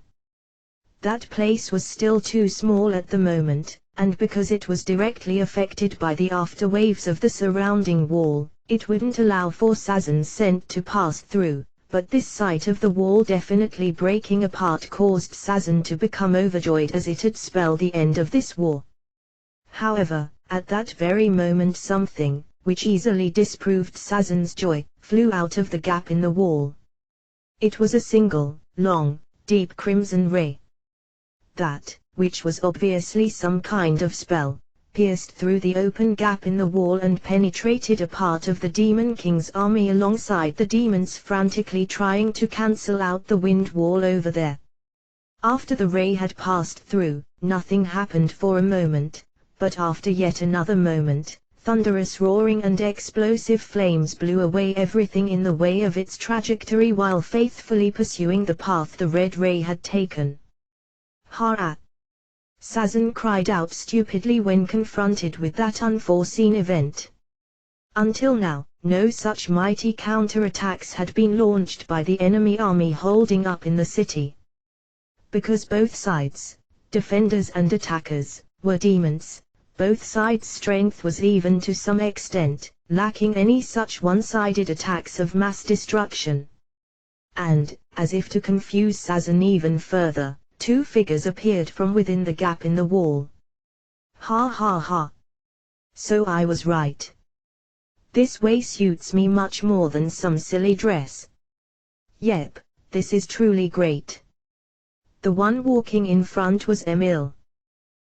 That place was still too small at the moment, and because it was directly affected by the afterwaves of the surrounding wall, it wouldn't allow for Sazan's scent to pass through, but this sight of the wall definitely breaking apart caused Sazan to become overjoyed as it had spelled the end of this war. However, at that very moment something, which easily disproved Sazan's joy, flew out of the gap in the wall. It was a single, long, deep crimson ray. That, which was obviously some kind of spell, pierced through the open gap in the wall and penetrated a part of the Demon King's army alongside the demons frantically trying to cancel out the wind wall over there. After the ray had passed through, nothing happened for a moment, but after yet another moment, thunderous roaring and explosive flames blew away everything in the way of its trajectory while faithfully pursuing the path the red ray had taken. "Ha!" Sazan cried out stupidly when confronted with that unforeseen event. Until now, no such mighty counterattacks had been launched by the enemy army holding up in the city. Because both sides, defenders and attackers, were demons, both sides' strength was even to some extent, lacking any such one-sided attacks of mass destruction. And, as if to confuse Sazan even further, two figures appeared from within the gap in the wall. "Ha ha ha! So I was right. This way suits me much more than some silly dress. Yep, this is truly great." The one walking in front was Emil.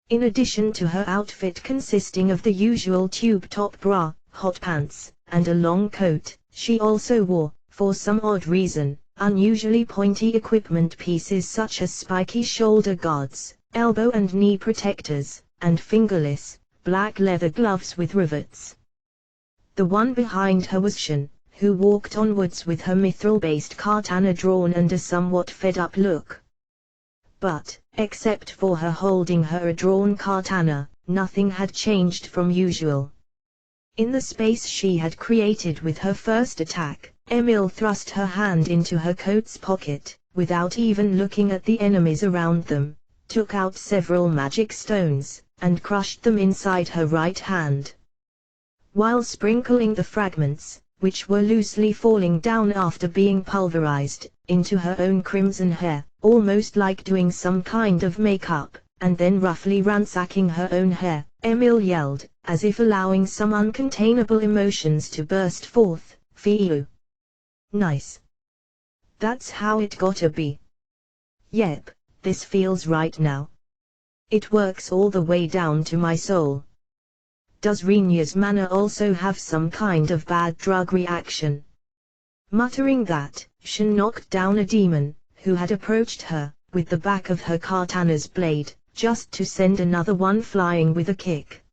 In addition to her outfit consisting of the usual tube-top bra, hot pants, and a long coat, she also wore, for some odd reason, unusually pointy equipment pieces such as spiky shoulder guards, elbow and knee protectors, and fingerless, black leather gloves with rivets. The one behind her was Shin, who walked onwards with her mithril-based katana drawn and a somewhat fed-up look. But, except for her holding her drawn katana, nothing had changed from usual. In the space she had created with her first attack, Emil thrust her hand into her coat's pocket, without even looking at the enemies around them, took out several magic stones, and crushed them inside her right hand. While sprinkling the fragments, which were loosely falling down after being pulverized, into her own crimson hair, almost like doing some kind of makeup, and then roughly ransacking her own hair, Emil yelled, as if allowing some uncontainable emotions to burst forth, "Fiu! Nice. That's how it gotta be. Yep, this feels right now. It works all the way down to my soul. Does Rinya's mana also have some kind of bad drug reaction?" Muttering that, Shin knocked down a demon, who had approached her, with the back of her katana's blade, just to send another one flying with a kick.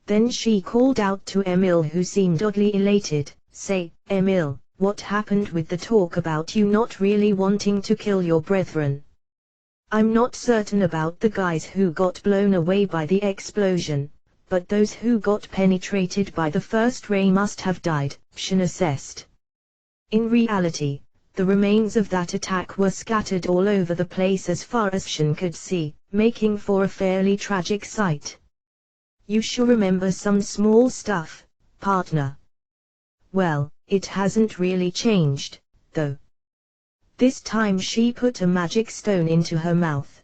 Then she called out to Emil, who seemed oddly elated, "Say, Emil, what happened with the talk about you not really wanting to kill your brethren? I'm not certain about the guys who got blown away by the explosion, but those who got penetrated by the first ray must have died," Shin assessed. In reality, the remains of that attack were scattered all over the place as far as Shin could see, making for a fairly tragic sight. "You sure remember some small stuff, partner." "Well, it hasn't really changed, though." This time she put a magic stone into her mouth.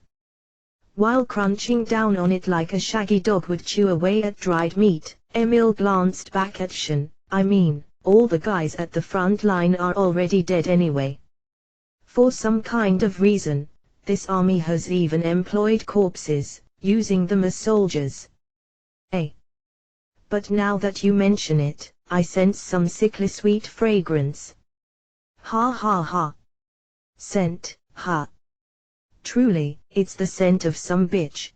While crunching down on it like a shaggy dog would chew away at dried meat, Emil glanced back at Shin. I mean, all the guys at the front line are already dead anyway. For some kind of reason, this army has even employed corpses, using them as soldiers. Eh? But now that you mention it, I sense some sickly sweet fragrance. Ha ha ha. Scent, ha. Truly, it's the scent of some bitch.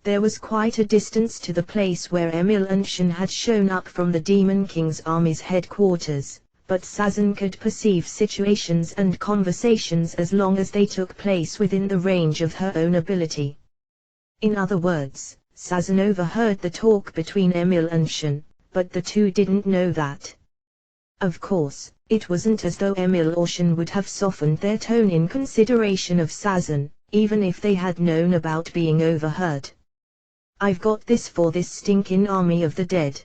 There was quite a distance to the place where Emil and Shin had shown up from the Demon King's army's headquarters, but Sazan could perceive situations and conversations as long as they took place within the range of her own ability. In other words, Sazan overheard the talk between Emil and Shin, but the two didn't know that. Of course, it wasn't as though Emil or Shin would have softened their tone in consideration of Sazan, even if they had known about being overheard. I've got this for this stinking army of the dead.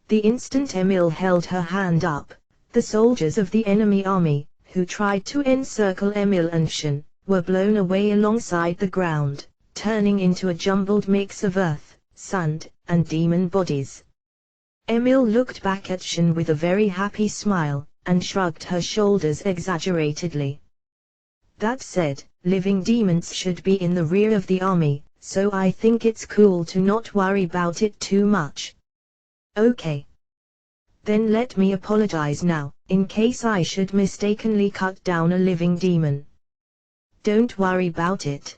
The instant Emil held her hand up, the soldiers of the enemy army, who tried to encircle Emil and Shin, were blown away alongside the ground, turning into a jumbled mix of earth, sand, and demon bodies. Emil looked back at Shin with a very happy smile, and shrugged her shoulders exaggeratedly. That said, living demons should be in the rear of the army, so I think it's cool to not worry about it too much. Okay. Then let me apologize now, in case I should mistakenly cut down a living demon. Don't worry about it.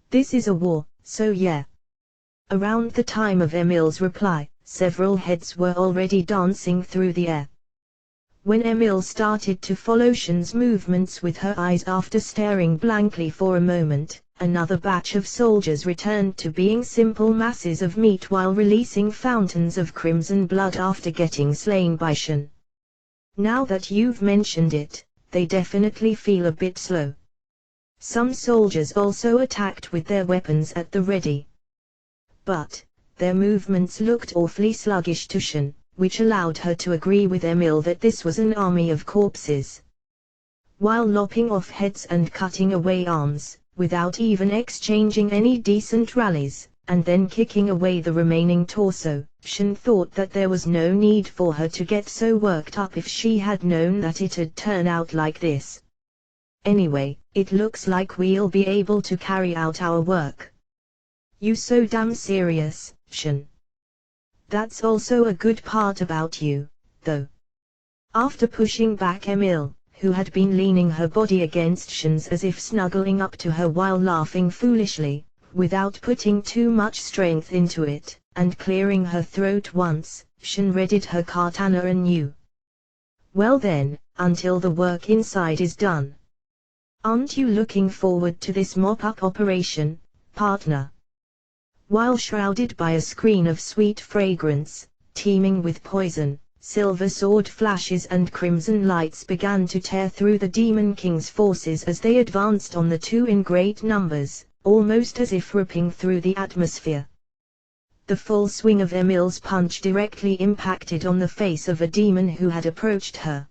This is a war, so yeah. Around the time of Emil's reply, several heads were already dancing through the air. When Emil started to follow Shin's movements with her eyes after staring blankly for a moment, another batch of soldiers returned to being simple masses of meat while releasing fountains of crimson blood after getting slain by Shin. Now that you've mentioned it, they definitely feel a bit slow. Some soldiers also attacked with their weapons at the ready. But their movements looked awfully sluggish to Shin, which allowed her to agree with Emil that this was an army of corpses. While lopping off heads and cutting away arms, without even exchanging any decent rallies, and then kicking away the remaining torso, Shin thought that there was no need for her to get so worked up if she had known that it'd turn out like this. Anyway, it looks like we'll be able to carry out our work. You so damn serious, Shin. That's also a good part about you, though. After pushing back Emil, who had been leaning her body against Shin's as if snuggling up to her while laughing foolishly, without putting too much strength into it, and clearing her throat once, Shin readied her katana anew. Well then, until the work inside is done. Aren't you looking forward to this mop-up operation, partner? While shrouded by a screen of sweet fragrance, teeming with poison, silver sword flashes and crimson lights began to tear through the Demon King's forces as they advanced on the two in great numbers, almost as if ripping through the atmosphere. The full swing of Emil's punch directly impacted on the face of a demon who had approached her.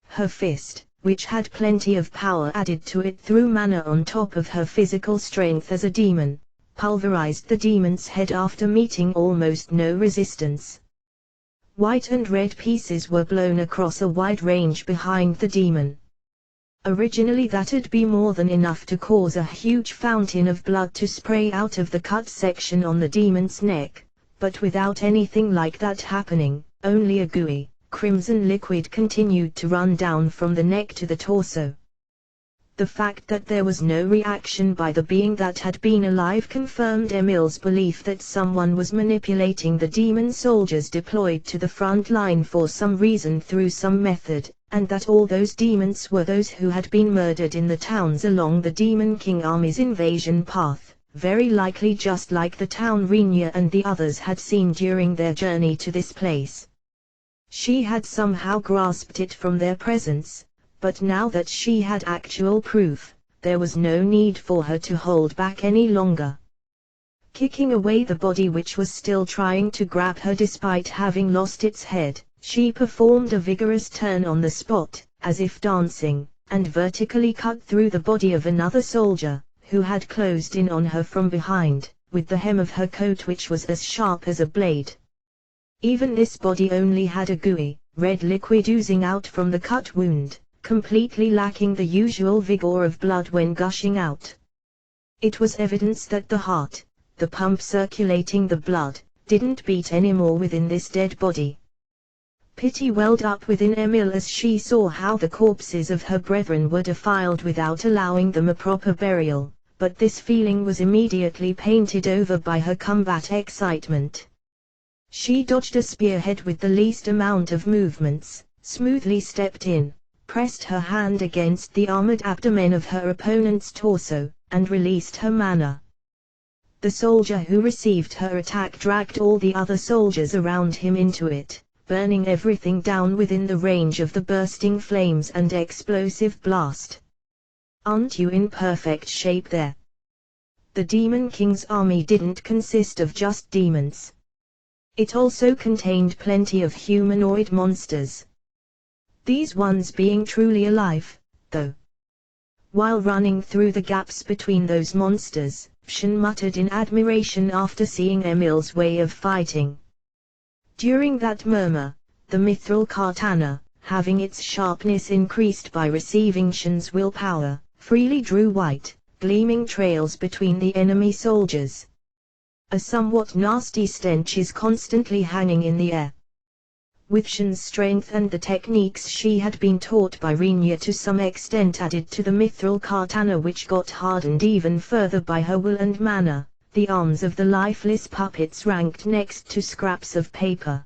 Her fist, which had plenty of power added to it through mana on top of her physical strength as a demon, pulverized the demon's head after meeting almost no resistance. White and red pieces were blown across a wide range behind the demon. Originally that'd be more than enough to cause a huge fountain of blood to spray out of the cut section on the demon's neck, but without anything like that happening, only a gooey, crimson liquid continued to run down from the neck to the torso. The fact that there was no reaction by the being that had been alive confirmed Emil's belief that someone was manipulating the demon soldiers deployed to the front line for some reason through some method, and that all those demons were those who had been murdered in the towns along the Demon King army's invasion path, very likely just like the town Rinya and the others had seen during their journey to this place. She had somehow grasped it from their presence, but now that she had actual proof, there was no need for her to hold back any longer. Kicking away the body which was still trying to grab her despite having lost its head, she performed a vigorous turn on the spot, as if dancing, and vertically cut through the body of another soldier, who had closed in on her from behind, with the hem of her coat which was as sharp as a blade. Even this body only had a gooey, red liquid oozing out from the cut wound, completely lacking the usual vigor of blood when gushing out. It was evidence that the heart, the pump circulating the blood, didn't beat anymore within this dead body. Pity welled up within Emil as she saw how the corpses of her brethren were defiled without allowing them a proper burial, but this feeling was immediately painted over by her combat excitement. She dodged a spearhead with the least amount of movements, smoothly stepped in, pressed her hand against the armored abdomen of her opponent's torso, and released her mana. The soldier who received her attack dragged all the other soldiers around him into it, burning everything down within the range of the bursting flames and explosive blast. "Aren't you in perfect shape there?" The Demon King's army didn't consist of just demons. It also contained plenty of humanoid monsters. These ones being truly alive, though. While running through the gaps between those monsters, Shin muttered in admiration after seeing Emil's way of fighting. During that murmur, the mithril katana, having its sharpness increased by receiving Shin's willpower, freely drew white, gleaming trails between the enemy soldiers. A somewhat nasty stench is constantly hanging in the air. With Shin's strength and the techniques she had been taught by Rinya to some extent added to the mithril katana which got hardened even further by her will and mana, the arms of the lifeless puppets ranked next to scraps of paper.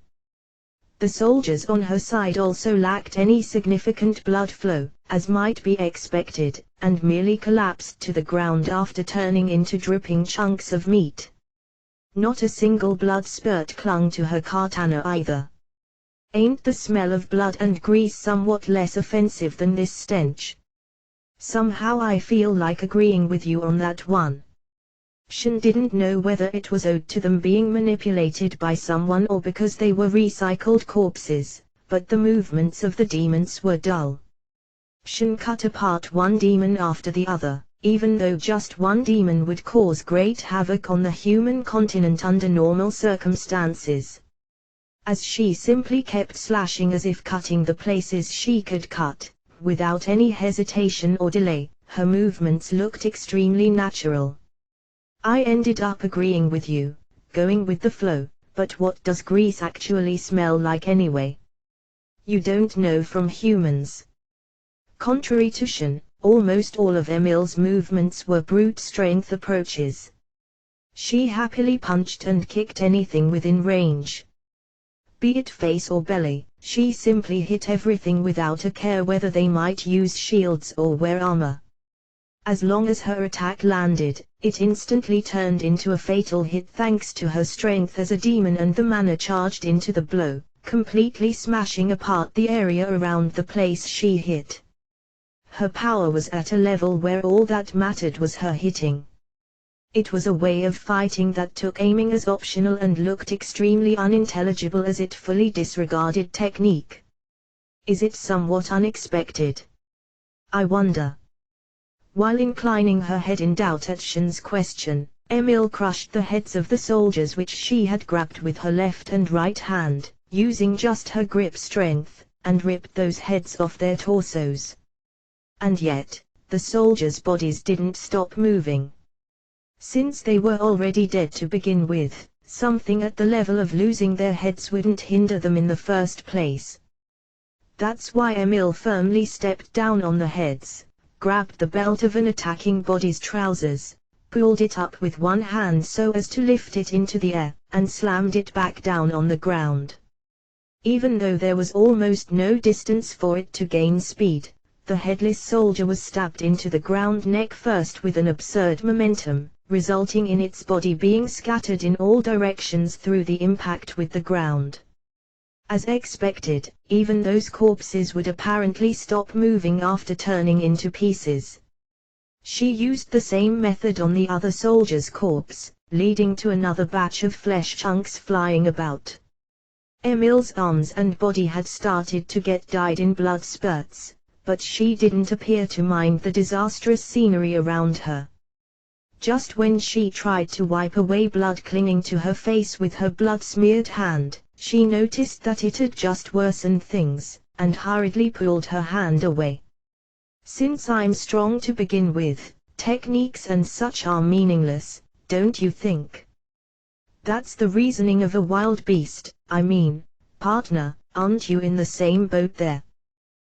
The soldiers on her side also lacked any significant blood flow, as might be expected, and merely collapsed to the ground after turning into dripping chunks of meat. Not a single blood spurt clung to her katana either. Ain't the smell of blood and grease somewhat less offensive than this stench? Somehow I feel like agreeing with you on that one. Shin didn't know whether it was owed to them being manipulated by someone or because they were recycled corpses, but the movements of the demons were dull. Shin cut apart one demon after the other, even though just one demon would cause great havoc on the human continent under normal circumstances. As she simply kept slashing as if cutting the places she could cut, without any hesitation or delay, her movements looked extremely natural. I ended up agreeing with you, going with the flow, but what does grease actually smell like anyway? You don't know from humans. Contrary to Shin, almost all of Emil's movements were brute strength approaches. She happily punched and kicked anything within range. Be it face or belly, she simply hit everything without a care whether they might use shields or wear armor. As long as her attack landed, it instantly turned into a fatal hit thanks to her strength as a demon and the mana charged into the blow, completely smashing apart the area around the place she hit. Her power was at a level where all that mattered was her hitting. It was a way of fighting that took aiming as optional and looked extremely unintelligible as it fully disregarded technique. Is it somewhat unexpected? I wonder. While inclining her head in doubt at Shin's question, Emil crushed the heads of the soldiers which she had grabbed with her left and right hand, using just her grip strength, and ripped those heads off their torsos. And yet, the soldiers' bodies didn't stop moving. Since they were already dead to begin with, something at the level of losing their heads wouldn't hinder them in the first place. That's why Emil firmly stepped down on the heads, grabbed the belt of an attacking body's trousers, pulled it up with one hand so as to lift it into the air, and slammed it back down on the ground. Even though there was almost no distance for it to gain speed, the headless soldier was stabbed into the ground neck first with an absurd momentum, resulting in its body being scattered in all directions through the impact with the ground. As expected, even those corpses would apparently stop moving after turning into pieces. She used the same method on the other soldier's corpse, leading to another batch of flesh chunks flying about. Emil's arms and body had started to get dyed in blood spurts, but she didn't appear to mind the disastrous scenery around her. Just when she tried to wipe away blood clinging to her face with her blood-smeared hand, she noticed that it had just worsened things, and hurriedly pulled her hand away. "Since I'm strong to begin with, techniques and such are meaningless, don't you think? That's the reasoning of a wild beast, I mean, partner, aren't you in the same boat there?"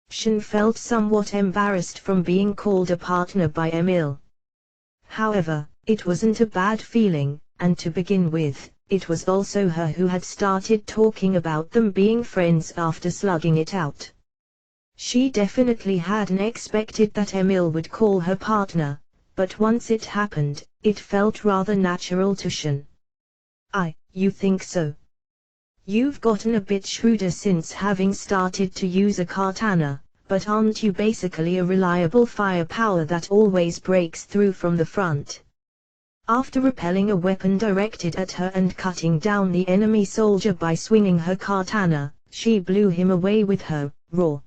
Shin felt somewhat embarrassed from being called a partner by Emil. However, it wasn't a bad feeling, and to begin with, it was also her who had started talking about them being friends after slugging it out. She definitely hadn't expected that Emil would call her partner, but once it happened, it felt rather natural to Shin. You think so? You've gotten a bit shrewder since having started to use a katana, but aren't you basically a reliable firepower that always breaks through from the front? After repelling a weapon directed at her and cutting down the enemy soldier by swinging her katana, she blew him away with her raw.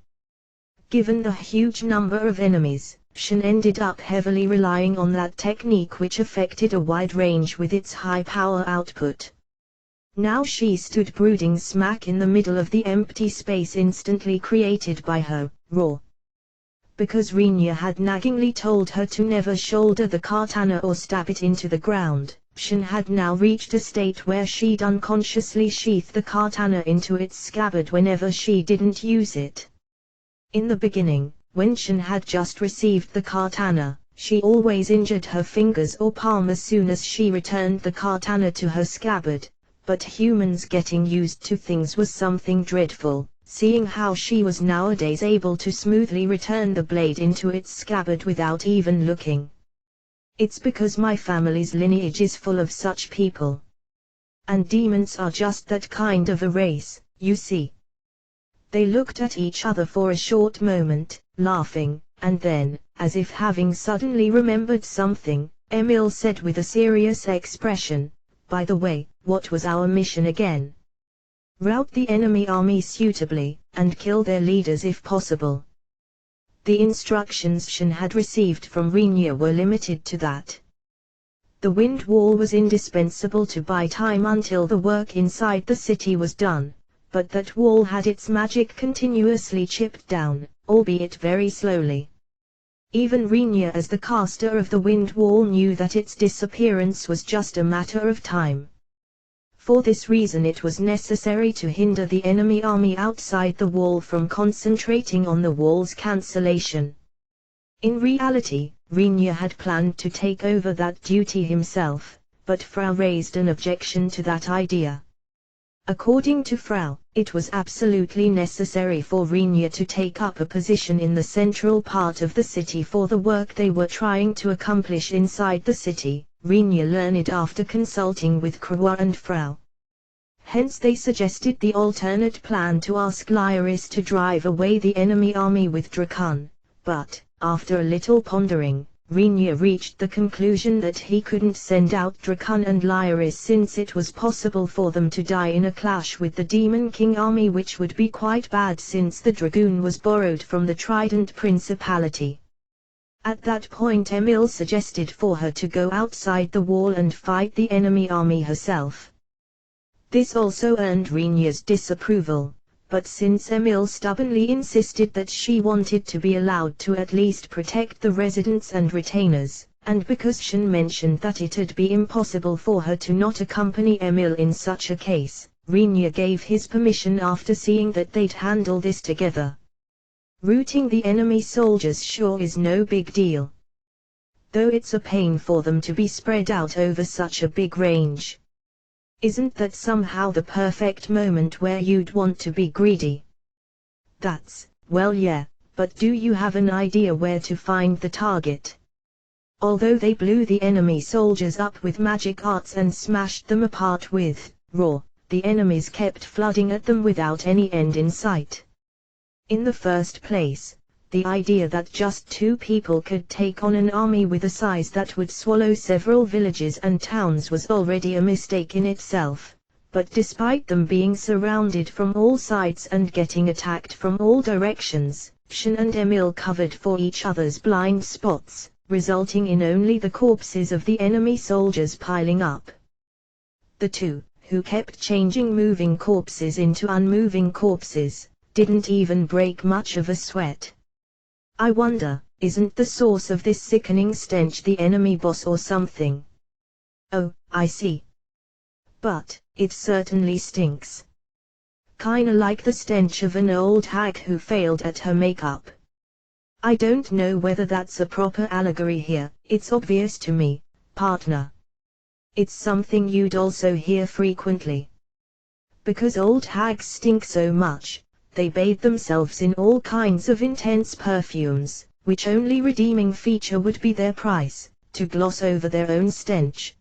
Given the huge number of enemies, Shin ended up heavily relying on that technique, which affected a wide range with its high power output. Now she stood brooding smack in the middle of the empty space instantly created by her raw. Because Rinya had naggingly told her to never shoulder the katana or stab it into the ground, Shin had now reached a state where she'd unconsciously sheath the katana into its scabbard whenever she didn't use it. In the beginning, when Shin had just received the katana, she always injured her fingers or palm as soon as she returned the katana to her scabbard, but humans getting used to things was something dreadful, seeing how she was nowadays able to smoothly return the blade into its scabbard without even looking. "It's because my family's lineage is full of such people. And demons are just that kind of a race, you see." They looked at each other for a short moment, laughing, and then, as if having suddenly remembered something, Emil said with a serious expression, "By the way, what was our mission again?" "Rout the enemy army suitably, and kill their leaders if possible." The instructions Shin had received from Rinya were limited to that. The wind wall was indispensable to buy time until the work inside the city was done, but that wall had its magic continuously chipped down, albeit very slowly. Even Rinya as the caster of the wind wall knew that its disappearance was just a matter of time. For this reason it was necessary to hinder the enemy army outside the wall from concentrating on the wall's cancellation. In reality, Rinya had planned to take over that duty himself, but Frau raised an objection to that idea. According to Frau, it was absolutely necessary for Rinya to take up a position in the central part of the city for the work they were trying to accomplish inside the city, Rinya learned after consulting with Krawa and Frau. Hence they suggested the alternate plan to ask Lyris to drive away the enemy army with Drakun, but, after a little pondering, Rinya reached the conclusion that he couldn't send out Drakun and Lyris since it was possible for them to die in a clash with the Demon King army, which would be quite bad since the Dragoon was borrowed from the Trident Principality. At that point Emil suggested for her to go outside the wall and fight the enemy army herself. This also earned Rinya's disapproval, but since Emil stubbornly insisted that she wanted to be allowed to at least protect the residents and retainers, and because Shin mentioned that it'd be impossible for her to not accompany Emil in such a case, Rinya gave his permission after seeing that they'd handle this together. Routing the enemy soldiers sure is no big deal. Though it's a pain for them to be spread out over such a big range. Isn't that somehow the perfect moment where you'd want to be greedy? Well yeah, but do you have an idea where to find the target? Although they blew the enemy soldiers up with magic arts and smashed them apart with raw, the enemies kept flooding at them without any end in sight. In the first place, the idea that just two people could take on an army with a size that would swallow several villages and towns was already a mistake in itself, but despite them being surrounded from all sides and getting attacked from all directions, Shin and Emil covered for each other's blind spots, resulting in only the corpses of the enemy soldiers piling up. The two, who kept changing moving corpses into unmoving corpses, didn't even break much of a sweat. I wonder, isn't the source of this sickening stench the enemy boss or something? Oh, I see. But it certainly stinks. Kinda like the stench of an old hag who failed at her makeup. I don't know whether that's a proper allegory here. It's obvious to me, partner. It's something you'd also hear frequently. Because old hags stink so much, they bathe themselves in all kinds of intense perfumes, which only redeeming feature would be their price, to gloss over their own stench.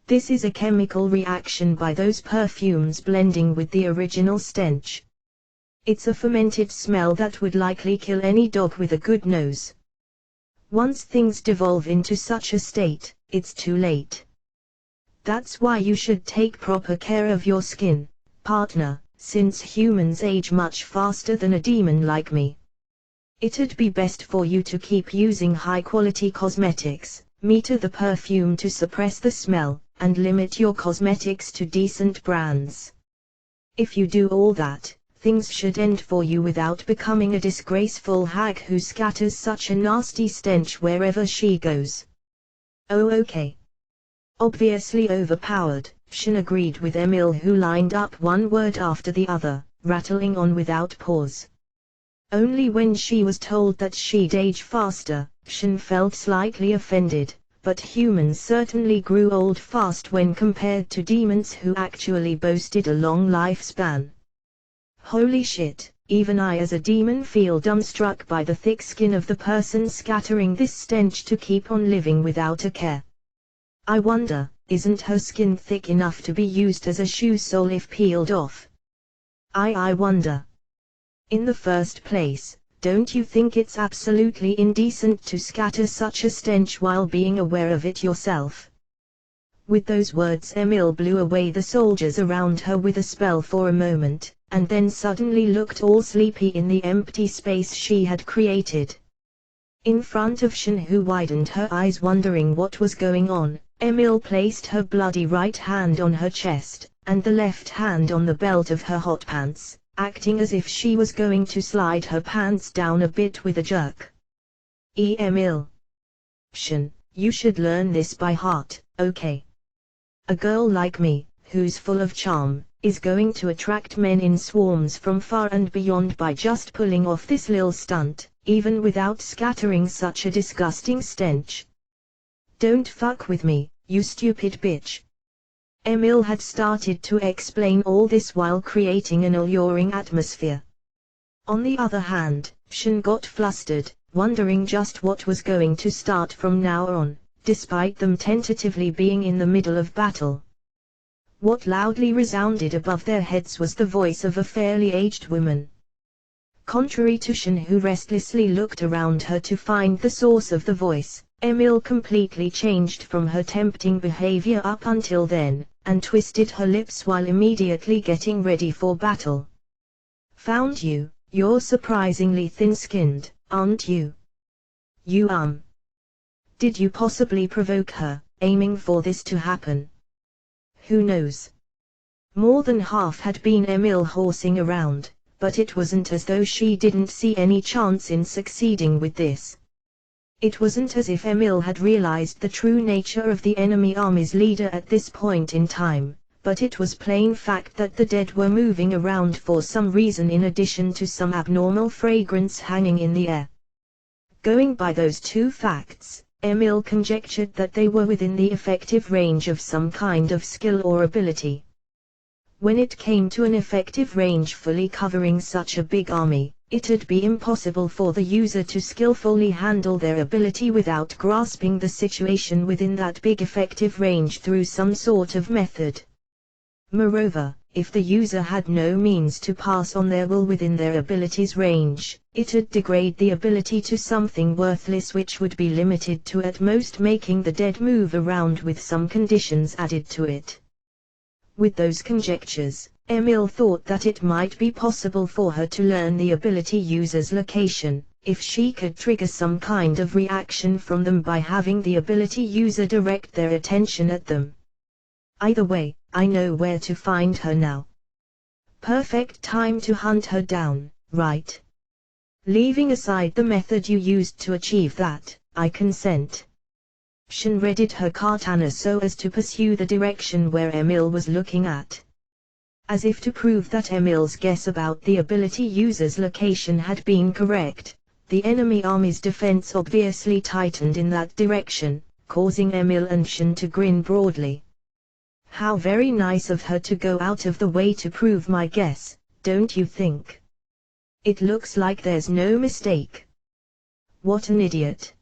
This is a chemical reaction by those perfumes blending with the original stench. It's a fermented smell that would likely kill any dog with a good nose. Once things devolve into such a state, it's too late. That's why you should take proper care of your skin, partner, since humans age much faster than a demon like me. It'd be best for you to keep using high-quality cosmetics, meter the perfume to suppress the smell, and limit your cosmetics to decent brands. If you do all that, things should end for you without becoming a disgraceful hag who scatters such a nasty stench wherever she goes. Oh, okay. Obviously overpowered, Shin agreed with Emil, who lined up one word after the other, rattling on without pause. Only when she was told that she'd age faster, Shin felt slightly offended, but humans certainly grew old fast when compared to demons who actually boasted a long lifespan. Holy shit, even I as a demon feel dumbstruck by the thick skin of the person scattering this stench to keep on living without a care. I wonder, isn't her skin thick enough to be used as a shoe sole if peeled off? I wonder. In the first place, don't you think it's absolutely indecent to scatter such a stench while being aware of it yourself? With those words Emil blew away the soldiers around her with a spell for a moment, and then suddenly looked all sleepy in the empty space she had created. In front of Shin, who widened her eyes wondering what was going on, Emil placed her bloody right hand on her chest, and the left hand on the belt of her hot pants, acting as if she was going to slide her pants down a bit with a jerk. Emil. Shin, you should learn this by heart, okay? A girl like me, who's full of charm, is going to attract men in swarms from far and beyond by just pulling off this little stunt, even without scattering such a disgusting stench. Don't fuck with me, you stupid bitch. Emil had started to explain all this while creating an alluring atmosphere. On the other hand, Shin got flustered, wondering just what was going to start from now on, despite them tentatively being in the middle of battle. What loudly resounded above their heads was the voice of a fairly aged woman. Contrary to Shin, who restlessly looked around her to find the source of the voice, Emil completely changed from her tempting behavior up until then, and twisted her lips while immediately getting ready for battle. Found you, you're surprisingly thin-skinned, aren't you? Did you possibly provoke her, aiming for this to happen? Who knows? More than half had been Emil horsing around, but it wasn't as though she didn't see any chance in succeeding with this. It wasn't as if Emil had realized the true nature of the enemy army's leader at this point in time, but it was plain fact that the dead were moving around for some reason in addition to some abnormal fragrance hanging in the air. Going by those two facts, Emil conjectured that they were within the effective range of some kind of skill or ability. When it came to an effective range fully covering such a big army, it'd be impossible for the user to skillfully handle their ability without grasping the situation within that big effective range through some sort of method. Moreover, if the user had no means to pass on their will within their ability's range, it'd degrade the ability to something worthless, which would be limited to at most making the dead move around with some conditions added to it. With those conjectures, Emil thought that it might be possible for her to learn the ability user's location, if she could trigger some kind of reaction from them by having the ability user direct their attention at them. Either way, I know where to find her now. Perfect time to hunt her down, right? Leaving aside the method you used to achieve that, I consent. Shin readied her katana so as to pursue the direction where Emil was looking at. As if to prove that Emil's guess about the ability user's location had been correct, the enemy army's defense obviously tightened in that direction, causing Emil and Shin to grin broadly. How very nice of her to go out of the way to prove my guess, don't you think? It looks like there's no mistake. What an idiot.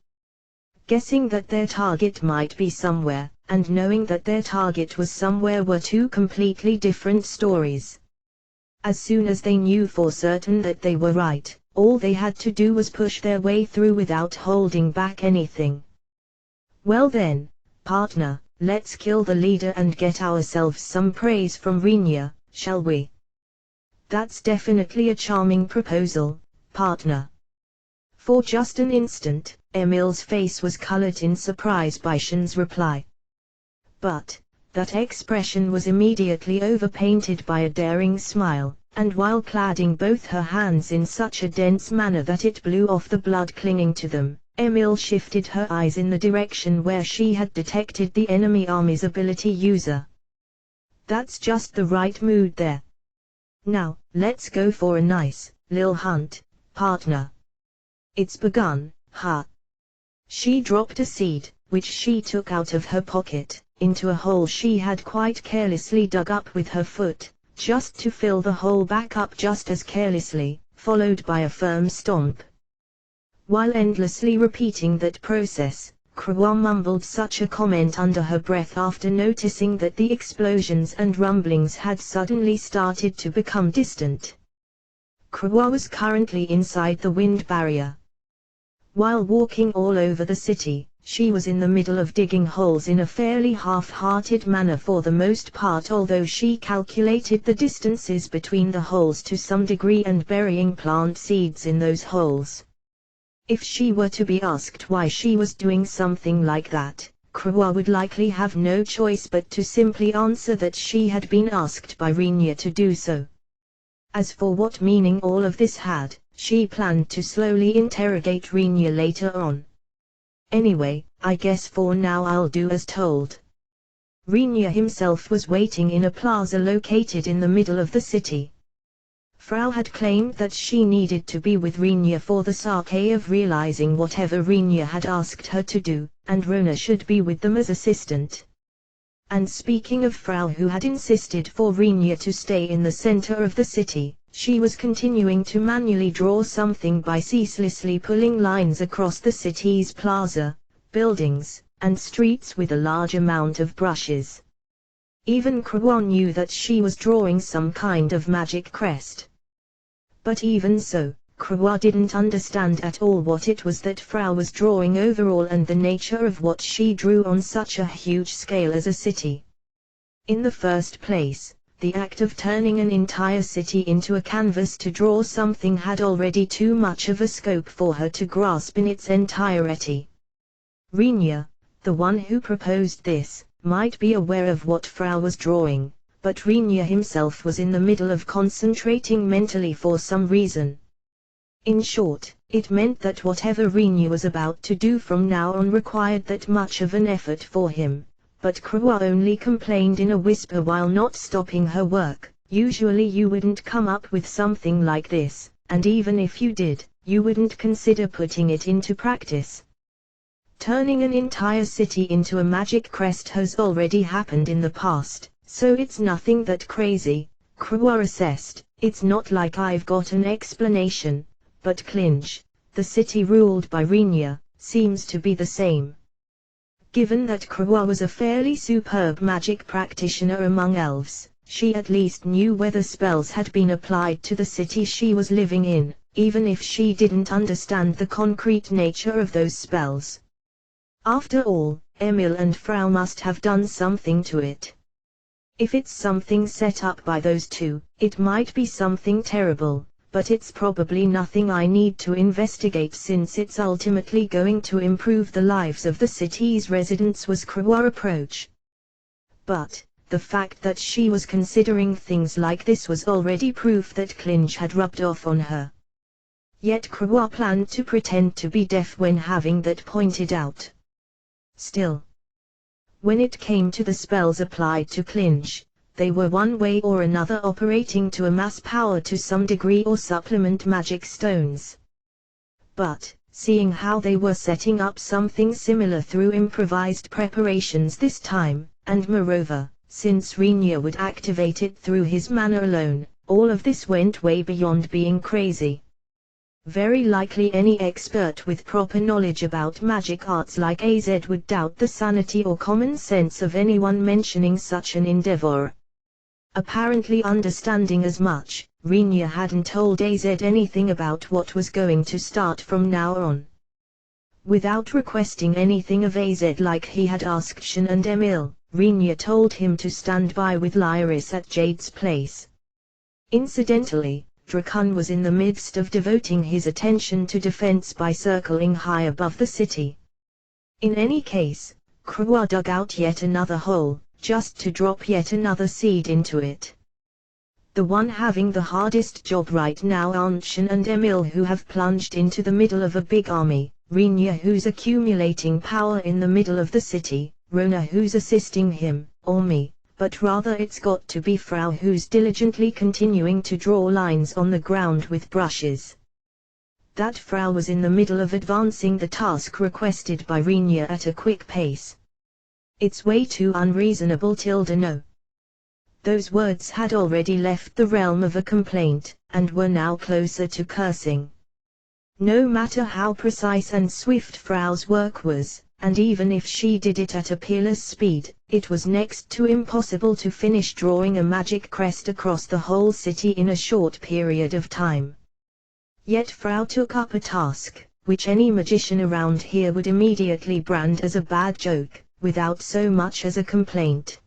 Guessing that their target might be somewhere, and knowing that their target was somewhere were two completely different stories. As soon as they knew for certain that they were right, all they had to do was push their way through without holding back anything. Well then, partner, let's kill the leader and get ourselves some praise from Rinya, shall we? That's definitely a charming proposal, partner. For just an instant, Emil's face was colored in surprise by Shin's reply. But that expression was immediately overpainted by a daring smile, and while cladding both her hands in such a dense manner that it blew off the blood clinging to them, Emil shifted her eyes in the direction where she had detected the enemy army's ability user. That's just the right mood there. Now, let's go for a nice, lil hunt, partner. It's begun, ha. She dropped a seed, which she took out of her pocket, into a hole she had quite carelessly dug up with her foot, just to fill the hole back up just as carelessly, followed by a firm stomp. While endlessly repeating that process, Krua mumbled such a comment under her breath after noticing that the explosions and rumblings had suddenly started to become distant. Krua was currently inside the wind barrier. While walking all over the city, she was in the middle of digging holes in a fairly half-hearted manner for the most part, although she calculated the distances between the holes to some degree and burying plant seeds in those holes. If she were to be asked why she was doing something like that, Krua would likely have no choice but to simply answer that she had been asked by Rinya to do so. As for what meaning all of this had, she planned to slowly interrogate Rinya later on. Anyway, I guess for now I'll do as told. Rinya himself was waiting in a plaza located in the middle of the city. Frau had claimed that she needed to be with Rinya for the sake of realizing whatever Rinya had asked her to do, and Rona should be with them as assistant. And speaking of Frau who had insisted for Rinya to stay in the center of the city, she was continuing to manually draw something by ceaselessly pulling lines across the city's plaza, buildings, and streets with a large amount of brushes. Even Krua knew that she was drawing some kind of magic crest. But even so, Krua didn't understand at all what it was that Frau was drawing overall and the nature of what she drew on such a huge scale as a city. In the first place, the act of turning an entire city into a canvas to draw something had already too much of a scope for her to grasp in its entirety. Rinya, the one who proposed this, might be aware of what Frau was drawing, but Rinya himself was in the middle of concentrating mentally for some reason. In short, it meant that whatever Rinya was about to do from now on required that much of an effort for him. But Krua only complained in a whisper while not stopping her work. Usually you wouldn't come up with something like this, and even if you did, you wouldn't consider putting it into practice. Turning an entire city into a magic crest has already happened in the past, so it's nothing that crazy, Krua assessed. It's not like I've got an explanation, but Clinch, the city ruled by Rinya, seems to be the same. Given that Krua was a fairly superb magic practitioner among elves, she at least knew whether spells had been applied to the city she was living in, even if she didn't understand the concrete nature of those spells. After all, Emil and Frau must have done something to it. If it's something set up by those two, it might be something terrible, but it's probably nothing I need to investigate since it's ultimately going to improve the lives of the city's residents, was Krua's approach. But the fact that she was considering things like this was already proof that Clinch had rubbed off on her. Yet Krua planned to pretend to be deaf when having that pointed out. Still, when it came to the spells applied to Clinch, they were one way or another operating to amass power to some degree or supplement magic stones. But, seeing how they were setting up something similar through improvised preparations this time, and moreover, since Rinya would activate it through his mana alone, all of this went way beyond being crazy. Very likely any expert with proper knowledge about magic arts like AZ would doubt the sanity or common sense of anyone mentioning such an endeavor. Apparently understanding as much, Rinya hadn't told AZ anything about what was going to start from now on. Without requesting anything of AZ like he had asked Shan and Emil, Rinya told him to stand by with Lyris at Jade's place. Incidentally, Drakun was in the midst of devoting his attention to defense by circling high above the city. In any case, Krua dug out yet another hole, just to drop yet another seed into it. The one having the hardest job right now aren't Shan and Emil, who have plunged into the middle of a big army, Rinya who's accumulating power in the middle of the city, Rona who's assisting him, or me. But rather it's got to be Frau who's diligently continuing to draw lines on the ground with brushes. That Frau was in the middle of advancing the task requested by Rinya at a quick pace. It's way too unreasonable, no. Those words had already left the realm of a complaint, and were now closer to cursing. No matter how precise and swift Frau's work was, and even if she did it at a peerless speed, it was next to impossible to finish drawing a magic crest across the whole city in a short period of time. Yet Frau took up a task, which any magician around here would immediately brand as a bad joke, without so much as a complaint.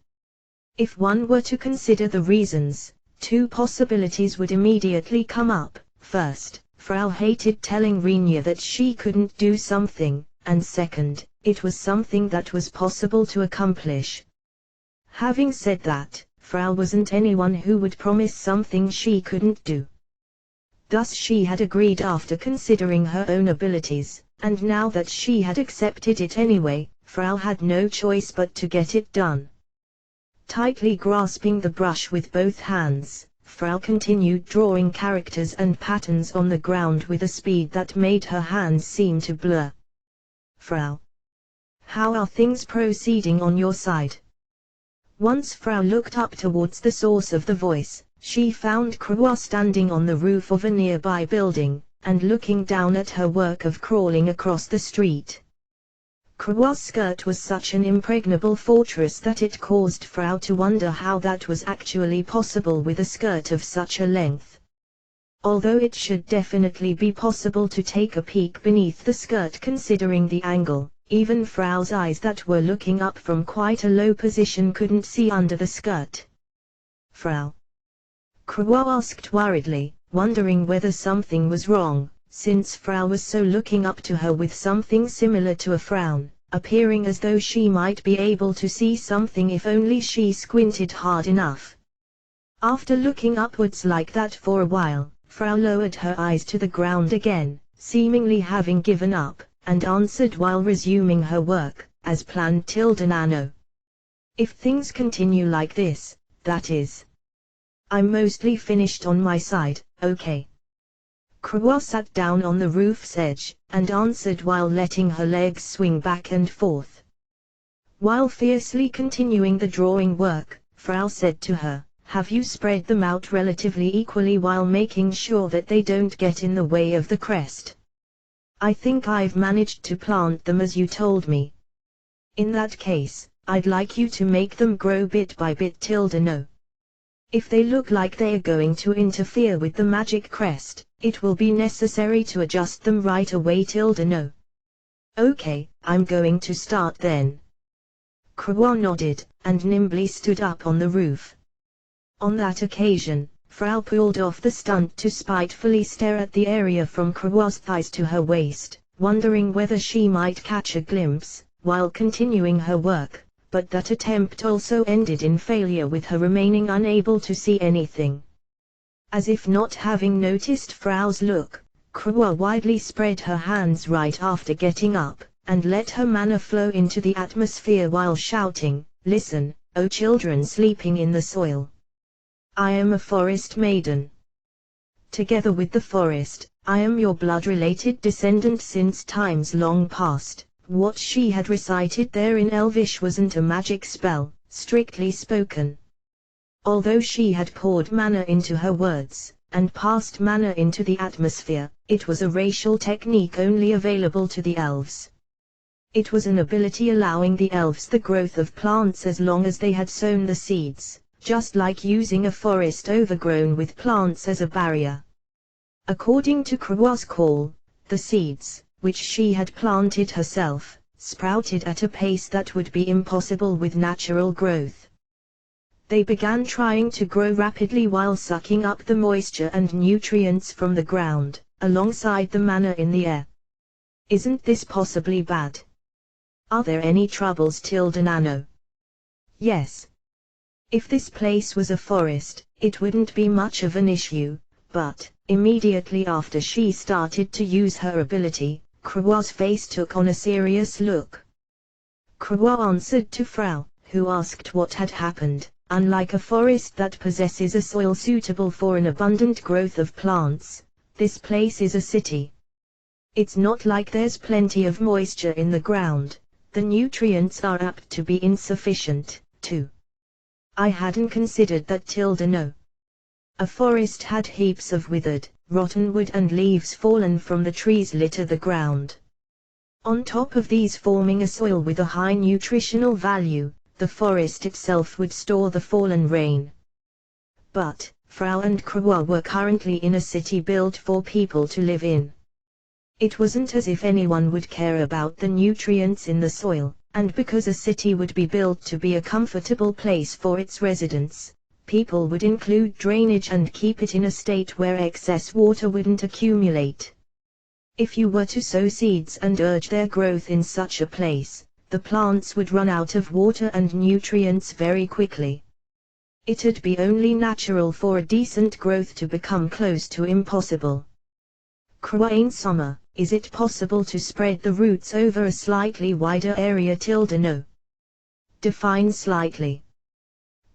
If one were to consider the reasons, two possibilities would immediately come up. First, Frau hated telling Rinya that she couldn't do something, and second, it was something that was possible to accomplish. Having said that, Frau wasn't anyone who would promise something she couldn't do. Thus she had agreed after considering her own abilities, and now that she had accepted it anyway, Frau had no choice but to get it done. Tightly grasping the brush with both hands, Frau continued drawing characters and patterns on the ground with a speed that made her hands seem to blur. Frau, how are things proceeding on your side? Once Frau looked up towards the source of the voice, she found Krua standing on the roof of a nearby building, and looking down at her work of crawling across the street. Krua's skirt was such an impregnable fortress that it caused Frau to wonder how that was actually possible with a skirt of such a length. Although it should definitely be possible to take a peek beneath the skirt considering the angle, even Frau's eyes that were looking up from quite a low position couldn't see under the skirt. Frau? Krua asked worriedly, wondering whether something was wrong, since Frau was so looking up to her with something similar to a frown, appearing as though she might be able to see something if only she squinted hard enough. After looking upwards like that for a while, Frau lowered her eyes to the ground again, seemingly having given up, and answered while resuming her work, as planned. Nano. If things continue like this, that is. I'm mostly finished on my side, okay. Krua sat down on the roof's edge, and answered while letting her legs swing back and forth. While fiercely continuing the drawing work, Frau said to her, have you spread them out relatively equally while making sure that they don't get in the way of the crest? I think I've managed to plant them as you told me. In that case, I'd like you to make them grow bit by bit. No. If they look like they're going to interfere with the magic crest, it will be necessary to adjust them right away. No. Okay, I'm going to start then. Krua nodded, and nimbly stood up on the roof. On that occasion, Frau pulled off the stunt to spitefully stare at the area from Krawa's thighs to her waist, wondering whether she might catch a glimpse, while continuing her work, but that attempt also ended in failure with her remaining unable to see anything. As if not having noticed Frau's look, Krawa widely spread her hands right after getting up, and let her manner flow into the atmosphere while shouting, "Listen, O children sleeping in the soil. I am a forest maiden. Together with the forest, I am your blood-related descendant since times long past." What she had recited there in Elvish wasn't a magic spell, strictly spoken. Although she had poured mana into her words, and passed mana into the atmosphere, it was a racial technique only available to the elves. It was an ability allowing the elves the growth of plants as long as they had sown the seeds, just like using a forest overgrown with plants as a barrier. According to Krawa's call, the seeds, which she had planted herself, sprouted at a pace that would be impossible with natural growth. They began trying to grow rapidly while sucking up the moisture and nutrients from the ground, alongside the mana in the air. Isn't this possibly bad? Are there any troubles? Nano. Yes. If this place was a forest, it wouldn't be much of an issue, but, immediately after she started to use her ability, Krawa's face took on a serious look. Krawa answered to Frau, who asked what had happened. Unlike a forest that possesses a soil suitable for an abundant growth of plants, this place is a city. It's not like there's plenty of moisture in the ground, the nutrients are apt to be insufficient, too. I hadn't considered that. No. A forest had heaps of withered, rotten wood and leaves fallen from the trees litter the ground. On top of these forming a soil with a high nutritional value, the forest itself would store the fallen rain. But, Frau and Krawa were currently in a city built for people to live in. It wasn't as if anyone would care about the nutrients in the soil, and because a city would be built to be a comfortable place for its residents, people would include drainage and keep it in a state where excess water wouldn't accumulate. If you were to sow seeds and urge their growth in such a place, the plants would run out of water and nutrients very quickly. It'd be only natural for a decent growth to become close to impossible. Krawa summer, is it possible to spread the roots over a slightly wider area? No. Define slightly.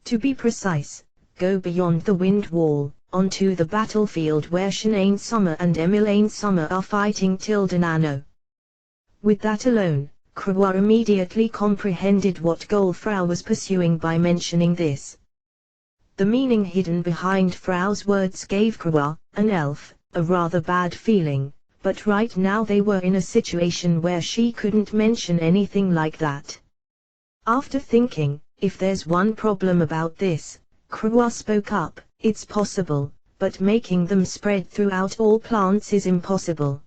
To be precise, go beyond the wind wall, onto the battlefield where Shanae Summer and Emily Summer are fighting. Nano. With that alone, Krawa immediately comprehended what goal Frau was pursuing by mentioning this. The meaning hidden behind Frau's words gave Krawa, an elf, a rather bad feeling, but right now they were in a situation where she couldn't mention anything like that. After thinking, if there's one problem about this, Krawa spoke up, it's possible, but making them spread throughout all plants is impossible.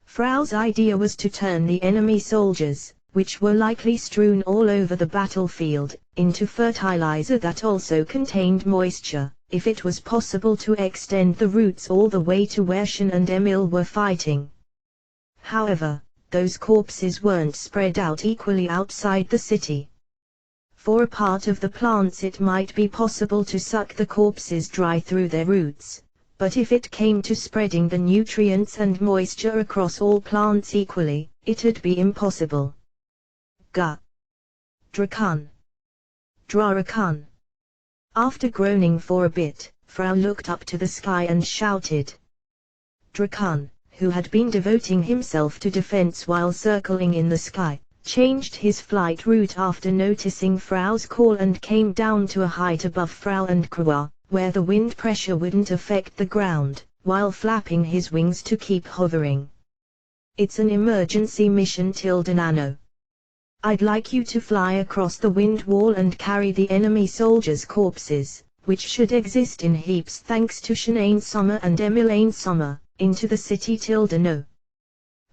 Frau's idea was to turn the enemy soldiers, which were likely strewn all over the battlefield, into fertilizer that also contained moisture, if it was possible to extend the roots all the way to where Shan and Emil were fighting. However, those corpses weren't spread out equally outside the city. For a part of the plants it might be possible to suck the corpses dry through their roots, but if it came to spreading the nutrients and moisture across all plants equally, it'd be impossible. Drakan. Drakan. After groaning for a bit, Frau looked up to the sky and shouted. Drakan, who had been devoting himself to defense while circling in the sky, changed his flight route after noticing Frau's call and came down to a height above Frau and Krawa, where the wind pressure wouldn't affect the ground, while flapping his wings to keep hovering. It's an emergency mission. Nano. I'd like you to fly across the wind wall and carry the enemy soldiers' corpses, which should exist in heaps thanks to Shanae Summer and Emily Summer, into the city. No.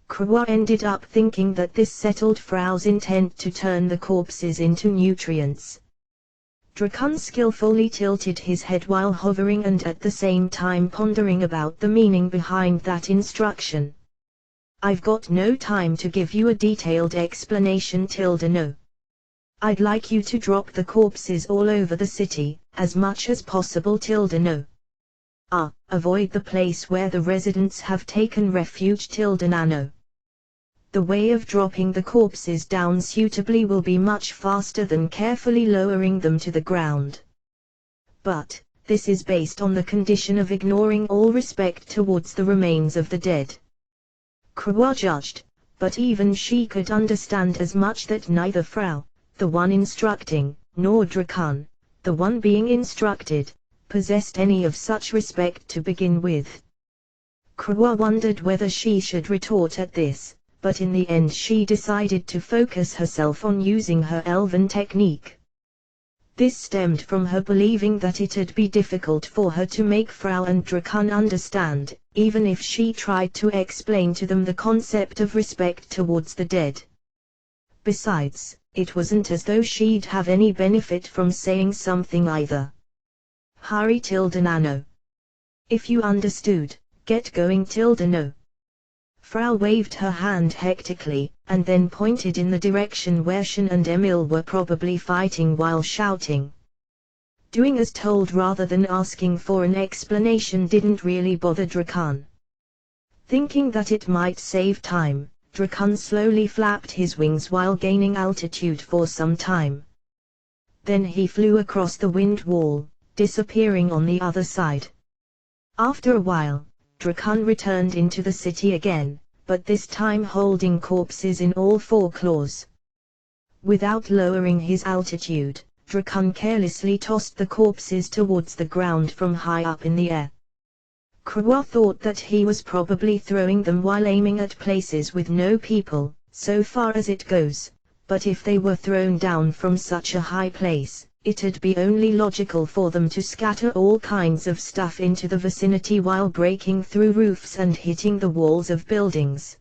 Krawa ended up thinking that this settled Frau's intent to turn the corpses into nutrients. Drakan skillfully tilted his head while hovering and at the same time pondering about the meaning behind that instruction. I've got no time to give you a detailed explanation, no. I'd like you to drop the corpses all over the city, as much as possible, no. Avoid the place where the residents have taken refuge, no. The way of dropping the corpses down suitably will be much faster than carefully lowering them to the ground. But, this is based on the condition of ignoring all respect towards the remains of the dead. Krua judged, but even she could understand as much that neither Frau, the one instructing, nor Drakan, the one being instructed, possessed any of such respect to begin with. Krua wondered whether she should retort at this, but in the end she decided to focus herself on using her elven technique. This stemmed from her believing that it'd be difficult for her to make Frau and Drakan understand, even if she tried to explain to them the concept of respect towards the dead. Besides, it wasn't as though she'd have any benefit from saying something either. Hurry, no. If you understood, get going, no. Frau waved her hand hectically, and then pointed in the direction where Shen and Emil were probably fighting while shouting. Doing as told rather than asking for an explanation didn't really bother Drakan. Thinking that it might save time, Drakan slowly flapped his wings while gaining altitude for some time. Then he flew across the wind wall, disappearing on the other side. After a while, Drakan returned into the city again, but this time holding corpses in all four claws. Without lowering his altitude, Drakan carelessly tossed the corpses towards the ground from high up in the air. Krua thought that he was probably throwing them while aiming at places with no people, so far as it goes, but if they were thrown down from such a high place, it'd be only logical for them to scatter all kinds of stuff into the vicinity while breaking through roofs and hitting the walls of buildings.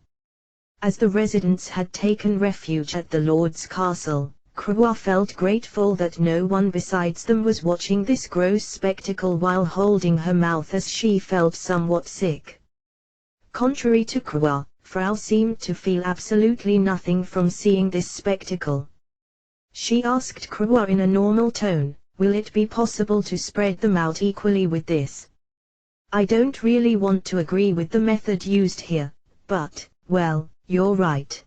As the residents had taken refuge at the Lord's castle, Krua felt grateful that no one besides them was watching this gross spectacle while holding her mouth as she felt somewhat sick. Contrary to Krua, Frau seemed to feel absolutely nothing from seeing this spectacle. She asked Krua in a normal tone, "Will it be possible to spread them out equally with this? I don't really want to agree with the method used here, but, well, you're right.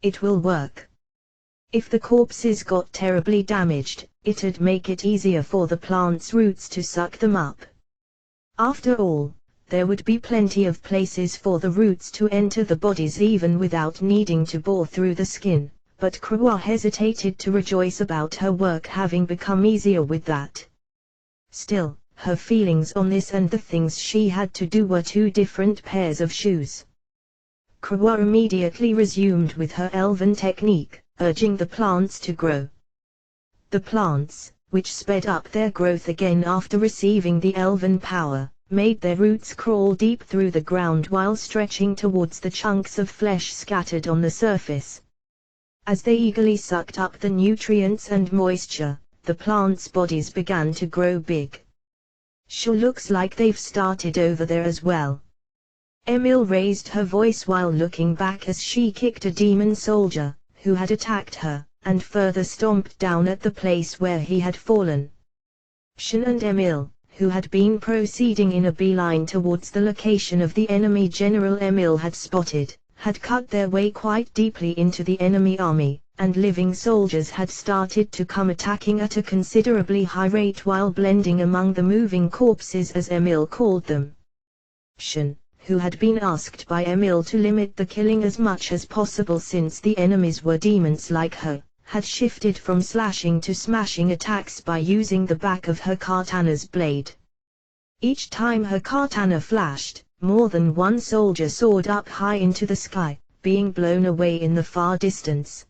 It will work. If the corpses got terribly damaged, it'd make it easier for the plant's roots to suck them up. After all, there would be plenty of places for the roots to enter the bodies even without needing to bore through the skin." But Krua hesitated to rejoice about her work having become easier with that. Still, her feelings on this and the things she had to do were two different pairs of shoes. Krua immediately resumed with her elven technique, urging the plants to grow. The plants, which sped up their growth again after receiving the elven power, made their roots crawl deep through the ground while stretching towards the chunks of flesh scattered on the surface. As they eagerly sucked up the nutrients and moisture, the plants' bodies began to grow big. "Sure looks like they've started over there as well." Emil raised her voice while looking back as she kicked a demon soldier, who had attacked her, and further stomped down at the place where he had fallen. Shen and Emil, who had been proceeding in a beeline towards the location of the enemy General Emil had spotted, had cut their way quite deeply into the enemy army, and living soldiers had started to come attacking at a considerably high rate while blending among the moving corpses as Emil called them. Shen, who had been asked by Emil to limit the killing as much as possible since the enemies were demons like her, had shifted from slashing to smashing attacks by using the back of her katana's blade. Each time her katana flashed, more than one soldier soared up high into the sky, being blown away in the far distance.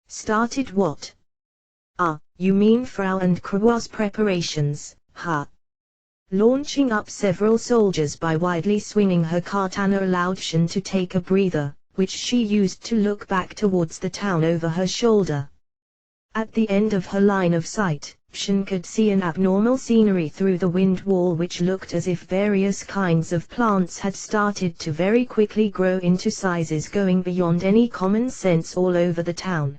Started what? You mean Frau and Krua's preparations, huh? Launching up several soldiers by widely swinging her katana allowed Shen to take a breather, which she used to look back towards the town over her shoulder. At the end of her line of sight, Shin could see an abnormal scenery through the wind wall which looked as if various kinds of plants had started to very quickly grow into sizes going beyond any common sense all over the town.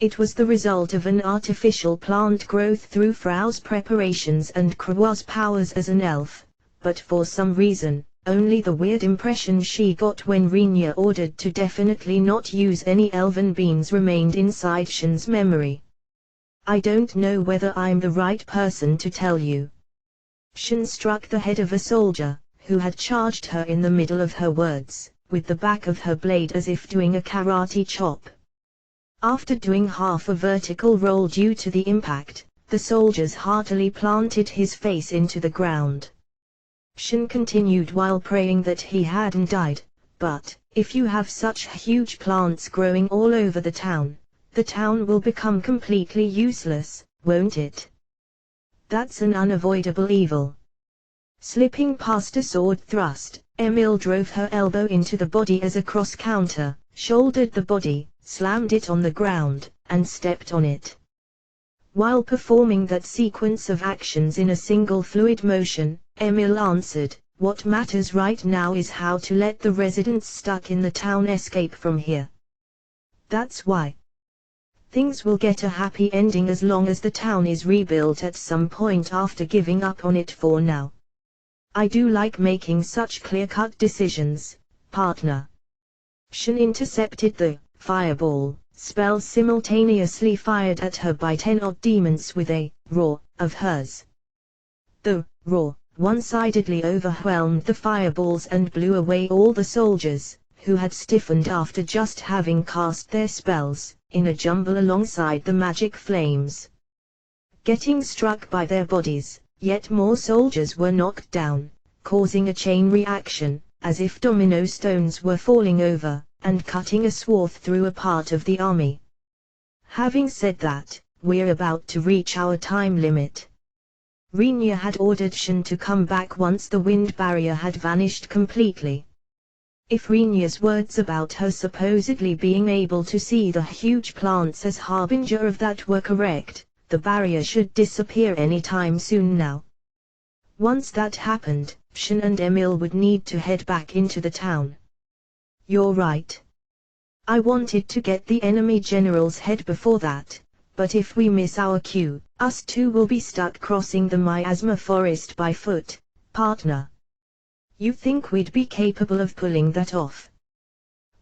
It was the result of an artificial plant growth through Frau's preparations and Krawa's powers as an elf, but for some reason, only the weird impression she got when Rinya ordered to definitely not use any elven beans remained inside Shin's memory. I don't know whether I'm the right person to tell you. Shin struck the head of a soldier, who had charged her in the middle of her words, with the back of her blade as if doing a karate chop. After doing half a vertical roll due to the impact, the soldiers heartily planted his face into the ground. Shin continued while praying that he hadn't died, but, if you have such huge plants growing all over the town will become completely useless, won't it? That's an unavoidable evil. Slipping past a sword thrust, Emil drove her elbow into the body as a cross counter, shouldered the body, slammed it on the ground, and stepped on it. While performing that sequence of actions in a single fluid motion, Emil answered, "What matters right now is how to let the residents stuck in the town escape from here. That's why. Things will get a happy ending as long as the town is rebuilt at some point after giving up on it for now. I do like making such clear-cut decisions, partner." Shin intercepted the fireball spell simultaneously fired at her by 10 odd demons with a roar of hers. The roar one-sidedly overwhelmed the fireballs and blew away all the soldiers, who had stiffened after just having cast their spells, in a jumble alongside the magic flames. Getting struck by their bodies, yet more soldiers were knocked down, causing a chain reaction, as if domino stones were falling over, and cutting a swath through a part of the army. Having said that, we're about to reach our time limit. Rinya had ordered Shin to come back once the wind barrier had vanished completely. If Rinya's words about her supposedly being able to see the huge plants as harbinger of that were correct, the barrier should disappear anytime soon now. Once that happened, Shin and Emil would need to head back into the town. You're right. I wanted to get the enemy general's head before that, but if we miss our cue, us two will be stuck crossing the miasma forest by foot, partner. You think we'd be capable of pulling that off?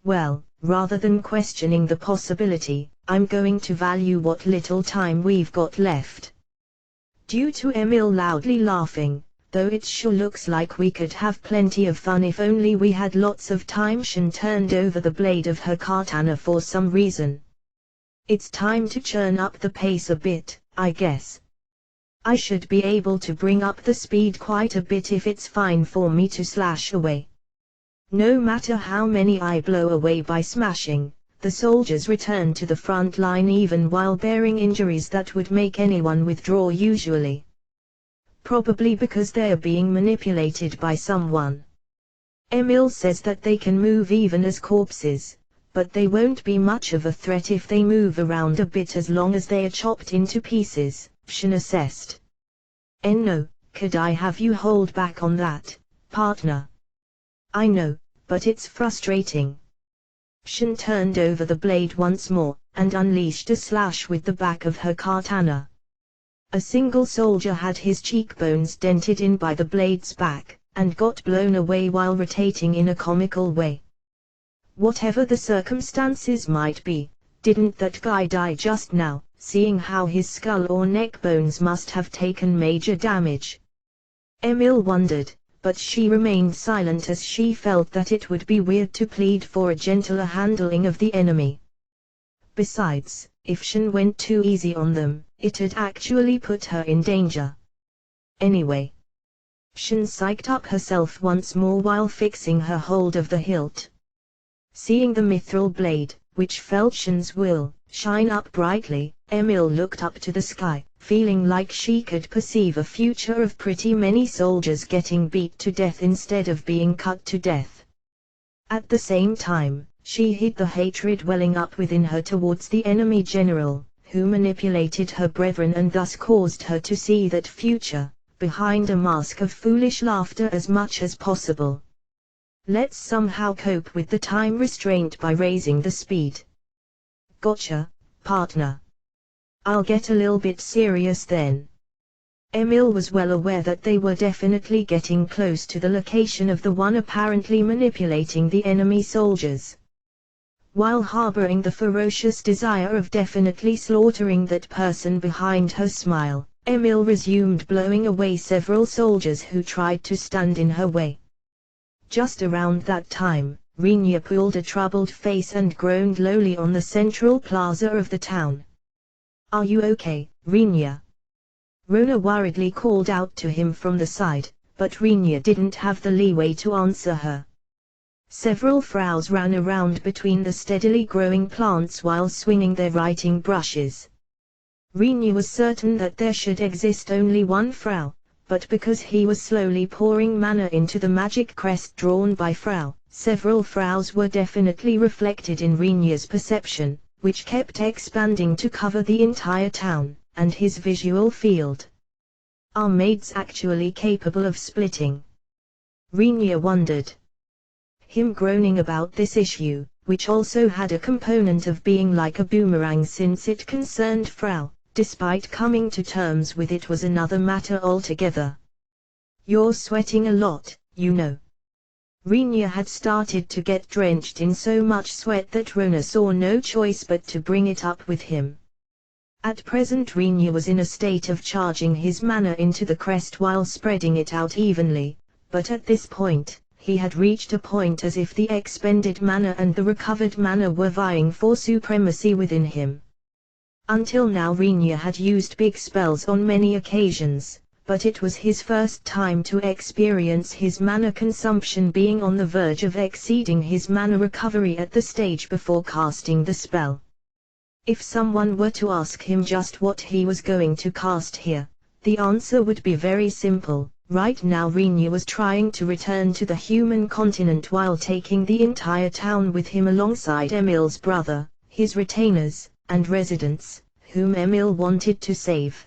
Well, rather than questioning the possibility, I'm going to value what little time we've got left. Due to Emil loudly laughing, though it sure looks like we could have plenty of fun if only we had lots of time. Shin turned over the blade of her katana for some reason. It's time to churn up the pace a bit, I guess. I should be able to bring up the speed quite a bit if it's fine for me to slash away. No matter how many I blow away by smashing, the soldiers return to the front line even while bearing injuries that would make anyone withdraw usually. Probably because they're being manipulated by someone. Emil says that they can move even as corpses, but they won't be much of a threat if they move around a bit as long as they are chopped into pieces, Shin assessed. No, could I have you hold back on that, partner? I know, but it's frustrating. Shin turned over the blade once more, and unleashed a slash with the back of her katana. A single soldier had his cheekbones dented in by the blade's back, and got blown away while rotating in a comical way. Whatever the circumstances might be, didn't that guy die just now, seeing how his skull or neck bones must have taken major damage? Emil wondered, but she remained silent as she felt that it would be weird to plead for a gentler handling of the enemy. Besides, if Shin went too easy on them, it'd actually put her in danger. Anyway. Shin psyched up herself once more while fixing her hold of the hilt. Seeing the mithril blade, which felt Shin's will, shine up brightly, Emil looked up to the sky, feeling like she could perceive a future of pretty many soldiers getting beat to death instead of being cut to death. At the same time, she hid the hatred welling up within her towards the enemy general, who manipulated her brethren and thus caused her to see that future, behind a mask of foolish laughter as much as possible. Let's somehow cope with the time restraint by raising the speed. Gotcha, partner. I'll get a little bit serious then. Emil was well aware that they were definitely getting close to the location of the one apparently manipulating the enemy soldiers. While harboring the ferocious desire of definitely slaughtering that person behind her smile, Emil resumed blowing away several soldiers who tried to stand in her way. Just around that time, Rinya pulled a troubled face and groaned lowly on the central plaza of the town. "Are you okay, Rinya?" Rona worriedly called out to him from the side, but Rinya didn't have the leeway to answer her. Several fraus ran around between the steadily growing plants while swinging their writing brushes. Rinya was certain that there should exist only one frau, but because he was slowly pouring mana into the magic crest drawn by frau, several fraus were definitely reflected in Rinya's perception, which kept expanding to cover the entire town, and his visual field. Are maids actually capable of splitting? Rinya wondered. Him groaning about this issue, which also had a component of being like a boomerang since it concerned frau, despite coming to terms with it, was another matter altogether. "You're sweating a lot, you know." Rinya had started to get drenched in so much sweat that Rona saw no choice but to bring it up with him. At present Rinya was in a state of charging his mana into the crest while spreading it out evenly, but at this point, he had reached a point as if the expended mana and the recovered mana were vying for supremacy within him. Until now Rinya had used big spells on many occasions, but it was his first time to experience his mana consumption being on the verge of exceeding his mana recovery at the stage before casting the spell. If someone were to ask him just what he was going to cast here, the answer would be very simple. Right now Rinya was trying to return to the human continent while taking the entire town with him alongside Emil's brother, his retainers, and residents, whom Emil wanted to save.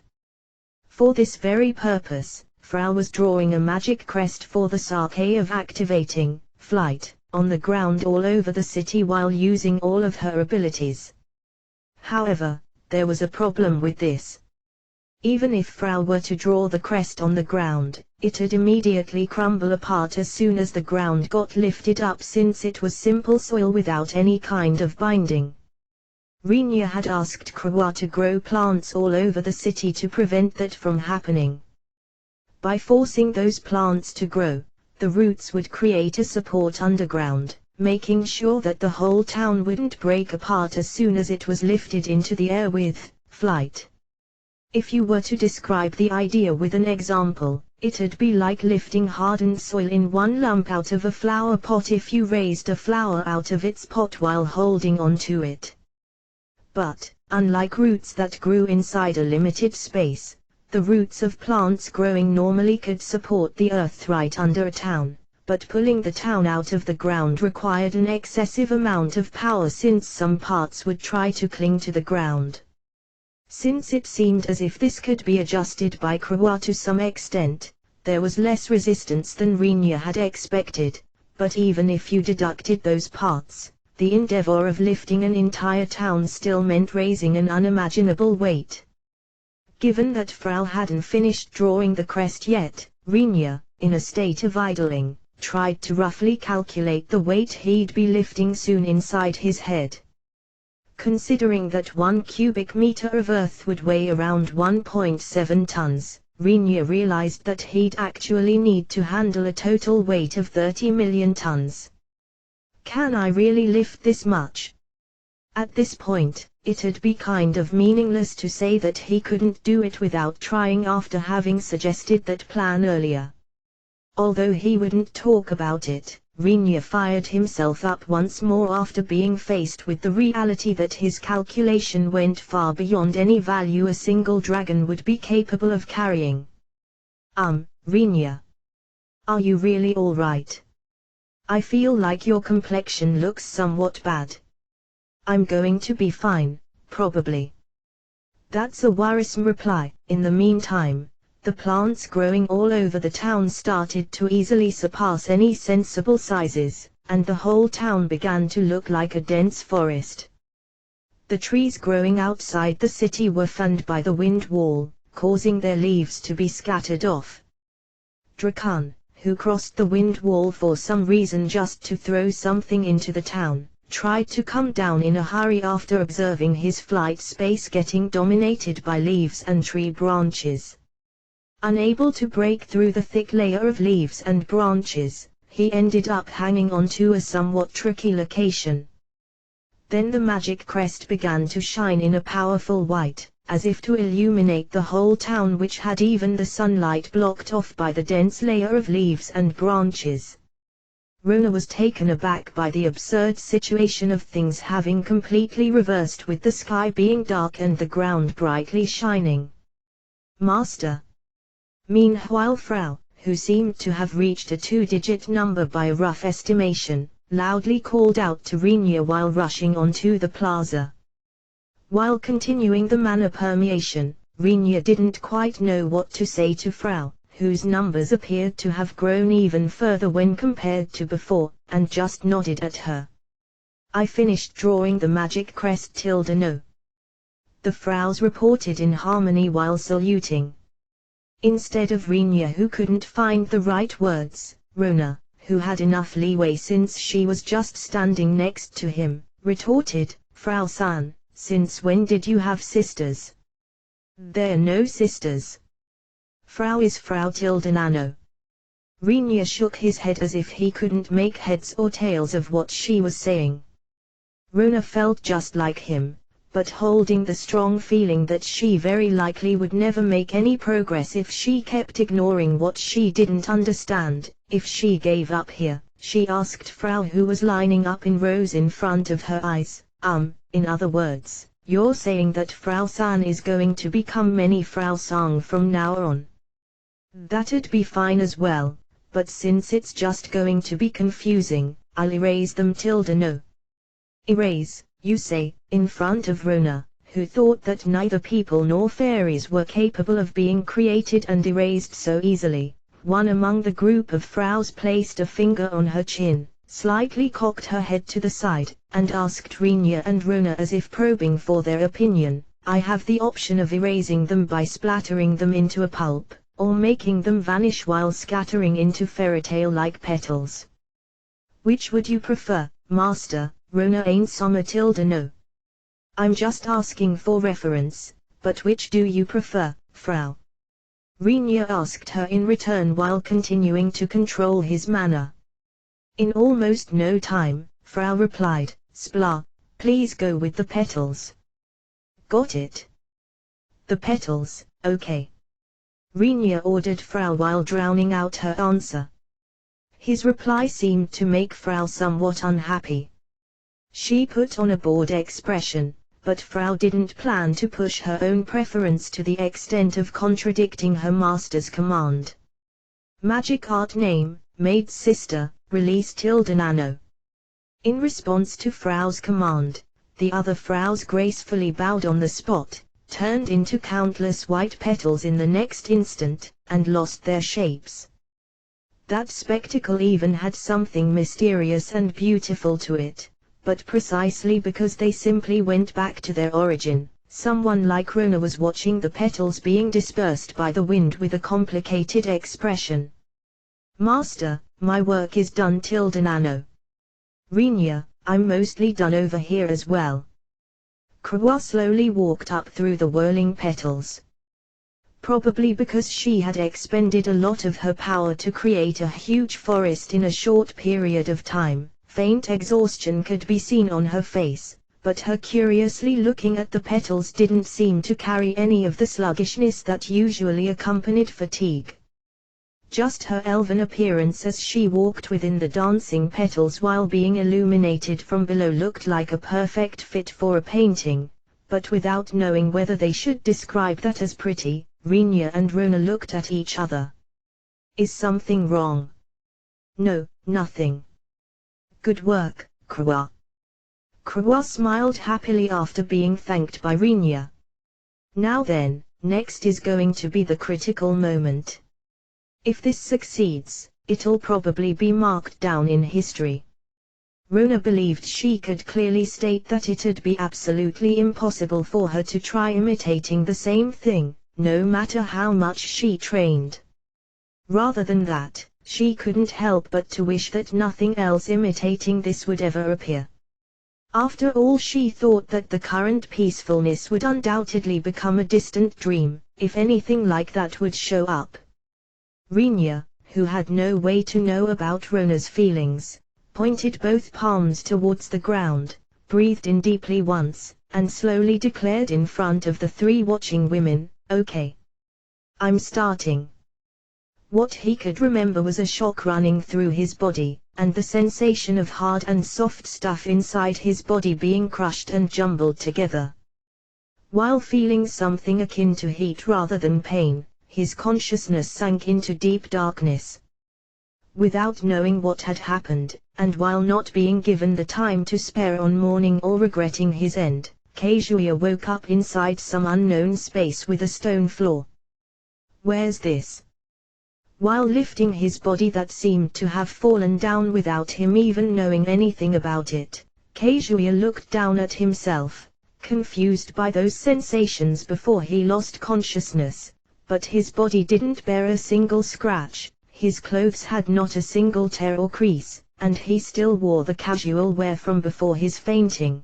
For this very purpose, Frau was drawing a magic crest for the sake of activating flight on the ground all over the city while using all of her abilities. However, there was a problem with this. Even if Frau were to draw the crest on the ground, it'd immediately crumble apart as soon as the ground got lifted up since it was simple soil without any kind of binding. Rinya had asked Krawa to grow plants all over the city to prevent that from happening. By forcing those plants to grow, the roots would create a support underground, making sure that the whole town wouldn't break apart as soon as it was lifted into the air with flight. If you were to describe the idea with an example, it'd be like lifting hardened soil in one lump out of a flower pot if you raised a flower out of its pot while holding on to it. But, unlike roots that grew inside a limited space, the roots of plants growing normally could support the earth right under a town, but pulling the town out of the ground required an excessive amount of power since some parts would try to cling to the ground. Since it seemed as if this could be adjusted by Krawa to some extent, there was less resistance than Rinya had expected, but even if you deducted those parts, the endeavor of lifting an entire town still meant raising an unimaginable weight. Given that Frau hadn't finished drawing the crest yet, Rinya, in a state of idling, tried to roughly calculate the weight he'd be lifting soon inside his head. Considering that 1 cubic meter of earth would weigh around 1.7 tons, Rinya realized that he'd actually need to handle a total weight of 30 million tons. Can I really lift this much? At this point, it'd be kind of meaningless to say that he couldn't do it without trying after having suggested that plan earlier. Although he wouldn't talk about it, Rinya fired himself up once more after being faced with the reality that his calculation went far beyond any value a single dragon would be capable of carrying. Rinya. Are you really all right? I feel like your complexion looks somewhat bad. I'm going to be fine, probably. That's a worrisome reply. In the meantime, the plants growing all over the town started to easily surpass any sensible sizes, and the whole town began to look like a dense forest. The trees growing outside the city were fanned by the wind wall, causing their leaves to be scattered off. Drakan, who crossed the wind wall for some reason just to throw something into the town, tried to come down in a hurry after observing his flight space getting dominated by leaves and tree branches. Unable to break through the thick layer of leaves and branches, he ended up hanging onto a somewhat tricky location. Then the magic crest began to shine in a powerful white, as if to illuminate the whole town, which had even the sunlight blocked off by the dense layer of leaves and branches. Rona was taken aback by the absurd situation of things having completely reversed, with the sky being dark and the ground brightly shining. Master. Meanwhile Frau, who seemed to have reached a 2-digit number by a rough estimation, loudly called out to Rinya while rushing onto the plaza. While continuing the mana permeation, Rinya didn't quite know what to say to Frau, whose numbers appeared to have grown even further when compared to before, and just nodded at her. I finished drawing the magic crest no. The Fraus reported in harmony while saluting. Instead of Rinya, who couldn't find the right words, Rona, who had enough leeway since she was just standing next to him, retorted, Frau-san, since when did you have sisters? There are no sisters. Frau is Frau Nano. Rinya shook his head as if he couldn't make heads or tails of what she was saying. Rona felt just like him, but holding the strong feeling that she very likely would never make any progress if she kept ignoring what she didn't understand. If she gave up here, she asked Frau, who was lining up in rows in front of her eyes, in other words, you're saying that Frau-san is going to become many Frau-san from now on? That'd be fine as well, but since it's just going to be confusing, I'll erase them no. Erase, you say, in front of Rona, who thought that neither people nor fairies were capable of being created and erased so easily. One among the group of Fraus placed a finger on her chin, slightly cocked her head to the side, and asked Rinya and Rona as if probing for their opinion, I have the option of erasing them by splattering them into a pulp, or making them vanish while scattering into fairytale-like petals. Which would you prefer, Master? Rona ain't some no. I'm just asking for reference, but which do you prefer, Frau? Rinya asked her in return while continuing to control his manner. In almost no time, Frau replied, Spla, please go with the petals. Got it. The petals, okay. Rinya ordered Frau while drowning out her answer. His reply seemed to make Frau somewhat unhappy. She put on a bored expression, but Frau didn't plan to push her own preference to the extent of contradicting her master's command. Magic art name, maid's sister, release Nano. In response to Frau's command, the other Fraus gracefully bowed on the spot, turned into countless white petals in the next instant, and lost their shapes. That spectacle even had something mysterious and beautiful to it. But precisely because they simply went back to their origin, someone like Rona was watching the petals being dispersed by the wind with a complicated expression. Master, my work is done Nano. Rinya, I'm mostly done over here as well. Krua slowly walked up through the whirling petals. Probably because she had expended a lot of her power to create a huge forest in a short period of time. Faint exhaustion could be seen on her face, but her curiously looking at the petals didn't seem to carry any of the sluggishness that usually accompanied fatigue. Just her elven appearance as she walked within the dancing petals while being illuminated from below looked like a perfect fit for a painting, but without knowing whether they should describe that as pretty, Rinya and Rona looked at each other. Is something wrong? No, nothing. Good work, Krua. Krua smiled happily after being thanked by Rinya. Now then, next is going to be the critical moment. If this succeeds, it'll probably be marked down in history. Rona believed she could clearly state that it'd be absolutely impossible for her to try imitating the same thing, no matter how much she trained. Rather than that, she couldn't help but to wish that nothing else imitating this would ever appear. After all, she thought that the current peacefulness would undoubtedly become a distant dream, if anything like that would show up. Rinya, who had no way to know about Rona's feelings, pointed both palms towards the ground, breathed in deeply once, and slowly declared in front of the 3 watching women, "Okay. I'm starting." What he could remember was a shock running through his body, and the sensation of hard and soft stuff inside his body being crushed and jumbled together. While feeling something akin to heat rather than pain, his consciousness sank into deep darkness. Without knowing what had happened, and while not being given the time to spare on mourning or regretting his end, Kazuya woke up inside some unknown space with a stone floor. "Where's this?" While lifting his body that seemed to have fallen down without him even knowing anything about it, Kazuya looked down at himself, confused by those sensations before he lost consciousness, but his body didn't bear a single scratch, his clothes had not a single tear or crease, and he still wore the casual wear from before his fainting.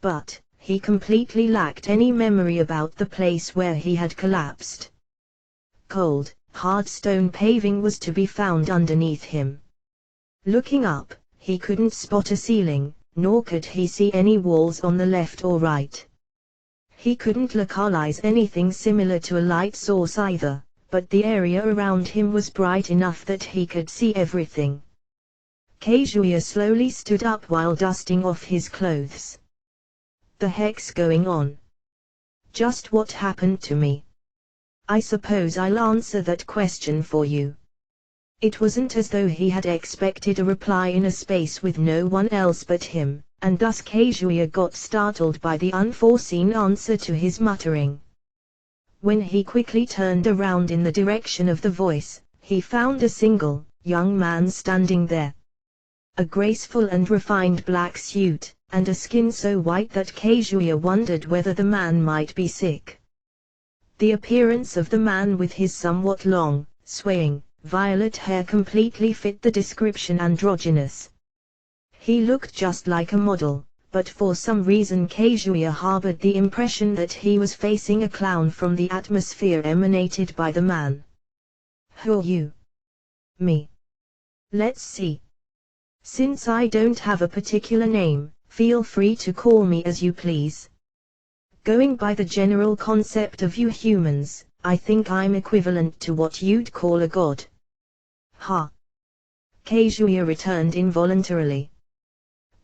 But he completely lacked any memory about the place where he had collapsed. Cold, hard stone paving was to be found underneath him. Looking up, he couldn't spot a ceiling, nor could he see any walls on the left or right. He couldn't localize anything similar to a light source either, but the area around him was bright enough that he could see everything. Kazuya slowly stood up while dusting off his clothes. "The heck's going on? Just what happened to me? I suppose I'll answer that question for you." It wasn't as though he had expected a reply in a space with no one else but him, and thus Kazuya got startled by the unforeseen answer to his muttering. When he quickly turned around in the direction of the voice, he found a single, young man standing there. A graceful and refined black suit, and a skin so white that Kazuya wondered whether the man might be sick. The appearance of the man with his somewhat long, swaying, violet hair completely fit the description androgynous. He looked just like a model, but for some reason Kazuya harbored the impression that he was facing a clown from the atmosphere emanated by the man. "Who are you?" "Me. Let's see. Since I don't have a particular name, feel free to call me as you please. Going by the general concept of you humans, I think I'm equivalent to what you'd call a god." "Ha!" Kazuya returned involuntarily.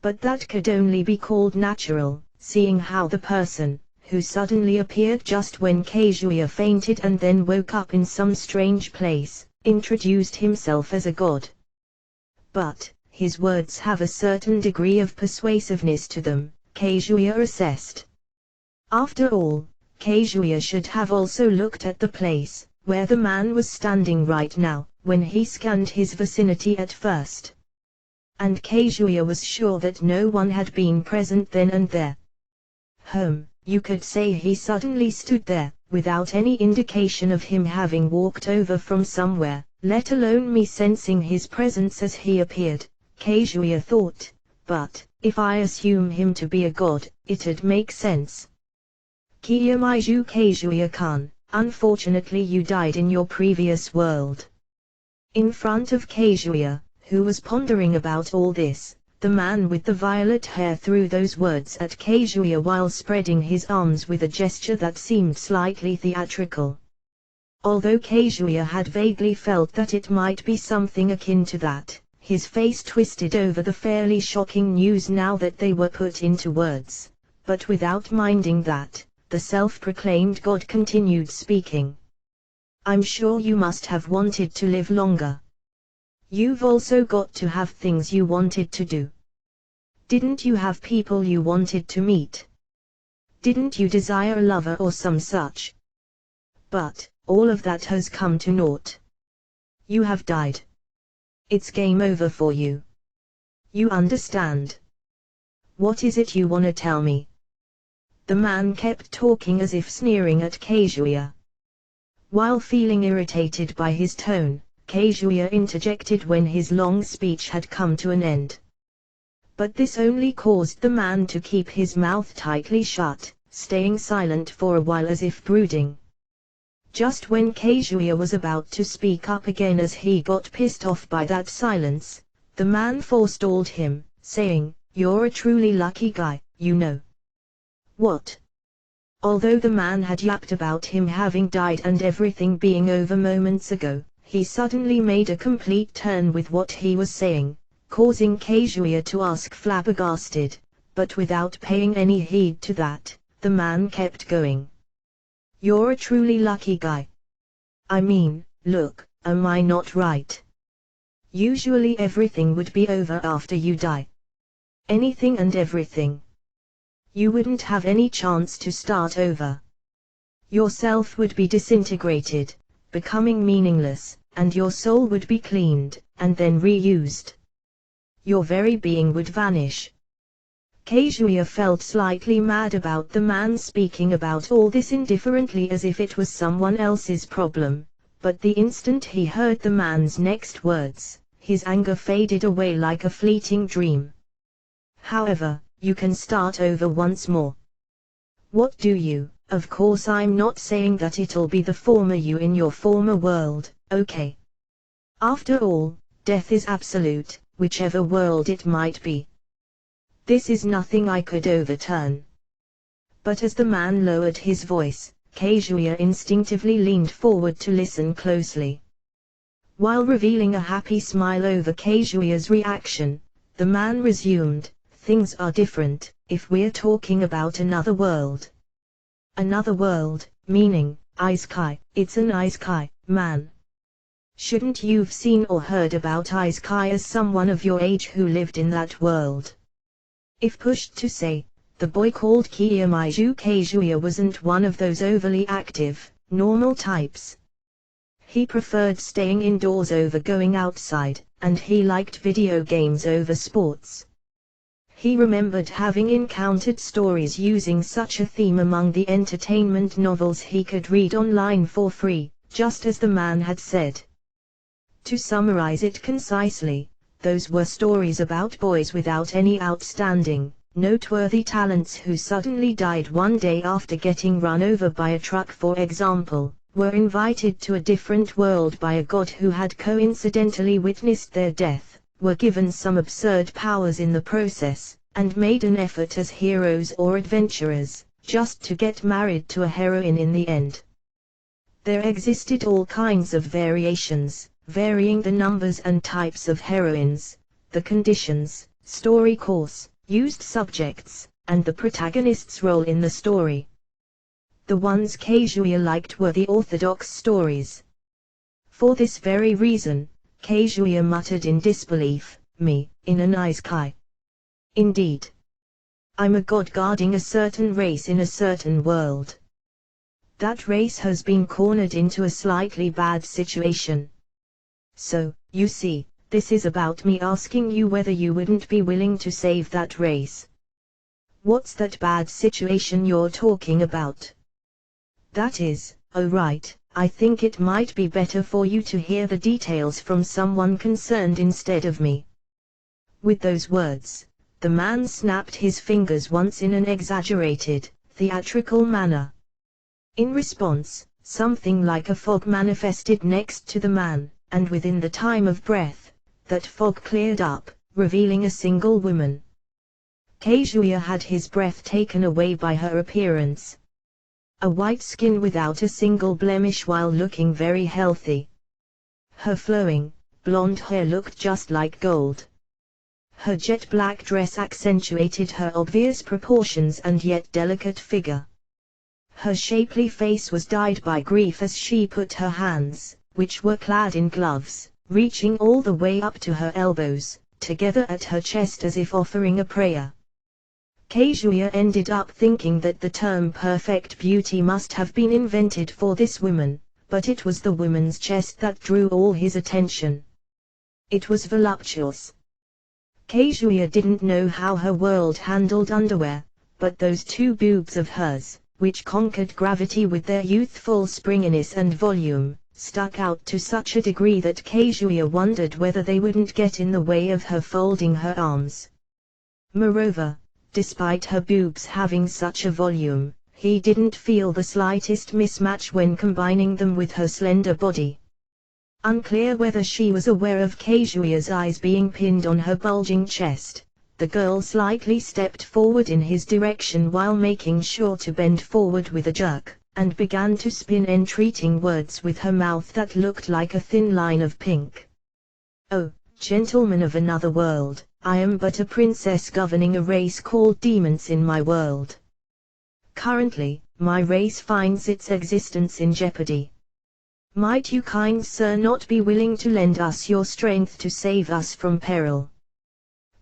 But that could only be called natural, seeing how the person, who suddenly appeared just when Kazuya fainted and then woke up in some strange place, introduced himself as a god. But his words have a certain degree of persuasiveness to them, Kazuya assessed. After all, Kazuya should have also looked at the place, where the man was standing right now, when he scanned his vicinity at first. And Kazuya was sure that no one had been present then and there. You could say he suddenly stood there, without any indication of him having walked over from somewhere, let alone me sensing his presence as he appeared, Kazuya thought, but, if I assume him to be a god, it'd make sense. "Kiyamaiju Kazuya-kun, unfortunately you died in your previous world." In front of Kazuya, who was pondering about all this, the man with the violet hair threw those words at Kazuya while spreading his arms with a gesture that seemed slightly theatrical. Although Kazuya had vaguely felt that it might be something akin to that, his face twisted over the fairly shocking news now that they were put into words, but without minding that, the self-proclaimed god continued speaking. "I'm sure you must have wanted to live longer. You've also got to have things you wanted to do. Didn't you have people you wanted to meet? Didn't you desire a lover or some such? But, all of that has come to naught. You have died. It's game over for you. You understand? What is it you wanna tell me? The man kept talking as if sneering at Kazuya. While feeling irritated by his tone, Kazuya interjected when his long speech had come to an end. But this only caused the man to keep his mouth tightly shut, staying silent for a while as if brooding. Just when Kazuya was about to speak up again as he got pissed off by that silence, the man forestalled him, saying, "You're a truly lucky guy, you know." What? Although the man had yapped about him having died and everything being over moments ago, he suddenly made a complete turn with what he was saying, causing Kazuya to ask flabbergasted, but without paying any heed to that, the man kept going. "You're a truly lucky guy. I mean, look, am I not right? Usually everything would be over after you die. Anything and everything. You wouldn't have any chance to start over. Yourself would be disintegrated, becoming meaningless, and your soul would be cleaned, and then reused. Your very being would vanish." Kazuya felt slightly mad about the man speaking about all this indifferently as if it was someone else's problem, but the instant he heard the man's next words, his anger faded away like a fleeting dream. "However, you can start over once more." "What do you?" "Of course I'm not saying that it'll be the former you in your former world, okay? After all, death is absolute, whichever world it might be. This is nothing I could overturn." But as the man lowered his voice, Kazuya instinctively leaned forward to listen closely. While revealing a happy smile over Kazuya's reaction, the man resumed, "Things are different, if we're talking about another world." "Another world, meaning, Isekai?" "It's an Isekai, man. Shouldn't you've seen or heard about Isekai as someone of your age who lived in that world?" If pushed to say, the boy called Kiyomiju Kazuya wasn't one of those overly active, normal types. He preferred staying indoors over going outside, and he liked video games over sports. He remembered having encountered stories using such a theme among the entertainment novels he could read online for free, just as the man had said. To summarize it concisely, those were stories about boys without any outstanding, noteworthy talents who suddenly died one day after getting run over by a truck, for example, were invited to a different world by a god who had coincidentally witnessed their death, were given some absurd powers in the process, and made an effort as heroes or adventurers, just to get married to a heroine in the end. There existed all kinds of variations, varying the numbers and types of heroines, the conditions, story course, used subjects, and the protagonist's role in the story. The ones Kazuya liked were the orthodox stories. For this very reason, Kazuya muttered in disbelief, "Me, in an Isekai? Indeed. I'm a god guarding a certain race in a certain world. That race has been cornered into a slightly bad situation. So, you see, this is about me asking you whether you wouldn't be willing to save that race." "What's that bad situation you're talking about?" "That is, oh right, I think it might be better for you to hear the details from someone concerned instead of me." With those words, the man snapped his fingers once in an exaggerated, theatrical manner. In response, something like a fog manifested next to the man, and within the time of breath, that fog cleared up, revealing a single woman. Kazuya had his breath taken away by her appearance. A white skin without a single blemish while looking very healthy. Her flowing, blonde hair looked just like gold. Her jet black dress accentuated her obvious proportions and yet delicate figure. Her shapely face was dyed by grief as she put her hands, which were clad in gloves, reaching all the way up to her elbows, together at her chest as if offering a prayer. Kazuya ended up thinking that the term perfect beauty must have been invented for this woman, but it was the woman's chest that drew all his attention. It was voluptuous. Kazuya didn't know how her world handled underwear, but those two boobs of hers, which conquered gravity with their youthful springiness and volume, stuck out to such a degree that Kazuya wondered whether they wouldn't get in the way of her folding her arms. Moreover, despite her boobs having such a volume, he didn't feel the slightest mismatch when combining them with her slender body. Unclear whether she was aware of Kazuya's eyes being pinned on her bulging chest, the girl slightly stepped forward in his direction while making sure to bend forward with a jerk, and began to spin entreating words with her mouth that looked like a thin line of pink. "Oh, gentlemen of another world, I am but a princess governing a race called demons in my world. Currently, my race finds its existence in jeopardy. Might you kind sir not be willing to lend us your strength to save us from peril?"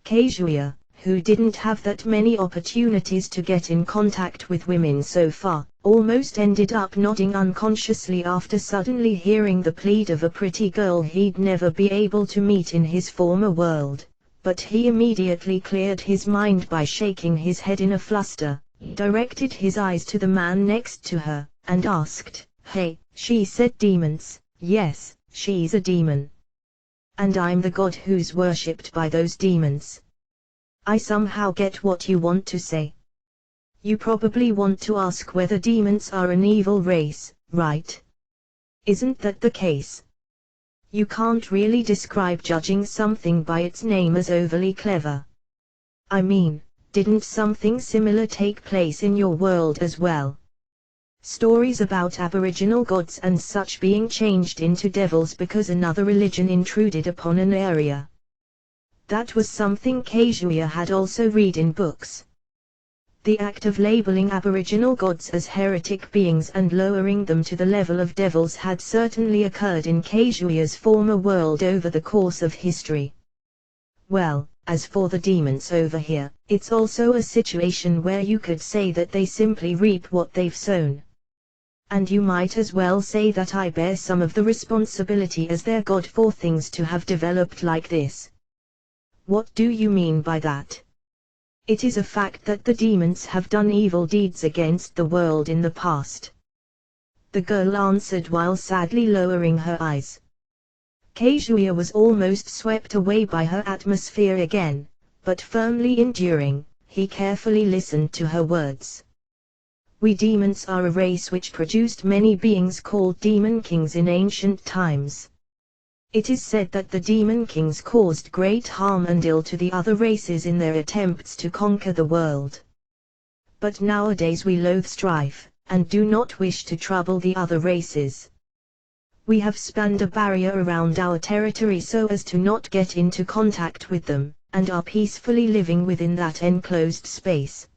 Kazuya, who didn't have that many opportunities to get in contact with women so far, almost ended up nodding unconsciously after suddenly hearing the plead of a pretty girl he'd never be able to meet in his former world. But he immediately cleared his mind by shaking his head in a fluster, directed his eyes to the man next to her, and asked, "Hey, she said demons." "Yes, she's a demon. And I'm the god who's worshipped by those demons. I somehow get what you want to say. You probably want to ask whether demons are an evil race, right? Isn't that the case? You can't really describe judging something by its name as overly clever. I mean, didn't something similar take place in your world as well? Stories about aboriginal gods and such being changed into devils because another religion intruded upon an area. That was something Kazuya had also read in books. The act of labeling aboriginal gods as heretic beings and lowering them to the level of devils had certainly occurred in Kazuya's former world over the course of history. Well, as for the demons over here, it's also a situation where you could say that they simply reap what they've sown. And you might as well say that I bear some of the responsibility as their god for things to have developed like this. What do you mean by that? It is a fact that the demons have done evil deeds against the world in the past. The girl answered while sadly lowering her eyes. Kazuya was almost swept away by her atmosphere again, but firmly enduring, he carefully listened to her words. We demons are a race which produced many beings called demon kings in ancient times. It is said that the demon kings caused great harm and ill to the other races in their attempts to conquer the world. But nowadays we loathe strife, and do not wish to trouble the other races. We have spanned a barrier around our territory so as to not get into contact with them, and are peacefully living within that enclosed space.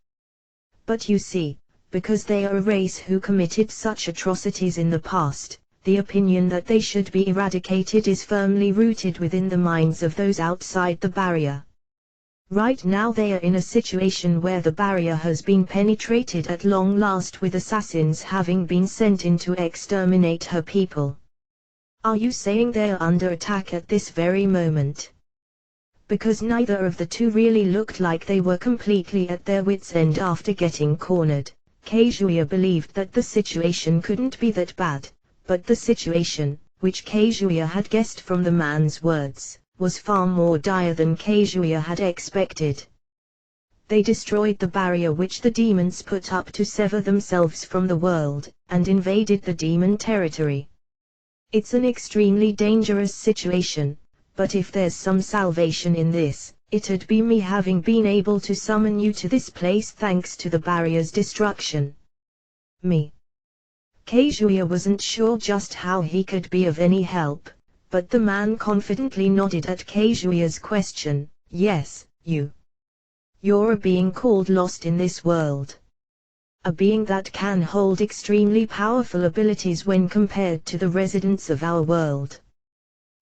But you see, because they are a race who committed such atrocities in the past, the opinion that they should be eradicated is firmly rooted within the minds of those outside the barrier. Right now they are in a situation where the barrier has been penetrated at long last, with assassins having been sent in to exterminate her people. Are you saying they are under attack at this very moment? Because neither of the two really looked like they were completely at their wits' end after getting cornered, Kazuya believed that the situation couldn't be that bad. But the situation, which Kazuya had guessed from the man's words, was far more dire than Kazuya had expected. They destroyed the barrier which the demons put up to sever themselves from the world, and invaded the demon territory. It's an extremely dangerous situation, but if there's some salvation in this, it'd be me having been able to summon you to this place thanks to the barrier's destruction. Me. Kazuya wasn't sure just how he could be of any help, but the man confidently nodded at Kazuya's question. Yes, you. You're a being called lost in this world. A being that can hold extremely powerful abilities when compared to the residents of our world.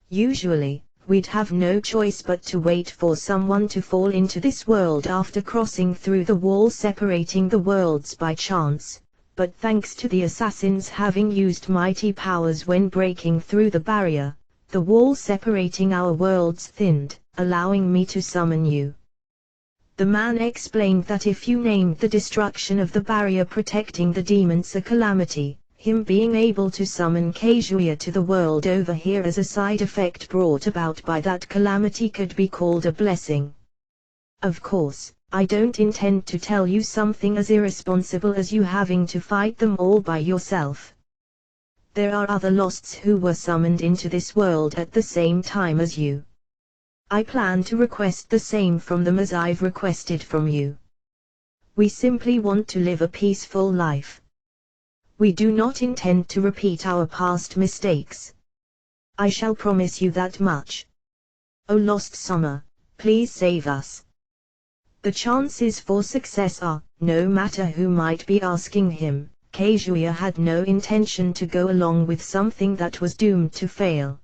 Usually, we'd have no choice but to wait for someone to fall into this world after crossing through the wall separating the worlds by chance, but thanks to the assassins having used mighty powers when breaking through the barrier, the wall separating our worlds thinned, allowing me to summon you. The man explained that if you named the destruction of the barrier protecting the demons a calamity, him being able to summon Kazuya to the world over here as a side effect brought about by that calamity could be called a blessing. Of course, I don't intend to tell you something as irresponsible as you having to fight them all by yourself. There are other losts who were summoned into this world at the same time as you. I plan to request the same from them as I've requested from you. We simply want to live a peaceful life. We do not intend to repeat our past mistakes. I shall promise you that much. O Lost Summer, please save us. The chances for success are, no matter who might be asking him, Kazuya had no intention to go along with something that was doomed to fail.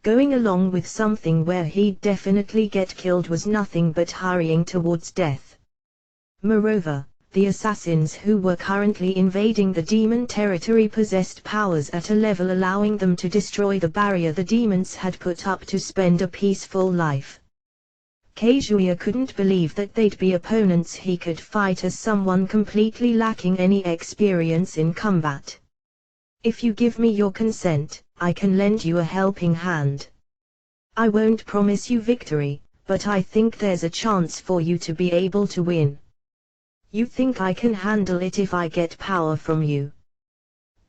Going along with something where he'd definitely get killed was nothing but hurrying towards death. Moreover, the assassins who were currently invading the demon territory possessed powers at a level allowing them to destroy the barrier the demons had put up to spend a peaceful life. Kazuya couldn't believe that they'd be opponents he could fight as someone completely lacking any experience in combat. If you give me your consent, I can lend you a helping hand. I won't promise you victory, but I think there's a chance for you to be able to win. You think I can handle it if I get power from you?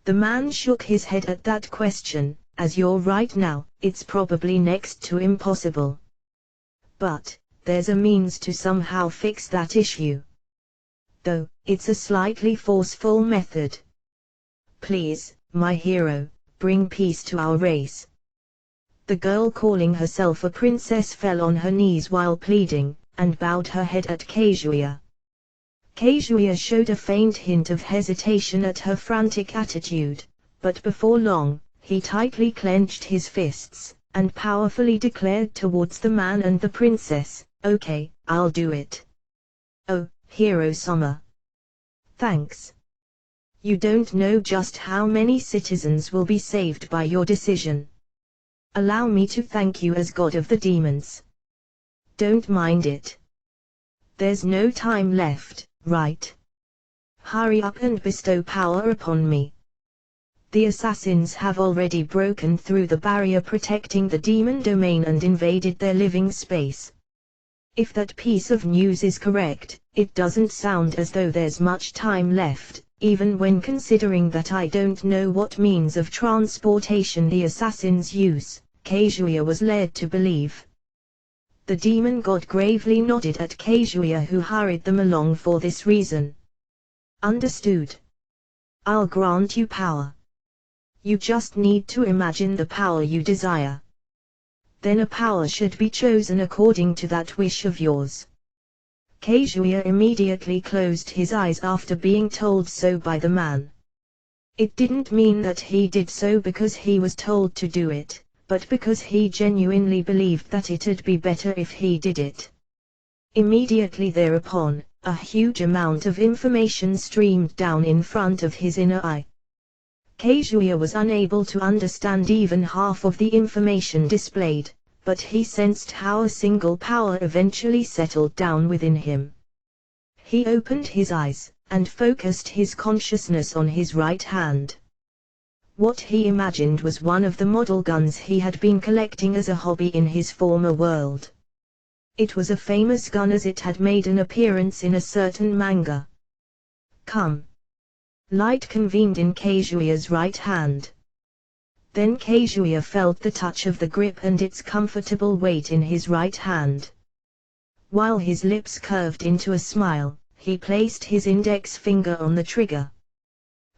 The man shook his head at that question. As you're right now, it's probably next to impossible. But there's a means to somehow fix that issue. Though, it's a slightly forceful method. Please, my hero, bring peace to our race. The girl calling herself a princess fell on her knees while pleading, and bowed her head at Kazuya. Kazuya showed a faint hint of hesitation at her frantic attitude, but before long, he tightly clenched his fists, and powerfully declared towards the man and the princess, "Okay, I'll do it. Oh, Hero Summer. Thanks. You don't know just how many citizens will be saved by your decision. Allow me to thank you as god of the demons. Don't mind it. There's no time left, right? Hurry up and bestow power upon me. The assassins have already broken through the barrier protecting the demon domain and invaded their living space. If that piece of news is correct, it doesn't sound as though there's much time left, even when considering that I don't know what means of transportation the assassins use, Kazuya was led to believe. The demon god gravely nodded at Kazuya, who hurried them along for this reason. Understood. I'll grant you power. You just need to imagine the power you desire. Then a power should be chosen according to that wish of yours. Kazuya immediately closed his eyes after being told so by the man. It didn't mean that he did so because he was told to do it, but because he genuinely believed that it'd be better if he did it. Immediately thereupon, a huge amount of information streamed down in front of his inner eye. Kazuya was unable to understand even half of the information displayed, but he sensed how a single power eventually settled down within him. He opened his eyes, and focused his consciousness on his right hand. What he imagined was one of the model guns he had been collecting as a hobby in his former world. It was a famous gun as it had made an appearance in a certain manga. Come. Light convened in Kazuya's right hand. Then Kazuya felt the touch of the grip and its comfortable weight in his right hand. While his lips curved into a smile, he placed his index finger on the trigger.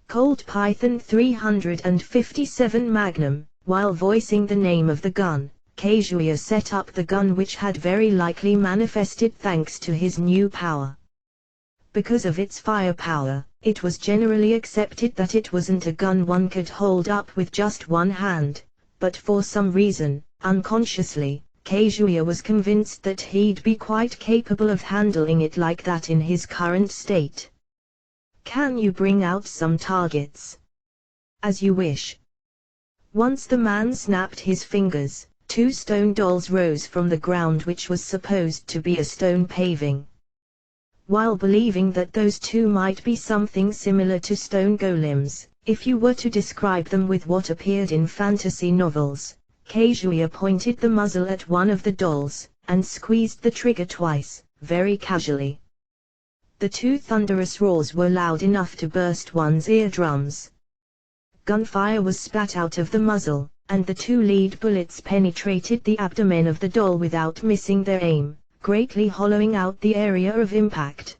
Colt Python 357 Magnum. While voicing the name of the gun, Kazuya set up the gun, which had very likely manifested thanks to his new power. Because of its firepower, it was generally accepted that it wasn't a gun one could hold up with just one hand, but for some reason, Unconsciously, Kazuya was convinced that he'd be quite capable of handling it like that in his current state. "Can you bring out some targets?" "As you wish." Once the man snapped his fingers, 2 stone dolls rose from the ground, which was supposed to be a stone paving. While believing that those 2 might be something similar to stone golems, if you were to describe them with what appeared in fantasy novels, Kazuya pointed the muzzle at one of the dolls, and squeezed the trigger twice, very casually. The 2 thunderous roars were loud enough to burst one's eardrums. Gunfire was spat out of the muzzle, and the 2 lead bullets penetrated the abdomen of the doll without missing their aim, greatly hollowing out the area of impact.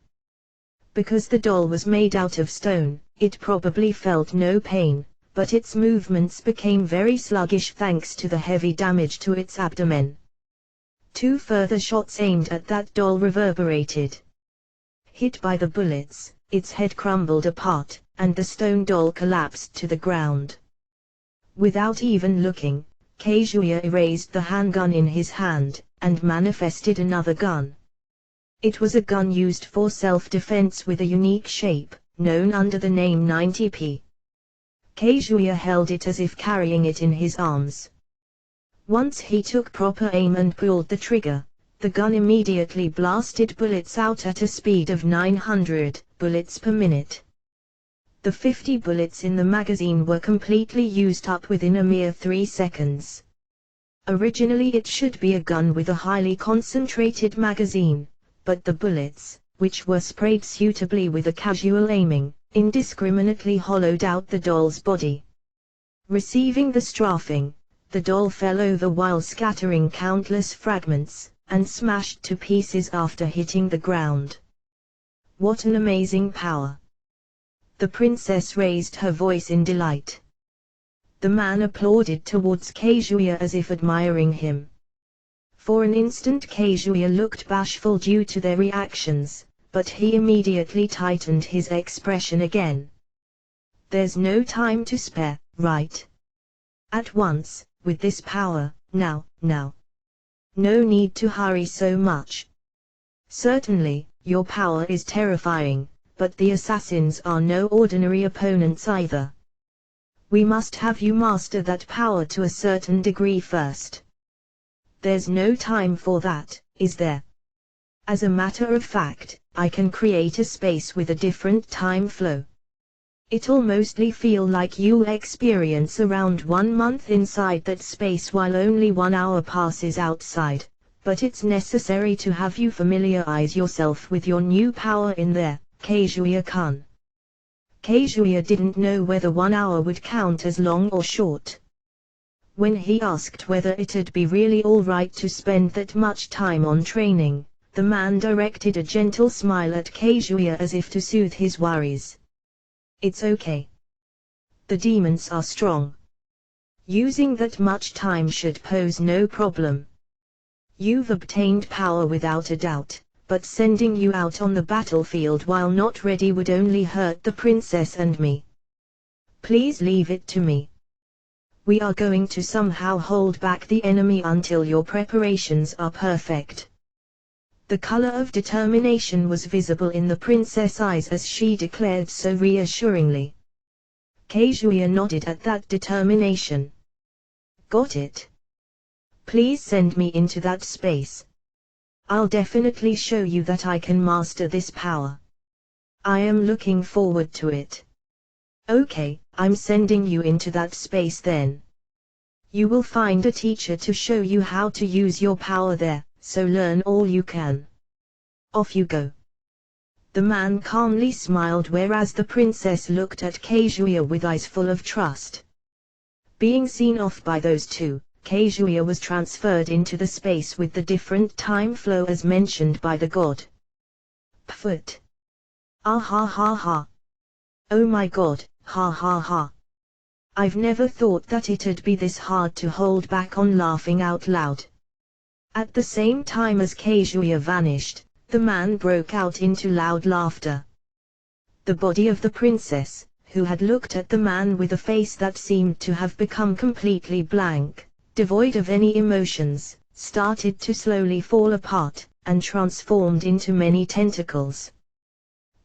Because the doll was made out of stone, it probably felt no pain, but its movements became very sluggish thanks to the heavy damage to its abdomen. 2 further shots aimed at that doll reverberated. Hit by the bullets, its head crumbled apart, and the stone doll collapsed to the ground. Without even looking, Kazuya erased the handgun in his hand, and manifested another gun. It was a gun used for self-defense with a unique shape, known under the name 90p. Kazuya held it as if carrying it in his arms. Once he took proper aim and pulled the trigger, the gun immediately blasted bullets out at a speed of 900 bullets per minute. The 50 bullets in the magazine were completely used up within a mere 3 seconds. Originally it should be a gun with a highly concentrated magazine, but the bullets, which were sprayed suitably with a casual aiming, indiscriminately hollowed out the doll's body. Receiving the strafing, the doll fell over while scattering countless fragments, and smashed to pieces after hitting the ground. What an amazing power! The princess raised her voice in delight. The man applauded towards Kazuya as if admiring him. For an instant Kazuya looked bashful due to their reactions, but he immediately tightened his expression again. "There's no time to spare, right? At once, with this power, now. No need to hurry so much. Certainly, your power is terrifying, but the assassins are no ordinary opponents either. We must have you master that power to a certain degree first." "There's no time for that, is there? As a matter of fact, I can create a space with a different time flow. It'll mostly feel like you'll experience around 1 month inside that space while only 1 hour passes outside, but it's necessary to have you familiarize yourself with your new power in there, Kazuya-kun." Kazuya didn't know whether 1 hour would count as long or short. When he asked whether it'd be really alright to spend that much time on training, the man directed a gentle smile at Kazuya as if to soothe his worries. "It's okay. The demons are strong. Using that much time should pose no problem. You've obtained power without a doubt, but sending you out on the battlefield while not ready would only hurt the princess and me. Please leave it to me. We are going to somehow hold back the enemy until your preparations are perfect." The color of determination was visible in the princess' eyes as she declared so reassuringly. Kazuya nodded at that determination. "Got it. Please send me into that space. I'll definitely show you that I can master this power. I am looking forward to it." "Okay, I'm sending you into that space then. You will find a teacher to show you how to use your power there, so learn all you can. Off you go." The man calmly smiled whereas the princess looked at Kazuya with eyes full of trust. Being seen off by those 2, Kazuya was transferred into the space with the different time flow as mentioned by the god. Pfft. Ah ha ha ha. Oh my god, ha ha ha. I've never thought that it'd be this hard to hold back on laughing out loud. At the same time as Kazuya vanished, the man broke out into loud laughter. The body of the princess, who had looked at the man with a face that seemed to have become completely blank, devoid of any emotions, started to slowly fall apart, and transformed into many tentacles.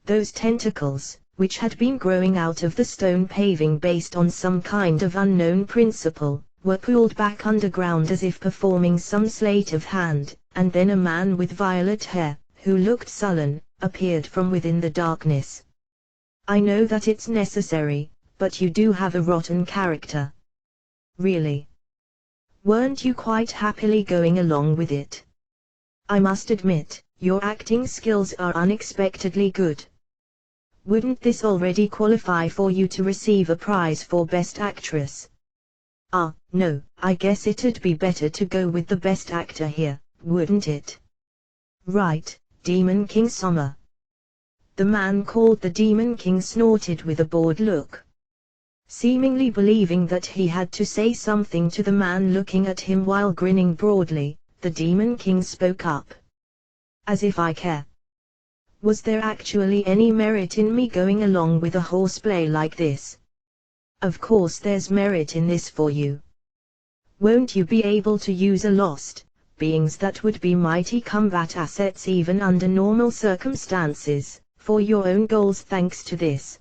Those tentacles, which had been growing out of the stone paving based on some kind of unknown principle, were pulled back underground as if performing some sleight of hand, and then a man with violet hair, who looked sullen, appeared from within the darkness. I know that it's necessary, but you do have a rotten character. Really? Weren't you quite happily going along with it? I must admit, your acting skills are unexpectedly good. Wouldn't this already qualify for you to receive a prize for Best Actress? Ah, no, I guess it'd be better to go with the Best Actor here, wouldn't it? Right, Demon King Summer. The man called the Demon King snorted with a bored look. Seemingly believing that he had to say something to the man looking at him while grinning broadly, the Demon King spoke up. As if I care. Was there actually any merit in me going along with a horseplay like this? Of course there's merit in this for you. Won't you be able to use a lost beings that would be mighty combat assets even under normal circumstances, for your own goals thanks to this?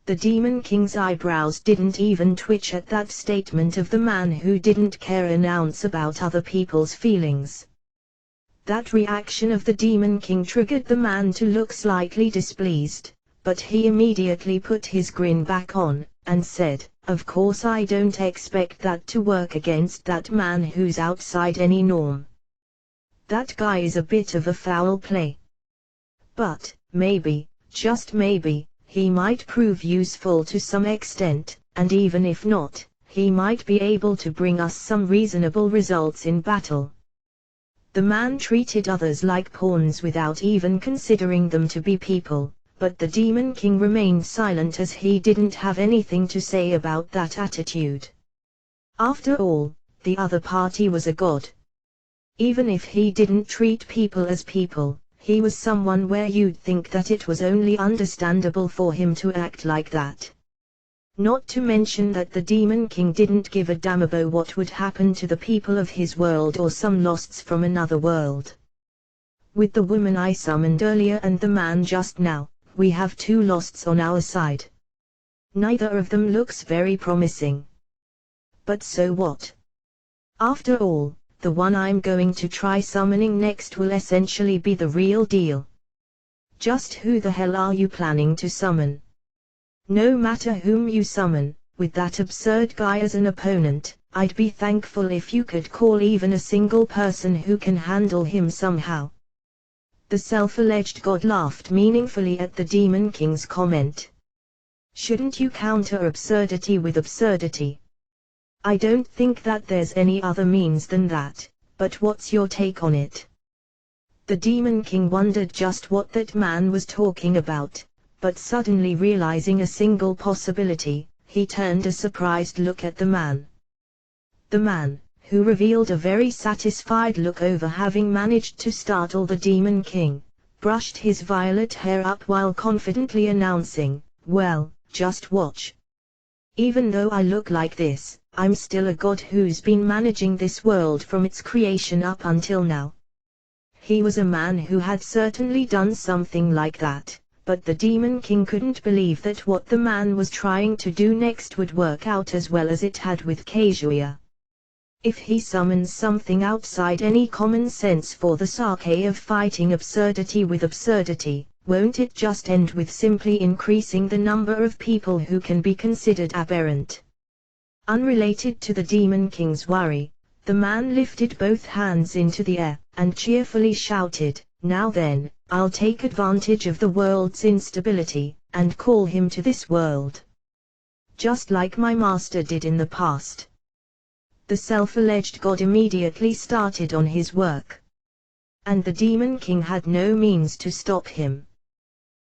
The Demon King's eyebrows didn't even twitch at that statement of the man who didn't care an ounce about other people's feelings. That reaction of the Demon King triggered the man to look slightly displeased, but he immediately put his grin back on, and said, "Of course I don't expect that to work against that man who's outside any norm. That guy is a bit of a foul play. But, maybe, just maybe, he might prove useful to some extent, and even if not, he might be able to bring us some reasonable results in battle." The man treated others like pawns without even considering them to be people, but the Demon King remained silent as he didn't have anything to say about that attitude. After all, the other party was a god. Even if he didn't treat people as people, he was someone where you'd think that it was only understandable for him to act like that. Not to mention that the Demon King didn't give a damn about what would happen to the people of his world or some losts from another world. With the woman I summoned earlier and the man just now, we have two losts on our side. Neither of them looks very promising. But so what? After all, the one I'm going to try summoning next will essentially be the real deal. Just who the hell are you planning to summon? No matter whom you summon, with that absurd guy as an opponent, I'd be thankful if you could call even a single person who can handle him somehow. The self-alleged god laughed meaningfully at the Demon King's comment. Shouldn't you counter absurdity with absurdity? I don't think that there's any other means than that, but what's your take on it? The Demon King wondered just what that man was talking about, but suddenly realizing a single possibility, he turned a surprised look at the man. The man, who revealed a very satisfied look over having managed to startle the Demon King, brushed his violet hair up while confidently announcing, "Well, just watch. Even though I look like this, I'm still a god who's been managing this world from its creation up until now." He was a man who had certainly done something like that, but the Demon King couldn't believe that what the man was trying to do next would work out as well as it had with Kazuya. If he summons something outside any common sense for the sake of fighting absurdity with absurdity, won't it just end with simply increasing the number of people who can be considered aberrant? Unrelated to the Demon King's worry, the man lifted both hands into the air, and cheerfully shouted, "Now then, I'll take advantage of the world's instability, and call him to this world. Just like my master did in the past." The self-alleged god immediately started on his work. And the Demon King had no means to stop him.